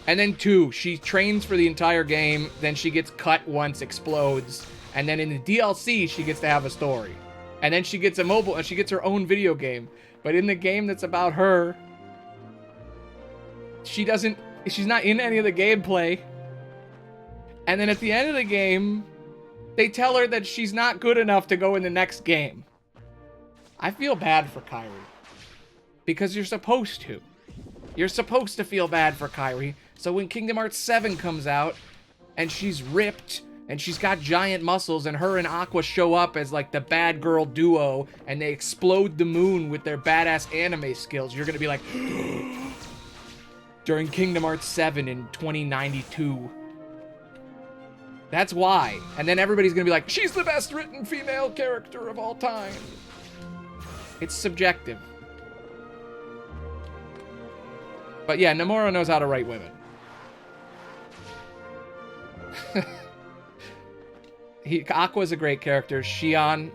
And then 2, she trains for the entire game, then she gets cut once, explodes, and then in the DLC, she gets to have a story. And then she gets she gets her own video game. But in the game that's about her, she's not in any of the gameplay. And then at the end of the game, they tell her that she's not good enough to go in the next game. I feel bad for Kairi. Because you're supposed to. You're supposed to feel bad for Kairi. So when Kingdom Hearts 7 comes out, and she's ripped, and she's got giant muscles, and her and Aqua show up as like the bad girl duo, and they explode the moon with their badass anime skills, you're gonna be like, during Kingdom Hearts 7 in 2092. That's why. And then everybody's gonna be like, she's the best written female character of all time. It's subjective. But yeah, Nomura knows how to write women. Aqua's a great character. Xion,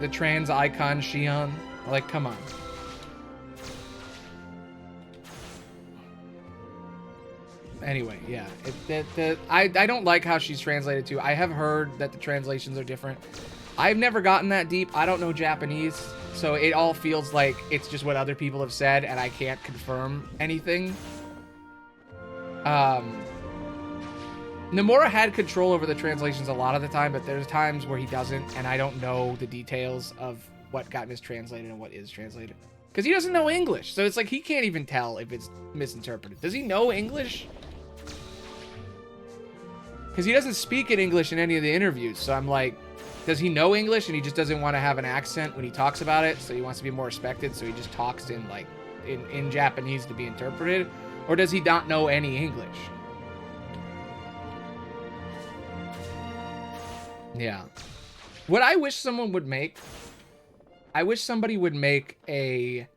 the trans icon Xion. Like, come on. Anyway, yeah. I don't like how she's translated to. I have heard that the translations are different. I've never gotten that deep. I don't know Japanese, so it all feels like it's just what other people have said, and I can't confirm anything. Nomura had control over the translations a lot of the time, but there's times where he doesn't, and I don't know the details of what got mistranslated and what is translated. Because he doesn't know English, so it's like he can't even tell if it's misinterpreted. Does he know English? Because he doesn't speak in English in any of the interviews, so I'm like, does he know English and he just doesn't want to have an accent when he talks about it, so he wants to be more respected, so he just talks in like in Japanese to be interpreted? Or does he not know any English? Yeah. What I wish someone would make, I wish somebody would make a,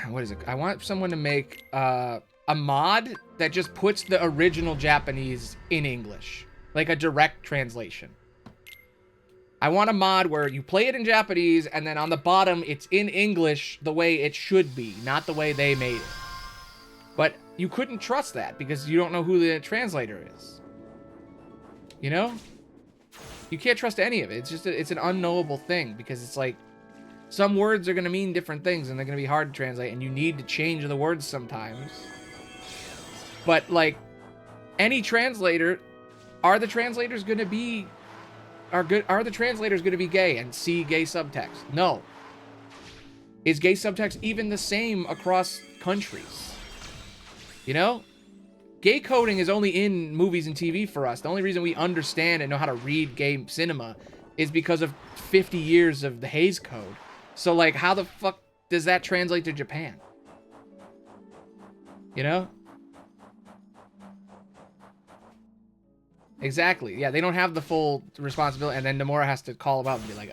what is it? I want someone to make a mod that just puts the original Japanese in English, like a direct translation. I want a mod where you play it in Japanese and then on the bottom it's in English the way it should be, not the way they made it. But you couldn't trust that because you don't know who the translator is. You know? You can't trust any of it. It's just it's an unknowable thing because it's like some words are going to mean different things and they're going to be hard to translate and you need to change the words sometimes. But like any translator, are the translators going to be are the translators going to be gay and see gay subtext? No. Is gay subtext even the same across countries? You know? Gay coding is only in movies and TV for us. The only reason we understand and know how to read gay cinema is because of 50 years of the Hays Code. So, like, how the fuck does that translate to Japan? You know? Exactly. Yeah, they don't have the full responsibility, and then Nomura has to call them out and be like,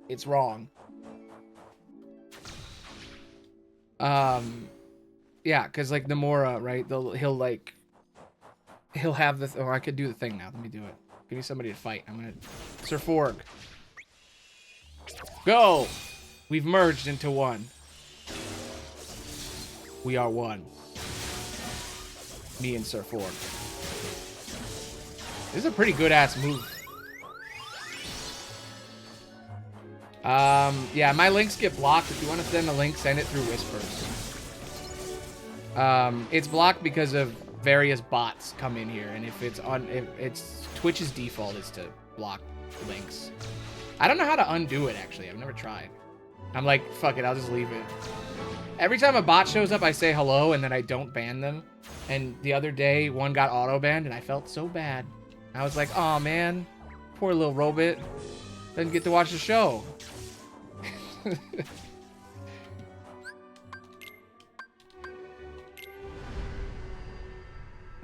it's wrong. Yeah, because, like, Nomura, right, he'll have the, I could do the thing now. Let me do it. Give me somebody to fight. I'm gonna, Sir Forg. Go! We've merged into one. We are one. Me and Sir Ford. This is a pretty good ass move. Yeah, my links get blocked. If you want to send a link, send it through Whispers. It's blocked because of various bots come in here, and if it's Twitch's default is to block links. I don't know how to undo it, actually. I've never tried. I'm like, fuck it, I'll just leave it. Every time a bot shows up, I say hello, and then I don't ban them. And the other day, one got auto-banned, and I felt so bad. I was like, oh man, poor little robot. Doesn't get to watch the show.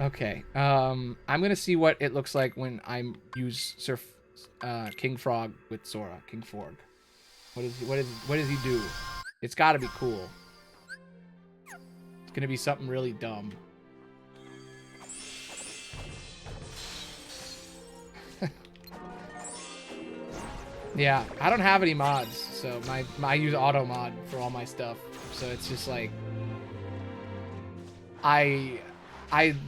Okay, I'm gonna see what it looks like when I use King Frog with Sora. King Forg. What does he do? It's gotta be cool. It's gonna be something really dumb. Yeah, I don't have any mods, so I use auto mod for all my stuff. So it's just like I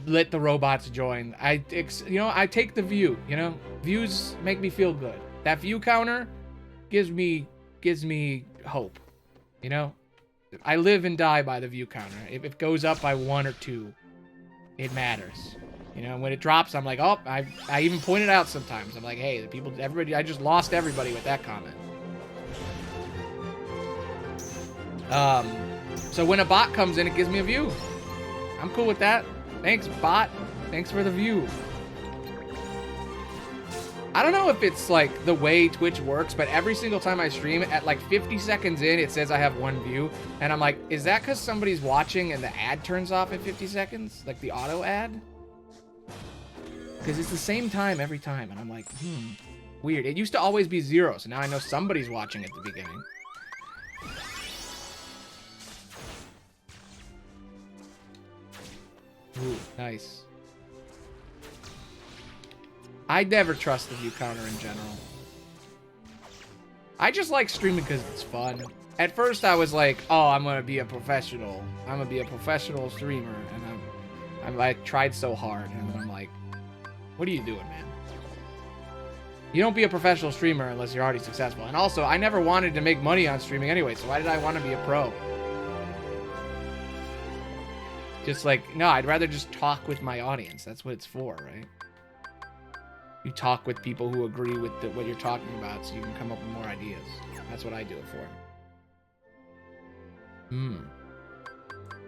let the robots join. I take the view. Views make me feel good. That view counter gives me hope. I live and die by the view counter. If it goes up by 1 or 2, it matters. When it drops, I'm like, oh, I even point it out sometimes. I'm like, hey, everybody, I just lost everybody with that comment. So when a bot comes in, it gives me a view. I'm cool with that. Thanks, bot. Thanks for the view. I don't know if it's like the way Twitch works, but every single time I stream, at like 50 seconds in, it says I have 1 view. And I'm like, is that because somebody's watching and the ad turns off at 50 seconds? Like the auto ad? Because it's the same time every time. And I'm like, weird. It used to always be 0, so now I know somebody's watching at the beginning. Ooh, nice. I never trust the view counter in general. I just like streaming because it's fun. At first I was like, oh, I'm gonna be a professional. I'm gonna be a professional streamer. And I tried so hard. And I'm like, what are you doing, man? You don't be a professional streamer unless you're already successful. And also, I never wanted to make money on streaming anyway, so why did I want to be a pro? Just like, no, I'd rather just talk with my audience. That's what it's for, right? You talk with people who agree with what you're talking about so you can come up with more ideas. That's what I do it for.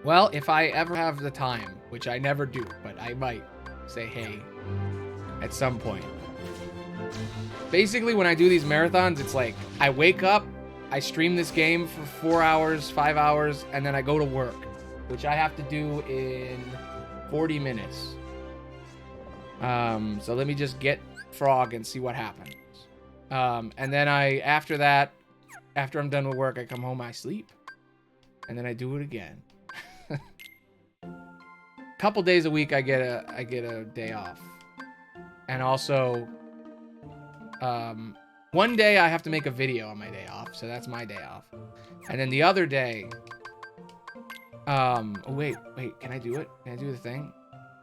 Well, if I ever have the time, which I never do, but I might say hey at some point. Basically, when I do these marathons, it's like I wake up, I stream this game for 4 hours, 5 hours, and then I go to work, which I have to do in 40 minutes. So let me just get Frog and see what happens. And then after that, after I'm done with work, I come home, I sleep, and then I do it again. Couple days a week, I get a day off. And also, one day I have to make a video on my day off, so that's my day off. And then the other day, oh, wait, can I do it? Can I do the thing?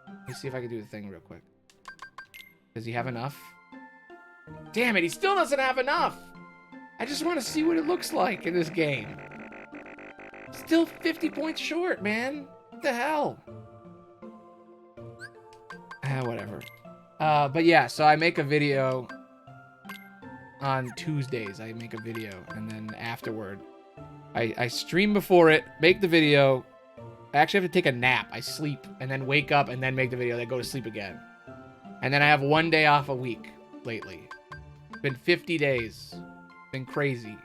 Let me see if I can do the thing real quick. Does he have enough? Damn it, he still doesn't have enough! I just want to see what it looks like in this game. Still 50 points short, man. What the hell? Whatever. But yeah, so I make a video on Tuesdays. I make a video, and then afterward, I stream before it, make the video. I actually have to take a nap. I sleep, and then wake up, and then make the video, then go to sleep again. And then I have 1 day off a week lately. It's been 50 days. It's been crazy.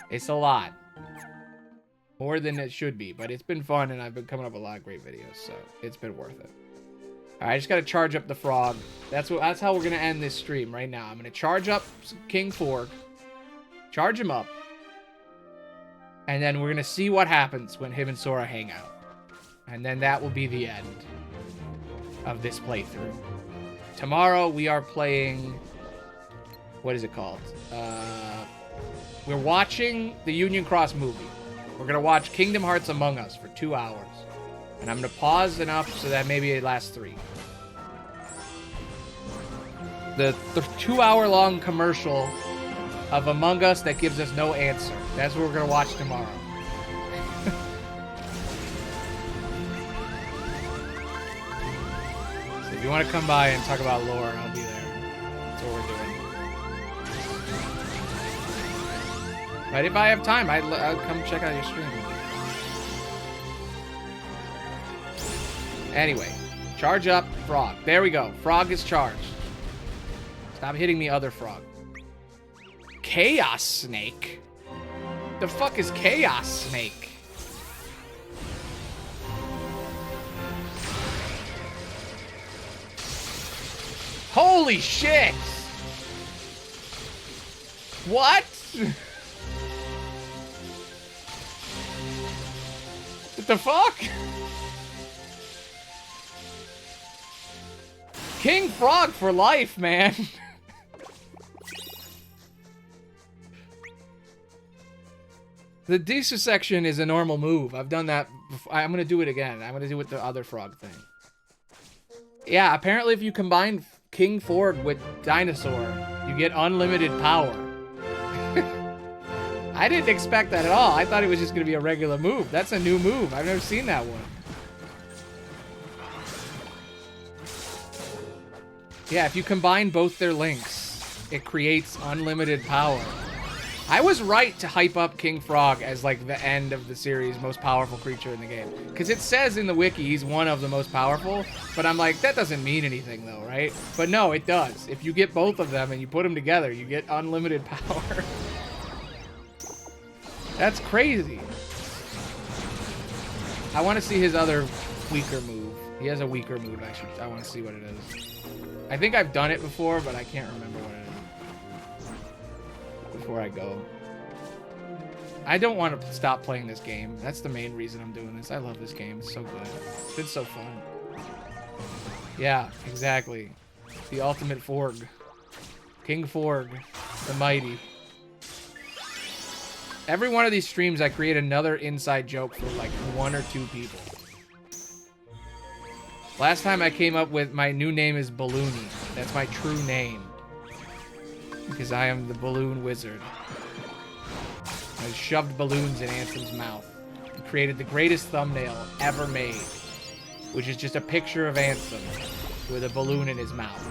It's a lot. More than it should be, but it's been fun, and I've been coming up with a lot of great videos, so it's been worth it. All right, I just gotta charge up the Frog. That's how we're gonna end this stream right now. I'm gonna charge up King Forg, charge him up, and then we're gonna see what happens when him and Sora hang out, and then that will be the end of this playthrough. Tomorrow we are playing. What is it called? We're watching the Union Cross movie. We're going to watch Kingdom Hearts Among Us for 2 hours. And I'm going to pause enough so that maybe it lasts 3. The 2-hour-long commercial of Among Us that gives us no answer. That's what we're going to watch tomorrow. So if you want to come by and talk about lore, I'll be there. That's what we're doing. But if I have time, I'll come check out your stream. Anyway, charge up Frog. There we go. Frog is charged. Stop hitting me, other Frog. Chaos Snake? The fuck is Chaos Snake? Holy shit! What? What the fuck? King Frog for life, man. The Desu section is a normal move. I've done that before. I'm gonna do it again. I'm gonna do it the other frog thing. Yeah, apparently if you combine King Forg with Dinosaur, you get unlimited power. I didn't expect that at all. I thought it was just gonna be a regular move. That's a new move. I've never seen that one. Yeah, if you combine both their links, it creates unlimited power. I was right to hype up King Frog as like the end of the series' most powerful creature in the game. Because it says in the wiki he's one of the most powerful, but I'm like, that doesn't mean anything though, right? But no, it does. If you get both of them and you put them together, you get unlimited power. That's crazy. I want to see his other weaker move. He has a weaker move, I want to see what it is. I think I've done it before, but I can't remember what it is. Before I go. I don't want to stop playing this game. That's the main reason I'm doing this. I love this game. It's so good. It's been so fun. Yeah, exactly. The ultimate Forg. King Forg. The mighty. Every one of these streams I create another inside joke for like 1 or 2 people. Last time I came up with my new name is Balloony. That's my true name. Because I am the balloon wizard. I shoved balloons in Anthem's mouth. And created the greatest thumbnail ever made. Which is just a picture of Anthem with a balloon in his mouth.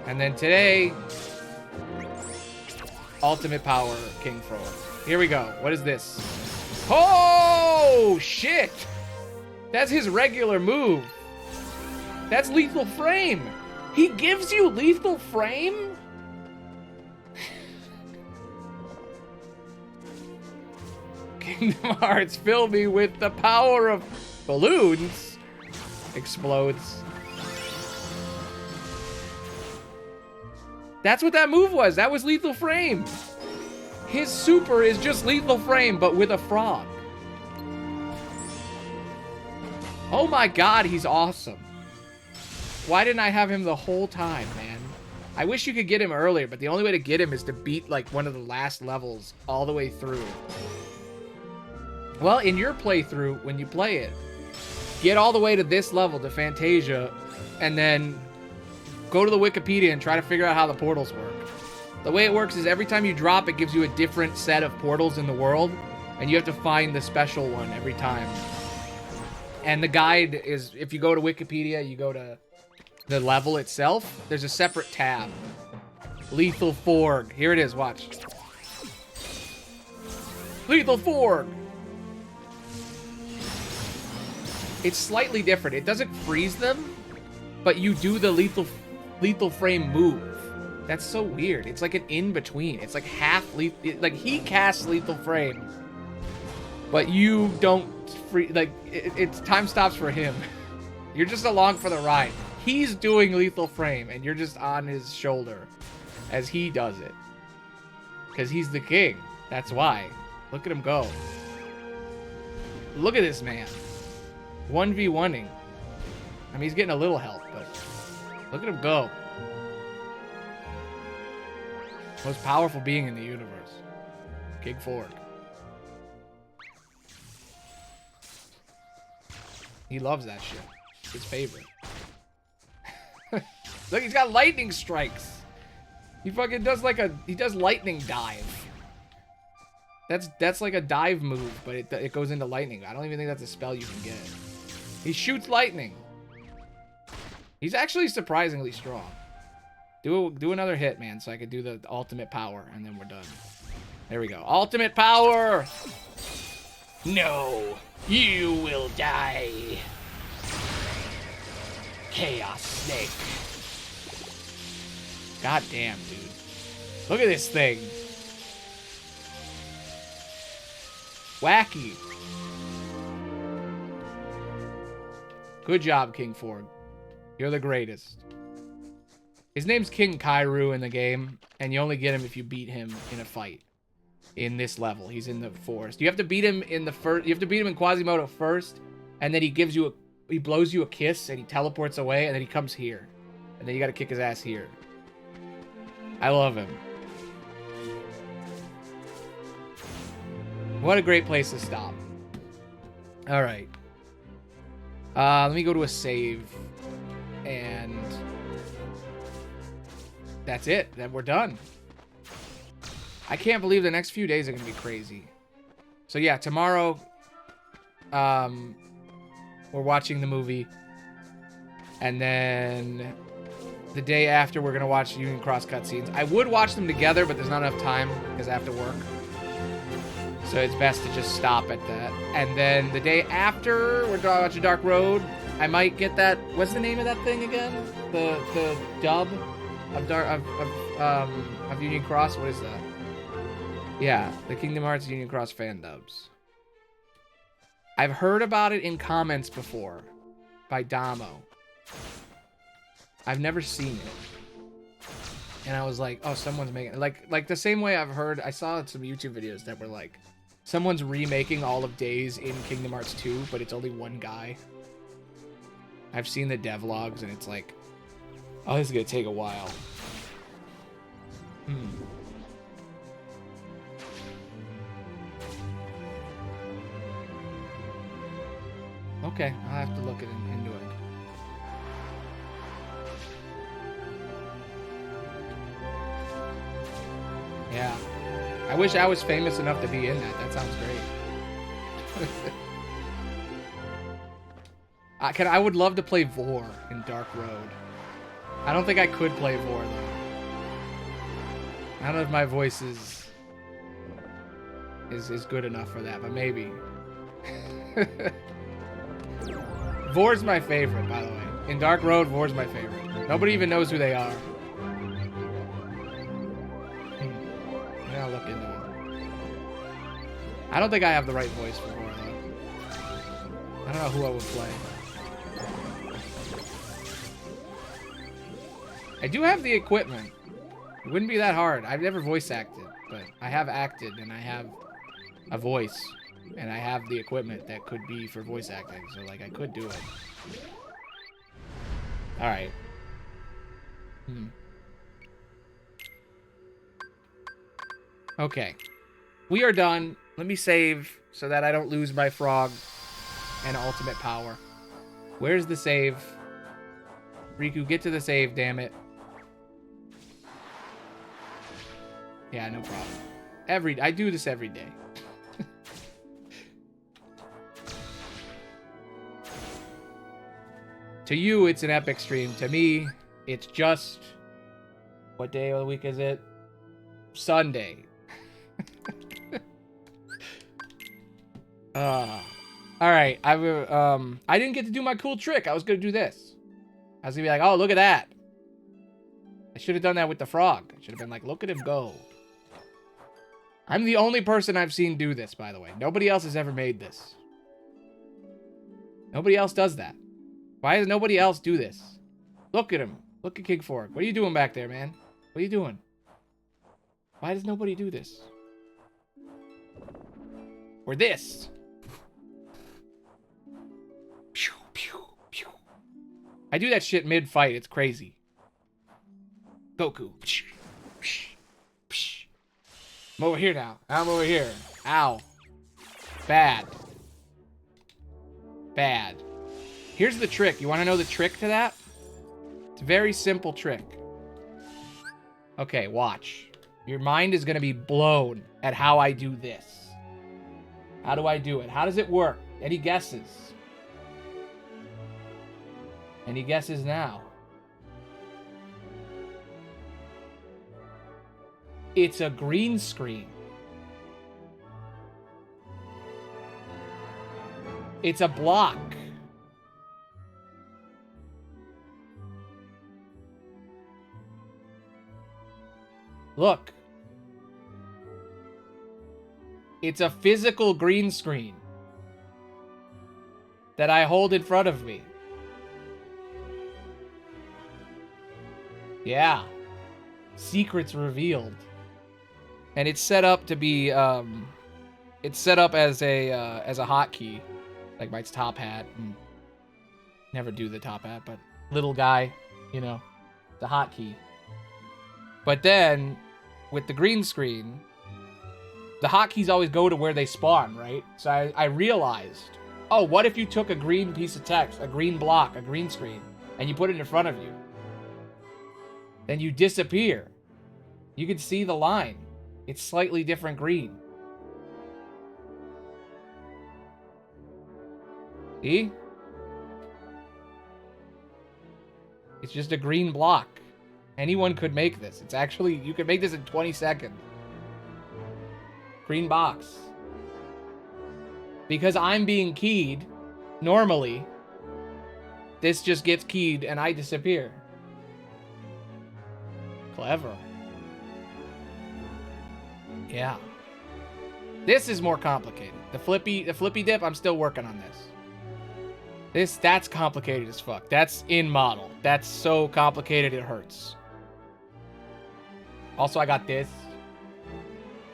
And then today, ultimate power, King Frog. Here we go. What is this? Oh, shit! That's his regular move. That's Lethal Frame. He gives you Lethal Frame? Kingdom Hearts, fill me with the power of balloons. Explodes. That's what that move was. That was Lethal Frame. His super is just Lethal Frame, but with a frog. Oh my god, he's awesome. Why didn't I have him the whole time, man? I wish you could get him earlier, but the only way to get him is to beat like one of the last levels all the way through. Well, in your playthrough, when you play it, get all the way to this level, to Fantasia, and then go to the Wikipedia and try to figure out how the portals work. The way it works is every time you drop, it gives you a different set of portals in the world, and you have to find the special one every time. And the guide is, if you go to Wikipedia, you go to the level itself, there's a separate tab. Lethal Forg. Here it is, watch. Lethal Forg! It's slightly different. It doesn't freeze them, but you do the lethal frame move. That's so weird. It's like an in-between. It's like half lethal. Like, he casts Lethal Frame, but you don't free. Like, it's time stops for him. You're just along for the ride. He's doing Lethal Frame, and you're just on his shoulder as he does it. Because he's the king. That's why. Look at him go. Look at this man. 1v1ing. I mean, he's getting a little help, but look at him go. Most powerful being in the universe. King Fork. He loves that shit. His favorite. Look, he's got lightning strikes. He fucking does like he does lightning dive. That's like a dive move, but it goes into lightning. I don't even think that's a spell you can get. He shoots lightning. He's actually surprisingly strong. Do another hit, man, so I could do the ultimate power, and then we're done. There we go. Ultimate power! No, you will die. Chaos Snake. God damn, dude. Look at this thing. Wacky. Good job, King Fork. You're the greatest. His name's King Kairu in the game, and you only get him if you beat him in a fight. In this level, he's in the forest. You have to beat him in the first. You have to beat him in Quasimodo first, and then he gives you he blows you a kiss, and he teleports away, and then he comes here, and then you got to kick his ass here. I love him. What a great place to stop. All right. Let me go to a save, and that's it. Then we're done. I can't believe the next few days are going to be crazy. So yeah, tomorrow, we're watching the movie. And then the day after, we're going to watch Union Cross cutscenes. I would watch them together, but there's not enough time because I have to work. So it's best to just stop at that. And then the day after, we're going to watch Dark Road. I might get that. What's the name of that thing again? The dub of Union Cross. What is that? Yeah, the Kingdom Hearts Union Cross fan dubs. I've heard about it in comments before by Damo. I've never seen it. And I was like, oh, someone's making it. Like the same way I've heard, I saw some YouTube videos that were like, someone's remaking all of Days in Kingdom Hearts 2, but it's only one guy. I've seen the devlogs, and it's like, oh, this is going to take a while. Okay, I'll have to look into it. Yeah. I wish I was famous enough to be in that. That sounds great. I would love to play Vor in Dark Road. I don't think I could play Vor, though. I don't know if my voice is good enough for that, but maybe. Vor's my favorite, by the way. In Dark Road, Vor's my favorite. Nobody even knows who they are. Yeah, I'll look into it. I don't think I have the right voice for Vor, though. I don't know who I would play. I do have the equipment. It wouldn't be that hard. I've never voice acted, but I have acted, and I have a voice. And I have the equipment that could be for voice acting, so like I could do it. All right. Okay. We are done. Let me save so that I don't lose my frog and ultimate power. Where's the save? Riku, get to the save, damn it. Yeah, no problem. I do this every day. To you, it's an epic stream. To me, it's just... What day of the week is it? Sunday. Alright, I didn't get to do my cool trick. I was going to do this. I was going to be like, oh, look at that. I should have done that with the frog. I should have been like, look at him go. I'm the only person I've seen do this, by the way. Nobody else has ever made this. Nobody else does that. Why does nobody else do this? Look at him. Look at King Fork. What are you doing back there, man? What are you doing? Why does nobody do this? Or this? Pew, pew, pew. I do that shit mid-fight. It's crazy. Goku. I'm over here now. I'm over here. Ow. Bad. Bad. Here's the trick. You want to know the trick to that? It's a very simple trick. Okay, watch. Your mind is going to be blown at how I do this. How do I do it? How does it work? Any guesses? Any guesses now? It's a green screen. It's a block. Look. It's a physical green screen that I hold in front of me. Yeah. Secrets revealed. And it's set up to be, it's set up as a hotkey, like my top hat. And never do the top hat, but little guy, you know, the hotkey. But then, with the green screen, the hotkeys always go to where they spawn, right? So I realized, oh, what if you took a green piece of text, a green block, a green screen, and you put it in front of you? Then you disappear. You can see the line. It's slightly different green. See? It's just a green block. Anyone could make this. It's actually, you could make this in 20 seconds. Green box. Because I'm being keyed, normally, this just gets keyed and I disappear. Clever. Yeah. This is more complicated. The flippy dip, I'm still working on this. That's complicated as fuck. That's in model. That's so complicated it hurts. Also, I got this.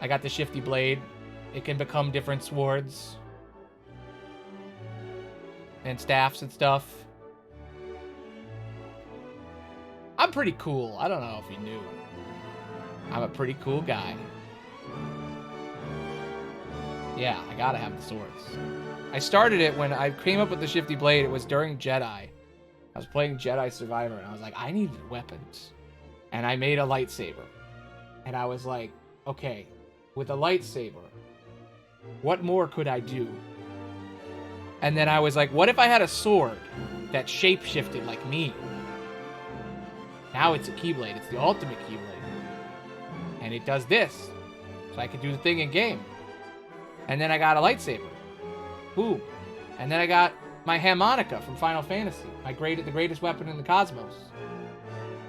I got the shifty blade. It can become different swords. And staffs and stuff. I'm pretty cool. I don't know if you knew. I'm a pretty cool guy. Yeah, I gotta have the swords. I started it when I came up with the shifty blade. It was during Jedi. I was playing Jedi Survivor, and I was like, I need weapons. And I made a lightsaber. And I was like, okay, with a lightsaber, what more could I do? And then I was like, what if I had a sword that shape-shifted like me? Now it's a Keyblade. It's the ultimate Keyblade. And it does this. So I could do the thing in game. And then I got a lightsaber. Boom. And then I got my harmonica from Final Fantasy. The greatest weapon in the cosmos.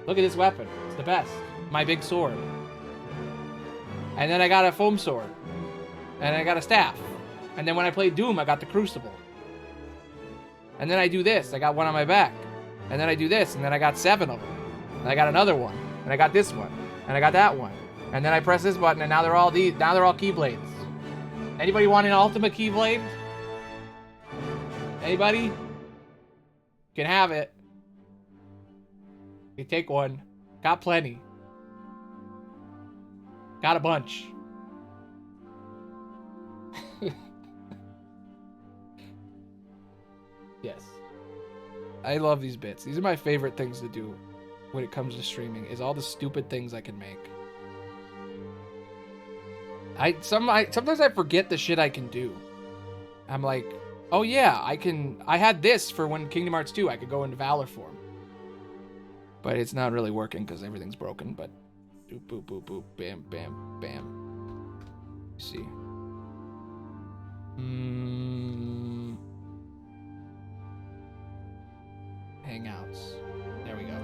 Look at this weapon. It's the best. My big sword. And then I got a foam sword. And I got a staff. And then when I played Doom, I got the Crucible. And then I do this. I got one on my back. And then I do this. And then I got 7 of them. And I got another one. And I got this one. And I got that one. And then I press this button, and now they're all Keyblades. Anybody want an ultimate Keyblade? Anybody? Can have it. You take one. Got plenty. Got a bunch. Yes. I love these bits. These are my favorite things to do when it comes to streaming, is all the stupid things I can make. Sometimes I forget the shit I can do. I'm like, oh yeah, I had this for when Kingdom Hearts 2, I could go into Valor form. But it's not really working because everything's broken, but boop, boop, boop, boop, bam, bam, bam. See. Hangouts. There we go.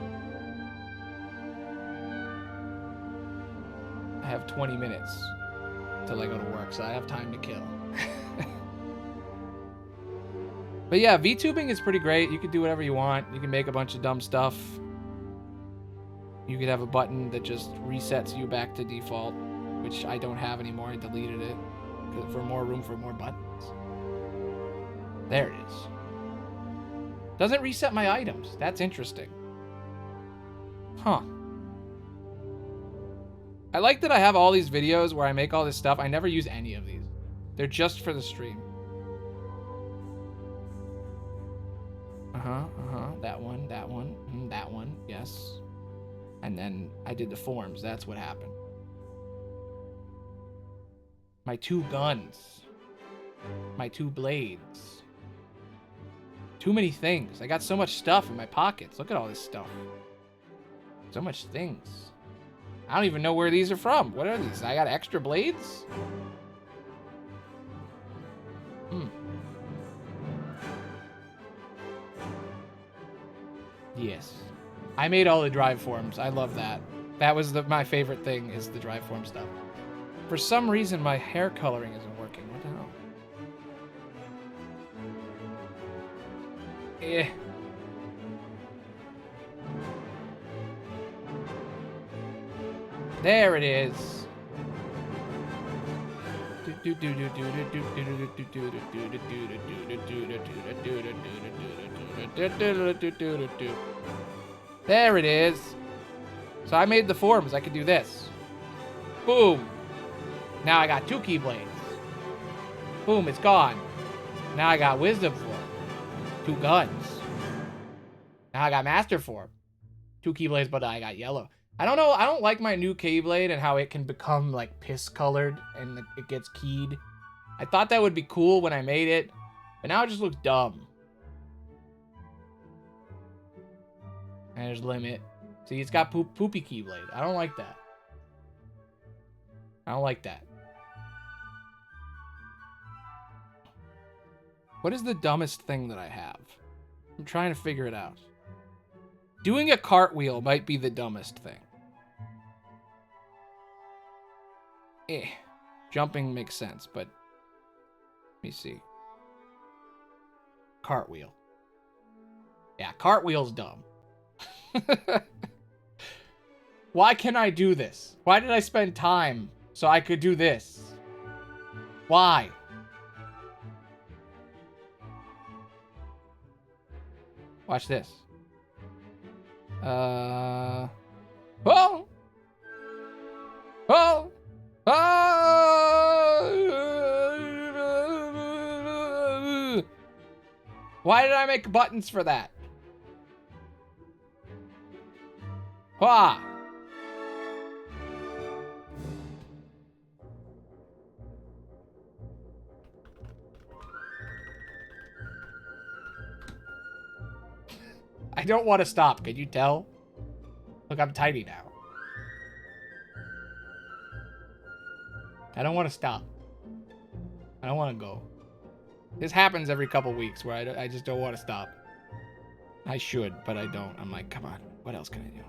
I have 20 minutes till I go to work, so I have time to kill. But yeah, VTubing is pretty great. You can do whatever you want. You can make a bunch of dumb stuff. You could have a button that just resets you back to default, which I don't have anymore. I deleted it for more room for more buttons. There it is. Doesn't reset my items. That's interesting. Huh. I like that I have all these videos where I make all this stuff. I never use any of these. They're just for the stream. That one, that one, yes. And then I did the forms. That's what happened. My 2 guns. My 2 blades. Too many things. I got so much stuff in my pockets. Look at all this stuff. So much things. I don't even know where these are from. What are these? I got extra blades? Yes. I made all the drive forms. I love that. That was my favorite thing, is the drive form stuff. For some reason, my hair coloring isn't working. What the hell? There it is. There it is. So I made the forms. I could do this. Boom. Now I got 2 keyblades. Boom, it's gone. Now I got wisdom form. 2 guns. Now I got master form. 2 keyblades, but I got yellow. I don't know. I don't like my new Keyblade and how it can become like piss colored and it gets keyed. I thought that would be cool when I made it, but now it just looks dumb. And there's limit. See, it's got poopy Keyblade. I don't like that. I don't like that. What is the dumbest thing that I have? I'm trying to figure it out. Doing a cartwheel might be the dumbest thing. Jumping makes sense, but let me see. Cartwheel. Yeah, cartwheel's dumb. Why can I do this? Why did I spend time so I could do this? Why? Watch this. Oh! Oh! Oh! Why did I make buttons for that? Wah! I don't want to stop. Can you tell? Look, I'm tiny now. I don't want to stop. I don't want to go. This happens every couple weeks where I just don't want to stop. I should, but I don't. I'm like, come on. What else can I do?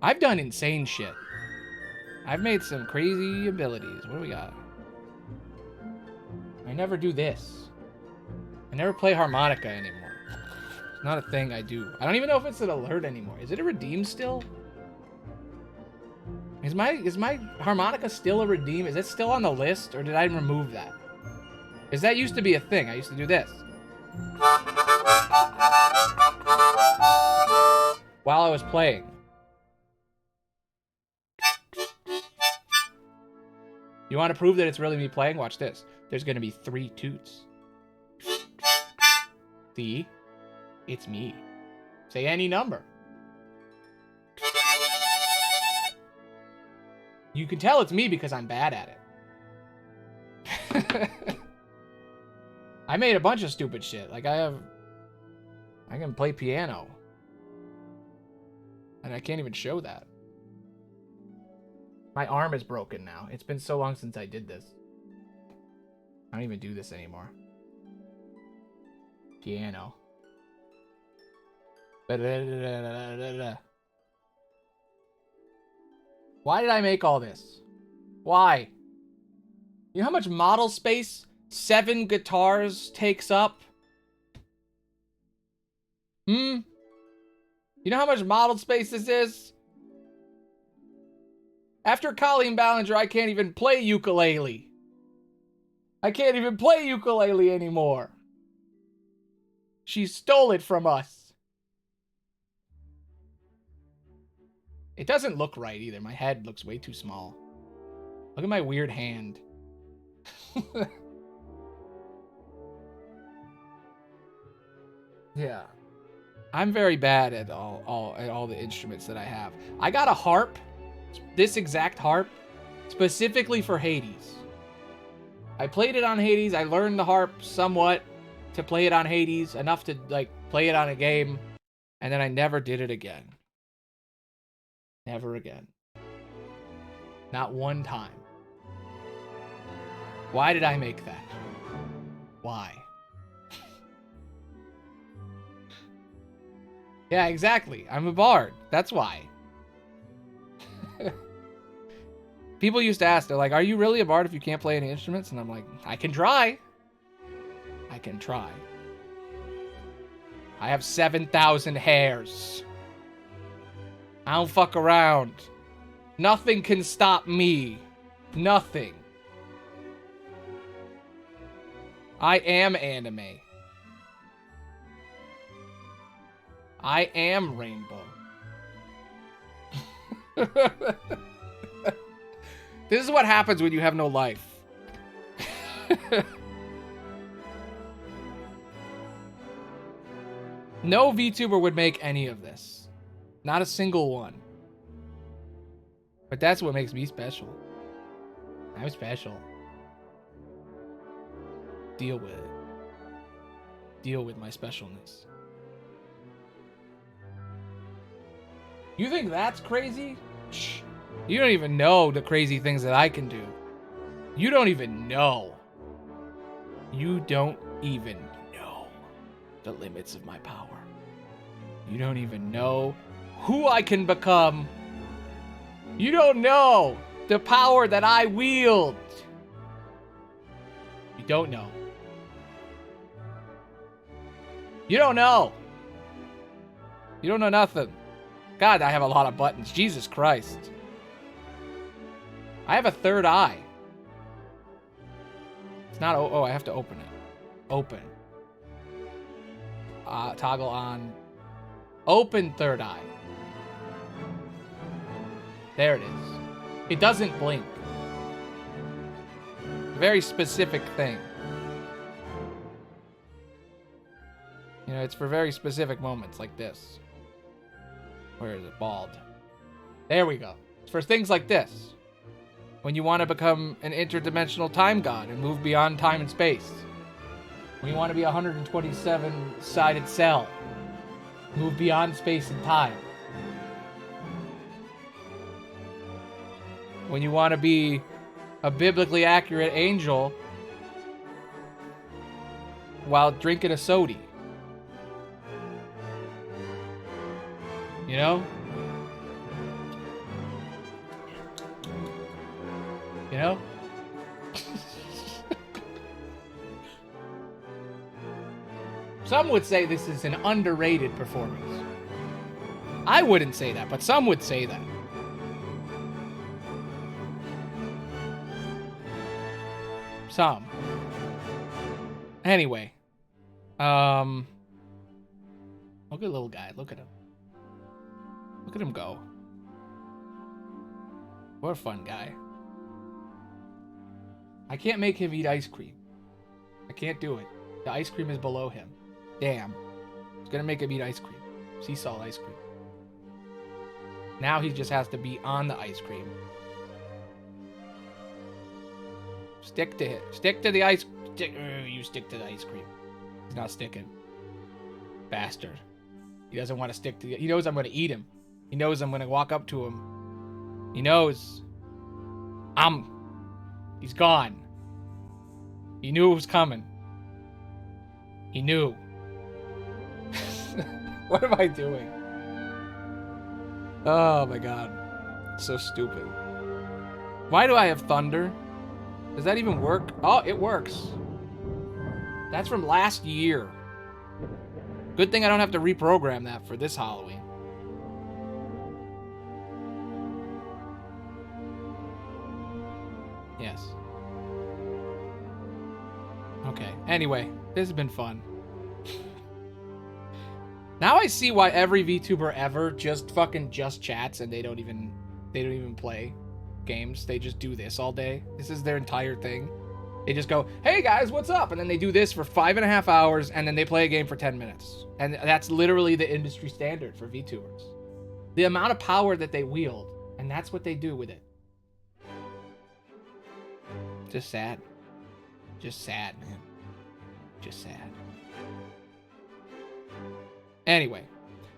I've done insane shit. I've made some crazy abilities. What do we got? I never do this. I never play harmonica anymore. It's not a thing I do. I don't even know if it's an alert anymore. Is it a redeem still? Is my harmonica still a redeem? Is it still on the list, or did I remove that? Because that used to be a thing. I used to do this. While I was playing. You want to prove that it's really me playing? Watch this. There's going to be 3 toots. See? It's me. Say any number. You can tell it's me because I'm bad at it. I made a bunch of stupid shit. Like I can play piano. And I can't even show that. My arm is broken now. It's been so long since I did this. I don't even do this anymore. Piano. Why did I make all this? Why? You know how much model space 7 guitars takes up? You know how much model space this is? After Colleen Ballinger, I can't even play ukulele. I can't even play ukulele anymore. She stole it from us. It doesn't look right either. My head looks way too small. Look at my weird hand. Yeah. I'm very bad at all the instruments that I have. I got a harp, this exact harp, specifically for Hades. I played it on Hades. I learned the harp somewhat to play it on Hades, enough to like play it on a game, and then I never did it again. Never again. Not one time. Why did I make that? Why? Yeah, exactly. I'm a bard. That's why. People used to ask, they're like, are you really a bard if you can't play any instruments? And I'm like, I can try. I can try. I have 7,000 hairs. I don't fuck around. Nothing can stop me. Nothing. I am anime. I am rainbow. This is what happens when you have no life. No VTuber would make any of this. Not a single one. But that's what makes me special. I'm special. Deal with it. Deal with my specialness. You think that's crazy? Shh. You don't even know the crazy things that I can do. You don't even know. You don't even know the limits of my power. You don't even know who I can become. You don't know the power that I wield. You don't know. You don't know. You don't know nothing. God, I have a lot of buttons. Jesus Christ. I have a third eye. It's not... Oh, I have to open it. Open. Toggle on. Open third eye. There it is. It doesn't blink. Very specific thing. You know, it's for very specific moments like this. Where is it? Bald. There we go. It's for things like this. When you want to become an interdimensional time god and move beyond time and space. When you want to be a 127-sided cell. Move beyond space and time. When you want to be a biblically accurate angel while drinking a soda. You know? You know? Some would say this is an underrated performance. I wouldn't say that, but some would say that. Some. Anyway. Look at little guy. Look at him. Look at him go. What a fun guy. I can't make him eat ice cream. I can't do it. The ice cream is below him. Damn. It's gonna make him eat ice cream. Sea salt ice cream. Now he just has to be on the ice cream. Stick to it. Stick to the ice. You stick to the ice cream. He's not sticking. Bastard. He doesn't want to stick to the... He knows I'm gonna eat him. He knows I'm gonna walk up to him. He knows. He's gone. He knew it was coming. He knew. What am I doing? Oh my god. So stupid. Why do I have thunder? Does that even work? Oh, it works. That's from last year. Good thing I don't have to reprogram that for this Halloween. Yes. Okay. Anyway, this has been fun. Now I see why every VTuber ever just chats and they don't even play games. They just do this all day. This is their entire thing. They just go, hey guys, what's up? And then they do this for 5.5 hours and then they play a game for 10 minutes. And that's literally the industry standard for VTubers. The amount of power that they wield, and that's what they do with it. Just sad. Just sad, man. Just sad. Anyway,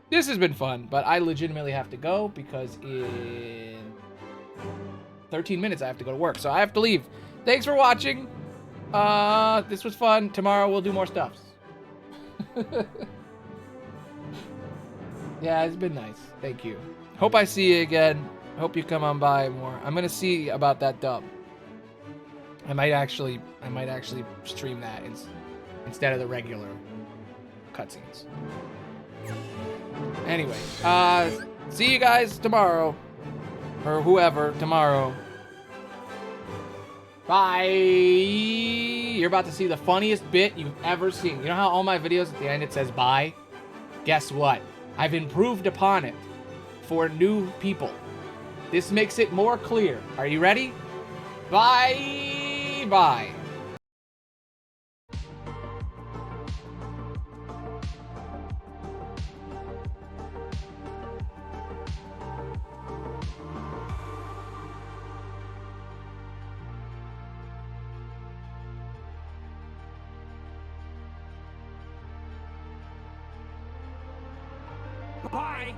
this has been fun, but I legitimately have to go because in 13 minutes I have to go to work, so I have to leave. Thanks for watching. This was fun. Tomorrow we'll do more stuffs. Yeah, it's been nice. Thank you. Hope I see you again. Hope you come on by more. I'm gonna see about that dub. I might actually stream that instead of the regular cutscenes. Anyway, see you guys tomorrow, or whoever tomorrow. Bye. You're about to see the funniest bit you've ever seen. You know how all my videos at the end it says bye? Guess what? I've improved upon it for new people. This makes it more clear. Are you ready? Bye. Bye. Bye!